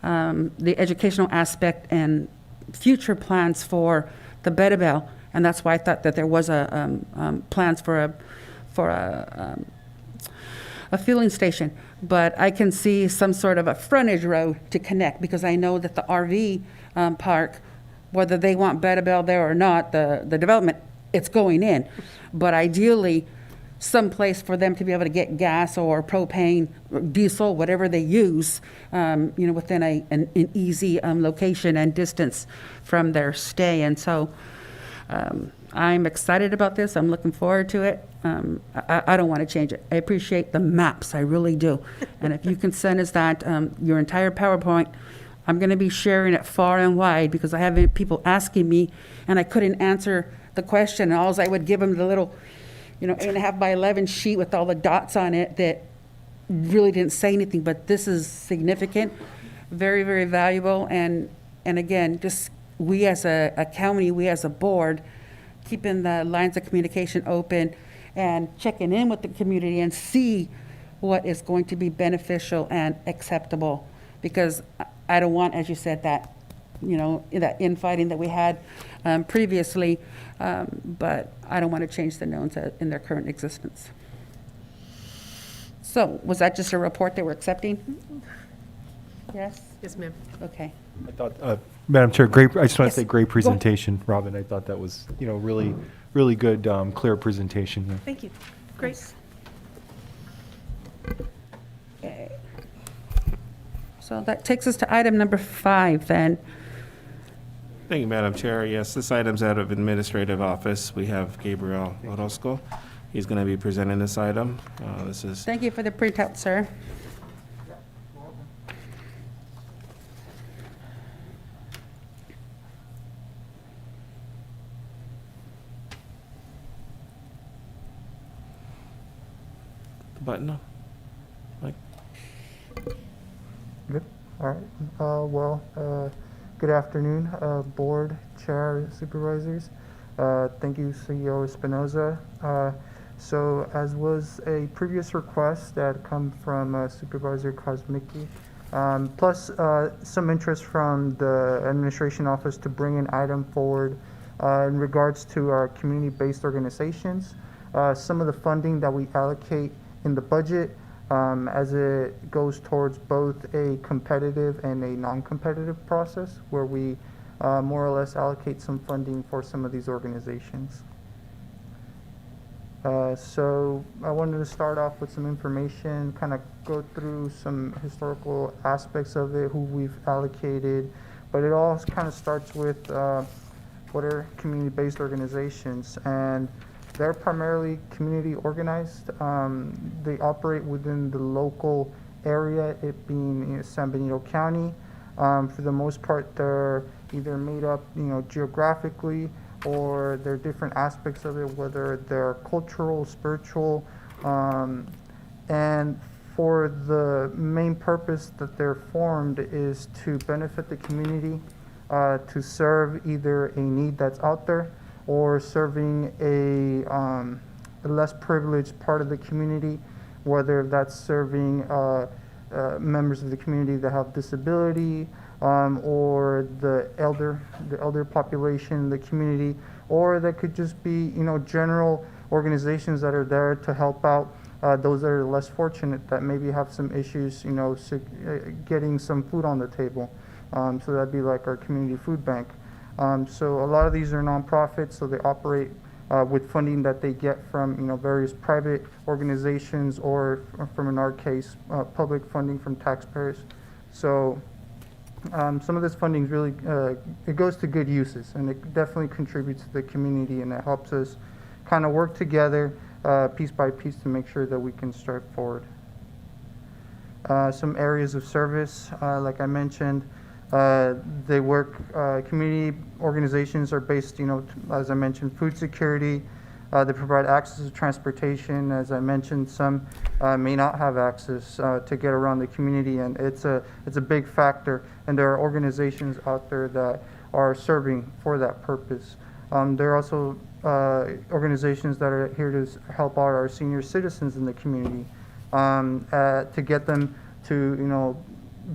the educational aspect and future plans for the Bedabel, and that's why I thought that there was plans for a fueling station. But I can see some sort of a frontage road to connect, because I know that the RV park, whether they want Bedabel there or not, the development, it's going in. But ideally, some place for them to be able to get gas or propane, or diesel, whatever they use, within an easy location and distance from their stay. And so I'm excited about this. I'm looking forward to it. I don't want to change it. I appreciate the maps, I really do. And if you can send us that, your entire PowerPoint, I'm going to be sharing it far and wide, because I have people asking me, and I couldn't answer the question. And all I would give them the little, 8.5 by 11 sheet with all the dots on it that really didn't say anything. But this is significant, very, very valuable. And again, just we as a county, we as a board, keeping the lines of communication open and checking in with the community and see what is going to be beneficial and acceptable. Because I don't want, as you said, that, that infighting that we had previously, but I don't want to change the nodes in their current existence. So was that just a report that we're accepting? Yes?
Yes, ma'am.
Okay.
I thought, Madam Chair, great. I just want
Yes.
to say great presentation, Robin. I thought that was, really, really good, clear presentation.
Thank you. Great.
Okay. So that takes us to item number 5 then.
Thank you, Madam Chair. Yes, this item's out of Administrative Office. We have Gabriel Orozco. He's going to be presenting this item. This is
Thank you for the printout, sir.
the button on. Mike?
Good. All right. Good afternoon, board, chair, supervisors. Thank you, CEO Espinoza. So as was a previous request that come from Supervisor Kosmicki, plus some interest from the administration office to bring an item forward in regards to our community-based organizations. Some of the funding that we allocate in the budget as it goes towards both a competitive and a non-competitive process, where we more or less allocate some funding for some of these organizations. So I wanted to start off with some information, kind of go through some historical aspects of it, who we've allocated, but it all kind of starts with what are community-based organizations, and they're primarily community organized. They operate within the local area, it being San Benito County. For the most part, they're either made up, geographically, or there are different aspects of it, whether they're cultural, spiritual, and for the main purpose that they're formed is to benefit the community, to serve either a need that's out there or serving a less privileged part of the community, whether that's serving members of the community that have disability, or the elder population in the community, or that could just be, general organizations that are there to help out those that are less fortunate, that maybe have some issues, getting some food on the table. So that'd be like our community food bank. So a lot of these are nonprofits, so they operate with funding that they get from, various private organizations, or from, in our case, public funding from taxpayers. So some of this funding is really, it goes to good uses, and it definitely contributes to the community, and it helps us kind of work together piece by piece to make sure that we can start forward. Some areas of service, like I mentioned, they work, community organizations are based, as I mentioned, food security. They provide access to transportation. As I mentioned, some may not have access to get around the community, and it's a big factor. And there are organizations out there that are serving for that purpose. There are also organizations that are here to help out our senior citizens in the community, to get them to,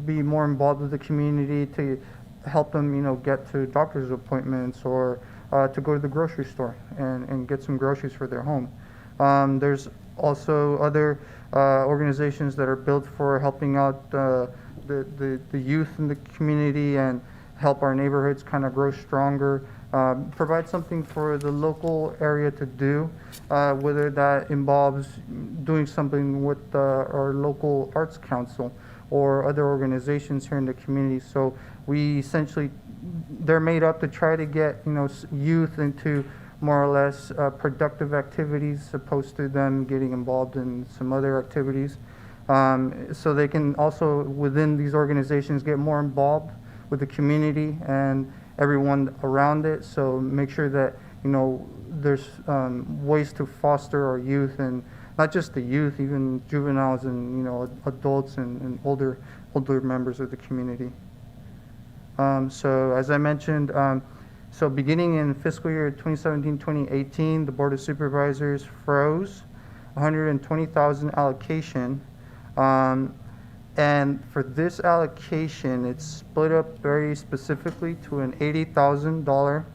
be more involved with the community, to help them, get to doctor's appointments, or to go to the grocery store and get some groceries for their home. There's also other organizations that are built for helping out the youth in the community and help our neighborhoods kind of grow stronger. Provide something for the local area to do, whether that involves doing something with our local arts council or other organizations here in the community. So we essentially, they're made up to try to get youth into more or less productive activities, opposed to them getting involved in some other activities. So they can also, within these organizations, get more involved with the community and everyone around it. So make sure that there's ways to foster our youth, and not just the youth, even juveniles and adults and older members of the community. So as I mentioned, so beginning in fiscal year 2017-2018, the Board of Supervisors froze $120,000 allocation. And for this allocation, it's split up very specifically to an $80,000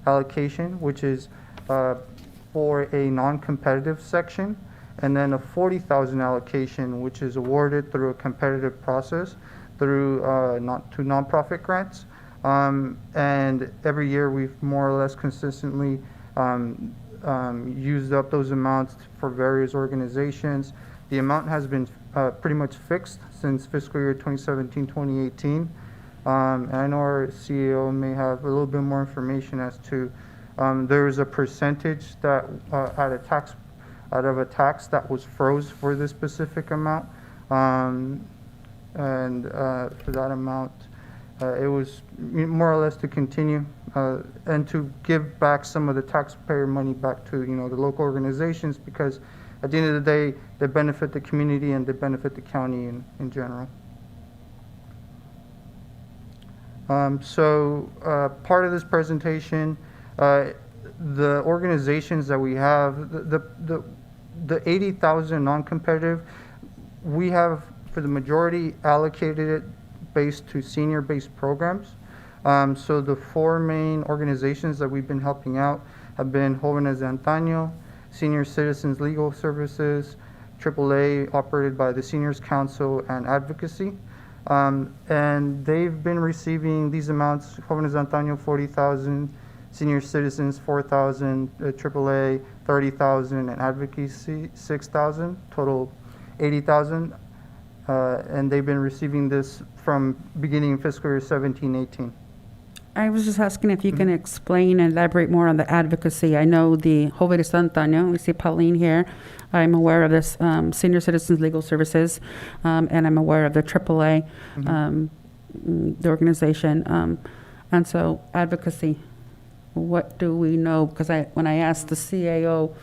allocation, which is for a non-competitive section, and then a $40,000 allocation, which is awarded through a competitive process through to nonprofit grants. And every year we've more or less consistently used up those amounts for various organizations. The amount has been pretty much fixed since fiscal year 2017-2018. And I know our CEO may have a little bit more information as to there was a percentage that out of a tax that was froze for this specific amount. And for that amount, it was more or less to continue and to give back some of the taxpayer money back to the local organizations, because at the end of the day, they benefit the community and they benefit the county in general. So part of this presentation, the organizations that we have, the 80,000 non-competitive, we have for the majority allocated it based to senior-based programs. So the four main organizations that we've been helping out have been Jóvenes de Antaño, Senior Citizens Legal Services, AAA, operated by the Seniors Council, and Advocacy. And they've been receiving these amounts: Jóvenes de Antaño 40,000, Senior Citizens 4,000, AAA 30,000, and Advocacy 6,000, total 80,000. And they've been receiving this from beginning in fiscal year 17-18.
I was just asking if you can explain and elaborate more on the advocacy. I know the Jóvenes de Antaño, we see Pauline here. I'm aware of this Senior Citizens Legal Services, and I'm aware of the AAA, the organization. And so advocacy, what do we know? Because when I asked the CAO,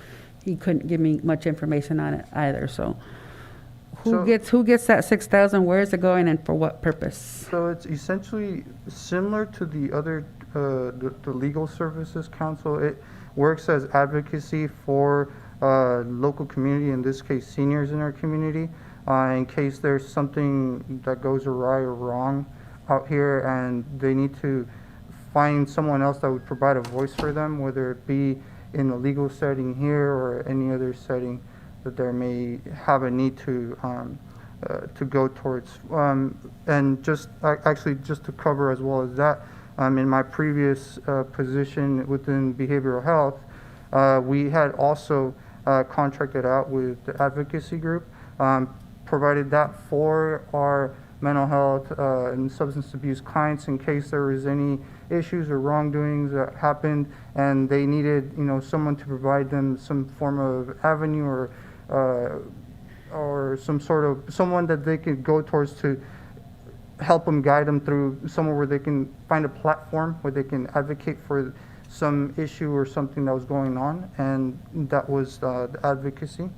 he couldn't give me much information on it either. So Who gets that 6,000? Where is it going and for what purpose?
So it's essentially similar to the other, the Legal Services Council. It works as advocacy for local community, in this case seniors in our community, in case there's something that goes awry or wrong out here and they need to find someone else that would provide a voice for them, whether it be in a legal setting here or any other setting that there may have a need to go towards. And just actually just to cover as well as that, in my previous position within behavioral health, we had also contracted out with the advocacy group, provided that for our mental health and substance abuse clients in case there was any issues or wrongdoings that happened and they needed, someone to provide them some form of avenue or some sort of someone that they could go towards to help them, guide them through somewhere where they can find a platform where they can advocate for some issue or something that was going on, and that was the advocacy.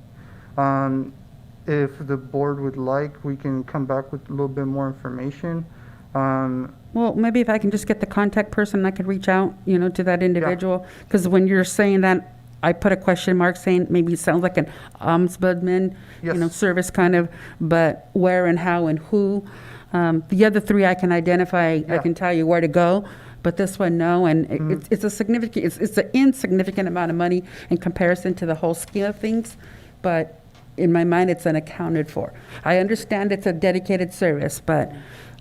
If the board would like, we can come back with a little bit more information.
Well, maybe if I can just get the contact person, I could reach out, to that individual. Because when you're saying that, I put a question mark saying maybe it sounds like an ombudsman,
Yes.
service kind of, but where and how and who. The other three I can identify, I can tell you where to go, but this one, no. And it's a significant, it's an insignificant amount of money in comparison to the whole scheme of things, but in my mind, it's unaccounted for. I understand it's a dedicated service, but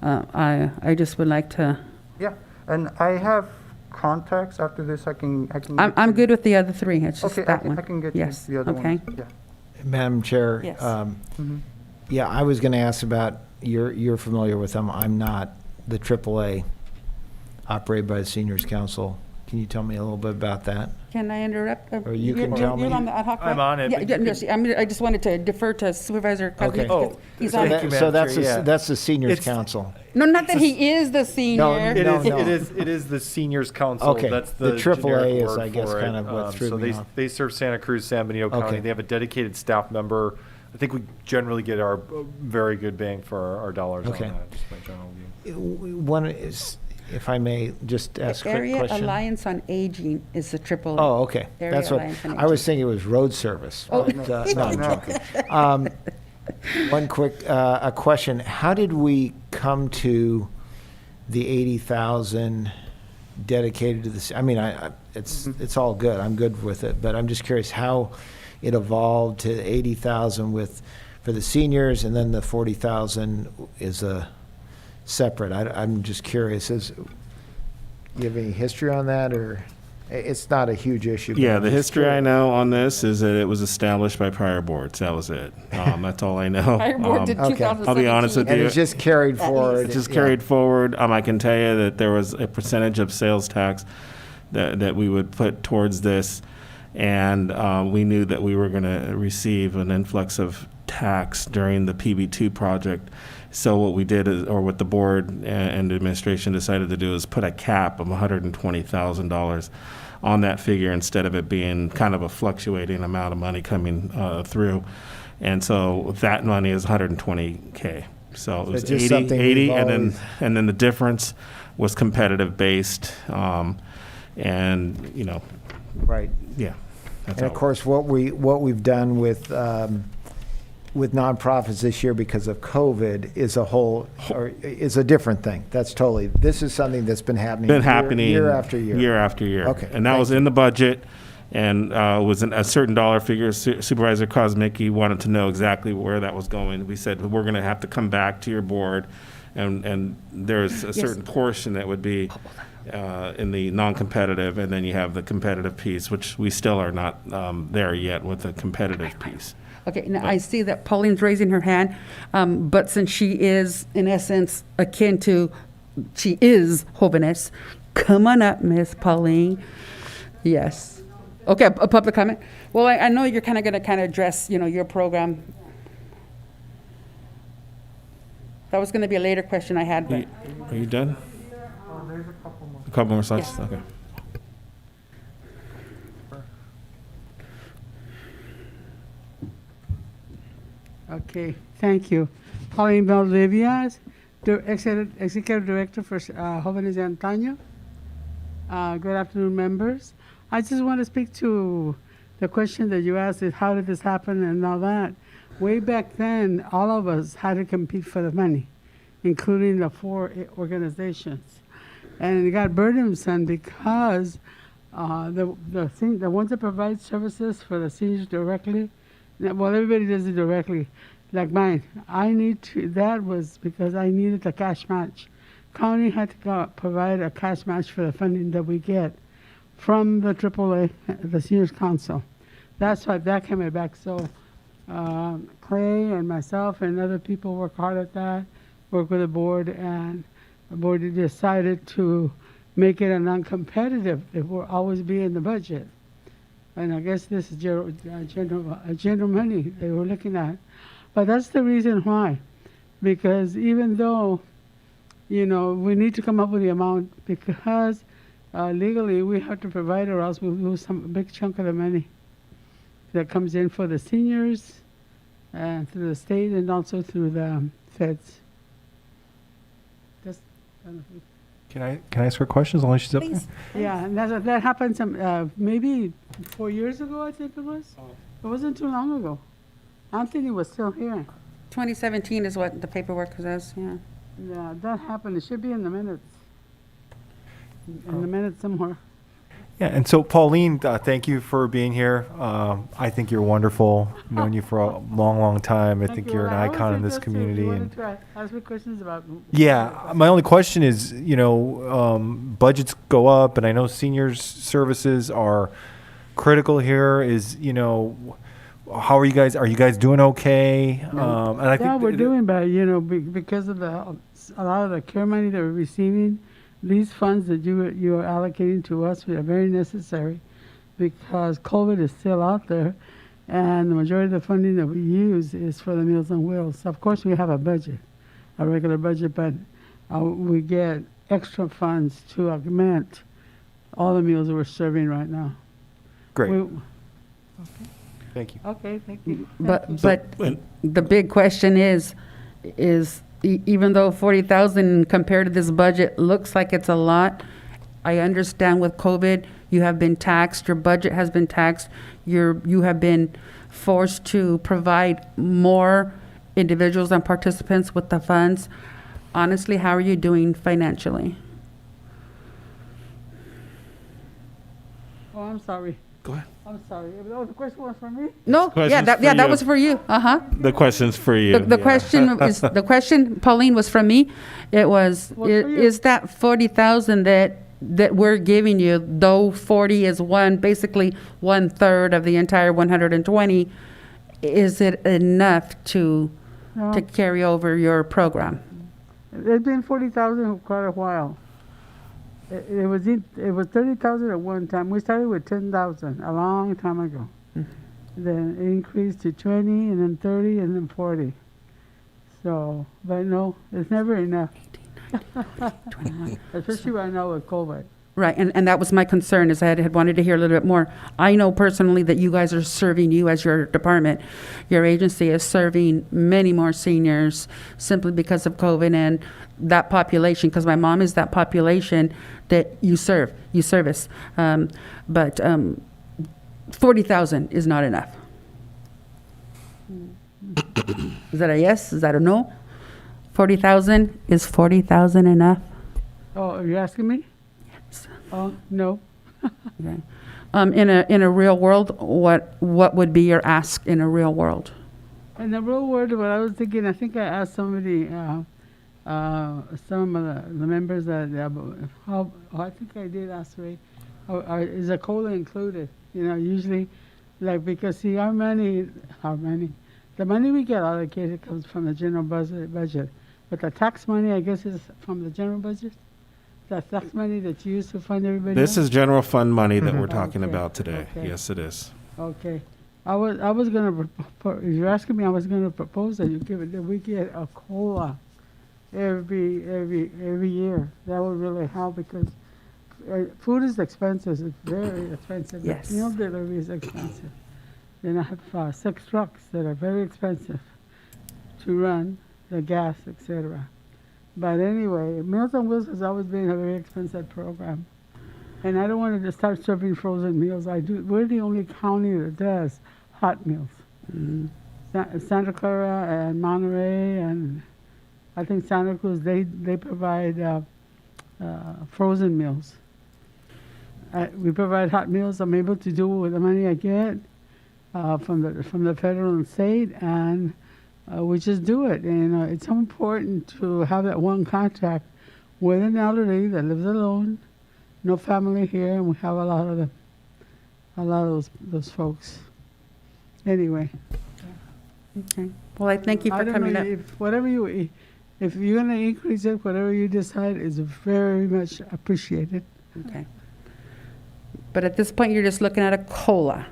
I just would like to.
Yeah, and I have contacts after this. I can.
I'm good with the other three. It's just
Okay,
that one.
I can get
yes.
you the other
okay.
ones. Yeah.
Madam Chair.
Yes.
Yeah, I was going to ask about, you're familiar with them. I'm not. The AAA operated by the Seniors Council. Can you tell me a little bit about that?
Can I interrupt?
Or you can tell me.
You're on the ad hoc, right?
I'm on it,
Yeah,
but you
yes, I just wanted to defer to Supervisor Cosby.
Okay.
because he's
so
on
that-
it.
So that's
Madam Chair,
that's the Seniors
It's-
Council.
No, not that he is the senior.
No,
It is the Seniors Council.
Okay.
That's
The
the
AAA
generic
is,
word
I guess,
for
kind
it.
of what threw
so
me
they,
off.
they serve Santa Cruz, San Benito County.
Okay.
They have a dedicated staff member. I think we generally get our very good bang for our dollars
Okay.
on that. Just my general view.
One is, if I may just ask a quick
Area
question.
Alliance on Aging is the AAA.
Oh, okay.
Area
That's what,
Alliance on
I was
Aging.
thinking it was road service.
Oh.
but, no, I'm joking. One quick, a question. How did we come to the 80,000 dedicated to this? I mean, it's all good. I'm good with it, but I'm just curious how it evolved to 80,000 for the seniors, and then the 40,000 is a separate. I'm just curious. You have any history on that, or it's not a huge issue? but
Yeah,
I'm
the
just
history I
curious.
know on this is that it was established by prior boards. That was it. That's all I know.
Prior board did
Okay.
2017.
I'll be honest with
And
you.
it's just carried forward.
It just
yeah.
carried forward. I can tell you that there was a percentage of sales tax that we would put towards this, and we knew that we were going to receive an influx of tax during the PB2 project. So what we did is, or what the board and the administration decided to do, is put a cap of $120,000 on that figure instead of it being kind of a fluctuating amount of money coming through. And so that money is 120K. So it was
just
80,
something
80
we've
and
always-
then the difference was competitive based. And,
Right.
yeah. That's
And of
how-
course, what we've done with nonprofits this year because of COVID is a different thing. That's totally, this is something that's been happening. year after year.
Year after year.
Okay,
And that
thank
was in the budget, and was a certain dollar figure. Supervisor Kosmicki wanted to know exactly where that was going. We said, we're going to have to come back to your board, and there's a certain portion that would be in the non-competitive, and then you have the competitive piece, which we still are not there yet with the competitive piece.
Okay, now I see that Pauline's raising her hand, but since she is, in essence, akin to, she is Jovenes, come on up, Miss Pauline. Yes. Okay, a public comment? Well, I know you're kind of going to address, your program. That was going to be a later question I had, but.
Are you done?
There's a couple more.
A couple more slides?
Yes.
Okay.
Okay, thank you. Pauline Valdivia, Executive Director for Jóvenes de Antaño. Good afternoon, members. I just want to speak to the question that you asked is how did this happen and all that. Way back then, all of us had to compete for the money, including the 4 organizations. And it got burdensome because the ones that provide services for the seniors directly, well, everybody does it directly, like mine. That was because I needed the cash match. County had to provide a cash match for the funding that we get from the AAA, the Seniors Council. That's why that came back. So Clay and myself and other people work hard at that, work with the board, and the board decided to make it a non-competitive. It will always be in the budget. And I guess this is general money they were looking at. But that's the reason why. Because even though, we need to come up with the amount, because legally we have to provide or else we'll lose a big chunk of the money that comes in for the seniors and through the state and also through the feds. Just,
Can I ask her questions while she's up there?
Please.
yeah, and that happened maybe 4 years ago, I think it was. It wasn't too long ago. Anthony was still here.
2017 is what the paperwork says, yeah.
Yeah, that happened. It should be in the minutes. In the minutes somewhere.
Yeah, and so Pauline, thank you for being here. I think you're wonderful. Known you for a long, long time. I think you're an icon in this community. And
ask me questions about.
yeah, my only question is, budgets go up, and I know seniors services are critical here. How are you guys? Are you guys doing okay? And I think
we're doing bad. Because of a lot of the care money that we're receiving. These funds that you are allocating to us are very necessary because COVID is still out there, and the majority of the funding that we use is for the Meals on Wheels. Of course, we have a budget, a regular budget, but we get extra funds to augment all the meals that we're serving right now.
Great.
Okay.
Thank you.
Okay, thank you.
But the big question is even though 40,000 compared to this budget looks like it's a lot, I understand with COVID, you have been taxed, your budget has been taxed, you have been forced to provide more individuals and participants with the funds. Honestly, how are you doing financially?
Oh, I'm sorry.
Go ahead.
I'm sorry. The question was for me?
No, that was for you.
The question's for you.
The question, Pauline, was from me. It was, is that 40,000 that we're giving you, though 40 is basically 1/3 of the entire 120, is it enough to carry over your program?
It's been 40,000 for quite a while. It was 30,000 at one time. We started with 10,000 a long time ago. Then it increased to 20, and then 30, and then 40. So, but no, it's never enough.
21.
Especially right now with COVID.
Right, and that was my concern, is I had wanted to hear a little bit more. I know personally that you guys are serving, you as your department, your agency is serving many more seniors simply because of COVID and that population, because my mom is that population that you service. But 40,000 is not enough. Is that a yes? Is that a no? 40,000, is 40,000 enough?
Oh, are you asking me?
Yes.
Oh, no.
Okay. In a real world, what would be your ask in a real world?
In the real world, what I was thinking, I think I asked somebody, some of the members that, I think I did ask Ray, is a COLA included? Usually, because see, the money we get allocated comes from the general budget. But the tax money, I guess, is from the general budget? The tax money that you use to fund everybody
This
else?
is general fund money that we're talking
Okay,
about today.
okay.
Yes, it is.
Okay. I was gonna, if you're asking me, I was gonna propose that we get a COLA every year. That would really help because food is expensive. It's very expensive.
Yes.
Meal delivery is expensive. Then I have 6 trucks that are very expensive. to run, the gas, etc. But anyway, Meals on Wheels has always been a very expensive program. And I don't want to just start serving frozen meals. We're the only county that does hot meals. Santa Clara and Monterey and I think Santa Cruz, they provide frozen meals. We provide hot meals. I'm able to do it with the money I get from the federal and state, and we just do it. And it's so important to have that one contact with an elderly that lives alone, no family here, and we have a lot of them, a lot of those folks. Anyway.
Okay. Well, I thank you for coming up.
If you're going to increase it, whatever you decide is very much appreciated.
Okay. But at this point, you're just looking at a COLA,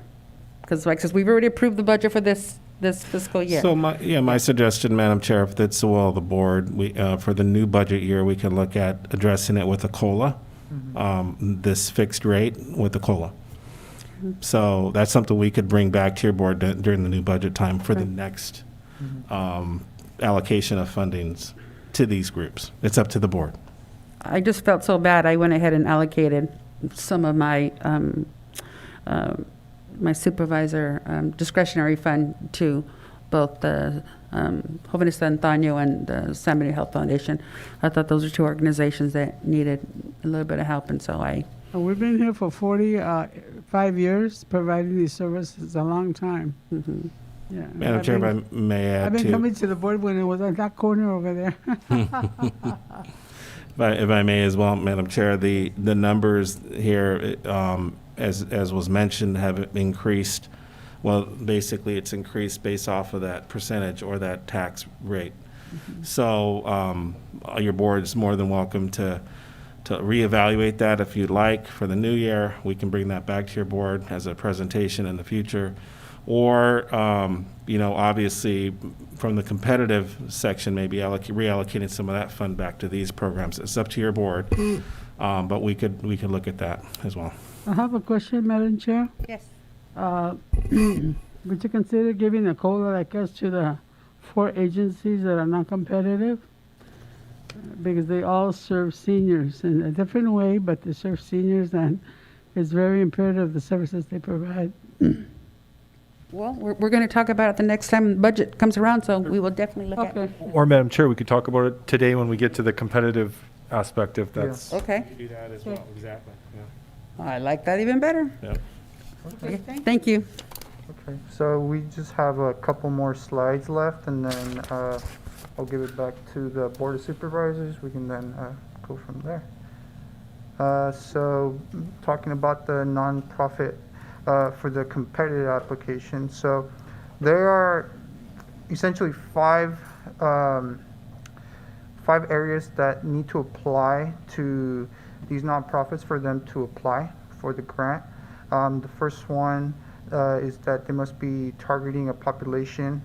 because we've already approved the budget for this fiscal year.
So my suggestion, Madam Chair, if that's the will of the board, we, for the new budget year, we can look at addressing it with a COLA, this fixed rate with a COLA. So that's something we could bring back to your board during the new budget time for the next allocation of fundings to these groups. It's up to the board.
I just felt so bad. I went ahead and allocated some of my my supervisor discretionary fund to both the Jóvenes de Antaño and the San Benito Health Foundation. I thought those are two organizations that needed a little bit of help, and so
We've been here for 45 years, providing these services a long time. Yeah.
Madam Chair, if I may add
I've been coming to the board when it was at that corner over there.
If I may as well, Madam Chair, the numbers here, as was mentioned, have increased. Well, basically, it's increased based off of that percentage or that tax rate. So your board is more than welcome to reevaluate that if you'd like for the new year. We can bring that back to your board as a presentation in the future. Or, obviously, from the competitive section, maybe reallocating some of that fund back to these programs. It's up to your board, but we could look at that as well.
I have a question, Madam Chair.
Yes.
Would you consider giving a COLA like us to the 4 agencies that are non-competitive? Because they all serve seniors in a different way, but they serve seniors, and it's very imperative the services they provide.
Well, we're going to talk about it the next time the budget comes around, so we will definitely look at it.
Or, Madam Chair, we could talk about it today when we get to the competitive aspect, if that's.
Okay.
Do that as well, exactly.
I like that even better.
Yeah.
Okay, thank you.
Okay, so we just have a couple more slides left, and then I'll give it back to the Board of Supervisors. We can then go from there. So talking about the nonprofit for the competitive application. So there are essentially 5 areas that need to apply to these nonprofits for them to apply for the grant. The first one is that they must be targeting a population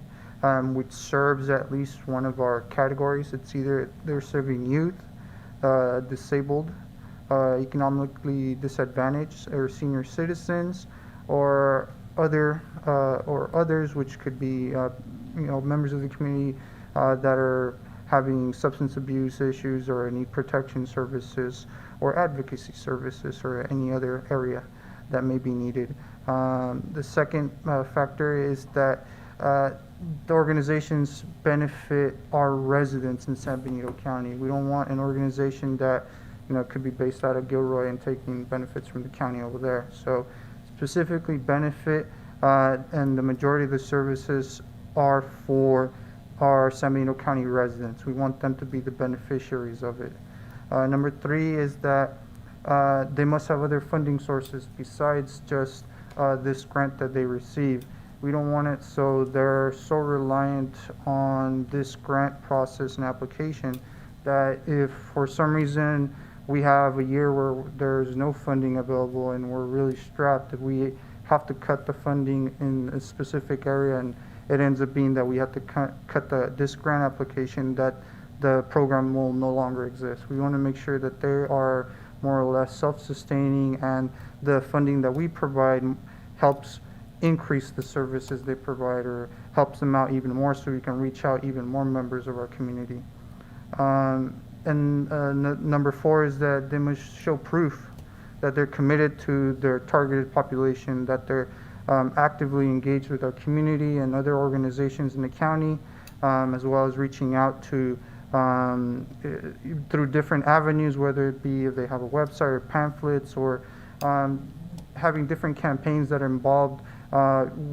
which serves at least one of our categories. It's either they're serving youth, disabled, economically disadvantaged, or senior citizens, or others, which could be members of the community that are having substance abuse issues or need protection services or advocacy services or any other area that may be needed. The second factor is that the organizations benefit our residents in San Benito County. We don't want an organization that could be based out of Gilroy and taking benefits from the county over there. So specifically benefit, and the majority of the services are for our San Benito County residents. We want them to be the beneficiaries of it. Number 3 is that they must have other funding sources besides just this grant that they receive. We don't want it so they're so reliant on this grant process and application that if for some reason we have a year where there's no funding available and we're really strapped, if we have to cut the funding in a specific area and it ends up being that we have to cut this grant application, that the program will no longer exist. We want to make sure that they are more or less self-sustaining, and the funding that we provide helps increase the services they provide or helps them out even more so we can reach out even more members of our community. Number 4 is that they must show proof that they're committed to their targeted population, that they're actively engaged with our community and other organizations in the county, as well as reaching out to through different avenues, whether it be if they have a website or pamphlets or having different campaigns that are involved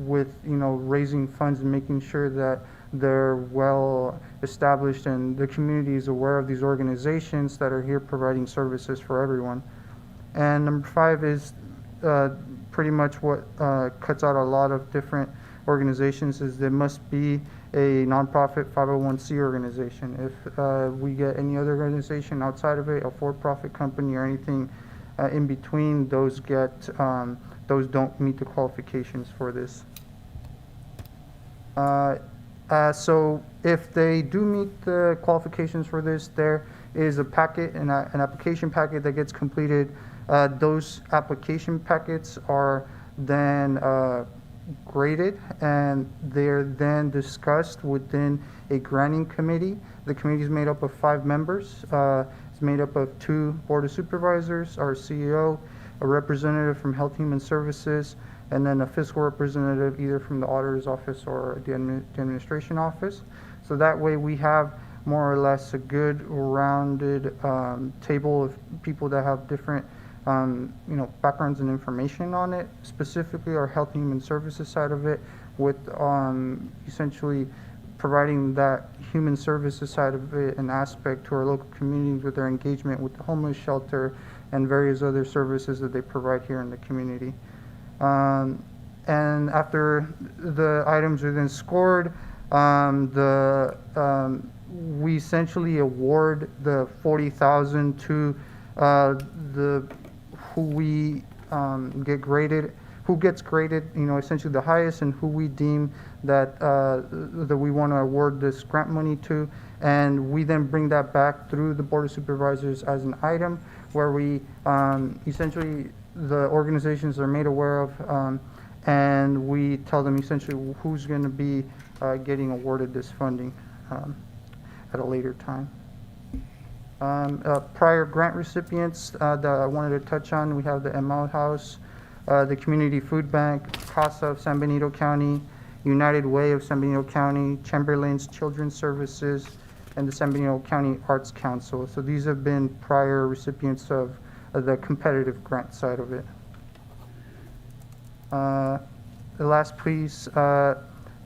with raising funds and making sure that they're well established and the community is aware of these organizations that are here providing services for everyone. And number 5 is pretty much what cuts out a lot of different organizations is there must be a nonprofit 501c organization. If we get any other organization outside of it, a for-profit company or anything in between, those don't meet the qualifications for this. So if they do meet the qualifications for this, there is a packet, an application packet that gets completed. Those application packets are then graded and they're then discussed within a granting committee. The committee is made up of 5 members. It's made up of 2 Board of Supervisors, our CEO, a representative from Health Human Services, and then a fiscal representative either from the auditor's office or the administration office. So that way we have more or less a good rounded table of people that have different backgrounds and information on it, specifically our Health and Human Services side of it, with essentially providing that human services side of it an aspect to our local communities with their engagement with the homeless shelter and various other services that they provide here in the community. And after the items are then scored, we essentially award the $40,000 to who we get graded, who gets graded, essentially the highest, and who we deem that that we want to award this grant money to, and we then bring that back through the Board of Supervisors as an item where we essentially the organizations are made aware of, and we tell them essentially who's going to be getting awarded this funding at a later time. Prior grant recipients that I wanted to touch on, we have the ML House, the Community Food Bank, CASA of San Benito County, United Way of San Benito County, Chamberlain's Children's Services, and the San Benito County Arts Council. So these have been prior recipients of the competitive grant side of it. The last piece, the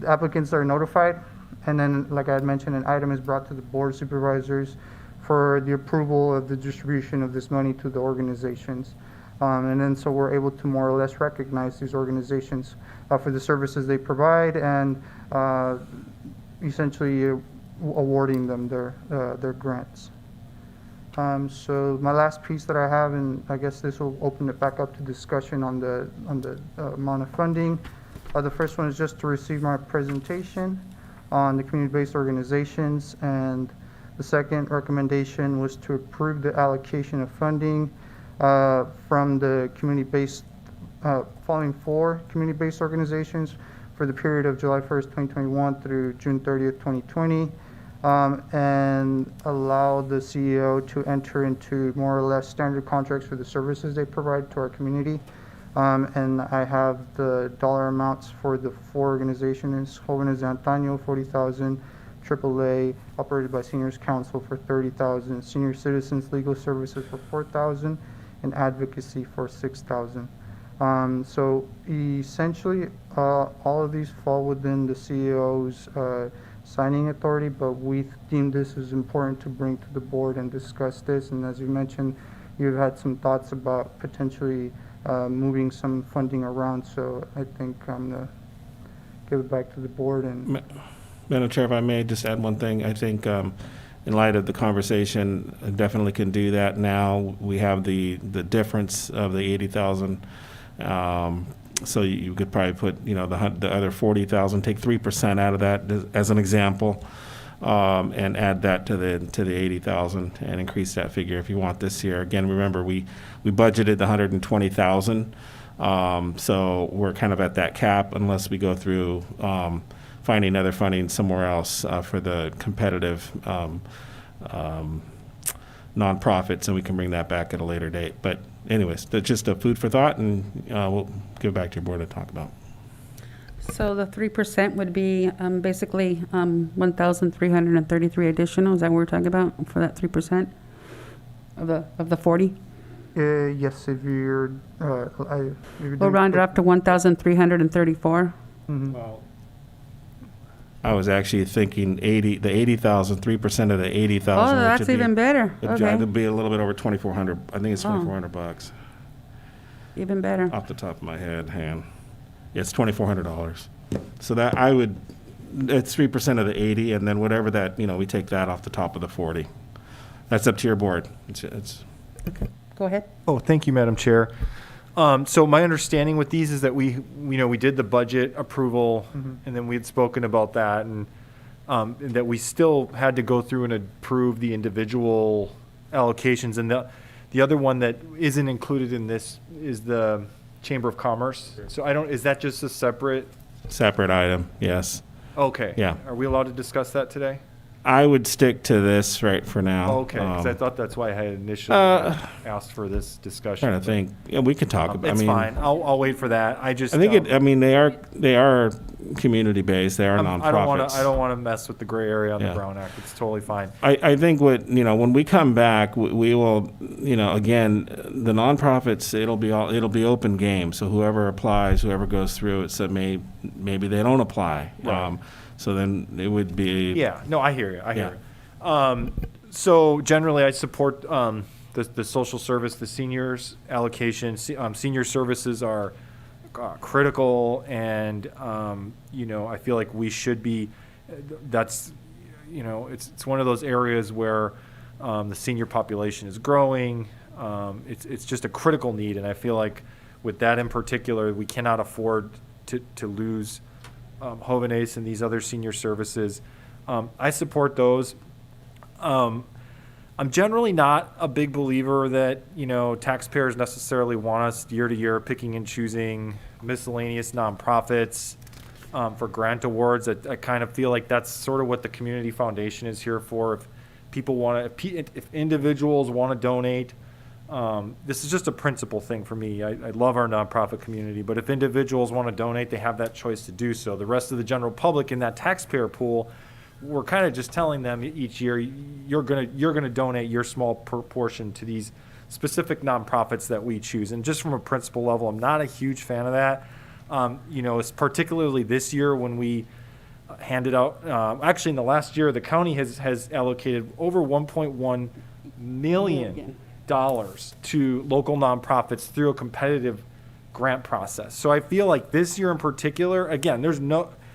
applicants are notified, and then, like I had mentioned, an item is brought to the Board of Supervisors for the approval of the distribution of this money to the organizations. And then so we're able to more or less recognize these organizations for the services they provide and essentially awarding them their grants. So my last piece that I have, and I guess this will open it back up to discussion on the amount of funding. The first one is just to receive my presentation on the community-based organizations, and the second recommendation was to approve the allocation of funding from the community-based, following 4 community-based organizations for the period of July 1st, 2021 through June 30th, 2020, and allow the CEO to enter into more or less standard contracts for the services they provide to our community. And I have the dollar amounts for the 4 organizations: Jóvenes de Antaño, $40,000, AAA, operated by Seniors Council, for $30,000, Senior Citizens Legal Services for $4,000, and Advocacy for $6,000. So essentially, all of these fall within the CEO's signing authority, but we deemed this as important to bring to the board and discuss this. And as you mentioned, you've had some thoughts about potentially moving some funding around. So I think I'm going to give it back to the board. And
Madam Chair, if I may just add one thing, I think in light of the conversation, I definitely can do that now. We have the difference of the 80,000. So you could probably put, the other 40,000, take 3% out of that as an example, and add that to the 80,000 and increase that figure if you want this year. Again, remember we budgeted the 120,000 So we're kind of at that cap unless we go through finding other funding somewhere else for the competitive nonprofits, and we can bring that back at a later date. But anyways, that's just a food for thought, and we'll give it back to your board to talk about.
So the 3% would be basically 1,333 additional. Is that what we're talking about for that 3% of the 40?
Yes, if you're.
We'll round it up to 1,334.
Well, I was actually thinking 80,000, 3% of the 80,000.
Oh, that's even better. Okay.
It'd be a little bit over 2,400. I think it's 2,400 bucks.
Even better.
Off the top of my head, it's $2,400. So that it's 3% of the 80, and then whatever that, we take that off the top of the 40. That's up to your board. It's
okay. Go ahead.
Oh, thank you, Madam Chair. So my understanding with these is that we did the budget approval, and then we had spoken about that, and that we still had to go through and approve the individual allocations. And the other one that isn't included in this is the Chamber of Commerce. So is that just a separate
item? Yes.
Okay.
Yeah.
Are we allowed to discuss that today?
I would stick to this right for now.
Okay, because I thought that's why I had initially asked for this discussion.
Trying to think. Yeah, we can talk about.
It's fine. I'll wait for that. I
think they are community based. They are nonprofits.
I don't want to mess with the gray area on the Brown Act. It's totally fine.
I think when we come back, we will again, the nonprofits, it'll be open game. So whoever applies, whoever goes through it, so maybe they don't apply.
Right.
So then it would be.
Yeah, no, I hear you. I hear you. So generally, I support the social service, the seniors allocation. Senior services are critical, and I feel like we should be. That's it's one of those areas where the senior population is growing. It's just a critical need, and I feel like with that in particular, we cannot afford to lose Jovenes and these other senior services. I support those. I'm generally not a big believer that, taxpayers necessarily want us year to year picking and choosing miscellaneous nonprofits for grant awards. I kind of feel like that's sort of what the Community Foundation is here for. If people if individuals want to donate, this is just a principle thing for me. I love our nonprofit community, but if individuals want to donate, they have that choice to do so. The rest of the general public in that taxpayer pool, we're kind of just telling them each year, you're gonna donate your small proportion to these specific nonprofits that we choose. And just from a principle level, I'm not a huge fan of that. It's particularly this year when we handed out, actually in the last year, the county has allocated over $1.1 million to local nonprofits through a competitive grant process. So I feel like this year in particular, again,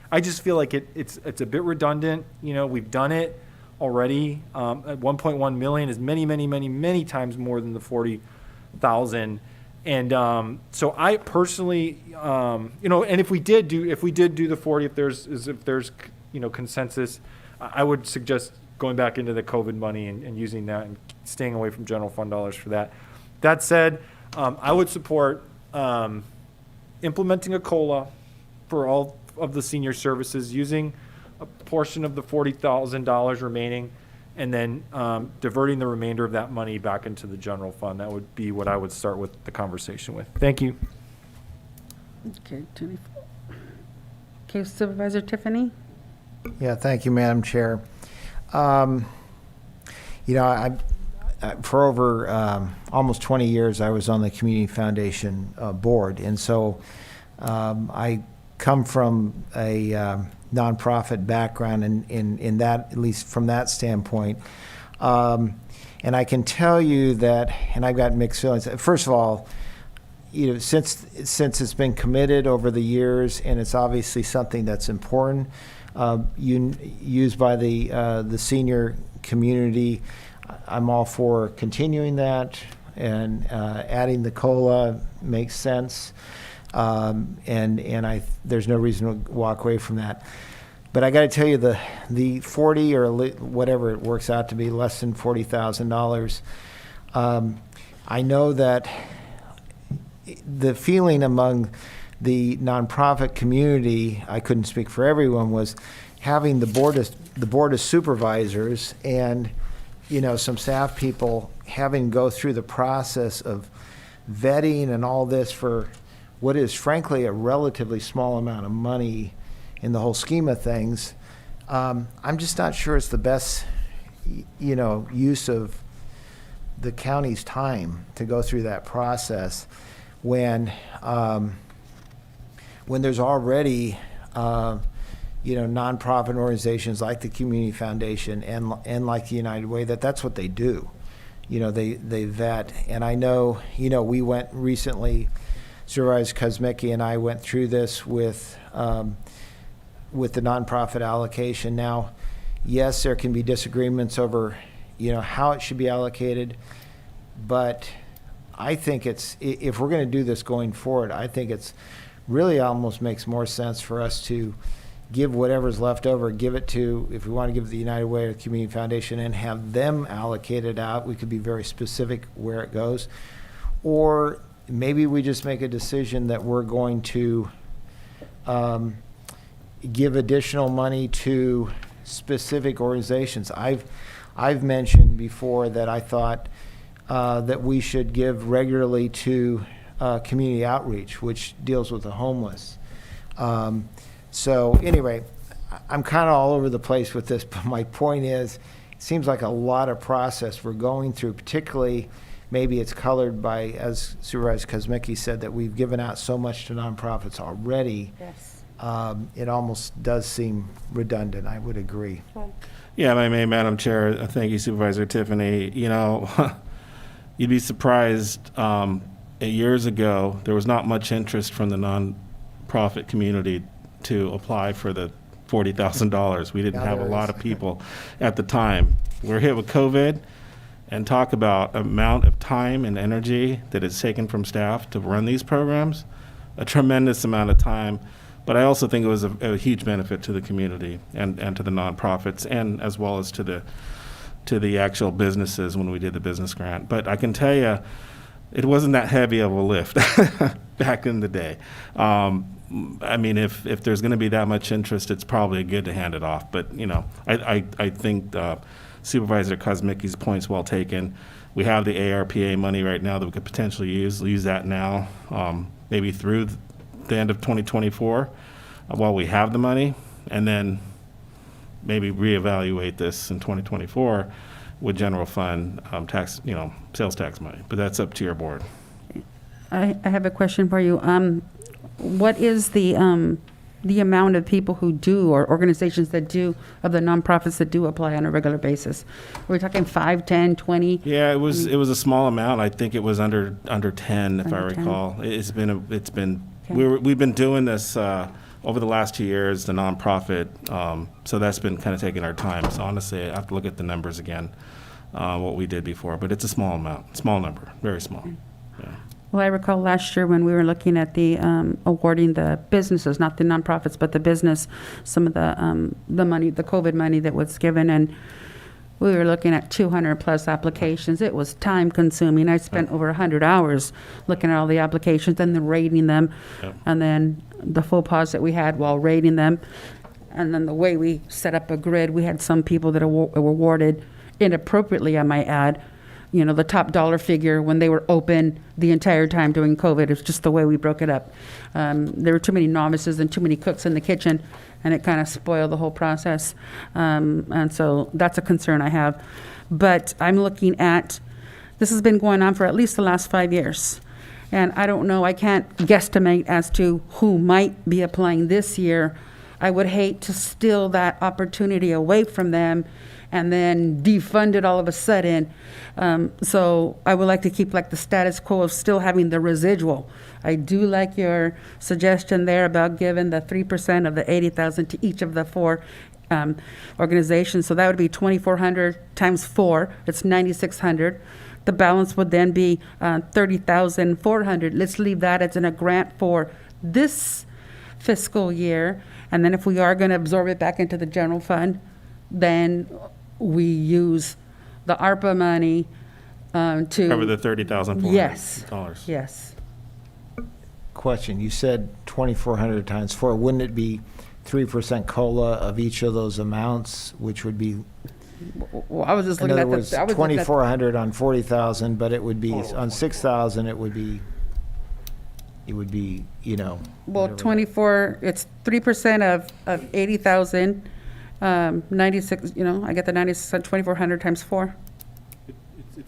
I just feel like it's a bit redundant. We've done it already. At 1.1 million is many, many, many, many times more than the 40,000. And so I personally, and if we did do the 40, if there's consensus, I would suggest going back into the COVID money and using that and staying away from general fund dollars for that. That said, I would support implementing a COLA for all of the senior services, using a portion of the $40,000 remaining, and then diverting the remainder of that money back into the general fund. That would be what I would start with the conversation with. Thank you.
Okay, 24. Okay, Supervisor Tiffany?
Yeah, thank you, Madam Chair. For over almost 20 years, I was on the Community Foundation board, and so I come from a nonprofit background in that, at least from that standpoint. And I can tell you that, and I've got mixed feelings. First of all, since it's been committed over the years, and it's obviously something that's important, used by the senior community, I'm all for continuing that, and adding the COLA makes sense. There's no reason to walk away from that. But I got to tell you, the 40 or whatever it works out to be, less than $40,000. I know that the feeling among the nonprofit community, I couldn't speak for everyone, was having the board of supervisors and, you know, some staff people having to go through the process of vetting and all this for what is frankly a relatively small amount of money in the whole scheme of things. I'm just not sure it's the best, you know, use of the county's time to go through that process when there's already, you know, nonprofit organizations like the Community Foundation and like the United Way, that's what they do. You know, they vet. And I know, you know, we went recently, Supervisor Kosmicki and I went through this with the nonprofit allocation. Now, yes, there can be disagreements over, you know, how it should be allocated, but I think if we're going to do this going forward, I think it's really almost makes more sense for us to give whatever's left over, give it to, if we want to give it the United Way or the Community Foundation and have them allocate it out. We could be very specific where it goes. Or maybe we just make a decision that we're going to give additional money to specific organizations. I've mentioned before that I thought that we should give regularly to community outreach, which deals with the homeless. So anyway, I'm kind of all over the place with this, but my point is, it seems like a lot of process we're going through, particularly maybe it's colored by, as Supervisor Kosmicki said, that we've given out so much to nonprofits already.
Yes.
It almost does seem redundant, I would agree.
Yeah, Madam Chair, thank you, Supervisor Tiffany. You know, you'd be surprised, years ago, there was not much interest from the nonprofit community to apply for the $40,000. We didn't have a lot of people at the time. We're hit with COVID, and talk about amount of time and energy that is taken from staff to run these programs, a tremendous amount of time. But I also think it was a huge benefit to the community and to the nonprofits, and as well as to the actual businesses when we did the business grant. But I can tell you, it wasn't that heavy of a lift back in the day. I mean, if there's going to be that much interest, it's probably good to hand it off. But, you know, I think Supervisor Kosmicki's point's well taken. We have the ARPA money right now that we could potentially use that now, maybe through the end of 2024 while we have the money, and then maybe reevaluate this in 2024 with general fund tax, you know, sales tax money. But that's up to your board.
I have a question for you. What is the amount of people who do, or organizations that do, of the nonprofits that do apply on a regular basis? Are we talking 5, 10, 20?
Yeah, it was a small amount. I think it was under 10, if I recall. It's been we've been doing this over the last 2 years, the nonprofit. So that's been kind of taking our time. So honestly, I have to look at the numbers again, what we did before. But it's a small amount, small number, very small. Yeah.
Well, I recall last year when we were looking at the awarding the businesses, not the nonprofits, but the business, some of the money, the COVID money that was given, and we were looking at 200 plus applications. It was time consuming. I spent over 100 hours looking at all the applications and then rating them, and then the faux pas that we had while rating them, and then the way we set up a grid. We had some people that were awarded inappropriately, I might add. You know, the top dollar figure when they were open the entire time during COVID. It's just the way we broke it up. There were too many novices and too many cooks in the kitchen, and it kind of spoiled the whole process. And so that's a concern I have. But I'm looking at, this has been going on for at least the last 5 years. And I don't know, I can't guesstimate as to who might be applying this year. I would hate to steal that opportunity away from them and then defund it all of a sudden. So I would like to keep like the status quo of still having the residual. I do like your suggestion there about giving the 3% of the 80,000 to each of the 4 organizations. So that would be 2,400 times 4. It's 9,600. The balance would then be 30,400. Let's leave that as in a grant for this fiscal year. And then if we are going to absorb it back into the general fund, then we use the ARPA money to
cover the $30,400.
Yes. Yes.
question. You said 2,400 times 4. Wouldn't it be 3% COLA of each of those amounts, which would be,
Well, I was just
in
looking
other
at
words,
the, I was looking at
2,400 on 40,000, but it would be, on 6,000, it would be,
well,
whatever.
24, it's 3% of 80,000, 96, I get the 96, 2,400 times 4.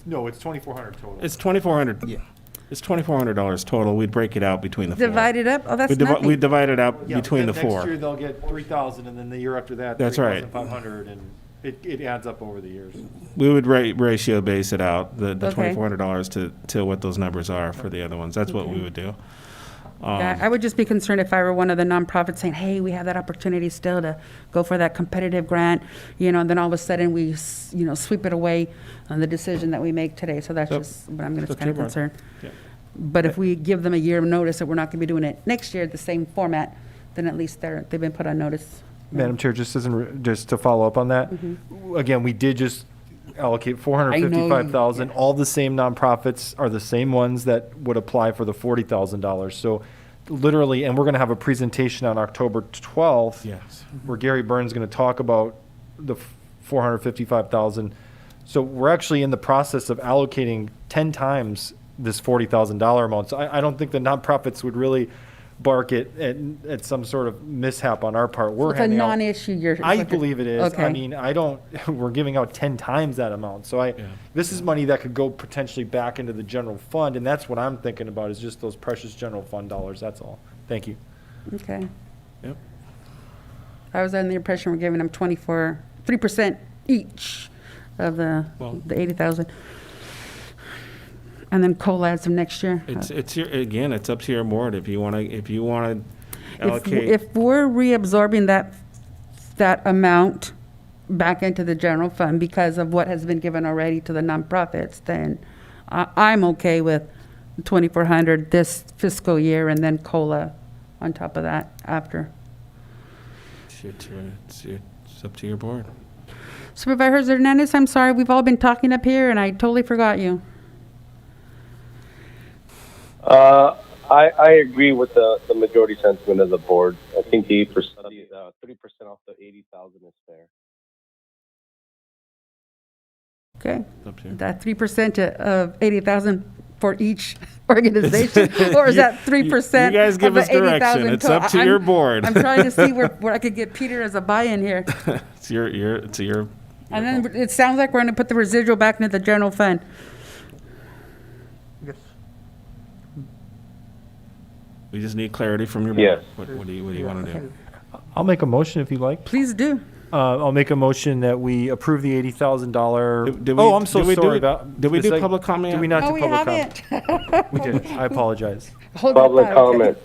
No, it's 2,400 total.
It's $2,400. It's $2,400 total. We'd break it out between the four.
Divide it up? Oh, that's
We
nothing.
divide it up
Yeah,
between the
next
four.
year they'll get 3,000, and then the year after that,
That's right.
3,500, and it adds up over the years.
We would ratio base it out, the
Okay.
$2,400 to what those numbers are for the other ones. That's what we would do.
Yeah, I would just be concerned if I were one of the nonprofits saying, hey, we have that opportunity still to go for that competitive grant, and then all of a sudden we, sweep it away on the decision that we make today. So that's
Yep.
just what I'm going
It's
to
up to
kind of
your board.
concerned.
Yeah.
But if we give them a year of notice that we're not going to be doing it next year, the same format, then at least they've been put on notice.
Madam Chair, just to follow up on that, again, we did just allocate $455,000. All the same nonprofits are the same ones that would apply for the $40,000. So literally, and we're going to have a presentation on October 12th.
Yes.
Where Gary Burns is going to talk about the $455,000. So we're actually in the process of allocating 10 times this $40,000 amount. So I don't think the nonprofits would really bark at some sort of mishap on our part. We're
It's a
handing out-
non-issue.
I believe it is.
Okay.
I mean, we're giving out 10 times that amount. So this is money that could go potentially back into the general fund, and that's what I'm thinking about, is just those precious general fund dollars. That's all. Thank you.
Okay.
Yep.
I was under the impression we're giving them 3% each of the 80,000. And then COLA adds them next year.
It's up to your board if you want to allocate.
If we're reabsorbing that amount back into the general fund because of what has been given already to the nonprofits, then I'm okay with 2,400 this fiscal year and then COLA on top of that after.
It's up to your board.
Supervisor Hernandez, I'm sorry, we've all been talking up here and I totally forgot you.
I agree with the majority sentiment of the board. I think the 3% off the 80,000 is fair.
Okay.
Up to you.
That 3% of 80,000 for each organization, or is that 3%
You guys give
of
us
the
direction.
80,000
It's up to your board.
I'm trying to see where I could get Peter as a buy-in here.
It's your.
And then it sounds like we're going to put the residual back into the general fund.
Yes.
We just need clarity from your board.
Yes.
What do you want to do?
I'll make a motion if you like.
Please do.
I'll make a motion that we approve the $80,000.
Did we-
Oh, I'm so
did we do
sorry.
it- did we do public comment?
Did we not
No,
do
we
public comment?
haven't.
We did. I apologize.
Hold
Public
that
comment.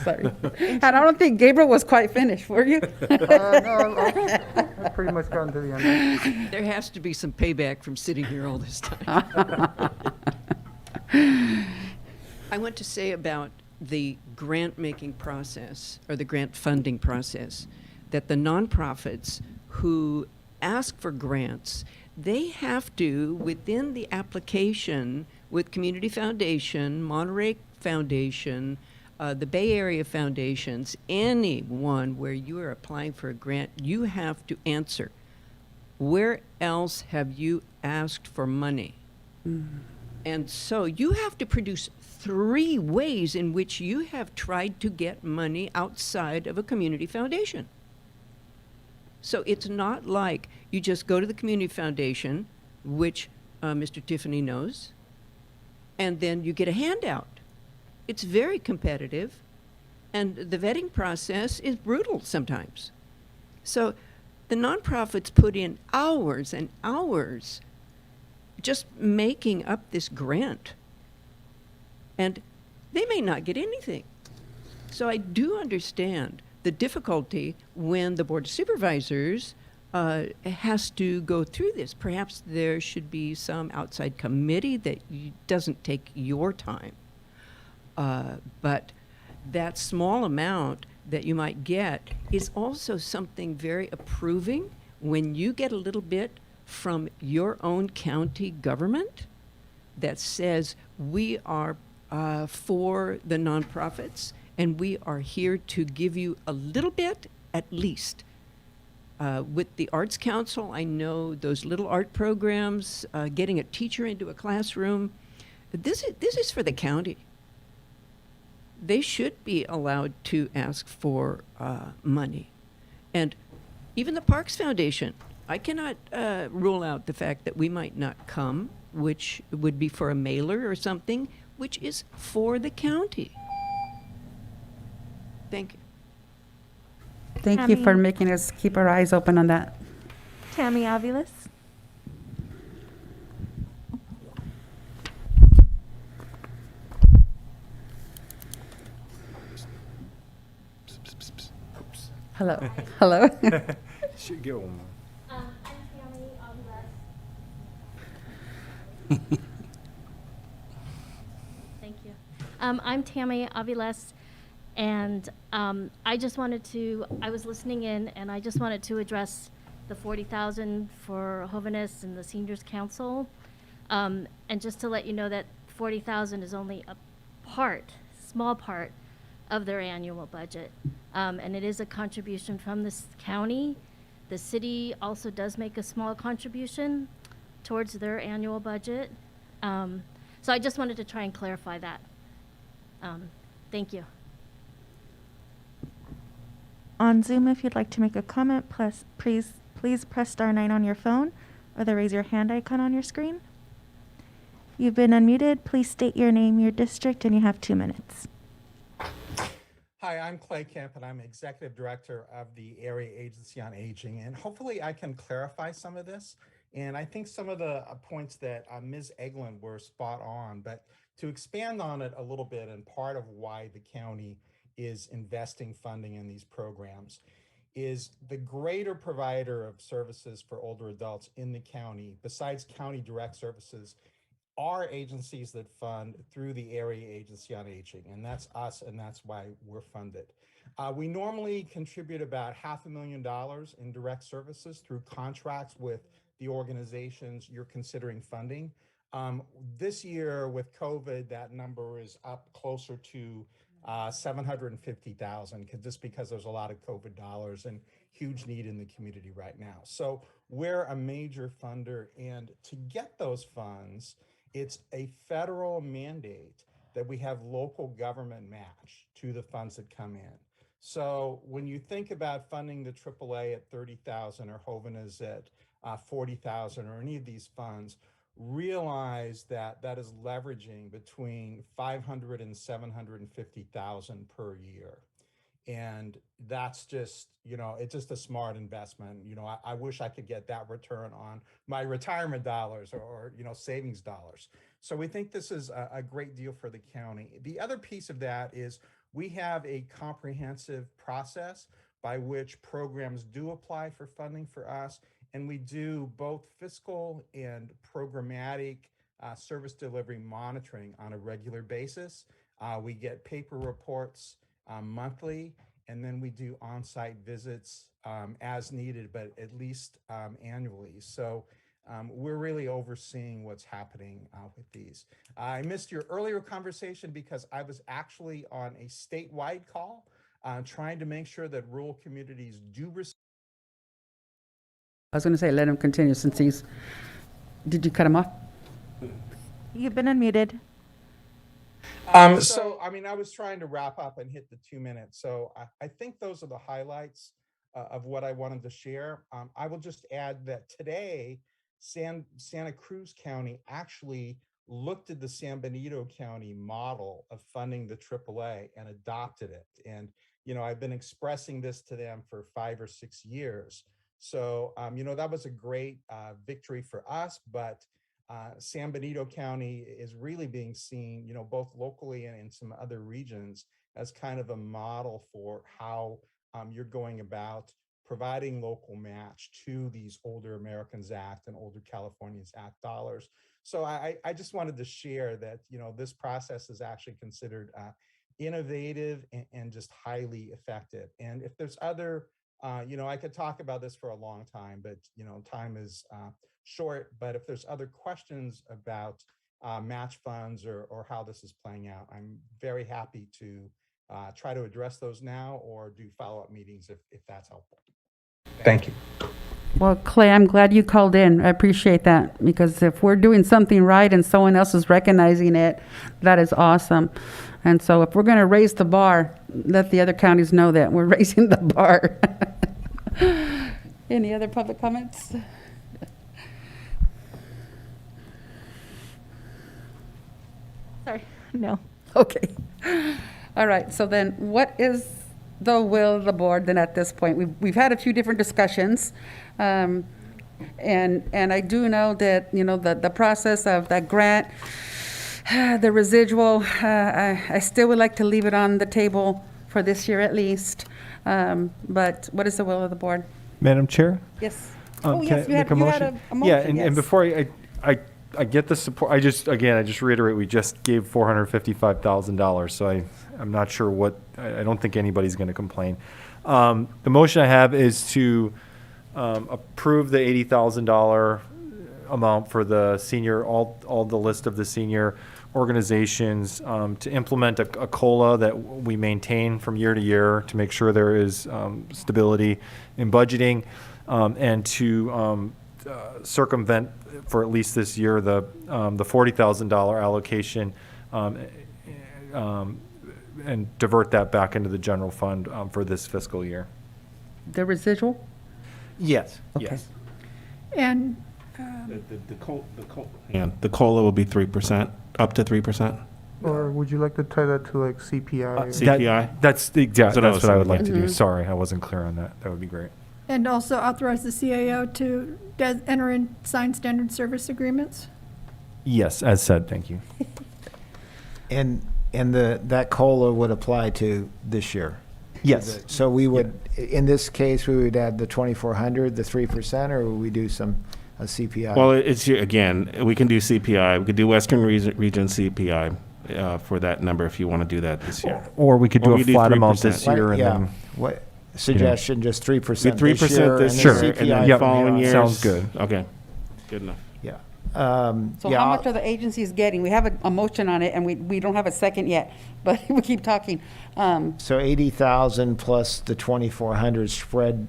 Sorry. And I don't think Gabriel was quite finished, were you?
No, I've pretty much gotten to the end.
There has to be some payback from sitting here all this time. I want to say about the grant-making process, or the grant funding process, that the nonprofits who ask for grants, they have to, within the application with Community Foundation, Monterey Foundation, the Bay Area Foundations, anyone where you are applying for a grant, you have to answer, where else have you asked for money? And so you have to produce 3 ways in which you have tried to get money outside of a community foundation. So it's not like you just go to the community foundation, which Mr. Tiffany knows, and then you get a handout. It's very competitive, and the vetting process is brutal sometimes. So the nonprofits put in hours and hours just making up this grant, and they may not get anything. So I do understand the difficulty when the Board of Supervisors has to go through this. Perhaps there should be some outside committee that doesn't take your time. But that small amount that you might get is also something very approving when you get a little bit from your own county government that says we are for the nonprofits, and we are here to give you a little bit, at least. With the Arts Council, I know those little art programs, getting a teacher into a classroom. This is for the county. They should be allowed to ask for money. And even the Parks Foundation, I cannot rule out the fact that we might not come, which would be for a mailer or something, which is for the county. Thank you.
Thank you for
Tammy.
making us keep our eyes open on that.
Tammy Aviles.
Hello. Hello.
Should get one more.
I'm Tammy Aviles. Thank you. I'm Tammy Aviles, and I was listening in, and I just wanted to address the 40,000 for Jovenes and the Seniors Council. And just to let you know that 40,000 is only a small part of their annual budget. And it is a contribution from this county. The city also does make a small contribution towards their annual budget. So I just wanted to try and clarify that. Thank you.
On Zoom, if you'd like to make a comment, please press star 9 on your phone or the raise your hand icon on your screen. You've been unmuted. Please state your name, your district, and you have 2 minutes.
Hi, I'm Clay Kemp, and I'm Executive Director of the Area Agency on Aging. And hopefully I can clarify some of this. And I think some of the points that Ms. Eglin were spot on, but to expand on it a little bit, and part of why the county is investing funding in these programs is the greater provider of services for older adults in the county, besides county direct services, are agencies that fund through the Area Agency on Aging, and that's us, and that's why we're funded. We normally contribute about $500,000 in direct services through contracts with the organizations you're considering funding. This year with COVID, that number is up closer to 750,000, just because there's a lot of COVID dollars and huge need in the community right now. So we're a major funder, and to get those funds, it's a federal mandate that we have local government match to the funds that come in. So when you think about funding the AAA at 30,000 or Jovenes at 40,000 or any of these funds, realize that that is leveraging between 500 and 750,000 per year. And that's just, it's just a smart investment. I wish I could get that return on my retirement dollars or savings dollars. So we think this is a great deal for the county. The other piece of that is we have a comprehensive process by which programs do apply for funding for us. And we do both fiscal and programmatic service delivery monitoring on a regular basis. We get paper reports monthly, and then we do on-site visits as needed, but at least annually. So we're really overseeing what's happening with these. I missed your earlier conversation because I was actually on a statewide call trying to make sure that rural communities do receive.
I was going to say, let him continue since he's, did you cut him off?
You've been unmuted.
I was trying to wrap up and hit the 2 minutes. So I think those are the highlights of what I wanted to share. I will just add that today, Santa Cruz County actually looked at the San Benito County model of funding the AAA and adopted it. And, I've been expressing this to them for 5 or 6 years. So, that was a great victory for us, but San Benito County is really being seen, both locally and in some other regions as kind of a model for how you're going about providing local match to these Older Americans Act and Older Californians Act dollars. So I just wanted to share that, this process is actually considered innovative and just highly effective. And if there's other, I could talk about this for a long time, but, time is short. But if there's other questions about match funds or how this is playing out. I'm very happy to try to address those now or do follow-up meetings if that's helpful. Thank you.
Well, Clay, I'm glad you called in. I appreciate that, because if we're doing something right and someone else is recognizing it, that is awesome. And so if we're going to raise the bar, let the other counties know that we're raising the bar. Any other public comments?
Sorry, no.
Okay. All right, so then what is the will of the board then at this point? We've had a few different discussions. And I do know that, you know, the process of that grant, the residual, I still would like to leave it on the table for this year at least. But what is the will of the board?
Madam Chair?
Yes.
Can I make a motion? Yeah, and before I get the support, I just reiterate, we just gave $455,000, so I'm not sure I don't think anybody's going to complain. The motion I have is to approve the $80,000 amount for the senior, all the list of the senior organizations, to implement a COLA that we maintain from year to year to make sure there is stability in budgeting, and to circumvent for at least this year the $40,000 allocation, and divert that back into the general fund for this fiscal year.
The residual?
Yes.
Okay.
Yes.
And
The COLA will be 3%, up to 3%.
Or would you like to tie that to like CPI?
CPI?
That's what I would like to do.
Mhm.
Sorry, I wasn't clear on that. That would be great.
And also authorize the CAO to enter in signed standard service agreements?
Yes, as said, thank you.
And that COLA would apply to this year?
Yes.
So we would, in this case, we would add the 2,400, the 3%, or would we do a CPI?
Well, again, we can do CPI. We could do Western Region CPI for that number if you want to do that this year.
Or we could do
Or
a
we do
flat amount
3%.
this year and
Yeah.
then.
What, suggestion, just 3%
Do 3%
this year?
this
and
year,
then
and then
CPI
the
Yep.
following years.
Sounds good.
Okay, good enough.
Yeah.
So
yeah,
how much are the agencies getting? We have a motion on it, and we don't have a second yet, but we keep talking.
So 80,000 plus the 2,400 spread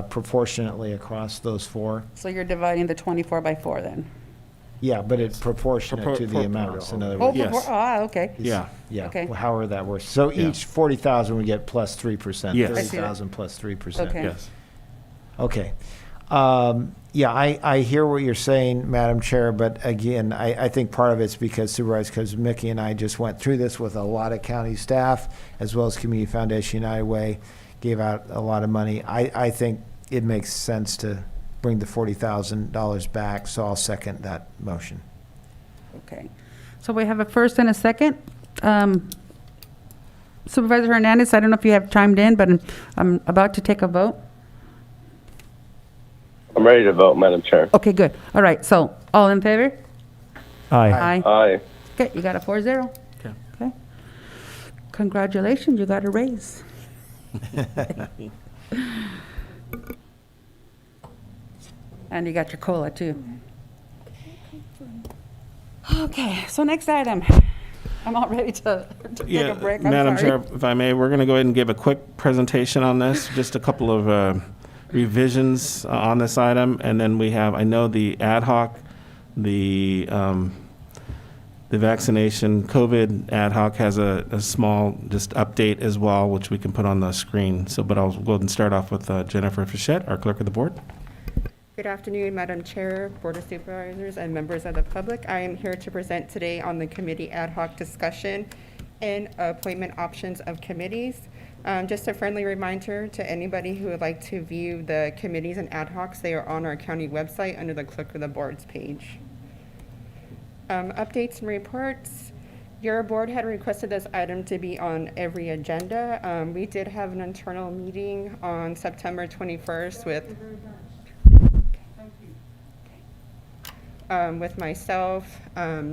proportionately across those four?
So you're dividing the 24 by 4 then?
Yeah, but it's proportionate to the amounts, in other words.
Yes.
Okay.
Yeah.
Yeah,
Okay.
however that works. So
Yeah.
each 40,000 would get plus 3%.
Yes. I
see that.
30,000 plus 3%.
Okay.
Yes.
Okay. Yeah, I hear what you're saying, Madam Chair, but again, I think part of it's because Mickey and I just went through this with a lot of county staff, as well as Community Foundation United Way, gave out a lot of money. I think it makes sense to bring the $40,000 back, so I'll second that motion.
Okay. So we have a first and a second. Supervisor Hernandez, I don't know if you have chimed in, but I'm about to take a vote.
I'm ready to vote, Madam Chair.
Okay, good. All right, so all in favor?
Aye.
Aye.
Okay, you got a 4-0.
Okay.
Okay. Congratulations, you got a raise. And you got your COLA too. Okay, so next item. I'm all ready to take a break. I'm
Madam
sorry.
Chair, if I may, we're going to go ahead and give a quick presentation on this, just a couple of revisions on this item, and then we have, I know the ad hoc, the vaccination, COVID ad hoc has a small just update as well, which we can put on the screen. So, but I'll go ahead and start off with Jennifer Fischette, our clerk of the board.
Good afternoon, Madam Chair, Board of Supervisors, and members of the public. I am here to present today on the committee ad hoc discussion and appointment options of committees. Just a friendly reminder to anybody who would like to view the committees and ad hocs, they are on our county website under the Clerk of the Boards page. Updates and reports. Your board had requested this item to be on every agenda. We did have an internal meeting on September 21st with myself,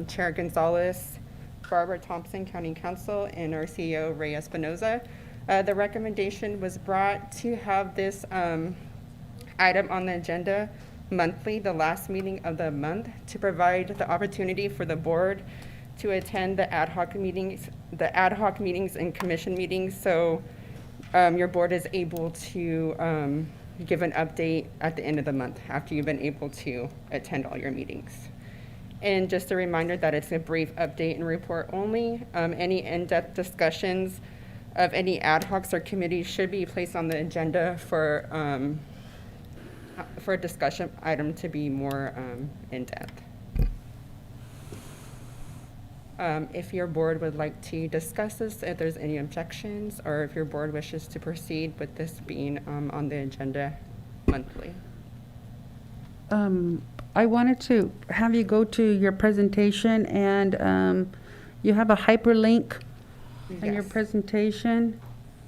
Chair Gonzalez, Barbara Thompson, County Counsel, and our CEO, Ray Espinoza. The recommendation was brought to have this item on the agenda monthly, the last meeting of the month, to provide the opportunity for the board to attend the ad hoc meetings and commission meetings. So your board is able to give an update at the end of the month after you've been able to attend all your meetings. And just a reminder that it's a brief update and report only. Any in-depth discussions of any ad hocs or committees should be placed on the agenda for a discussion item to be more in-depth. If your board would like to discuss this, if there's any objections, or if your board wishes to proceed with this being on the agenda monthly.
I wanted to have you go to your presentation, and you have a hyperlink in your
Yes.
presentation,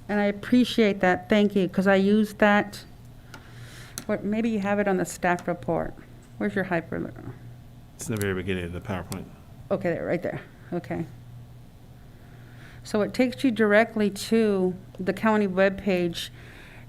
and I appreciate that. Thank you, because I used that. Or maybe you have it on the staff report. Where's your hyperlink?
It's in the very beginning of the PowerPoint.
Okay, there, right there. Okay. So it takes you directly to the county webpage,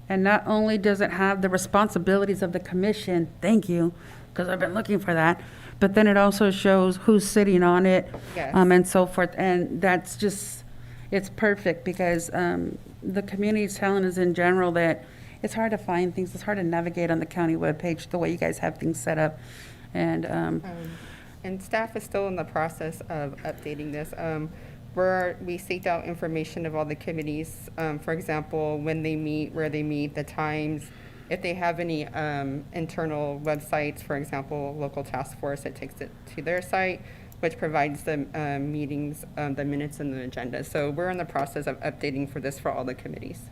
and not only does it have the responsibilities of the commission, thank you, because I've been looking for that, but then it also shows who's sitting on it,
Yes.
and so forth, and that's just, it's perfect, because the community is telling us in general that it's hard to find things, it's hard to navigate on the county webpage, the way you guys have things set up, and
And staff is still in the process of updating this. We seeked out information of all the committees, for example, when they meet, where they meet, the times, if they have any internal websites, for example, local task force, it takes it to their site, which provides the meetings, the minutes and the agenda. So we're in the process of updating for this for all the committees.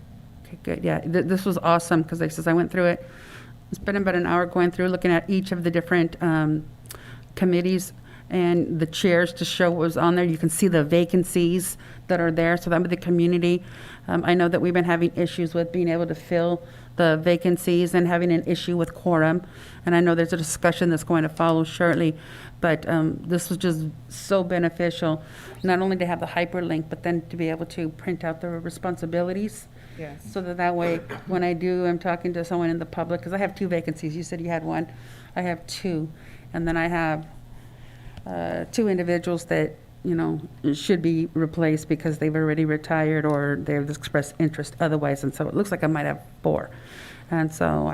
okay, good, yeah, this was awesome, because I went through it, spent about an hour going through, looking at each of the different committees and the chairs to show what was on there. You can see the vacancies that are there, so that with the community. I know that we've been having issues with being able to fill the vacancies and having an issue with quorum, and I know there's a discussion that's going to follow shortly, but this was just so beneficial, not only to have the hyperlink, but then to be able to print out the responsibilities.
Yes.
So that way, when I'm talking to someone in the public, because I have 2 vacancies, you said you had 1, I have 2, and then I have 2 individuals that, should be replaced because they've already retired or they've expressed interest otherwise, and so it looks like I might have 4. And so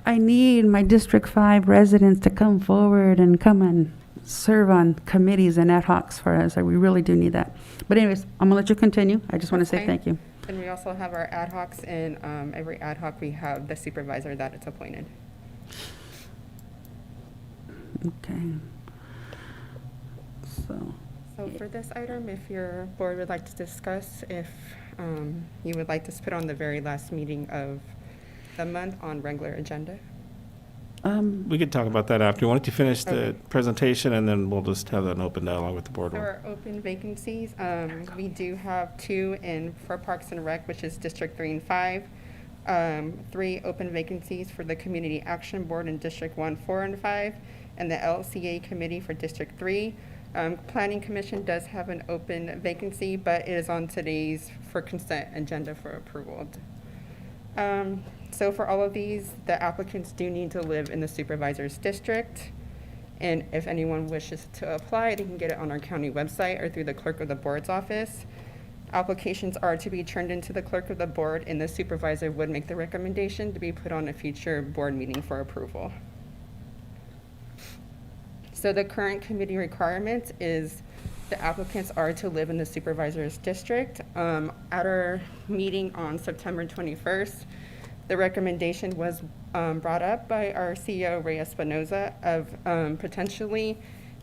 I need my District 5 residents to come forward and come and serve on committees and ad hocs for us. We really do need that. But anyways, I'm gonna let you continue. I just want to say
Okay.
thank you.
And we also have our ad hocs, and every ad hoc we have the supervisor that it's appointed.
Okay.
So for this item, if your board would like to discuss, if you would like to put on the very last meeting of the month on regular agenda.
We could talk about that after. Why don't you finish the
Okay.
presentation, and then we'll just have an open dialogue with the board.
For our open vacancies, we do have 2 for Parks and Rec, which is District 3 and 5. 3 open vacancies for the Community Action Board in District 1, 4, and 5, and the LCA Committee for District 3. Planning Commission does have an open vacancy, but it is on today's for consent agenda for approval. So for all of these, the applicants do need to live in the supervisor's district. And if anyone wishes to apply, they can get it on our county website or through the clerk of the board's office. Applications are to be turned into the clerk of the board, and the supervisor would make the recommendation to be put on a future board meeting for approval. So the current committee requirement is the applicants are to live in the supervisor's district. At our meeting on September 21st, the recommendation was brought up by our CEO, Ray Espinoza, of potentially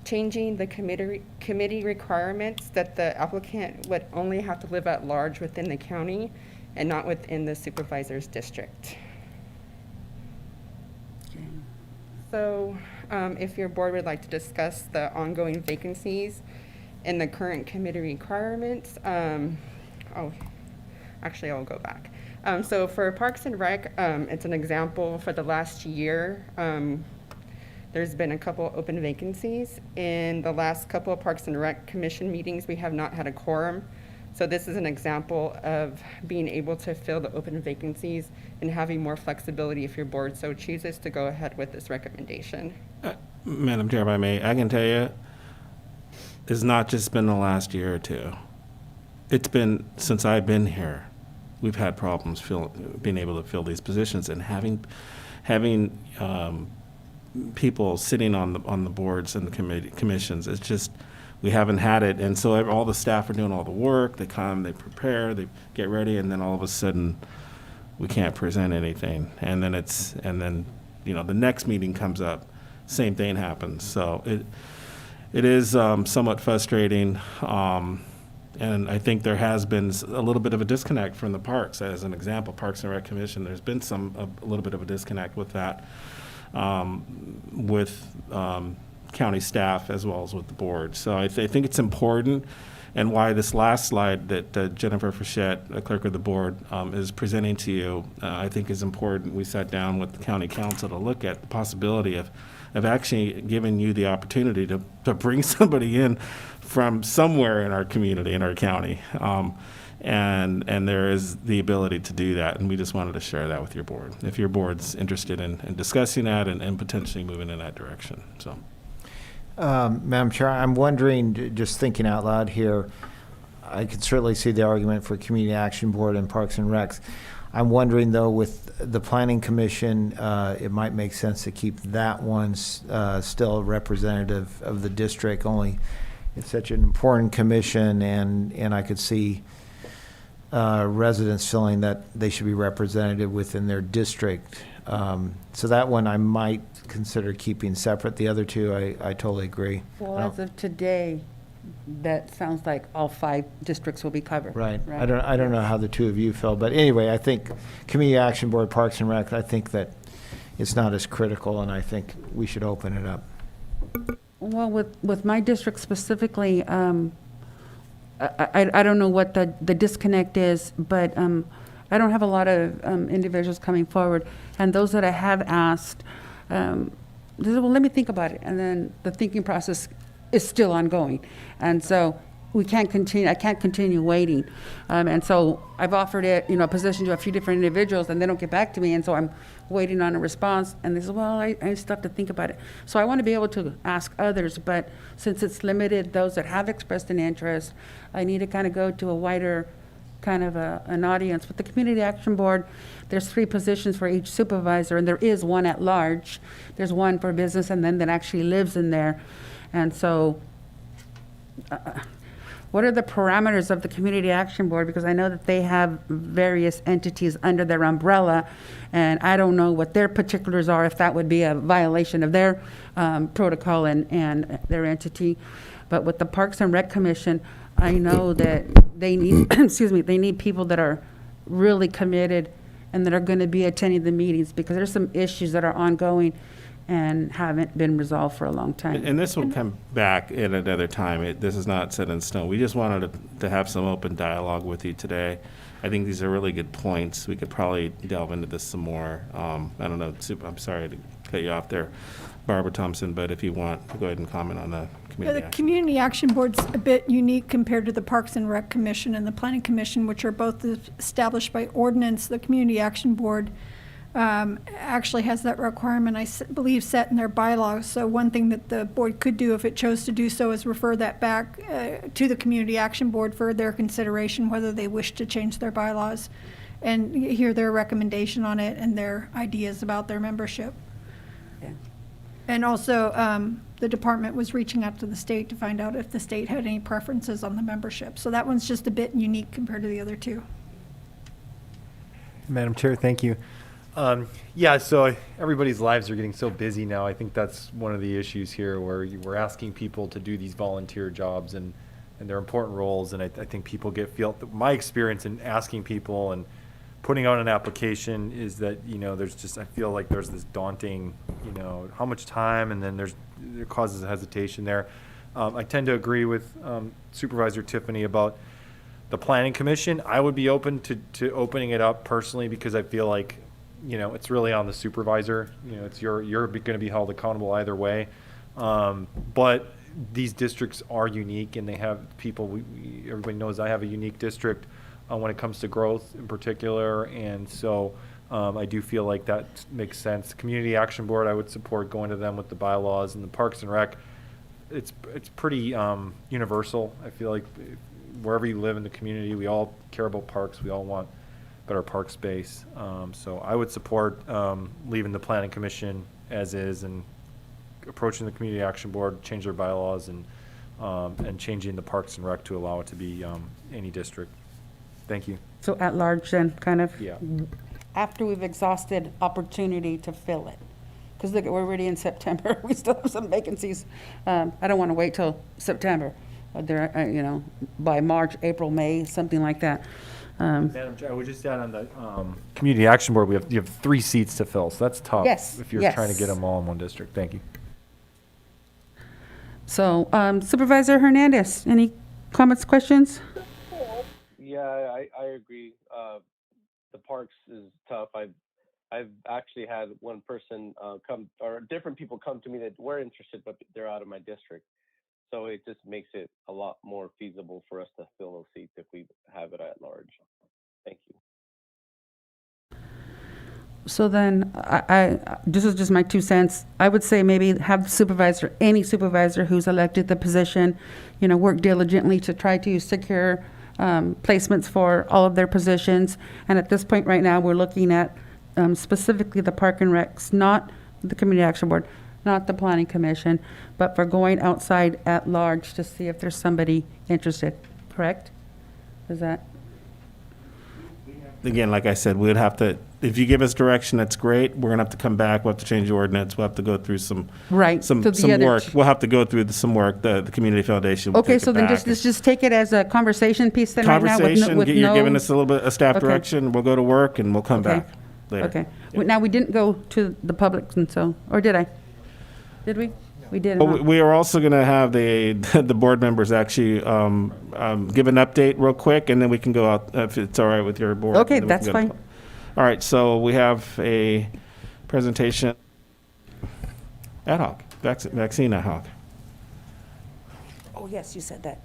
changing the committee requirements that the applicant would only have to live at large within the county and not within the supervisor's district. So if your board would like to discuss the ongoing vacancies and the current committee requirements, actually I'll go back. So for Parks and Rec, it's an example for the last year. There's been a couple open vacancies. In the last couple of Parks and Rec Commission meetings, we have not had a quorum. So this is an example of being able to fill the open vacancies and having more flexibility if your board so chooses to go ahead with this recommendation.
Madam Chair, if I may, I can tell you, it's not just been the last year or two. It's been since I've been here. We've had problems being able to fill these positions, and having people sitting on the boards and the commissions. It's just we haven't had it, and so all the staff are doing all the work. They come, they prepare, they get ready, and then all of a sudden we can't present anything. And then the next meeting comes up, same thing happens. So it is somewhat frustrating. And I think there has been a little bit of a disconnect from the parks. As an example, Parks and Rec Commission, there's been a little bit of a disconnect with that, with county staff as well as with the board. So I think it's important, and why this last slide that Jennifer Frechette, clerk of the board, is presenting to you, I think is important. We sat down with the county council to look at the possibility of actually giving you the opportunity to bring somebody in from somewhere in our community, in our county. And there is the ability to do that, and we just wanted to share that with your board, if your board's interested in discussing that and potentially moving in that direction. So,
Madam Chair, I'm wondering, just thinking out loud here, I could certainly see the argument for Community Action Board and Parks and Recs. I'm wondering, though, with the Planning Commission, it might make sense to keep that one still representative of the district, only it's such an important commission, and I could see residents feeling that they should be represented within their district. So that one I might consider keeping separate. The other two, I totally agree.
Well, as of today, that sounds like all 5 districts will be covered.
Right. I don't know how the two of you feel, but anyway, I think Community Action Board, Parks and Rec, I think that it's not as critical, and I think we should open it up.
Well, with my district specifically, I don't know what the disconnect is, but I don't have a lot of individuals coming forward. And those that I have asked, they said, well, let me think about it. And then the thinking process is still ongoing. And so we can't continue, I can't continue waiting. And so I've offered it, a position to a few different individuals, and they don't get back to me. And so I'm waiting on a response. And they said, well, I still have to think about it. So I want to be able to ask others, but since it's limited, those that have expressed an interest, I need to kind of go to a wider kind of an audience. With the Community Action Board, there's 3 positions for each supervisor, and there is one at large. There's one for business, and then that actually lives in there. And so what are the parameters of the Community Action Board? Because I know that they have various entities under their umbrella, and I don't know what their particulars are, if that would be a violation of their protocol and their entity. But with the Parks and Rec Commission, I know that they need, they need people that are really committed and that are going to be attending the meetings, because there's some issues that are ongoing and haven't been resolved for a long time.
and this will come back at another time. This is not set in stone. We just wanted to have some open dialogue with you today. I think these are really good points. We could probably delve into this some more. I don't know, I'm sorry to cut you off there, Barbara Thompson, but if you want, go ahead and comment on the community
The
action.
Community Action Board's a bit unique compared to the Parks and Rec Commission and the Planning Commission, which are both established by ordinance. The Community Action Board actually has that requirement, I believe, set in their bylaws. So one thing that the board could do, if it chose to do so, is refer that back to the Community Action Board for their consideration, whether they wish to change their bylaws, and hear their recommendation on it and their ideas about their membership.
Yeah.
And also, the department was reaching out to the state to find out if the state had any preferences on the membership. So that one's just a bit unique compared to the other two.
Madam Chair, thank you. Yeah, so everybody's lives are getting so busy now. I think that's one of the issues here, where we're asking people to do these volunteer jobs, and they're important roles. And I think people my experience in asking people and putting out an application is that, I feel like there's this daunting, how much time, and then it causes a hesitation there. I tend to agree with Supervisor Tiffany about the Planning Commission. I would be open to opening it up personally, because I feel like, it's really on the supervisor. It's you're going to be held accountable either way. But these districts are unique, and they have people, everybody knows I have a unique district when it comes to growth in particular, and so I do feel like that makes sense. Community Action Board, I would support going to them with the bylaws, and the Parks and Rec, it's pretty universal. I feel like wherever you live in the community, we all care about parks. We all want better park space. So I would support leaving the Planning Commission as is and approaching the Community Action Board, change their bylaws, and changing the Parks and Rec to allow it to be any district. Thank you.
So at large then, kind of?
Yeah.
After we've exhausted opportunity to fill it. Because look, we're already in September. We still have some vacancies. I don't want to wait till September. There, you know, by March, April, May, something like that.
Madam Chair, I would just add on the Community Action Board, you have 3 seats to fill, so that's tough.
Yes,
if you're
yes.
trying to get them all in one district. Thank you.
So Supervisor Hernandez, any comments, questions?
Yeah, I agree. The parks is tough. I've actually had one person come, or different people come to me that were interested, but they're out of my district. So it just makes it a lot more feasible for us to fill those seats if we have it at large. Thank you.
So then, I this is just my 2 cents. I would say maybe have the supervisor, any supervisor who's elected the position, you know, work diligently to try to secure placements for all of their positions. And at this point right now, we're looking at specifically the Park and Recs, not the Community Action Board, not the Planning Commission, but for going outside at large to see if there's somebody interested, correct? Is that?
Again, like I said, we'd have to, if you give us direction, that's great. We're gonna have to come back. We'll have to change the ordinance. We'll have to go through some
Right, to the
some
other
work. We'll have to go through some work. The Community Foundation will
Okay,
take
so
it
then
back.
just take it as a conversation piece then right now with no.
Conversation,
with
you're
no-
giving us a little bit of staff
Okay.
direction. We'll go to work and we'll come
Okay.
back later.
Okay. Well, now, we didn't go to the public, and so, or did I? Did we? We did.
Well, we are also going to have the board members actually give an update real quick, and then we can go out, if it's all right with your board.
Okay,
and then we
that's
can go to
fine.
All right, so we have a presentation, ad hoc, vaccine ad hoc.
Oh, yes, you said that.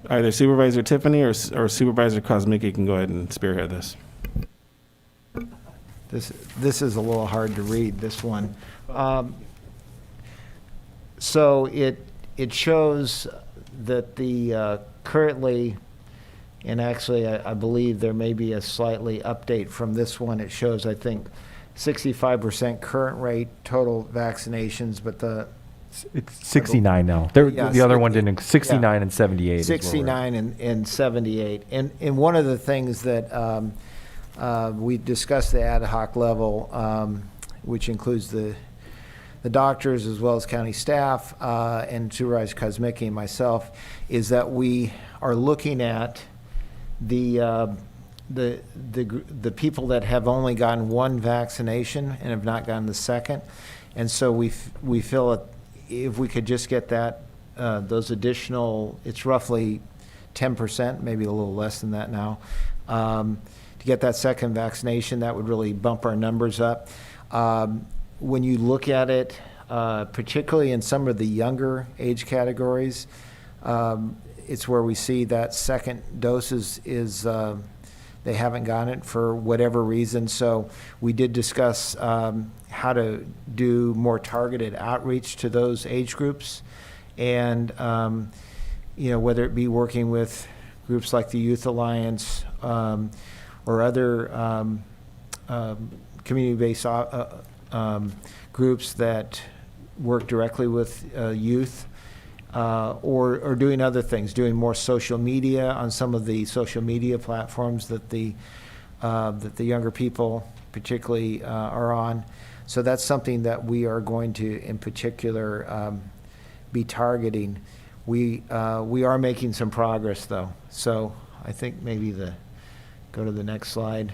Either Supervisor Tiffany or Supervisor Kozmicki can go ahead and spearhead this.
This is a little hard to read, this one. So it shows that the currently, and actually I believe there may be a slightly update from this one. It shows, I think, 65% current rate total vaccinations, but
It's 69 now.
Yeah,
The other one didn't, 69
yeah.
and 78 is where we're at.
69 and 78. And one of the things that we discussed the ad hoc level, which includes the doctors as well as county staff and Supervisor Kozmicki and myself, is that we are looking at the people that have only gotten one vaccination and have not gotten the second. And so we feel that if we could just get that, those additional, it's roughly 10%, maybe a little less than that now, to get that second vaccination, that would really bump our numbers up. When you look at it, particularly in some of the younger age categories, it's where we see that second dose is they haven't gotten it for whatever reason. So we did discuss how to do more targeted outreach to those age groups, and whether it be working with groups like the Youth Alliance or other community-based groups that work directly with youth, or doing other things, doing more social media on some of the social media platforms that the younger people particularly are on. So that's something that we are going to, in particular, be targeting. We are making some progress, though. So I think maybe go to the next slide.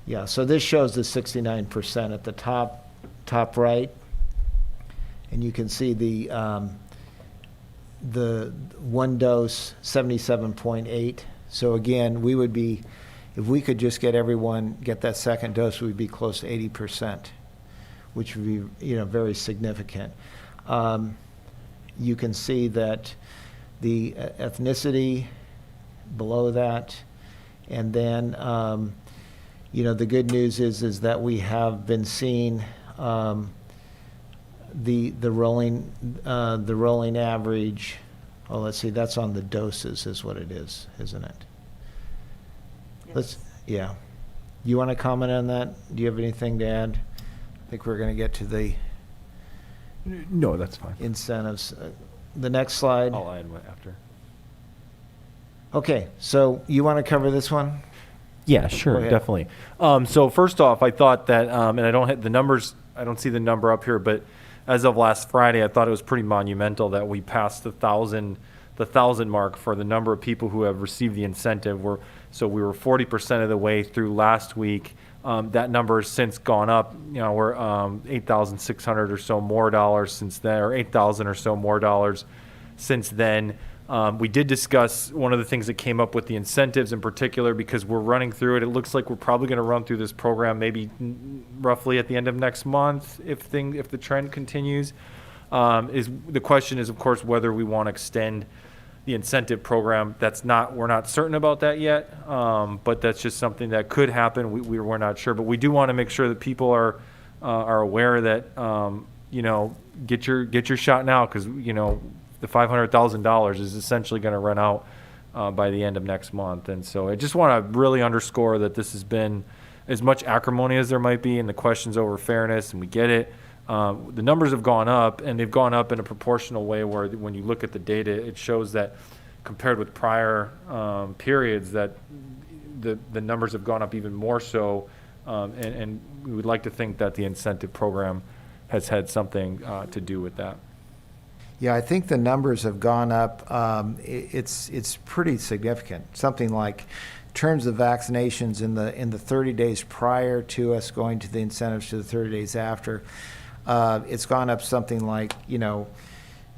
Yeah, so this shows the 69% at the top right, and you can see the one dose 77.8. So again, we would be, if we could just get everyone, get that second dose, we'd be close to 80%, which would be, you know, very significant. You can see that the ethnicity below that, and then, you know, the good news is that we have been seeing the rolling average. Oh, let's see, that's on the doses is what it is, isn't it? Yeah. You want to comment on that? Do you have anything to add? I think we're going to get to the
No, that's fine.
incentives. The next slide.
I'll add one after.
Okay, so you want to cover this one?
Yeah, sure,
ahead.
definitely. So first off, I thought that, and I don't hit the numbers, I don't see the number up here, but as of last Friday, I thought it was pretty monumental that we passed the 1,000 mark for the number of people who have received the incentive. So we were 40% of the way through last week. That number has since gone up. You know, we're 8,600 or so more dollars since then, or 8,000 or so more dollars since then. We did discuss one of the things that came up with the incentives in particular, because we're running through it. It looks like we're probably going to run through this program maybe roughly at the end of next month if the trend continues. The question is, of course, whether we want to extend the incentive program. We're not certain about that yet, but that's just something that could happen. We're not sure, but we do want to make sure that people are aware that you know, get your shot now, because you know the $500,000 is essentially going to run out by the end of next month. And so I just want to really underscore that this has been as much acrimony as there might be in the questions over fairness, and we get it. The numbers have gone up, and they've gone up in a proportional way where when you look at the data, it shows that compared with prior periods that the numbers have gone up even more so, and we would like to think that the incentive program has had something to do with that.
Yeah, I think the numbers have gone up. It's pretty significant. Something like, in terms of vaccinations in the 30 days prior to us going to the incentives to the 30 days after, it's gone up something like, you know,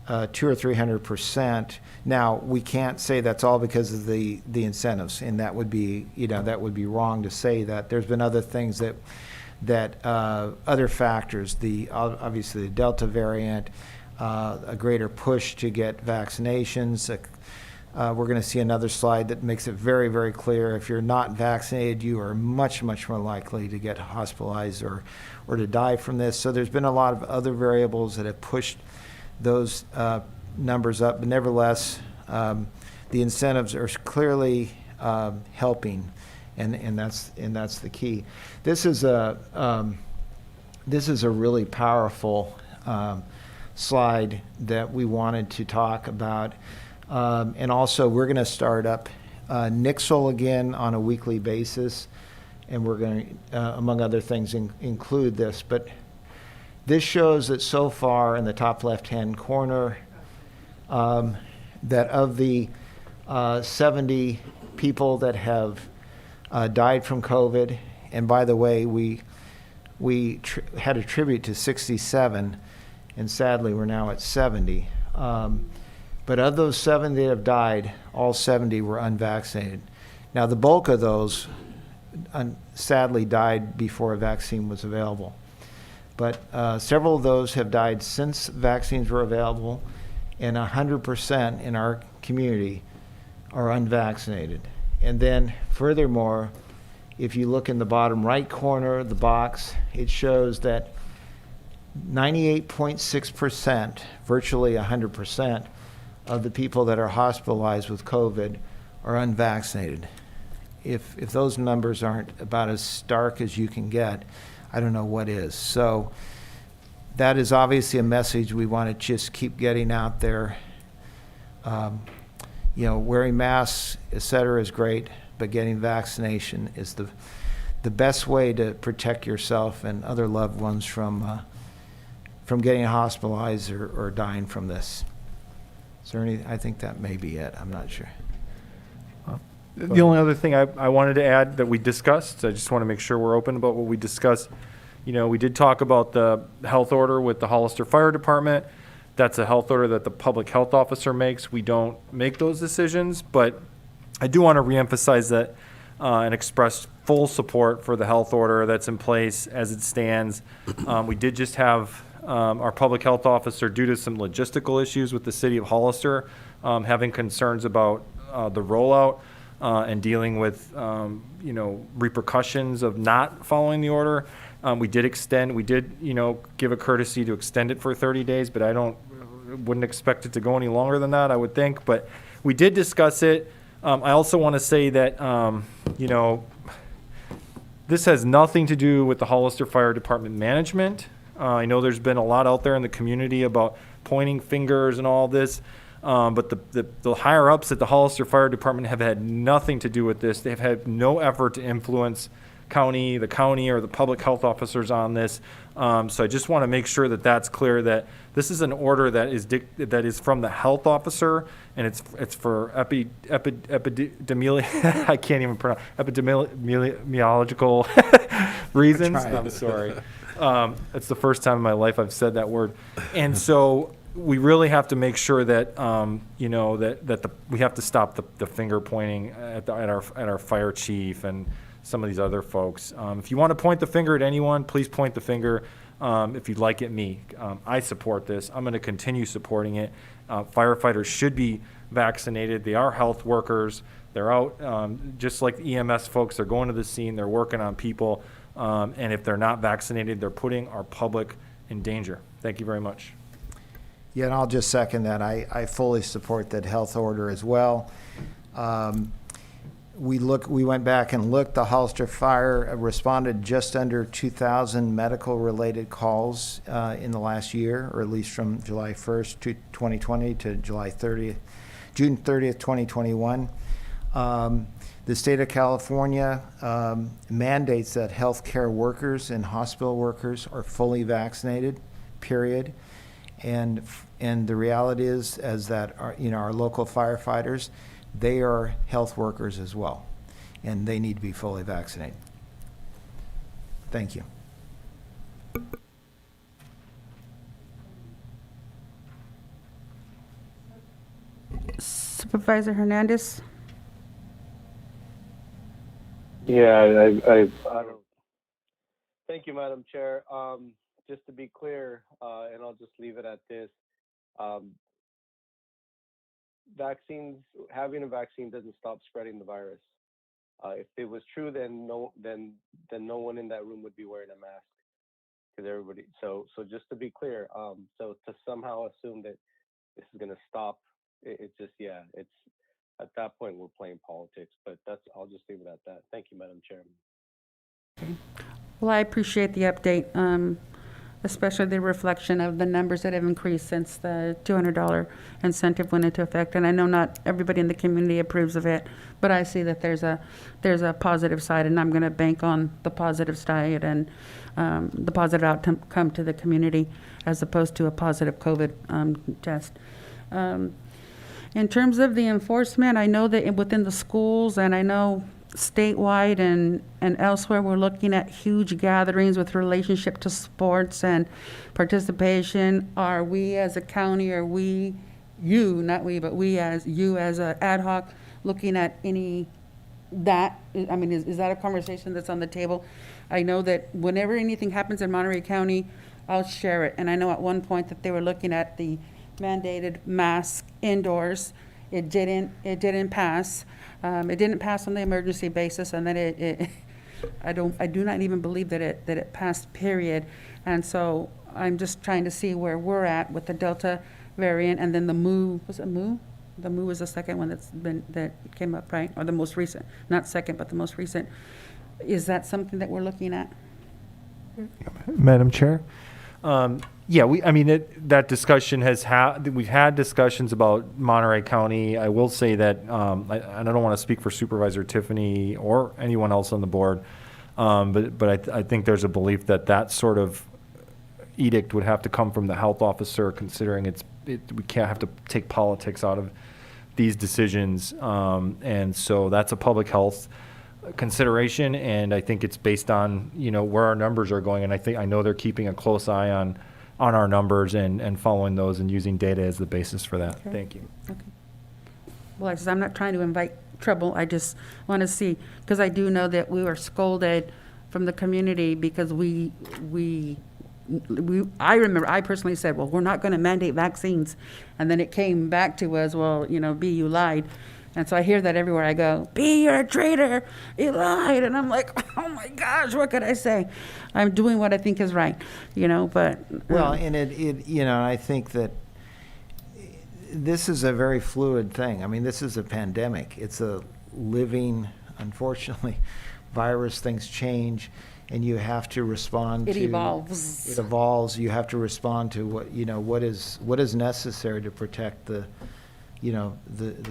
200% or 300%. Now, we can't say that's all because of the incentives, and that would be, you know, that would be wrong to say that. There's been other things that other factors, obviously the Delta variant, a greater push to get vaccinations. We're going to see another slide that makes it very, very clear. If you're not vaccinated, you are much, much more likely to get hospitalized or to die from this. So there's been a lot of other variables that have pushed those numbers up. But nevertheless, the incentives are clearly helping, and that's the key. This is a really powerful slide that we wanted to talk about. And also, we're going to start up Nixle again on a weekly basis, and we're going to, among other things, include this. But this shows that so far in the top left-hand corner, that of the 70 people that have died from COVID, and by the way, we had a tribute to 67, and sadly we're now at 70. But of those 70 that have died, all 70 were unvaccinated. Now, the bulk of those sadly died before a vaccine was available. But several of those have died since vaccines were available, and 100% in our community are unvaccinated. And then furthermore, if you look in the bottom right corner of the box, it shows that 98.6%, virtually 100%, of the people that are hospitalized with COVID are unvaccinated. If those numbers aren't about as stark as you can get, I don't know what is. So that is obviously a message we want to just keep getting out there. You know, wearing masks, et cetera, is great, but getting vaccination is the best way to protect yourself and other loved ones from getting hospitalized or dying from this. Is there any? I think that may be it. I'm not sure.
The only other thing I wanted to add that we discussed, I just want to make sure we're open about what we discussed. You know, we did talk about the health order with the Hollister Fire Department. That's a health order that the public health officer makes. We don't make those decisions, but
I do want to reemphasize that and express full support for the health order that's in place as it stands. We did just have our public health officer, due to some logistical issues with the city of Hollister, having concerns about the rollout and dealing with repercussions of not following the order. We did give a courtesy to extend it for 30 days, but wouldn't expect it to go any longer than that, I would think. But we did discuss it. I also want to say that, this has nothing to do with the Hollister Fire Department management. I know there's been a lot out there in the community about pointing fingers and all this, but the higher ups at the Hollister Fire Department have had nothing to do with this. They've had no effort to influence the county or the public health officers on this. So I just want to make sure that that's clear, that this is an order that is from the health officer, and it's for epidemiological I can't even pronounce epidemiological reasons. I'm sorry. It's the first time in my life I've said that word, and so we really have to make sure that we have to stop the finger pointing at our fire chief and some of these other folks. If you want to point the finger at anyone, please point the finger. If you'd like at me, I support this. I'm going to continue supporting it. Firefighters should be vaccinated. They are health workers. They're out just like the EMS folks. They're going to the scene. They're working on people. And if they're not vaccinated, they're putting our public in danger. Thank you very much.
Yeah, and I'll just second that. I fully support that health order as well. We went back and looked. The Hollister Fire responded just under 2,000 medical-related calls in the last year, or at least from July 1st, 2020 to June 30th, 2021. The state of California mandates that healthcare workers and hospital workers are fully vaccinated, period. And the reality is that our local firefighters, they are health workers as well, and they need to be fully vaccinated. Thank you.
Supervisor Hernandez?
Yeah, I don't. Thank you, Madam Chair. Just to be clear, and I'll just leave it at this. Having a vaccine doesn't stop spreading the virus. If it was true, then no one in that room would be wearing a mask, because everybody. So just to be clear, so to somehow assume that this is going to stop, it's at that point we're playing politics. But I'll just leave it at that. Thank you, Madam Chairman.
Well, I appreciate the update, especially the reflection of the numbers that have increased since the $200 incentive went into effect. And I know not everybody in the community approves of it, but I see that there's a positive side, and I'm going to bank on the positive side and the positive outcome to the community, as opposed to a positive COVID test. In terms of the enforcement, I know that within the schools, and I know statewide and elsewhere, we're looking at huge gatherings with relationship to sports and participation. Are we as a county, are we, you, not we, but we as you as a ad hoc, looking at any that? I mean, is that a conversation that's on the table? I know that whenever anything happens in Monterey County, I'll share it. And I know at one point that they were looking at the mandated mask indoors. It didn't pass. It didn't pass on the emergency basis, and then I do not even believe that it passed, period. And so I'm just trying to see where we're at with the Delta variant, and then the Mu. Was it Mu? The Mu was the second one that came up, right? Or the most recent, not second, but the most recent. Is that something that we're looking at?
Madam Chair? That discussion we've had discussions about Monterey County. I will say that, I don't want to speak for Supervisor Tiffany or anyone else on the board, but I think there's a belief that sort of edict would have to come from the health officer, considering we can't have to take politics out of these decisions. And so that's a public health consideration, and I think it's based on, where our numbers are going. And I know they're keeping a close eye on our numbers and following those and using data as the basis for that.
Okay.
Thank you.
Okay. Well, I'm not trying to invite trouble. I just want to see, because I do know that we were scolded from the community because I remember, I personally said, well, we're not going to mandate vaccines. And then it came back to us, well, B, you lied. And so I hear that everywhere I go, B, you're a traitor, you lied. And I'm like, oh my gosh, what could I say? I'm doing what I think is right, but.
Well, and I think that this is a very fluid thing. I mean, this is a pandemic. It's a living, unfortunately, virus. Things change, and you have to respond to.
It evolves.
It evolves. You have to respond to what is necessary to protect the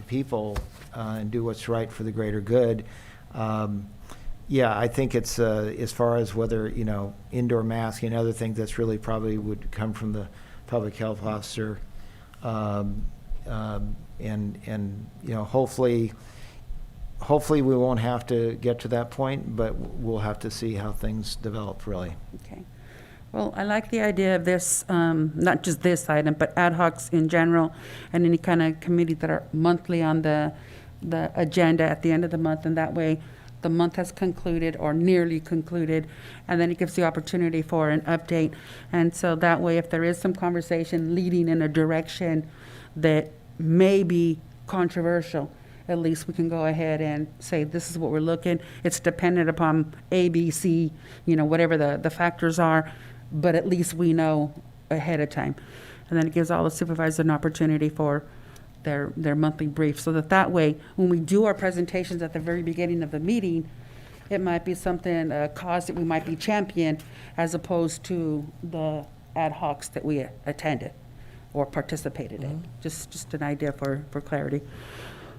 people and do what's right for the greater good. I think it's as far as whether indoor masking and other things, that's really probably would come from the public health officer. Hopefully we won't have to get to that point, but we'll have to see how things develop, really.
Okay. Well, I like the idea of this, not just this item, but ad hocs in general, and any kind of committee that are monthly on the agenda at the end of the month, and that way the month has concluded or nearly concluded, and then it gives the opportunity for an update. And so that way, if there is some conversation leading in a direction that may be controversial, at least we can go ahead and say, this is what we're looking. It's dependent upon A, B, C, whatever the factors are, but at least we know ahead of time. And then it gives all the supervisors an opportunity for their monthly brief, so that way, when we do our presentations at the very beginning of the meeting, it might be something, a cause that we might be champion, as opposed to the ad hocs that we attended or participated in. Just an idea for clarity.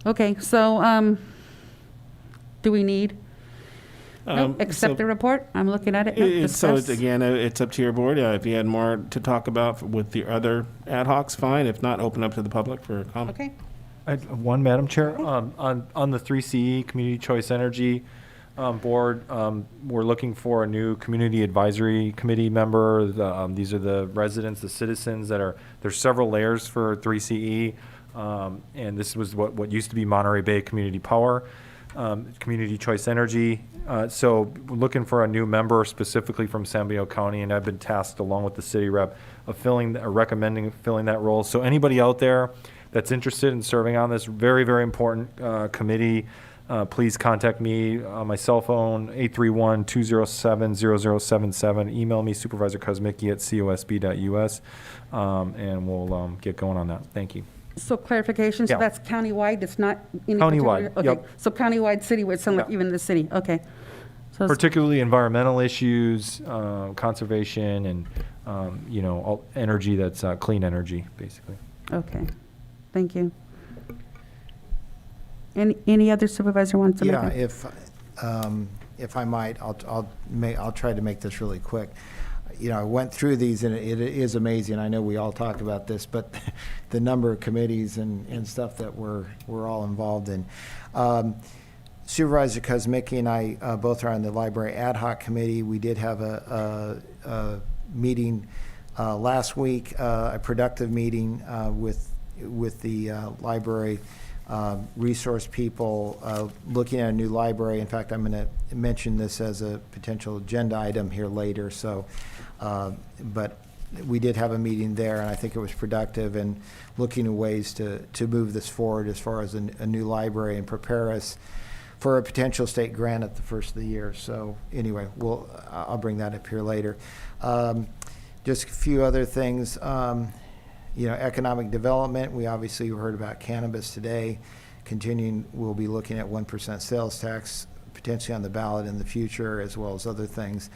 Okay, so do we need? Accept the report? I'm looking at it.
It's up to your board. If you had more to talk about with the other ad hocs, fine. If not, open up to the public for comment.
Okay.
One, Madam Chair, on the 3CE Community Choice Energy Board, we're looking for a new Community Advisory Committee member. These are the residents, the citizens there's several layers for 3CE, and this was what used to be Monterey Bay Community Power. Community Choice Energy. So we're looking for a new member specifically from San Benito County, and I've been tasked along with the city rep of recommending filling that role. So anybody out there that's interested in serving on this very, very important committee, please contact me on my cell phone, 831-207-0077. Email me, Supervisor Kosmicki at cosb.us, and we'll get going on that. Thank you.
So clarification, so
Yeah.
that's countywide, it's not any
Countywide,
particular-
yep.
Okay, so countywide, citywide, some like
Yeah.
even the city, okay. So it's-
Particularly environmental issues, conservation, and, energy that's clean energy, basically.
Okay, thank you. Any other supervisor wants to make?
Yeah, if I might, I'll try to make this really quick. I went through these, and it is amazing. I know we all talk about this, but the number of committees and stuff that we're all involved in. Supervisor Kosmicki and I both are on the Library Ad Hoc Committee. We did have a meeting last week, a productive meeting with the library resource people looking at a new library. In fact, I'm going to mention this as a potential agenda item here later. So, but we did have a meeting there, and I think it was productive, and looking at ways to move this forward as far as a new library and prepare us for a potential state grant at the first of the year. So anyway, I'll bring that up here later. Just a few other things. Economic development, we obviously heard about cannabis today. Continuing, we'll be looking at 1% sales tax potentially on the ballot in the future, as well as other things.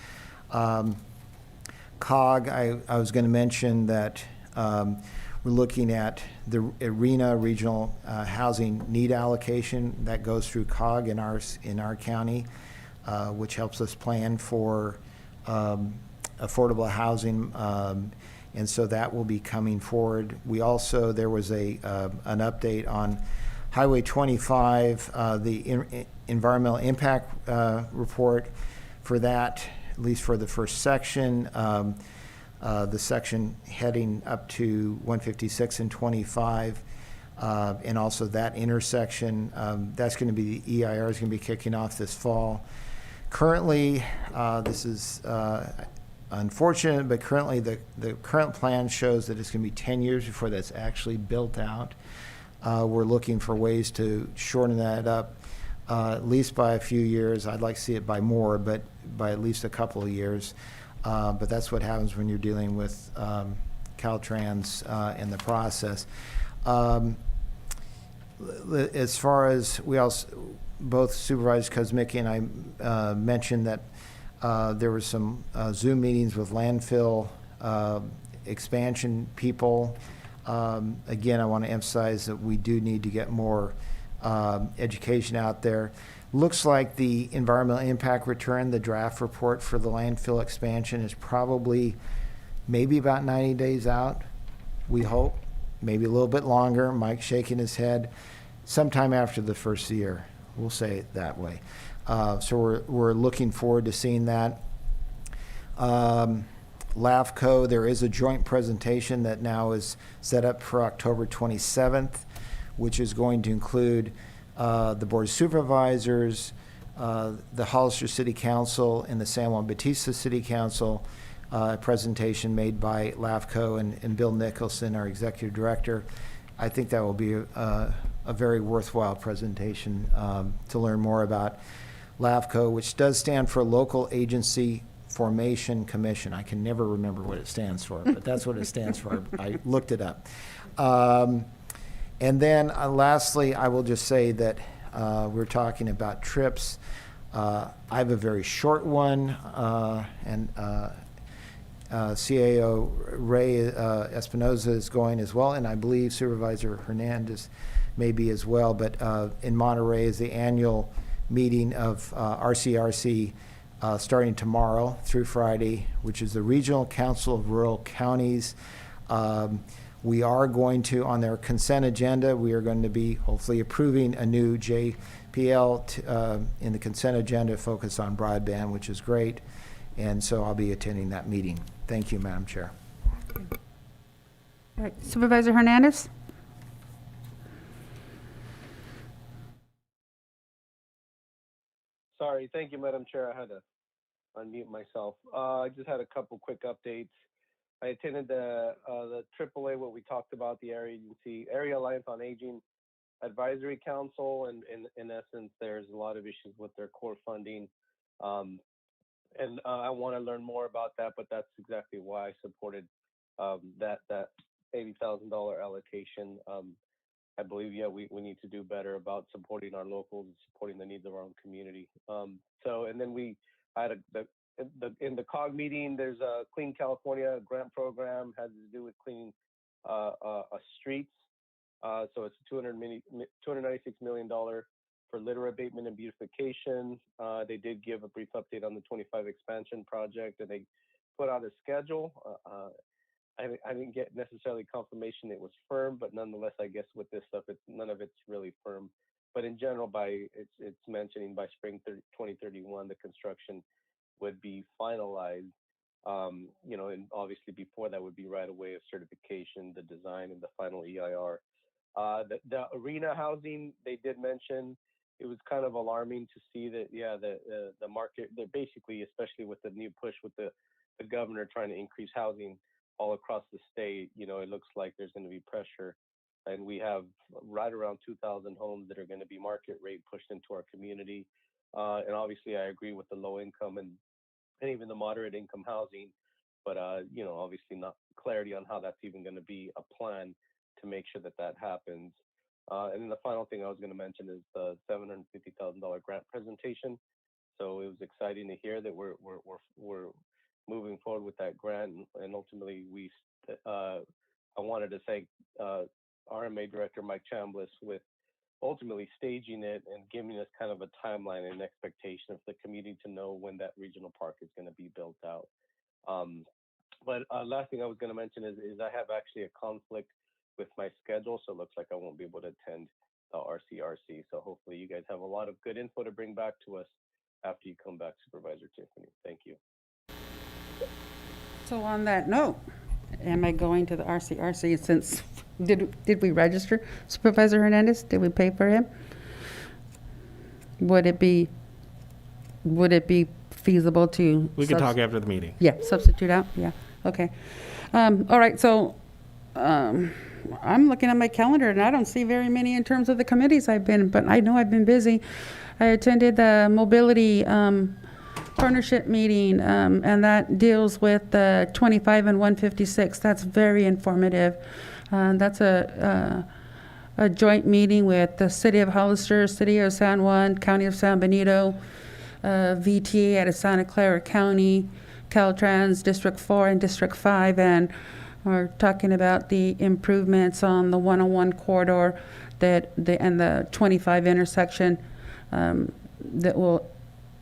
COG, I was going to mention that we're looking at the ARENA regional housing need allocation that goes through COG in our county, which helps us plan for affordable housing. And so that will be coming forward. There was an update on Highway 25, the environmental impact report for that, at least for the first section. The section heading up to 156 and 25, And also that intersection, that's going to be, the EIR is going to be kicking off this fall. Currently, this is unfortunate, but currently the current plan shows that it's going to be 10 years before that's actually built out. We're looking for ways to shorten that up, at least by a few years. I'd like to see it by more, but by at least a couple of years. But that's what happens when you're dealing with Caltrans in the process. As far as both Supervisor Kuzmicki and I mentioned that there were some Zoom meetings with landfill expansion people. Again, I want to emphasize that we do need to get more education out there. Looks like the environmental impact return, the draft report for the landfill expansion, is probably maybe about 90 days out, we hope. Maybe a little bit longer. Mike's shaking his head. Sometime after the first year, we'll say it that way. So we're looking forward to seeing that. LAFCO, there is a joint presentation that now is set up for October 27th, which is going to include the Board of Supervisors, the Hollister City Council, and the San Juan Bautista City Council. A presentation made by LAFCO and Bill Nicholson, our Executive Director. I think that will be a very worthwhile presentation to learn more about LAFCO, which does stand for Local Agency Formation Commission. I can never remember what it stands for, but that's what it stands for. I looked it up. And then lastly, I will just say that we're talking about trips. I have a very short one, and CAO Ray Espinoza is going as well, and I believe Supervisor Hernandez may be as well. But in Monterey is the annual meeting of RCRC starting tomorrow through Friday, which is the Regional Council of Rural Counties. We are going to, on their consent agenda, we are going to be hopefully approving a new JPL in the consent agenda focused on broadband, which is great. And so I'll be attending that meeting. Thank you, Madam Chair.
All right, Supervisor Hernandez?
Sorry, thank you, Madam Chair. I had to unmute myself. I just had a couple quick updates. I attended the AAA, what we talked about, the Area Agency, Area Alliance on Aging Advisory Council, and in essence, there's a lot of issues with their core funding. And I want to learn more about that, but that's exactly why I supported that $80,000 allocation. I believe, yeah, we need to do better about supporting our locals and supporting the needs of our own community. And then I had in the COG meeting, there's a Clean California grant program, has to do with cleaning streets. So it's $296 million for litter abatement and beautification. They did give a brief update on the 25 expansion project, and they put out a schedule. I didn't get necessarily confirmation it was firm, but nonetheless, I guess with this stuff, none of it's really firm. But in general, it's mentioning by spring 2031, the construction would be finalized. And obviously before that would be right away of certification, the design, and the final EIR. The arena housing, they did mention. It was kind of alarming to see that, the market, that basically, especially with the new push with the governor trying to increase housing all across the state, it looks like there's going to be pressure. And we have right around 2,000 homes that are going to be market rate pushed into our community. And obviously, I agree with the low income and even the moderate income housing, but obviously not clarity on how that's even going to be a plan to make sure that happens. And then the final thing I was going to mention is the $750,000 grant presentation. So it was exciting to hear that we're moving forward with that grant, and ultimately I wanted to thank RMA Director Mike Chambliss with ultimately staging it and giving us kind of a timeline and expectation of the community to know when that regional park is going to be built out. But last thing I was going to mention is I have actually a conflict with my schedule, so it looks like I won't be able to attend the RCRC. So hopefully you guys have a lot of good info to bring back to us after you come back, Supervisor Tiffany. Thank you.
So on that note, am I going to the RCRC since, did we register Supervisor Hernandez? Did we pay for him? Would it be feasible to?
We can talk after the meeting.
Yeah, substitute out, yeah, okay. All right, so, I'm looking at my calendar and I don't see very many in terms of the committees I've been, but I know I've been busy. I attended the mobility, partnership meeting, and that deals with the 25 and 156. That's very informative. That's a joint meeting with the City of Hollister, City of San Juan, County of San Benito, VTA out of Santa Clara County, Caltrans District 4 and District 5, and we're talking about the improvements on the 101 corridor and the 25 intersection that will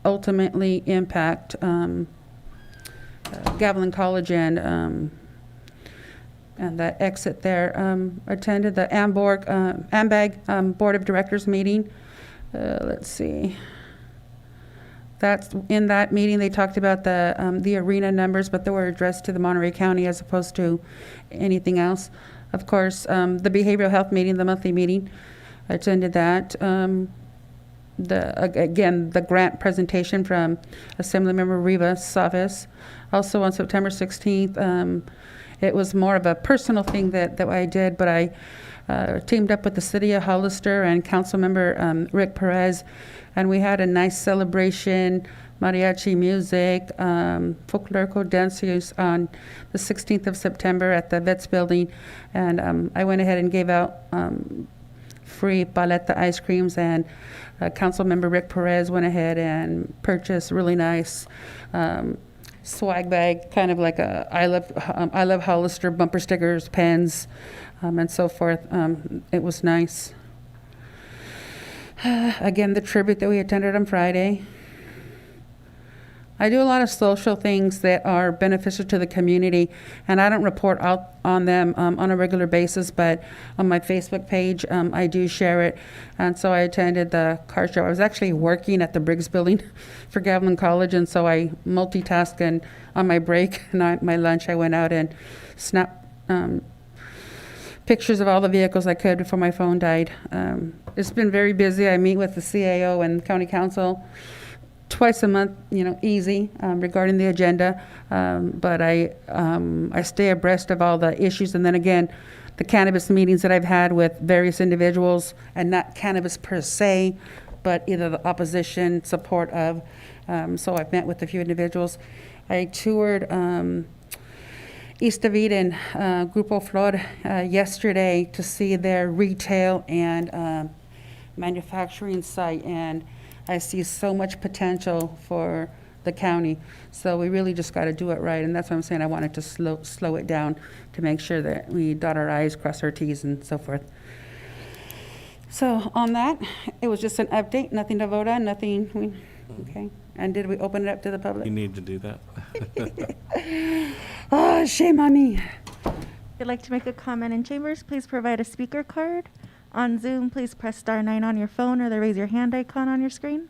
ultimately impact Gavilan College and that exit there. Attended the AMBAG Board of Directors meeting. Let's see. That's in that meeting. They talked about the arena numbers, but they were addressed to the Monterey County as opposed to anything else. Of course, the behavioral health meeting, the monthly meeting, I attended that. Again, the grant presentation from Assemblymember Rivas' office. Also on September 16th, it was more of a personal thing that I did, but I teamed up with the City of Hollister and Councilmember Rick Perez, and we had a nice celebration, mariachi music, folklorico dances on the 16th of September at the Vets Building, and I went ahead and gave out free paleta ice creams, and Councilmember Rick Perez went ahead and purchased really nice swag bag, kind of like a I love Hollister bumper stickers, pens, and so forth. It was nice. Again, the tribute that we attended on Friday. I do a lot of social things that are beneficial to the community, and I don't report out on them on a regular basis, but on my Facebook page, I do share it. And so I attended the car show. I was actually working at the Briggs Building for Gavilan College, and so I multitasked, and on my break and my lunch, I went out and snapped pictures of all the vehicles I could before my phone died. It's been very busy. I meet with the CAO and County Council twice a month, easy, regarding the agenda. But I stay abreast of all the issues. And then again, the cannabis meetings that I've had with various individuals, and not cannabis per se, but either the opposition, support of. So I've met with a few individuals. I toured East of Eden, Grupo Flor, yesterday to see their retail and manufacturing site, and I see so much potential for the county. So we really just got to do it right, and that's what I'm saying. I wanted to slow it down to make sure that we dot our I's, cross our T's, and so forth. So on that, it was just an update, nothing to vote on, nothing. Okay. And did we open it up to the public?
You need to do that.
Oh, shame on me.
If you'd like to make a comment in chambers, please provide a speaker card. On Zoom, please press *9 on your phone or the raise your hand icon on your screen.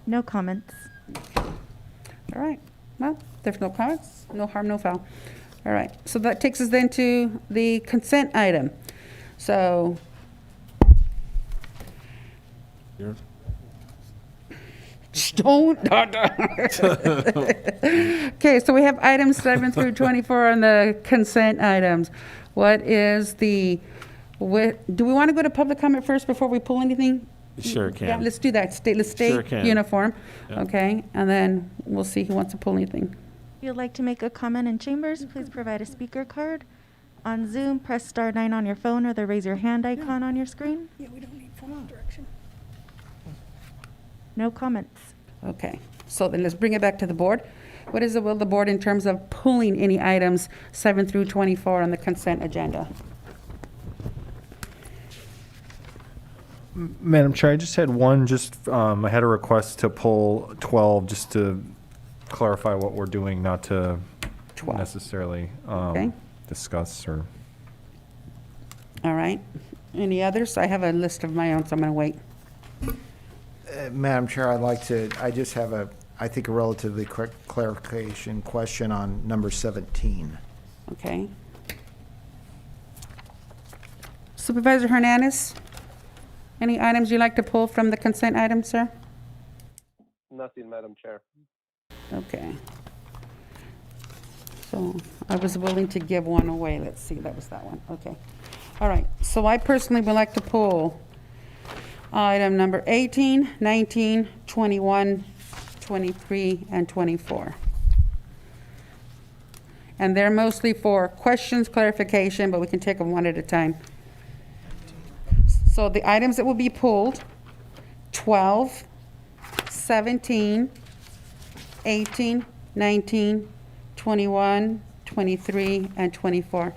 No comments.
All right. Well, there's no comments, no harm, no foul. All right. So that takes us then to the consent item. So.
Yours?
Don't. Okay, so we have items 7 through 24 on the consent items. What is do we want to go to public comment first before we pull anything?
Sure can.
Yeah, let's do that. Let's stay
Sure can.
uniform.
Yeah.
Okay, and then we'll see who wants to pull anything.
If you'd like to make a comment in chambers, please provide a speaker card. On Zoom, press *9 on your phone or the raise your hand icon on your screen.
Yeah, we don't need formal direction.
No comments.
Okay, so then let's bring it back to the board. What is the will of the board in terms of pulling any items 7 through 24 on the consent agenda?
Madam Chair, I just had one, I had a request to pull 12, just to clarify what we're doing, not to
12.
necessarily
Okay.
discuss or.
All right. Any others? I have a list of my own, so I'm going to wait.
Madam Chair, I just have I think, a relatively quick clarification question on number 17.
Okay. Supervisor Hernandez, any items you'd like to pull from the consent item, sir?
Nothing, Madam Chair.
Okay. So I was willing to give one away. Let's see, that was that one. Okay. All right. So I personally would like to pull item number 18, 19, 21, 23, and 24. And they're mostly for questions, clarification, but we can take them one at a time. So the items that will be pulled, 12, 17, 18, 19, 21, 23, and 24.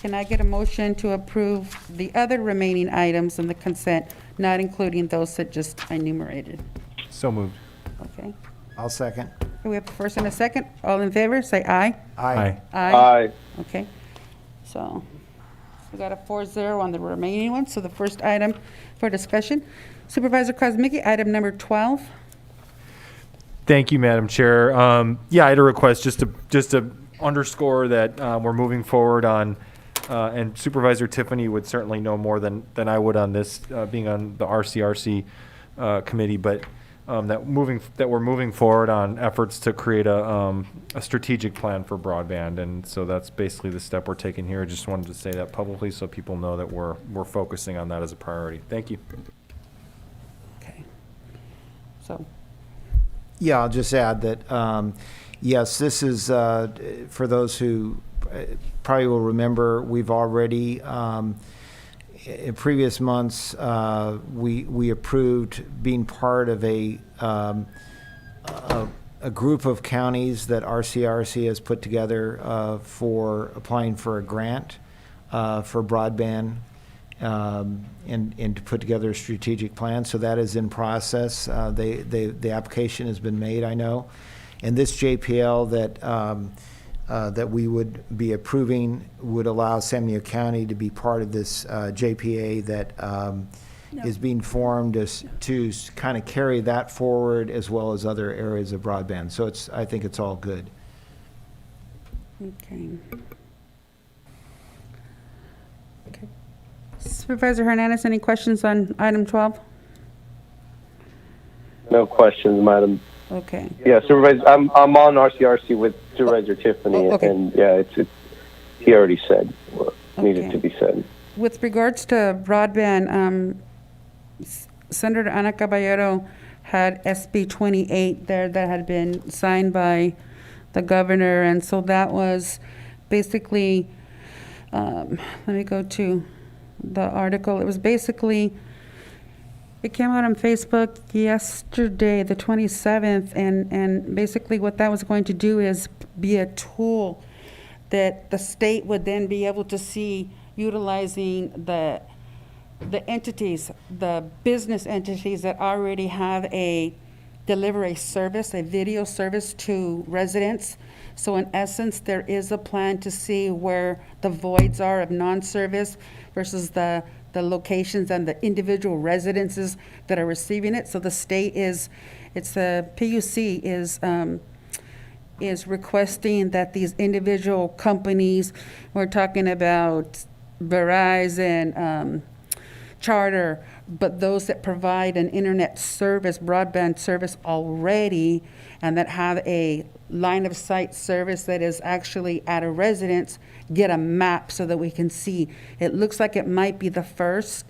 Can I get a motion to approve the other remaining items in the consent, not including those that just enumerated?
So moved.
Okay.
I'll second.
We have a first and a second. All in favor, say aye.
Aye.
Aye.
Okay. So we got a 4-0 on the remaining ones. So the first item for discussion, Supervisor Kozmicki, item number 12.
Thank you, Madam Chair. Yeah, I had a request just to underscore that we're moving forward on, and Supervisor Tiffany would certainly know more than I would on this, being on the RCRC committee, but that we're moving forward on efforts to create a strategic plan for broadband, and so that's basically the step we're taking here. I just wanted to say that publicly so people know that we're focusing on that as a priority. Thank you.
Okay. So.
Yeah, I'll just add that, yes, this is, for those who probably will remember, we've already, in previous months, we approved being part of a group of counties that RCRC has put together for applying for a grant for broadband, and to put together a strategic plan. So that is in process. The application has been made, I know. And this JPL that we would be approving would allow San Benito County to be part of this JPA that is being formed to kind of carry that forward, as well as other areas of broadband. So I think it's all good.
Okay. Okay. Supervisor Hernandez, any questions on item 12?
No questions, Madam.
Okay.
Yeah, Supervisor, I'm on RCRC with Supervisor Tiffany,
okay.
and yeah, he already said what needed to be said.
With regards to broadband, Senator Ana Caballero had SB 28 there that had been signed by the governor, and so that was basically, let me go to the article. It was basically, it came out on Facebook yesterday, the 27th, and basically what that was going to do is be a tool that the state would then be able to see utilizing the entities, the business entities that already have deliver a service, a video service to residents. So in essence, there is a plan to see where the voids are of non-service versus the locations and the individual residences that are receiving it. So the state the PUC is requesting that these individual companies, we're talking about Verizon, Charter, but those that provide an internet service, broadband service already, and that have a line of sight service that is actually at a residence, get a map so that we can see. It looks like it might be the first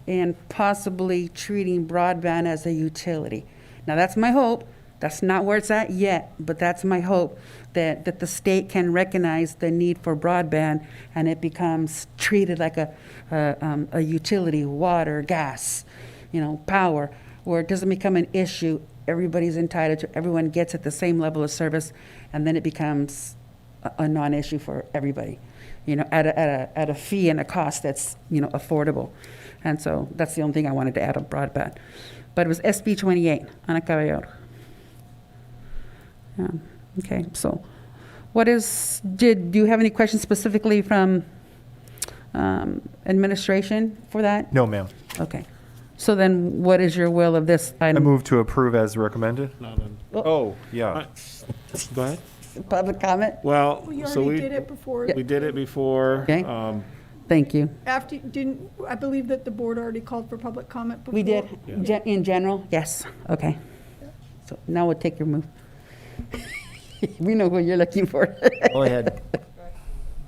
in possibly treating broadband as a utility. Now that's my hope. That's not where it's at yet, but that's my hope, that the state can recognize the need for broadband and it becomes treated like a utility, water, gas, power, where it doesn't become an issue. Everybody's entitled to, everyone gets at the same level of service, and then it becomes a non-issue for everybody, at a fee and a cost that's, affordable. And so that's the only thing I wanted to add on broadband. But it was SB 28, Ana Caballero. Yeah. Okay, so do you have any questions specifically from administration for that?
No, ma'am.
Okay. So then what is your will of this
I
item?
move to approve as recommended. Oh, yeah.
Go ahead.
Public comment?
Well,
We
so
already did it before.
we did it before.
Okay. Thank you.
After, I believe that the board already called for public comment before.
We did, in general? Yes, okay. So now we'll take your move. We know who you're looking for.
Go ahead.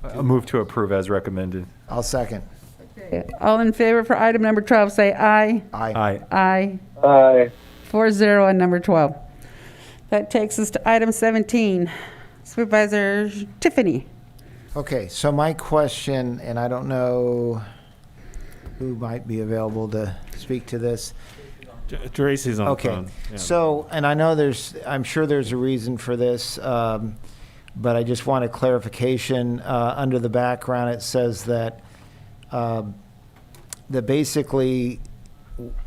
I move to approve as recommended.
I'll second.
All in favor for item number 12, say aye.
Aye.
Aye.
Aye.
4-0 on number 12. That takes us to item 17. Supervisor Tiffany.
Okay, so my question, and I don't know who might be available to speak to this.
Tracy's on the
Okay,
phone. Yeah.
so, and I know I'm sure there's a reason for this, but I just want a clarification. Under the background, it says that that basically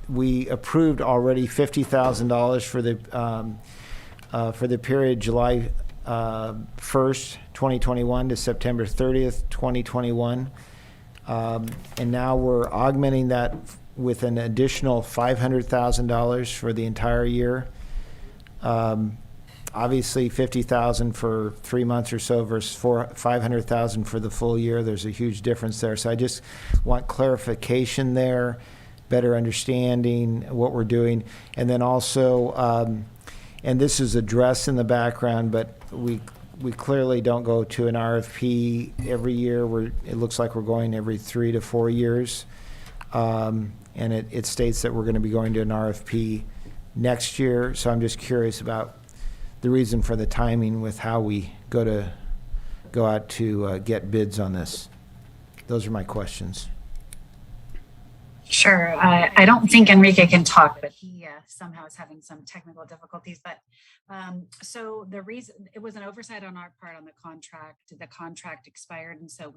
we approved already $50,000 for the period July 1st, 2021 to September 30th, 2021. And now we're augmenting that with an additional $500,000 for the entire year. Obviously, $50,000 for 3 months or so versus $500,000 for the full year. There's a huge difference there. So I just want clarification there, better understanding what we're doing. And then also, and this is addressed in the background, but we clearly don't go to an RFP every year. It looks like we're going every 3 to 4 years. And it states that we're going to be going to an RFP next year. So I'm just curious about the reason for the timing with how we go out to get bids on this. Those are my questions.
Sure. I don't think Enrique can talk, but he somehow is having some technical difficulties. But so the reason, it was an oversight on our part on the contract. The contract expired, and so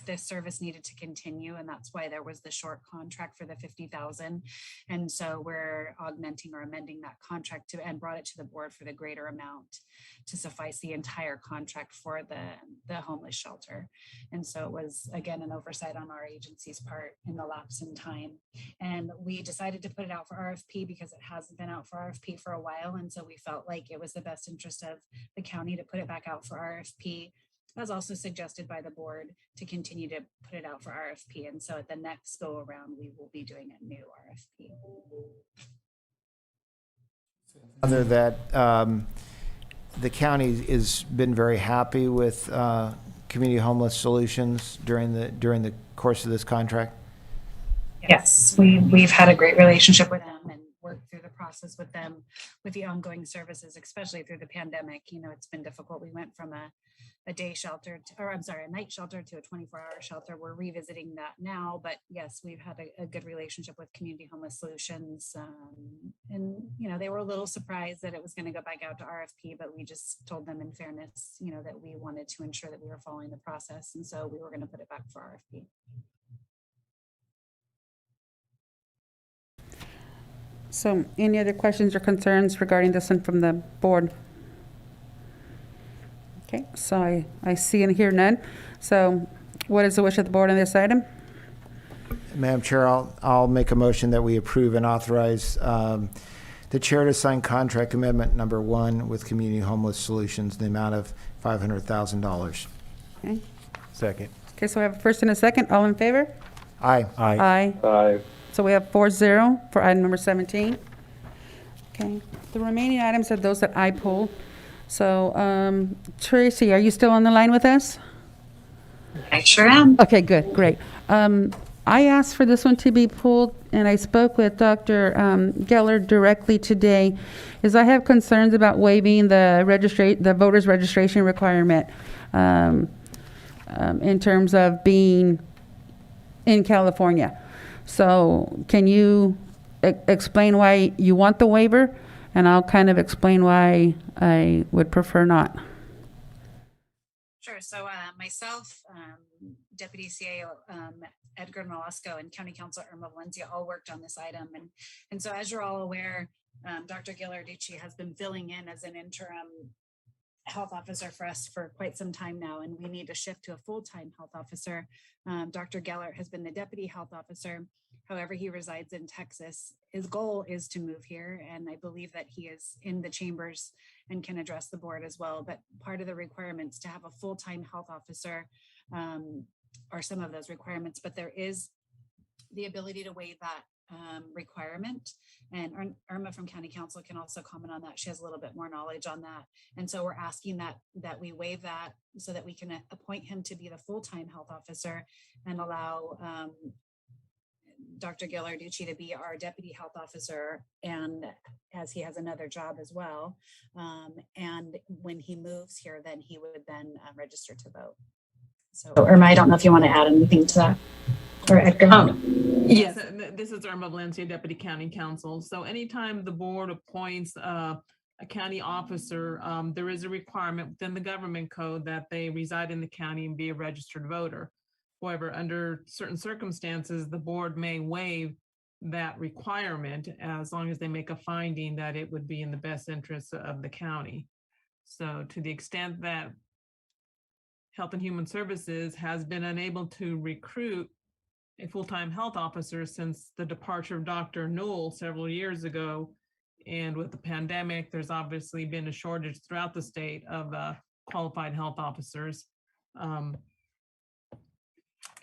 this service needed to continue, and that's why there was the short contract for the 50,000. And so we're augmenting or amending that contract and brought it to the board for the greater amount to suffice the entire contract for the homeless shelter. And so it was, again, an oversight on our agency's part in the lapse in time. And we decided to put it out for RFP because it hasn't been out for RFP for a while. And so we felt like it was the best interest of the county to put it back out for RFP. As also suggested by the board to continue to put it out for RFP. And so at the next go around, we will be doing a new RFP.
Other that the county has been very happy with Community Homeless Solutions during the course of this contract.
Yes, we've had a great relationship with them and worked through the process with them with the ongoing services, especially through the pandemic. You know, it's been difficult. We went from a day shelter a night shelter to a 24-hour shelter. We're revisiting that now, but yes, we've had a good relationship with Community Homeless Solutions. And, you know, they were a little surprised that it was going to go back out to RFP, but we just told them in fairness, you know, that we wanted to ensure that we were following the process. And so we were going to put it back for RFP.
So any other questions or concerns regarding this one from the board? Okay, so I see and hear none. So what is the wish of the board on this item?
Madam Chair, I'll make a motion that we approve and authorize the chair to sign contract amendment number 1 with Community Homeless Solutions in the amount of $500,000.
Okay.
Second.
Okay, so we have a first and a second. All in favor?
Aye.
Aye.
Aye.
Aye.
So we have 4-0 for item number 17. Okay, the remaining items are those that I pulled. So, Tracy, are you still on the line with us?
I sure am.
Okay, good, great. I asked for this one to be pulled, and I spoke with Dr. Geller directly today, is I have concerns about waiving the voters registration requirement in terms of being in California. So can you explain why you want the waiver? And I'll kind of explain why I would prefer not.
Sure. So myself, Deputy CAO Edgar Nolasco, and County Council Irma Valencia all worked on this item. And so as you're all aware, Dr. Gillarducci has been filling in as an interim health officer for us for quite some time now, and we need to shift to a full-time health officer. Dr. Gellert has been the deputy health officer, However, he resides in Texas. His goal is to move here, and I believe that he is in the chambers and can address the board as well. But part of the requirements to have a full-time health officer are some of those requirements, but there is the ability to waive that requirement. And Irma from County Council can also comment on that. She has a little bit more knowledge on that. And so we're asking that we waive that so that we can appoint him to be the full-time health officer and allow Dr. Gillarducci to be our deputy health officer, and as he has another job as well. And when he moves here, then he would then register to vote. So Irma, I don't know if you want to add anything to that. Or Edgar.
Yes, this is Irma Valencia, Deputy County Counsel. So anytime the board appoints a county officer, there is a requirement within the government code that they reside in the county and be a registered voter. However, under certain circumstances, the board may waive that requirement as long as they make a finding that it would be in the best interest of the county. So to the extent that Health and Human Services has been unable to recruit a full-time health officer since the departure of Dr. Newell several years ago, and with the pandemic, there's obviously been a shortage throughout the state of qualified health officers.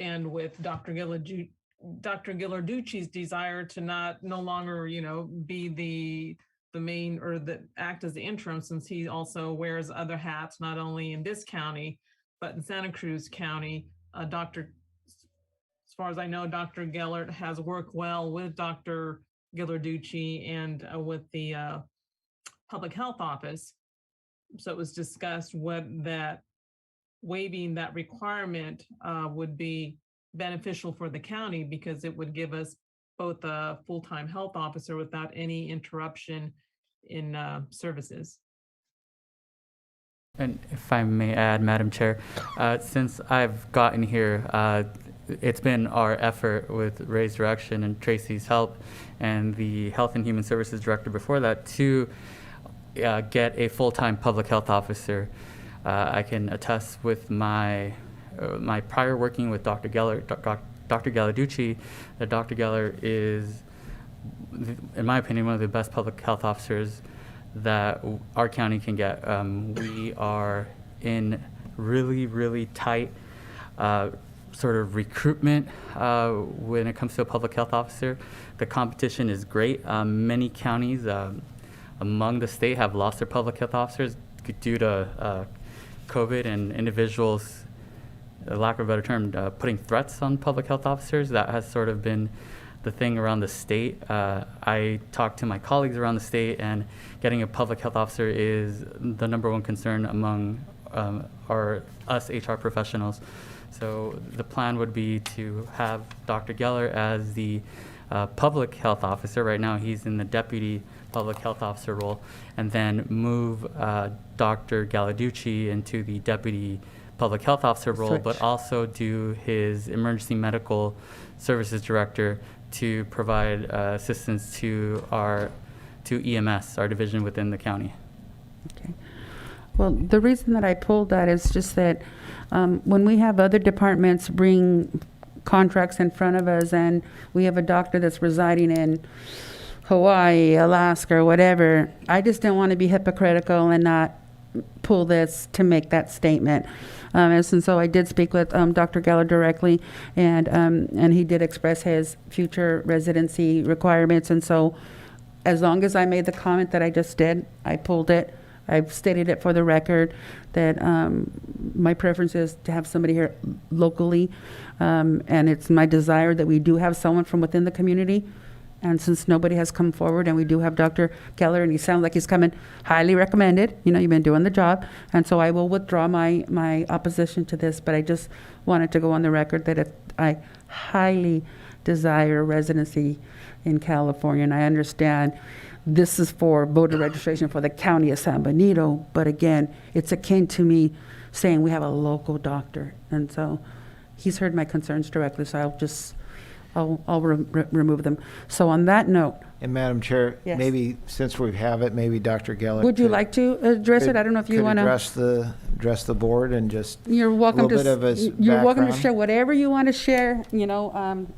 And with Dr. Gillarducci's desire to no longer, be the main or act as the interim, since he also wears other hats, not only in this county, but in Santa Cruz County. As far as I know, Dr. Gellert has worked well with Dr. Gillarducci and with the public health office. So it was discussed that waiving that requirement would be beneficial for the county, because it would give us both a full-time health officer without any interruption in services.
And if I may add, Madam Chair, since I've gotten here, it's been our effort with Ray's direction and Tracy's help and the Health and Human Services Director before that to get a full-time public health officer. I can attest with my prior working with Dr. Gillarducci, that Dr. Gellert is, in my opinion, one of the best public health officers that our county can get. We are in really, really tight sort of recruitment when it comes to a public health officer. The competition is great. Many counties among the state have lost their public health officers due to COVID and individuals, lack of a better term, putting threats on public health officers. That has sort of been the thing around the state. I talked to my colleagues around the state, and getting a public health officer is the #1 concern among us HR professionals. So the plan would be to have Dr. Geller as the public health officer. Right now he's in the deputy public health officer role, and then move Dr. Gillarducci into the deputy public health officer role, but also do his emergency medical services director to provide assistance to EMS, our division within the county.
Okay. Well, the reason that I pulled that is just that when we have other departments bring contracts in front of us, and we have a doctor that's residing in Hawaii, Alaska, or whatever, I just don't want to be hypocritical and not pull this to make that statement. And so I did speak with Dr. Geller directly, and he did express his future residency requirements. And so as long as I made the comment that I just did, I pulled it. I've stated it for the record that my preference is to have somebody here locally, and it's my desire that we do have someone from within the community. And since nobody has come forward, and we do have Dr. Geller, and he sounds like he's coming, highly recommended. You've been doing the job. And so I will withdraw my opposition to this, but I just wanted to go on the record that I highly desire residency in California. And I understand this is for voter registration for the county of San Benito, but again, it's akin to me saying we have a local doctor. And so he's heard my concerns directly, so I'll remove them. So on that note.
And Madam Chair,
Yes.
maybe since we have it, maybe Dr. Geller.
Would you like to address it? I don't know if you want to.
Address the board and just.
You're welcome
a little bit of his
You're welcome to
background.
share whatever you want to share,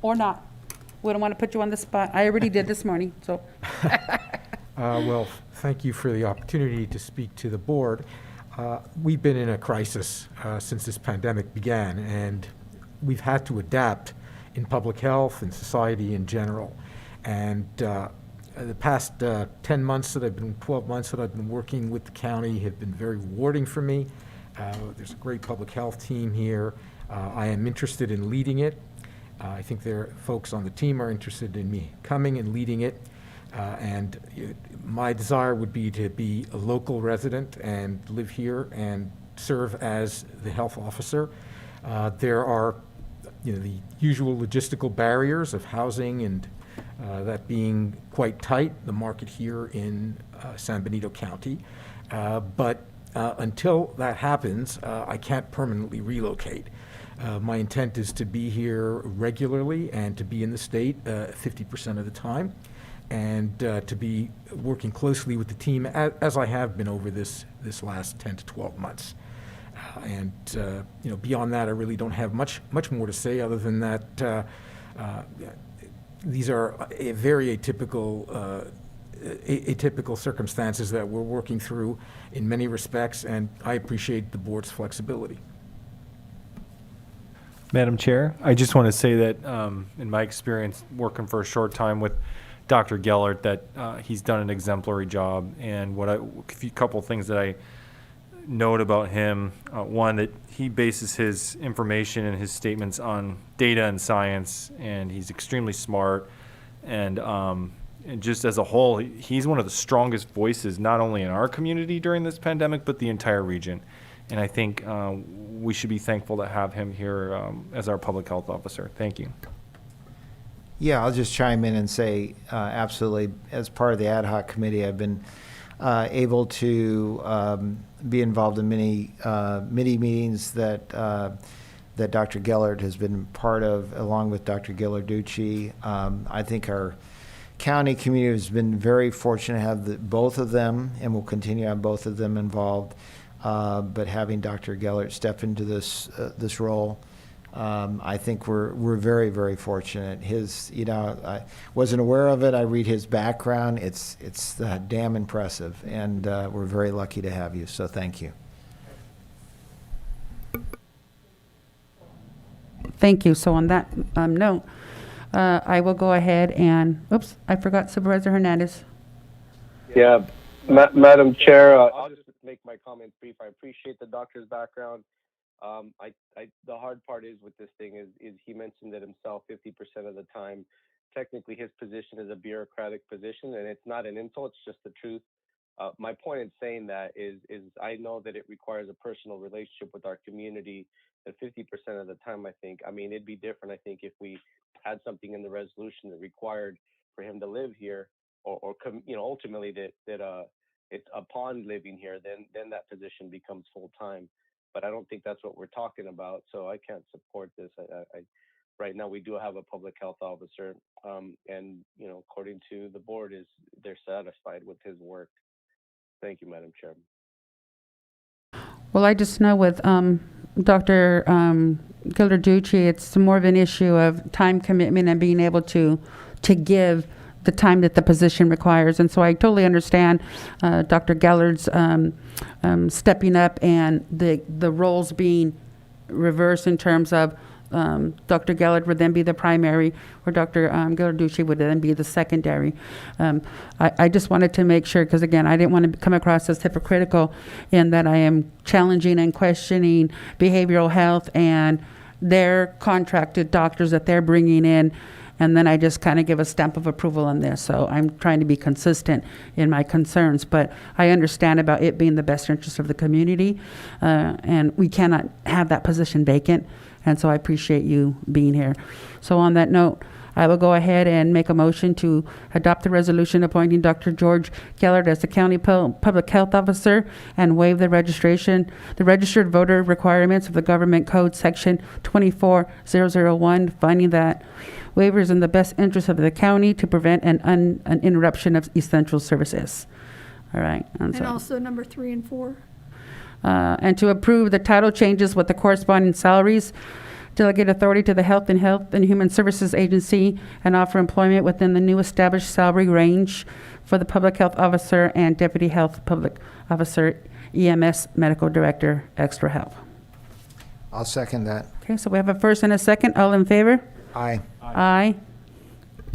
or not. Wouldn't want to put you on the spot. I already did this morning, so.
Well, thank you for the opportunity to speak to the board. We've been in a crisis since this pandemic began, and we've had to adapt in public health and society in general. And the past 10 months 12 months that I've been working with the county have been very rewarding for me. There's a great public health team here. I am interested in leading it. I think there folks on the team are interested in me coming and leading it. My desire would be to be a local resident and live here and serve as the health officer. There are, the usual logistical barriers of housing and that being quite tight, the market here in San Benito County. But until that happens, I can't permanently relocate. My intent is to be here regularly and to be in the state 50% of the time, and to be working closely with the team as I have been over this last 10 to 12 months. Beyond that, I really don't have much more to say other than that these are very atypical circumstances that we're working through in many respects, and I appreciate the board's flexibility.
Madam Chair, I just want to say that in my experience working for a short time with Dr. Gellert, that he's done an exemplary job. And a couple of things that I note about him, one, that he bases his information and his statements on data and science, and he's extremely smart. And just as a whole, he's one of the strongest voices, not only in our community during this pandemic, but the entire region. And I think we should be thankful to have him here as our public health officer. Thank you.
Yeah, I'll just chime in and say, absolutely, as part of the ad hoc committee, I've been able to be involved in many meetings that Dr. Gellert has been part of, along with Dr. Ghilarducci. I think our county community has been very fortunate to have both of them, and will continue to have both of them involved. But having Dr. Gellert step into this role, I think we're very, very fortunate. I wasn't aware of it. I read his background. It's damn impressive, and we're very lucky to have you. So thank you.
Thank you. So on that note, I will go ahead and, oops, I forgot Supervisor Hernandez.
Yeah, Madam Chair, I'll just make my comments brief. I appreciate the doctor's background. The hard part is with this thing is he mentioned it himself 50% of the time. Technically, his position is a bureaucratic position, and it's not an insult, it's just the truth. My point in saying that is I know that it requires a personal relationship with our community, and 50% of the time, I think, it'd be different, I think, if we had something in the resolution that required for him to live here, or ultimately that it's upon living here, then that position becomes full-time. But I don't think that's what we're talking about, so I can't support this. Right now, we do have a public health officer, and according to the board, they're satisfied with his work. Thank you, Madam Chair.
Well, I just know with Dr. Ghilarducci, it's more of an issue of time commitment and being able to give the time that the position requires. And so I totally understand Dr. Gellert's stepping up and the roles being reversed in terms of Dr. Gellert would then be the primary, or Dr. Ghilarducci would then be the secondary. I just wanted to make sure, because again, I didn't want to come across as hypocritical in that I am challenging and questioning behavioral health and their contracted doctors that they're bringing in, and then I just kind of give a stamp of approval on this. So I'm trying to be consistent in my concerns, but I understand about it being the best interest of the community, and we cannot have that position vacant. And so I appreciate you being here. So on that note, I will go ahead and make a motion to adopt the resolution appointing Dr. George Gellert as the County Public Health Officer and waive the registered voter requirements of the Government Code Section 24001, finding that waiver is in the best interest of the county to prevent an interruption of essential services. All right.
And also number 3 and 4.
And to approve the title changes with the corresponding salaries delegate authority to the Health and Human Services Agency and offer employment within the new established salary range for the public health officer and deputy health public officer, EMS medical director, extra help.
I'll second that.
Okay, so we have a first and a second. All in favor?
Aye.
Aye.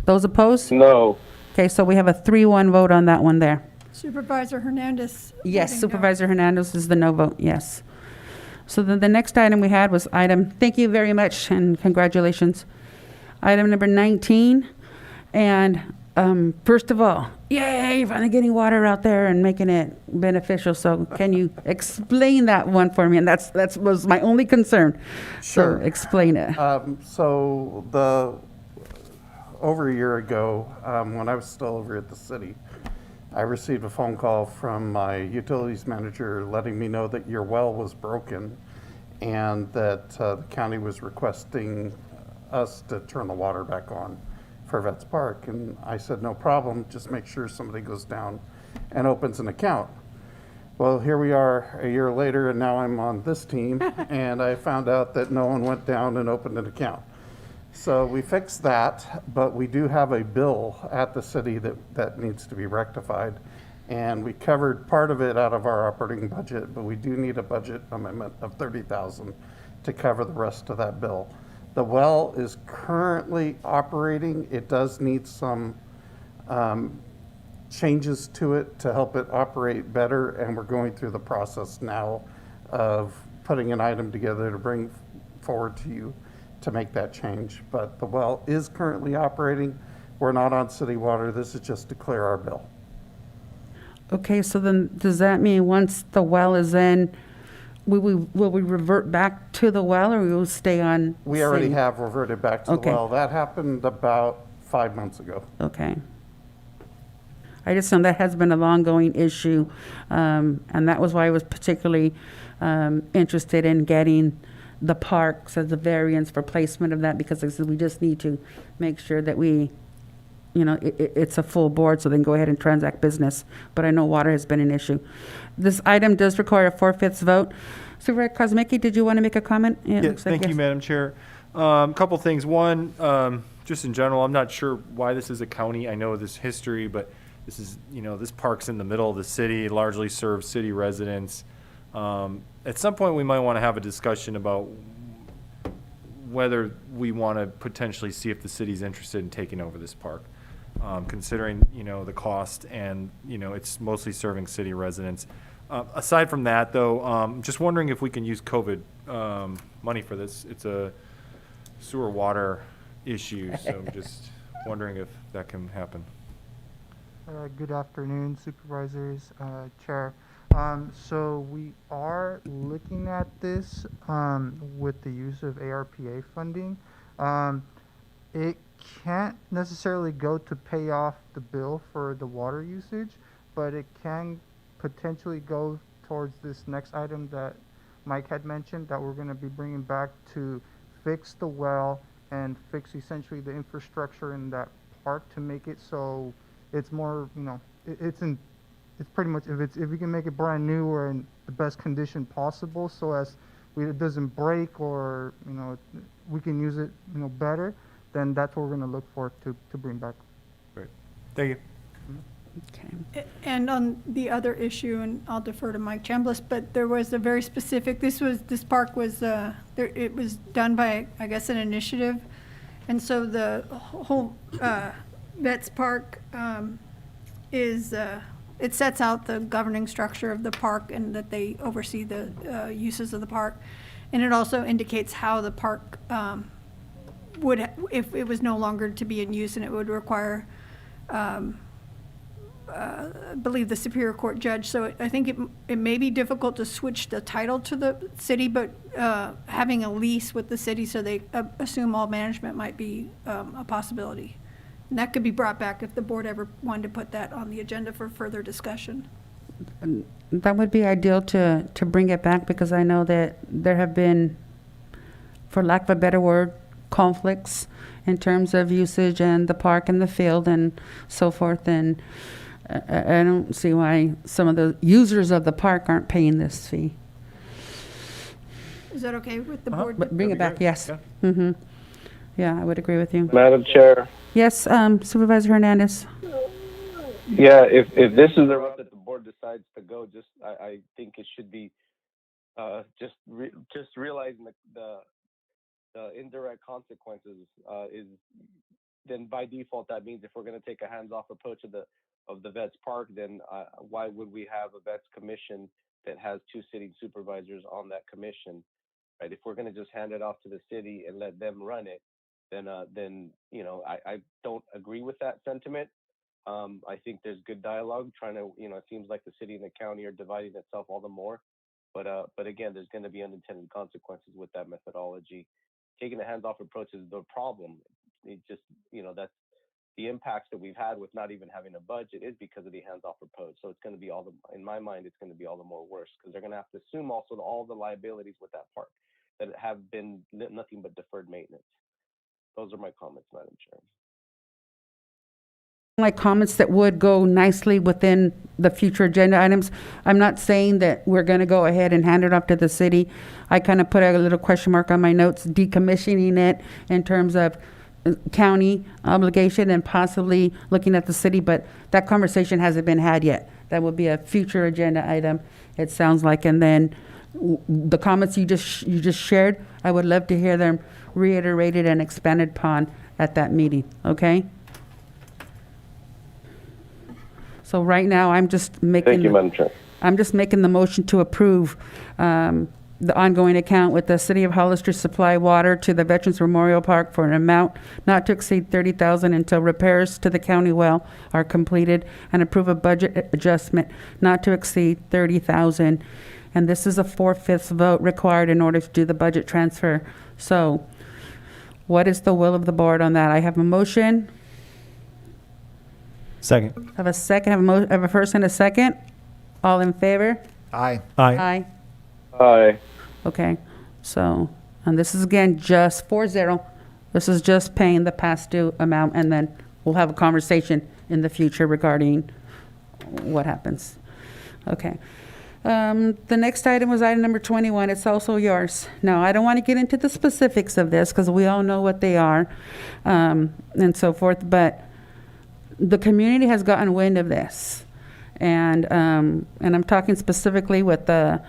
Those opposed?
No.
Okay, so we have a 3-1 vote on that one there.
Supervisor Hernandez.
Yes,
voting no.
Supervisor Hernandez is the no vote, yes. So then the next item we had was thank you very much and congratulations. Item number 19. And first of all, yay, finally getting water out there and making it beneficial. So can you explain that one for me? And that was my only concern.
Sure.
So explain it.
Over a year ago, when I was still over at the city, I received a phone call from my utilities manager letting me know that your well was broken and that the county was requesting us to turn the water back on for Vets Park. And I said, no problem, just make sure somebody goes down and opens an account. Well, here we are a year later, and now I'm on this team, and I found out that no one went down and opened an account. So we fixed that, but we do have a bill at the city that needs to be rectified. And we covered part of it out of our operating budget, but we do need a budget amendment of $30,000 to cover the rest of that bill. The well is currently operating. It does need some changes to it to help it operate better, and we're going through the process now of putting an item together to bring forward to you to make that change. But the well is currently operating. We're not on city water. This is just to clear our bill.
Okay, so then does that mean once the well is in, will we revert back to the well, or we will stay on?
We already
city?
have reverted back to
Okay.
the well. That happened about 5 months ago.
Okay. I just know that has been a long-going issue, and that was why I was particularly interested in getting the parks as a variance for placement of that, because like I said, we just need to make sure that it's a full board, so they can go ahead and transact business. But I know water has been an issue. This item does require a 4/5 vote. Supervisor Kosmicki, did you want to make a comment? Yeah, it looks like
Thank you,
yes.
Madam Chair. Couple things. One, just in general, I'm not sure why this is a county. I know this history, but this is, this park's in the middle of the city, largely serves city residents. At some point, we might want to have a discussion about whether we want to potentially see if the city's interested in taking over this park, considering, the cost and, it's mostly serving city residents. Aside from that, though, just wondering if we can use COVID money for this. It's a sewer water issue, so just wondering if that can happen.
Good afternoon, supervisors, chair. So we are looking at this with the use of ARPA funding. It can't necessarily go to pay off the bill for the water usage, but it can potentially go towards this next item that Mike had mentioned that we're going to be bringing back to fix the well and fix essentially the infrastructure in that park to make it so it's more, it's pretty much, if we can make it brand new or in the best condition possible so as it doesn't break or, we can use it, better, then that's what we're going to look for to bring back.
Great. Thank you.
Okay.
And on the other issue, and I'll defer to Mike Chambliss, but there was a very specific, this park was, it was done by, I guess, an initiative. And so the whole Vets Park it sets out the governing structure of the park and that they oversee the uses of the park. And it also indicates how the park would, if it was no longer to be in use, and it would require, I believe, the Superior Court judge. So I think it may be difficult to switch the title to the city, but having a lease with the city so they assume all management might be a possibility. And that could be brought back if the board ever wanted to put that on the agenda for further discussion.
That would be ideal to bring it back, because I know that there have been, for lack of a better word, conflicts in terms of usage and the park and the field and so forth. And I don't see why some of the users of the park aren't paying this fee.
Is that okay with the
Uh-huh.
board?
But bring it back, yes. Mm-hmm. Yeah, I would agree with you.
Madam Chair.
Yes, Supervisor Hernandez.
Yeah, if this is the route that the board decides to go, I think it should be just realizing the indirect consequences is then by default that means if we're going to take a hands-off approach of the vets park, then why would we have a vets commission that has 2 sitting supervisors on that commission, right? If we're going to just hand it off to the city and let them run it, then I don't agree with that sentiment. I think there's good dialogue trying to, it seems like the city and the county are dividing itself all the more. But again, there's going to be unintended consequences with that methodology. Taking a hands-off approach is the problem. It just, that's the impacts that we've had with not even having a budget is because of the hands-off approach. So it's going to be in my mind, it's going to be all the more worse because they're going to have to assume also all the liabilities with that park that have been nothing but deferred maintenance. Those are my comments, Madam Chair.
Like comments that would go nicely within the future agenda items. I'm not saying that we're going to go ahead and hand it off to the city. I kind of put a little question mark on my notes, decommissioning it in terms of county obligation and possibly looking at the city, but that conversation hasn't been had yet. That would be a future agenda item, it sounds like. And then the comments you just shared, I would love to hear them reiterated and expanded upon at that meeting, okay? So right now, I'm just making.
Thank you, Madam Chair.
I'm just making the motion to approve the ongoing account with the City of Hollister Supply Water to the Veterans Memorial Park for an amount not to exceed $30,000 until repairs to the county well are completed, and approve a budget adjustment not to exceed $30,000. And this is a 4/5 vote required in order to do the budget transfer. So, what is the will of the board on that? I have a motion.
Second.
I have a second. I have a first and a second. All in favor?
Aye.
Aye.
Aye.
Aye.
Okay, so, and this is again just 4-0. This is just paying the past due amount, and then we'll have a conversation in the future regarding what happens. Okay. The next item was item number 21. It's also yours. Now, I don't want to get into the specifics of this because we all know what they are, and so forth, but the community has gotten wind of this. And I'm talking specifically with the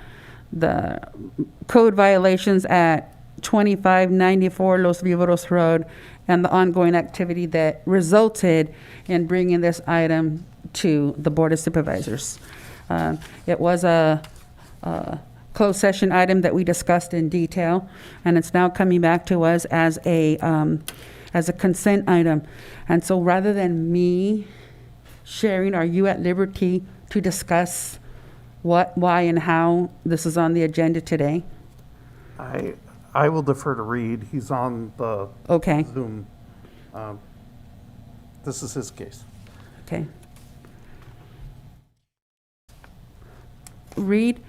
code violations at 2594 Los Viveros Road and the ongoing activity that resulted in bringing this item to the Board of Supervisors. It was a closed session item that we discussed in detail, and it's now coming back to us as a consent item. And so rather than me sharing, are you at liberty to discuss what, why, and how this is on the agenda today?
I will defer to Reed. He's on the
Okay.
Zoom. This is his case.
Okay. Reed,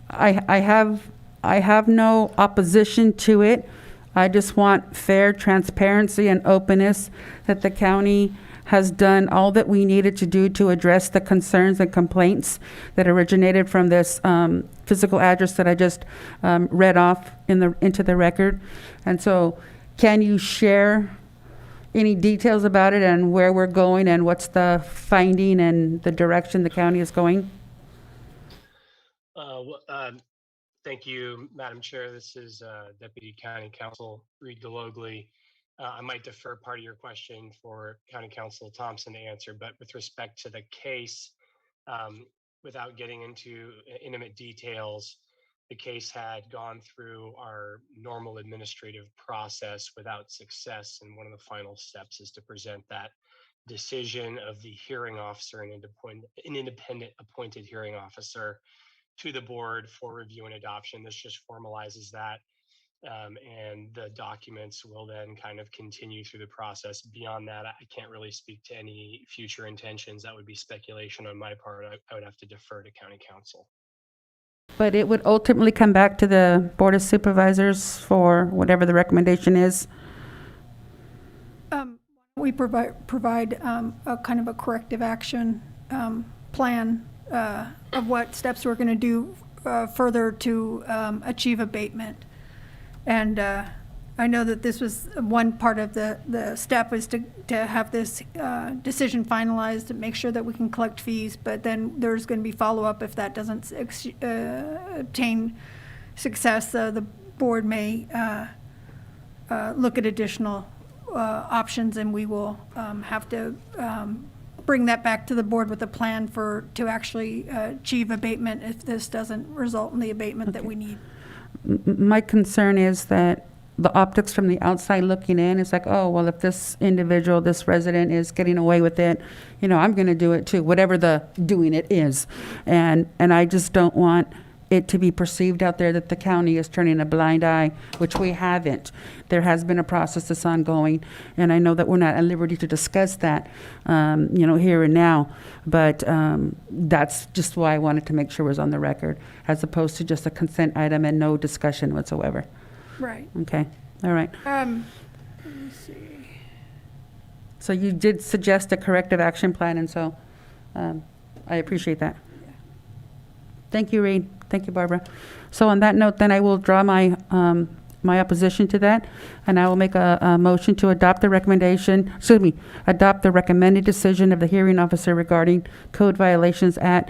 I have no opposition to it. I just want fair transparency and openness, that the county has done all that we needed to do to address the concerns and complaints that originated from this physical address that I just read off into the record. And so, can you share any details about it and where we're going and what's the finding and the direction the county is going?
Thank you, Madam Chair. This is Deputy County Counsel Reed Galogly. I might defer part of your question for County Counsel Thompson to answer, but with respect to the case, without getting into intimate details, the case had gone through our normal administrative process without success, and one of the final steps is to present that decision of the hearing officer, an independent appointed hearing officer, to the board for review and adoption. This just formalizes that. And the documents will then kind of continue through the process. Beyond that, I can't really speak to any future intentions. That would be speculation on my part. I would have to defer to County Counsel.
But it would ultimately come back to the Board of Supervisors for whatever the recommendation is.
We provide a kind of a corrective action plan of what steps we're going to do further to achieve abatement. And I know that this was one part of the step was to have this decision finalized, to make sure that we can collect fees, but then there's going to be follow-up if that doesn't obtain success. The board may look at additional options, and we will have to bring that back to the board with a plan to actually achieve abatement if this doesn't result in the abatement that we need.
My concern is that the optics from the outside looking in is like, oh, well, if this individual, this resident is getting away with it, you know, I'm going to do it too, whatever the doing it is. And I just don't want it to be perceived out there that the county is turning a blind eye, which we haven't. There has been a process that's ongoing, and I know that we're not at liberty to discuss that, you know, here and now, but that's just why I wanted to make sure it was on the record, as opposed to just a consent item and no discussion whatsoever.
Right.
Okay, all right.
Let me see.
So you did suggest a corrective action plan, and so I appreciate that. Thank you, Reed. Thank you, Barbara. So on that note, then I will draw my my opposition to that, and I will make a motion to adopt the adopt the recommended decision of the hearing officer regarding code violations at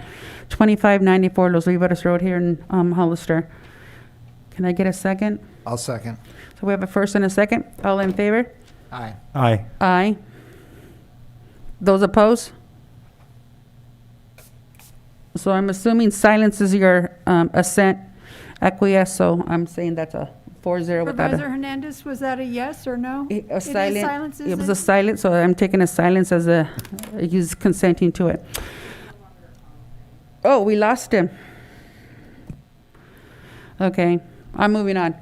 2594 Los Riveros Road here in Hollister. Can I get a second?
I'll second.
So we have a first and a second. All in favor?
Aye.
Aye.
Aye. Those opposed? So I'm assuming silence is your assent, acquiesce, so I'm saying that's a 4-0 without
Supervisor
a...
Hernandez, was that a yes or no?
A silent,
silence,
it was a silent, so I'm taking a silence as a, he's consenting to it. Oh, we lost him. Okay, I'm moving on.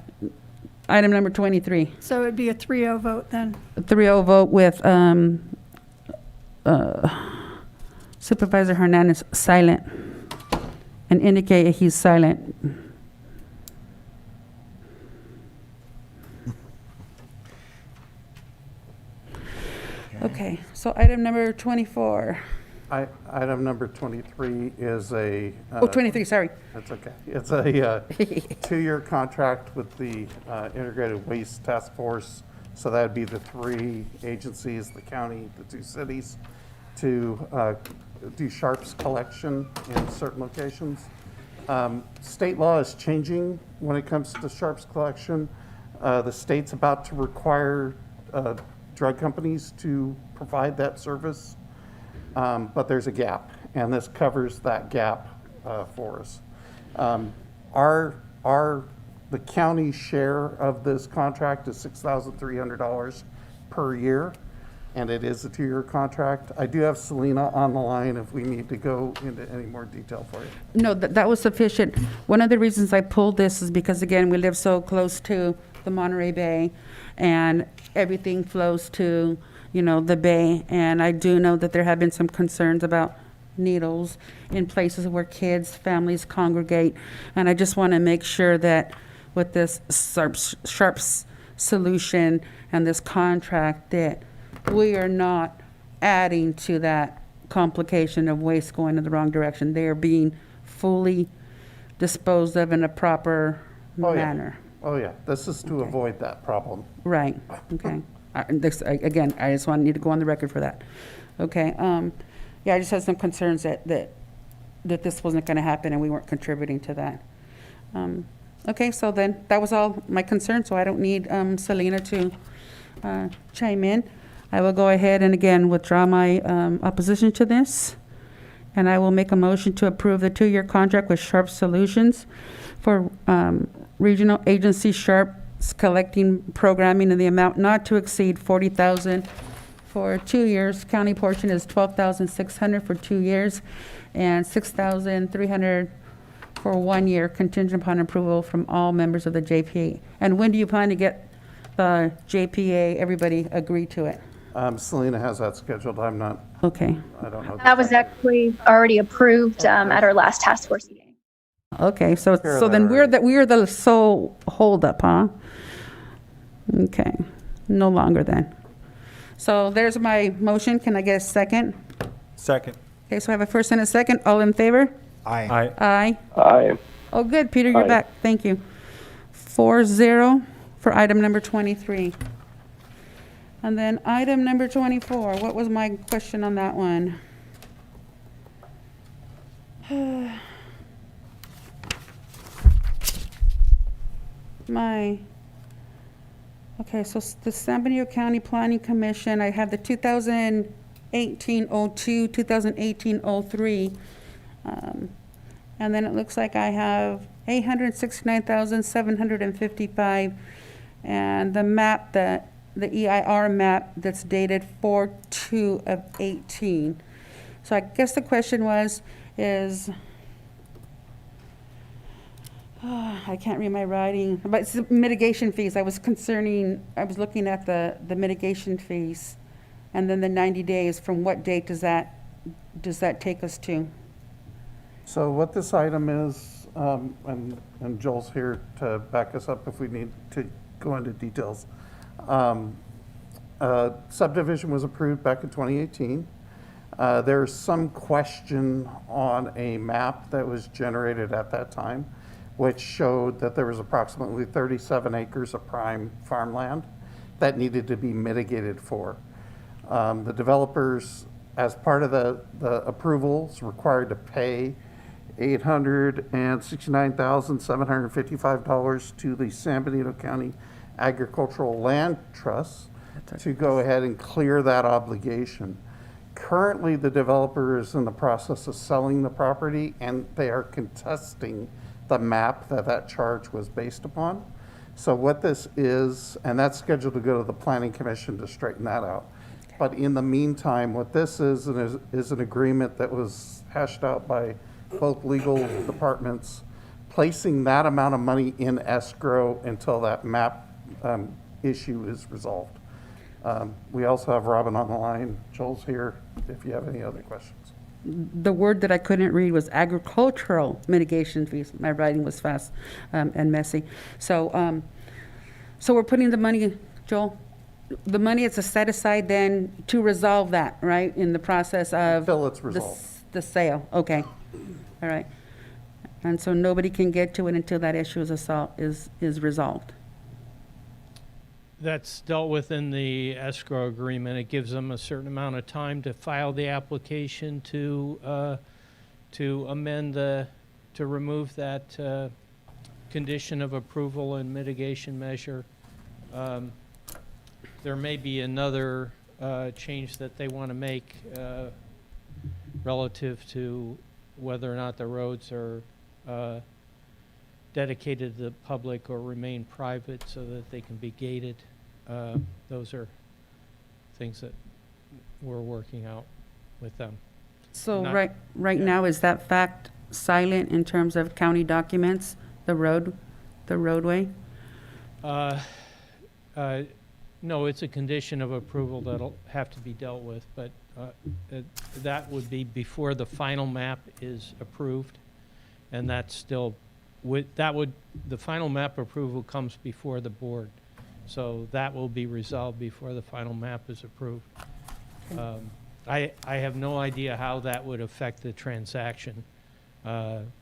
Item number 23.
So it'd be a 3-0 vote then.
A 3-0 vote with Supervisor Hernandez silent, and indicate he's silent. Okay, so item number 24.
Item number 23 is a...
Oh, 23, sorry.
That's okay. It's a 2-year contract with the Integrated Waste Task Force. So that would be the 3 agencies, the county, the 2 cities, to do sharps collection in certain locations. State law is changing when it comes to sharps collection. The state's about to require drug companies to provide that service. But there's a gap, and this covers that gap for us. The county share of this contract is $6,300 per year, and it is a 2-year contract. I do have Selena on the line if we need to go into any more detail for you.
No, that was sufficient. One of the reasons I pulled this is because, again, we live so close to the Monterey Bay, and everything flows to, you know, the bay. And I do know that there have been some concerns about needles in places where kids, families congregate. And I just want to make sure that with this sharps solution and this contract, that we are not adding to that complication of waste going in the wrong direction. They are being fully disposed of in a proper manner.
Oh, yeah. This is to avoid that problem.
Right, okay. Again, I just need to go on the record for that. Okay, yeah, I just had some concerns that this wasn't gonna happen and we weren't contributing to that. Okay, so then, that was all my concern, so I don't need Selena to chime in. I will go ahead and again withdraw my opposition to this, and I will make a motion to approve the 2-year contract with Sharp Solutions for regional agency Sharps collecting programming in the amount not to exceed $40,000 for 2 years. County portion is $12,600 for 2 years, and $6,300 for 1 year, contingent upon approval from all members of the JPA. And when do you plan to get the JPA, everybody agree to it?
Selena has that scheduled. I'm not.
Okay.
I don't know.
That was actually already approved at our last task force meeting.
Okay, so then we're the sole holdup, huh? Okay, no longer then. So there's my motion. Can I get a second?
Second.
Okay, so I have a first and a second. All in favor?
Aye.
Aye.
Aye.
Oh, good, Peter, you're
Aye.
back. Thank you. 4-0 for item number 23. And then item number 24, what was my question on that one? Okay, so the San Benito County Planning Commission, I have the 2018-02, 2018-03. And then it looks like I have 869,755. And the map, the EIR map that's dated 4/2 of 18. So I guess the question is, I can't read my writing, but it's the mitigation fees. I was looking at the mitigation fees, and then the 90 days, from what date does that take us to?
So what this item is, and Joel's here to back us up if we need to go into details. Subdivision was approved back in 2018. There's some question on a map that was generated at that time, which showed that there was approximately 37 acres of prime farmland that needed to be mitigated for. The developers, as part of the approvals, required to pay $869,755 to the San Benito County Agricultural Land Trust to go ahead and clear that obligation. Currently, the developer is in the process of selling the property, and they are contesting the map that charge was based upon. So what this is, and that's scheduled to go to the Planning Commission to straighten that out. But in the meantime, what this is an agreement that was hashed out by both legal departments, placing that amount of money in escrow until that map issue is resolved. We also have Robin on the line. Joel's here if you have any other questions.
The word that I couldn't read was agricultural mitigation fees. My writing was fast and messy. So we're putting the money, Joel, the money is set aside then to resolve that, right? In the process of
Until it's resolved.
the sale. Okay. All right. And so nobody can get to it until that issue is resolved.
That's dealt with in the escrow agreement. It gives them a certain amount of time to file the application to amend to remove that condition of approval and mitigation measure. There may be another change that they want to make relative to whether or not the roads are dedicated to the public or remain private so that they can be gated. Those are things that we're working out with them.
So right now, is that fact silent in terms of county documents, the roadway?
No, it's a condition of approval that'll have to be dealt with, but that would be before the final map is approved, and that's still the final map approval comes before the board, so that will be resolved before the final map is approved. I have no idea how that would affect the transaction.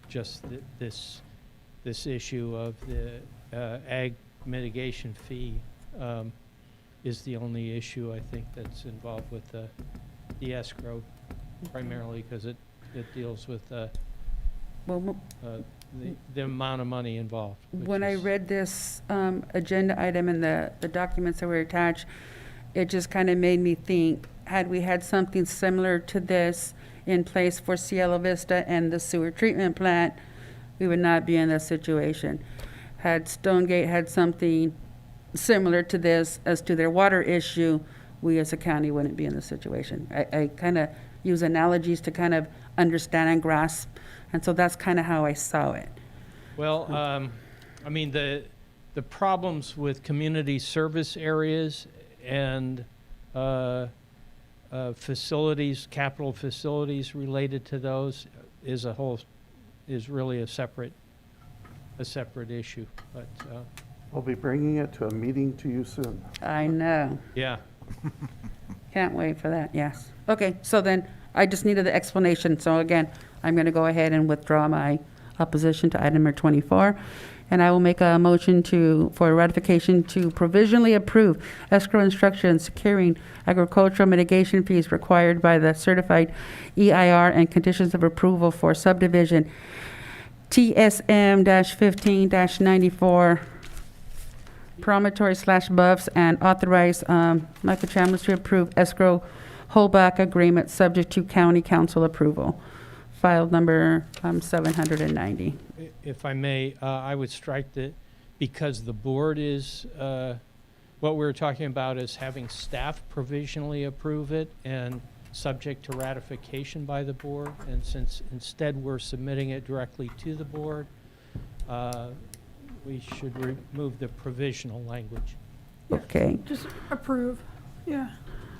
Just this issue of the ag mitigation fee is the only issue I think that's involved with the escrow, primarily because it deals with the amount of money involved.
When I read this agenda item and the documents that were attached, it just kind of made me think, had we had something similar to this in place for Cielo Vista and the sewer treatment plant, we would not be in this situation. Had Stonegate had something similar to this as to their water issue, we as a county wouldn't be in this situation. I kind of use analogies to kind of understand and grasp, and so that's kind of how I saw it.
Well, I mean, the problems with community service areas and facilities, capital facilities related to those is really a separate issue. But
we'll be bringing it to a meeting to you soon.
I know.
Yeah.
Can't wait for that, yes. Okay, so then I just needed the explanation. So again, I'm going to go ahead and withdraw my opposition to item number 24. And I will make a motion for ratification to provisionally approve escrow instructions securing agricultural mitigation fees required by the certified EIR and conditions of approval for subdivision TSM-15-94 promontory/buffs, and authorize Michael Chandler to approve escrow holdback agreement subject to county council approval. File number 790.
If I may, I would strike that because the board is, what we were talking about is having staff provisionally approve it and subject to ratification by the board. And since instead we're submitting it directly to the board, we should remove the provisional language.
Okay.
Just approve, yeah.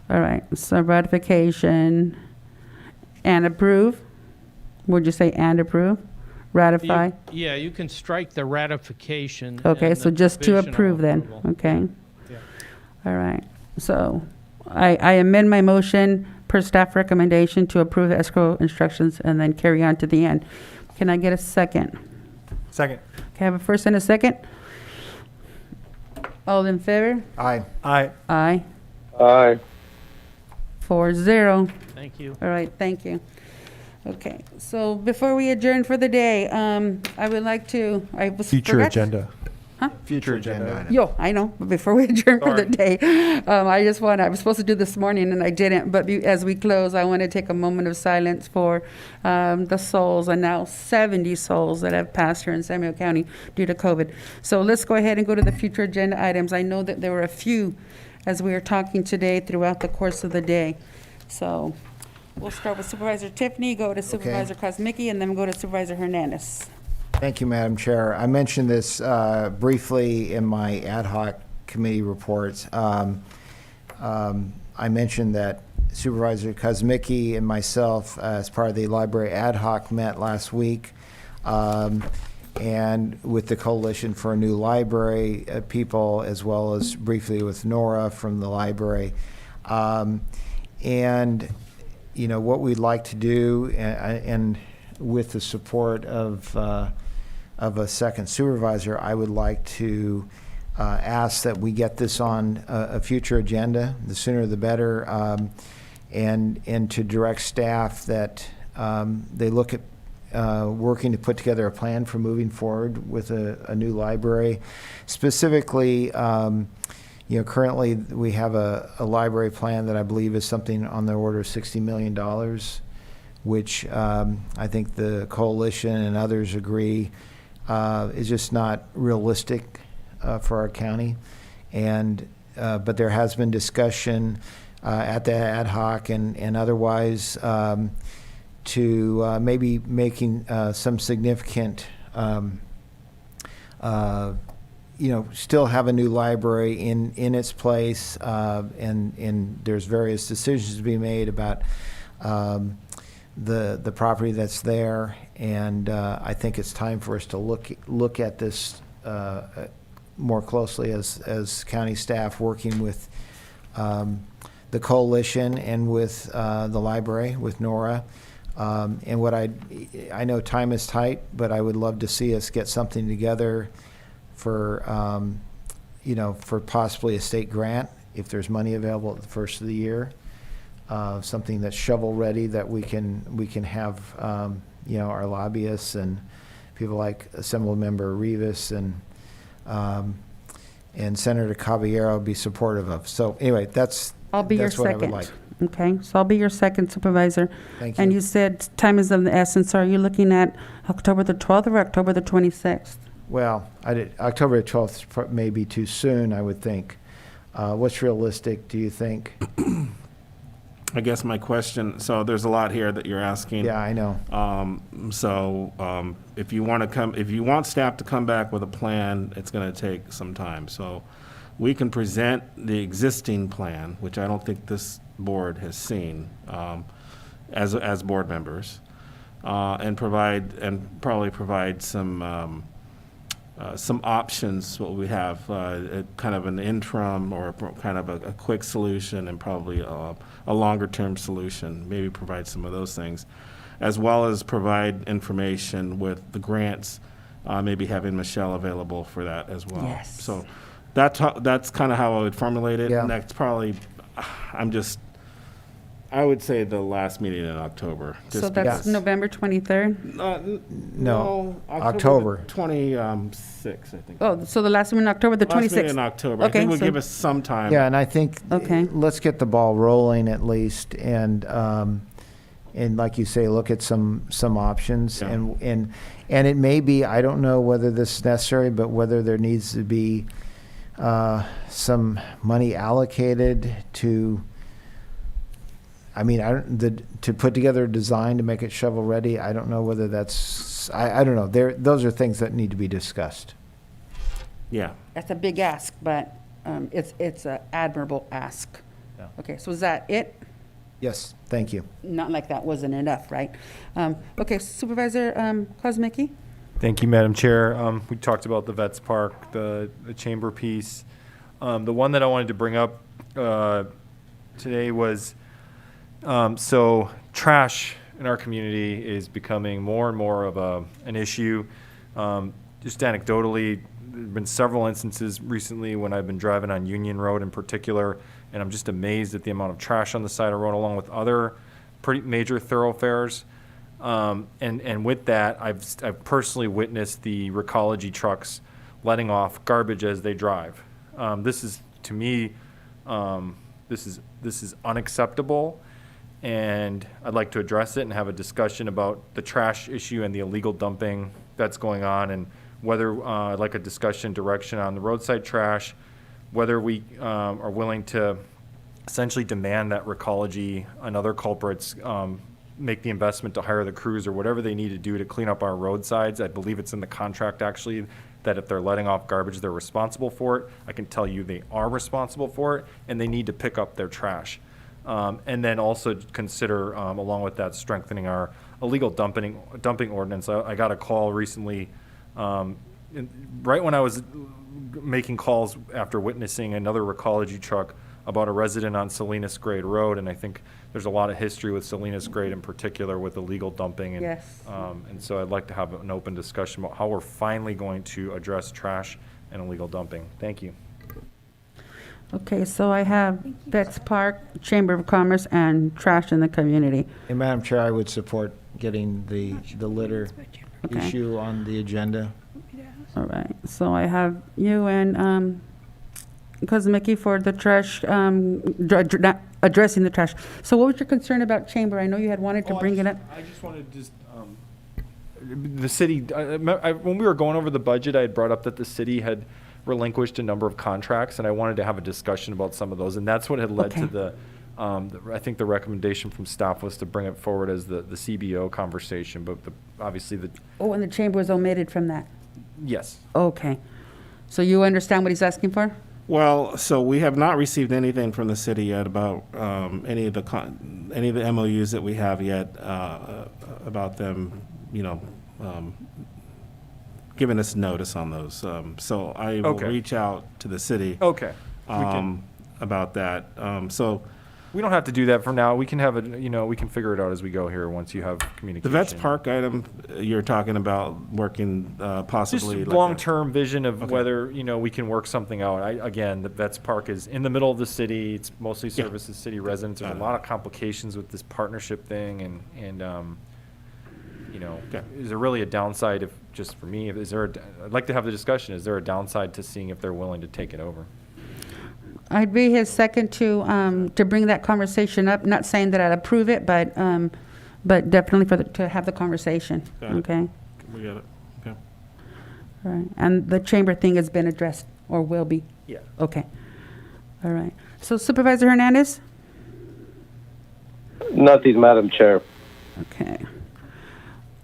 All right. So ratification and approve. Would you say and approve? Ratify?
Yeah, you can strike the ratification.
Okay,
and
so
the
just to
provisional
approve then,
approval.
okay?
Yeah.
All right, so I amend my motion per staff recommendation to approve the escrow instructions and then carry on to the end. Can I get a second?
Second.
Can I have a first and a second? All in favor?
Aye.
Aye.
Aye.
Aye.
4-0.
Thank you.
All right, thank you. Okay, so before we adjourn for the day, I would like to,
Future
forgot-
agenda.
Huh?
Future agenda item.
Yo, I know, but before we adjourn for the
Sorry.
day, I was supposed to do this morning and I didn't, but as we close, I want to take a moment of silence for the souls, and now 70 souls that have passed here in Samuel County due to COVID. So let's go ahead and go to the future agenda items. I know that there were a few as we were talking today throughout the course of the day. So we'll start with Supervisor Tiffany, go to Supervisor Kosmicki, and then go to Supervisor Hernandez.
Thank you, Madam Chair. I mentioned this briefly in my ad hoc committee reports. I mentioned that Supervisor Kosmicki and myself, as part of the library ad hoc, met last week, and with the Coalition for a New Library people, as well as briefly with Nora from the library. And you know, what we'd like to do, and with the support of a second supervisor, I would like to ask that we get this on a future agenda, the sooner the better, and to direct staff that they look at working to put together a plan for moving forward with a new library. Specifically, you know, currently we have a library plan that I believe is something on the order of $60 million, which I think the coalition and others agree is just not realistic for our county. And but there has been discussion at the ad hoc and otherwise to maybe making some significant you know, still have a new library in its place, and there's various decisions to be made about the property that's there, and I think it's time for us to look at this more closely as county staff working with the coalition and with the library, with Nora. And what I know time is tight, but I would love to see us get something together for, you know, for possibly a state grant, if there's money available at the first of the year, something that's shovel-ready that we can have, you know, our lobbyists and people like Assemblymember Rivas and Senator Caballero be supportive of. So anyway, that's
I'll be your
what I would
second.
like.
Okay, so I'll be your second supervisor.
Thank
And
you.
you said time is of the essence. Are you looking at October the 12th or October the 26th?
Well, October 12th may be too soon, I would think. What's realistic, do you think?
I guess my question, so there's a lot here that you're asking.
Yeah, I know.
If you want staff to come back with a plan, it's going to take some time. So we can present the existing plan, which I don't think this board has seen, as board members, and probably provide some options. What we have, kind of an interim or kind of a quick solution, and probably a longer term solution. Maybe provide some of those things, as well as provide information with the grants maybe having Michelle available for that as well.
Yes.
So that's kind of how I would formulate it.
Yeah.
And that's probably, I would say the last meeting in October.
So that's November 23rd?
No, October.
26th, I think.
Oh, so the last one in October, the 26th?
Last meeting in October. I think would give us some time.
Yeah, and I think,
Okay.
let's get the ball rolling at least, and like you say, look at some options,
Yeah.
and it may be, I don't know whether this is necessary, but whether there needs to be some money allocated to, I mean, to put together a design to make it shovel ready. I don't know whether that's, I don't know. Those are things that need to be discussed.
Yeah.
That's a big ask, but it's an admirable ask.
Yeah.
Okay, so is that it?
Yes, thank you.
Not like that wasn't enough, right? Okay, Supervisor Kozmicki?
Thank you, Madam Chair. We talked about the Vets Park, the chamber piece. The one that I wanted to bring up today was, so trash in our community is becoming more and more of an issue. Just anecdotally, there have been several instances recently when I've been driving on Union Road in particular, and I'm just amazed at the amount of trash on the side of the road along with other pretty major thoroughfares. And with that, I've personally witnessed the Recology trucks letting off garbage as they drive. This is, to me, this is unacceptable, and I'd like to address it and have a discussion about the trash issue and the illegal dumping that's going on, and whether I'd like a discussion direction on the roadside trash, whether we are willing to essentially demand that Recology and other culprits make the investment to hire the crews or whatever they need to do to clean up our roadsides. I believe it's in the contract, actually, that if they're letting off garbage, they're responsible for it. I can tell you they are responsible for it, and they need to pick up their trash. And then also consider, along with that, strengthening our illegal dumping ordinance. I got a call recently, right when I was making calls after witnessing another Recology truck about a resident on Salinas Grade Road, and I think there's a lot of history with Salinas Grade in particular with illegal dumping. And,
Yes.
And so I'd like to have an open discussion about how we're finally going to address trash and illegal dumping. Thank you.
Okay, so I have Vets Park, Chamber of Commerce, and trash in the community.
And Madam Chair, I would support getting the litter
Okay.
issue on the agenda.
All right, so I have you and Kozmicki for the trash, addressing the trash. So what was your concern about Chamber? I know you had wanted to bring it up.
I just wanted to just, the city, when we were going over the budget, I had brought up that the city had relinquished a number of contracts, and I wanted to have a discussion about some of those, and that's what had led to the, I think the recommendation from staff was to bring it forward as the CBO conversation, but obviously the.
Oh, and the Chamber was omitted from that.
Yes.
Okay. So you understand what he's asking for?
Well, so we have not received anything from the city yet about any of the MOUs that we have yet about them, giving us notice on those. So I will
Okay.
reach out to the city.
Okay.
About that. So
We don't have to do that for now. We can have we can figure it out as we go here once you have
the
communication.
Vets Park item, you're talking about working possibly.
Just
like a-
long-term vision of
Okay.
whether, we can work something out. Again, the Vets Park is in the middle of the city. It's mostly services city residents. There's a lot of complications with this partnership thing, and is there really a downside if, just for me, I'd like to have the discussion, is there a downside to seeing if they're willing to take it over?
I'd be his second to bring that conversation up. Not saying that I'd approve it, but definitely to have the conversation.
Got it.
Okay.
We got it. Okay.
All right. And the Chamber thing has been addressed or will be.
Yeah.
Okay. All right. So Supervisor Hernandez.
Nothing, Madam Chair.
Okay.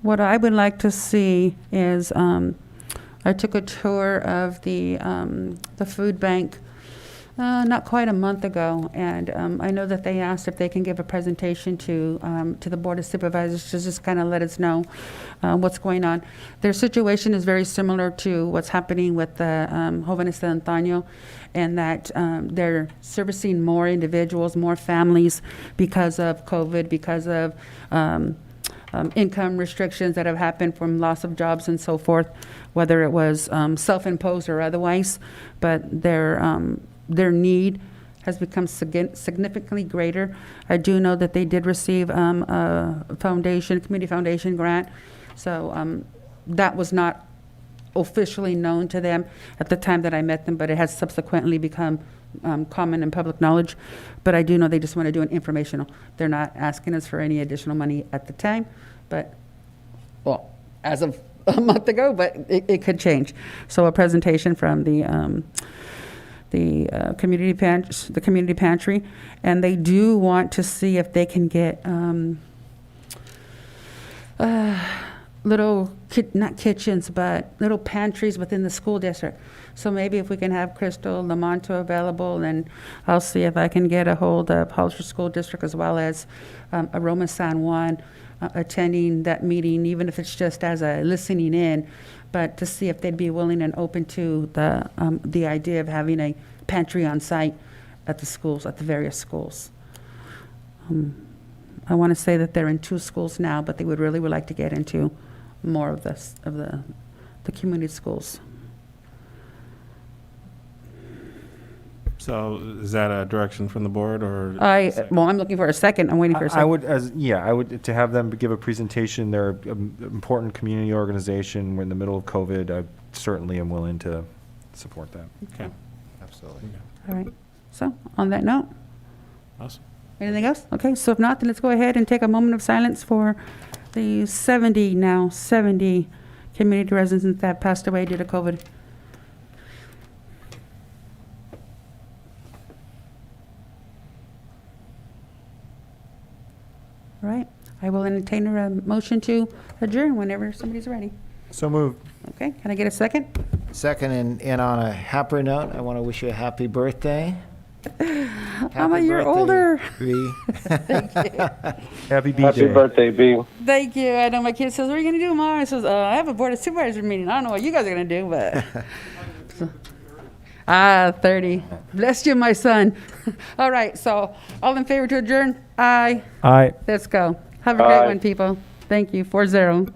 What I would like to see is I took a tour of the food bank. Not quite a month ago, and I know that they asked if they can give a presentation to the Board of Supervisors to just kind of let us know what's going on. Their situation is very similar to what's happening with the Jóvenes de Antaño, and that they're servicing more individuals, more families because of COVID, because of income restrictions that have happened from loss of jobs and so forth, whether it was self-imposed or otherwise. But their need has become significantly greater. I do know that they did receive a community foundation grant. So that was not officially known to them at the time that I met them, but it has subsequently become common and public knowledge. But I do know they just want to do an informational. They're not asking us for any additional money at the time, but, well, as of a month ago, but it could change. So a presentation from the community pantry, and they do want to see if they can get little, not kitchens, but little pantries within the school district. So maybe if we can have Crystal Lamonto available, and I'll see if I can get a hold of Hollister School District as well as Aroma San Juan attending that meeting, even if it's just as a listening in, but to see if they'd be willing and open to the idea of having a pantry on site at the schools, at the various schools. I want to say that they're in 2 schools now, but they would like to get into more of the community schools.
So is that a direction from the board, or?
Well, I'm looking for a second. I'm waiting for a second.
I would, to have them give a presentation. They're an important community organization. We're in the middle of COVID. I certainly am willing to support that.
Okay.
Absolutely.
All right. So on that note,
Awesome.
anything else? Okay, so if not, then let's go ahead and take a moment of silence for the 70 community residents that passed away due to COVID. All right, I will entertain a motion to adjourn whenever somebody's ready.
So moved.
Okay, can I get a second?
Second, and on a happier note, I want to wish you a happy birthday.
I'm a year older.
B.
Happy B
Happy
Day.
birthday, B.
Thank you. I know my kid says, what are you going to do tomorrow? I says, I have a board of supervisors meeting. I don't know what you guys are going to do, but. 30. Bless you, my son. All right, so all in favor to adjourn? Aye.
Aye.
Let's go. Have a great one, people. Thank you. 4-0.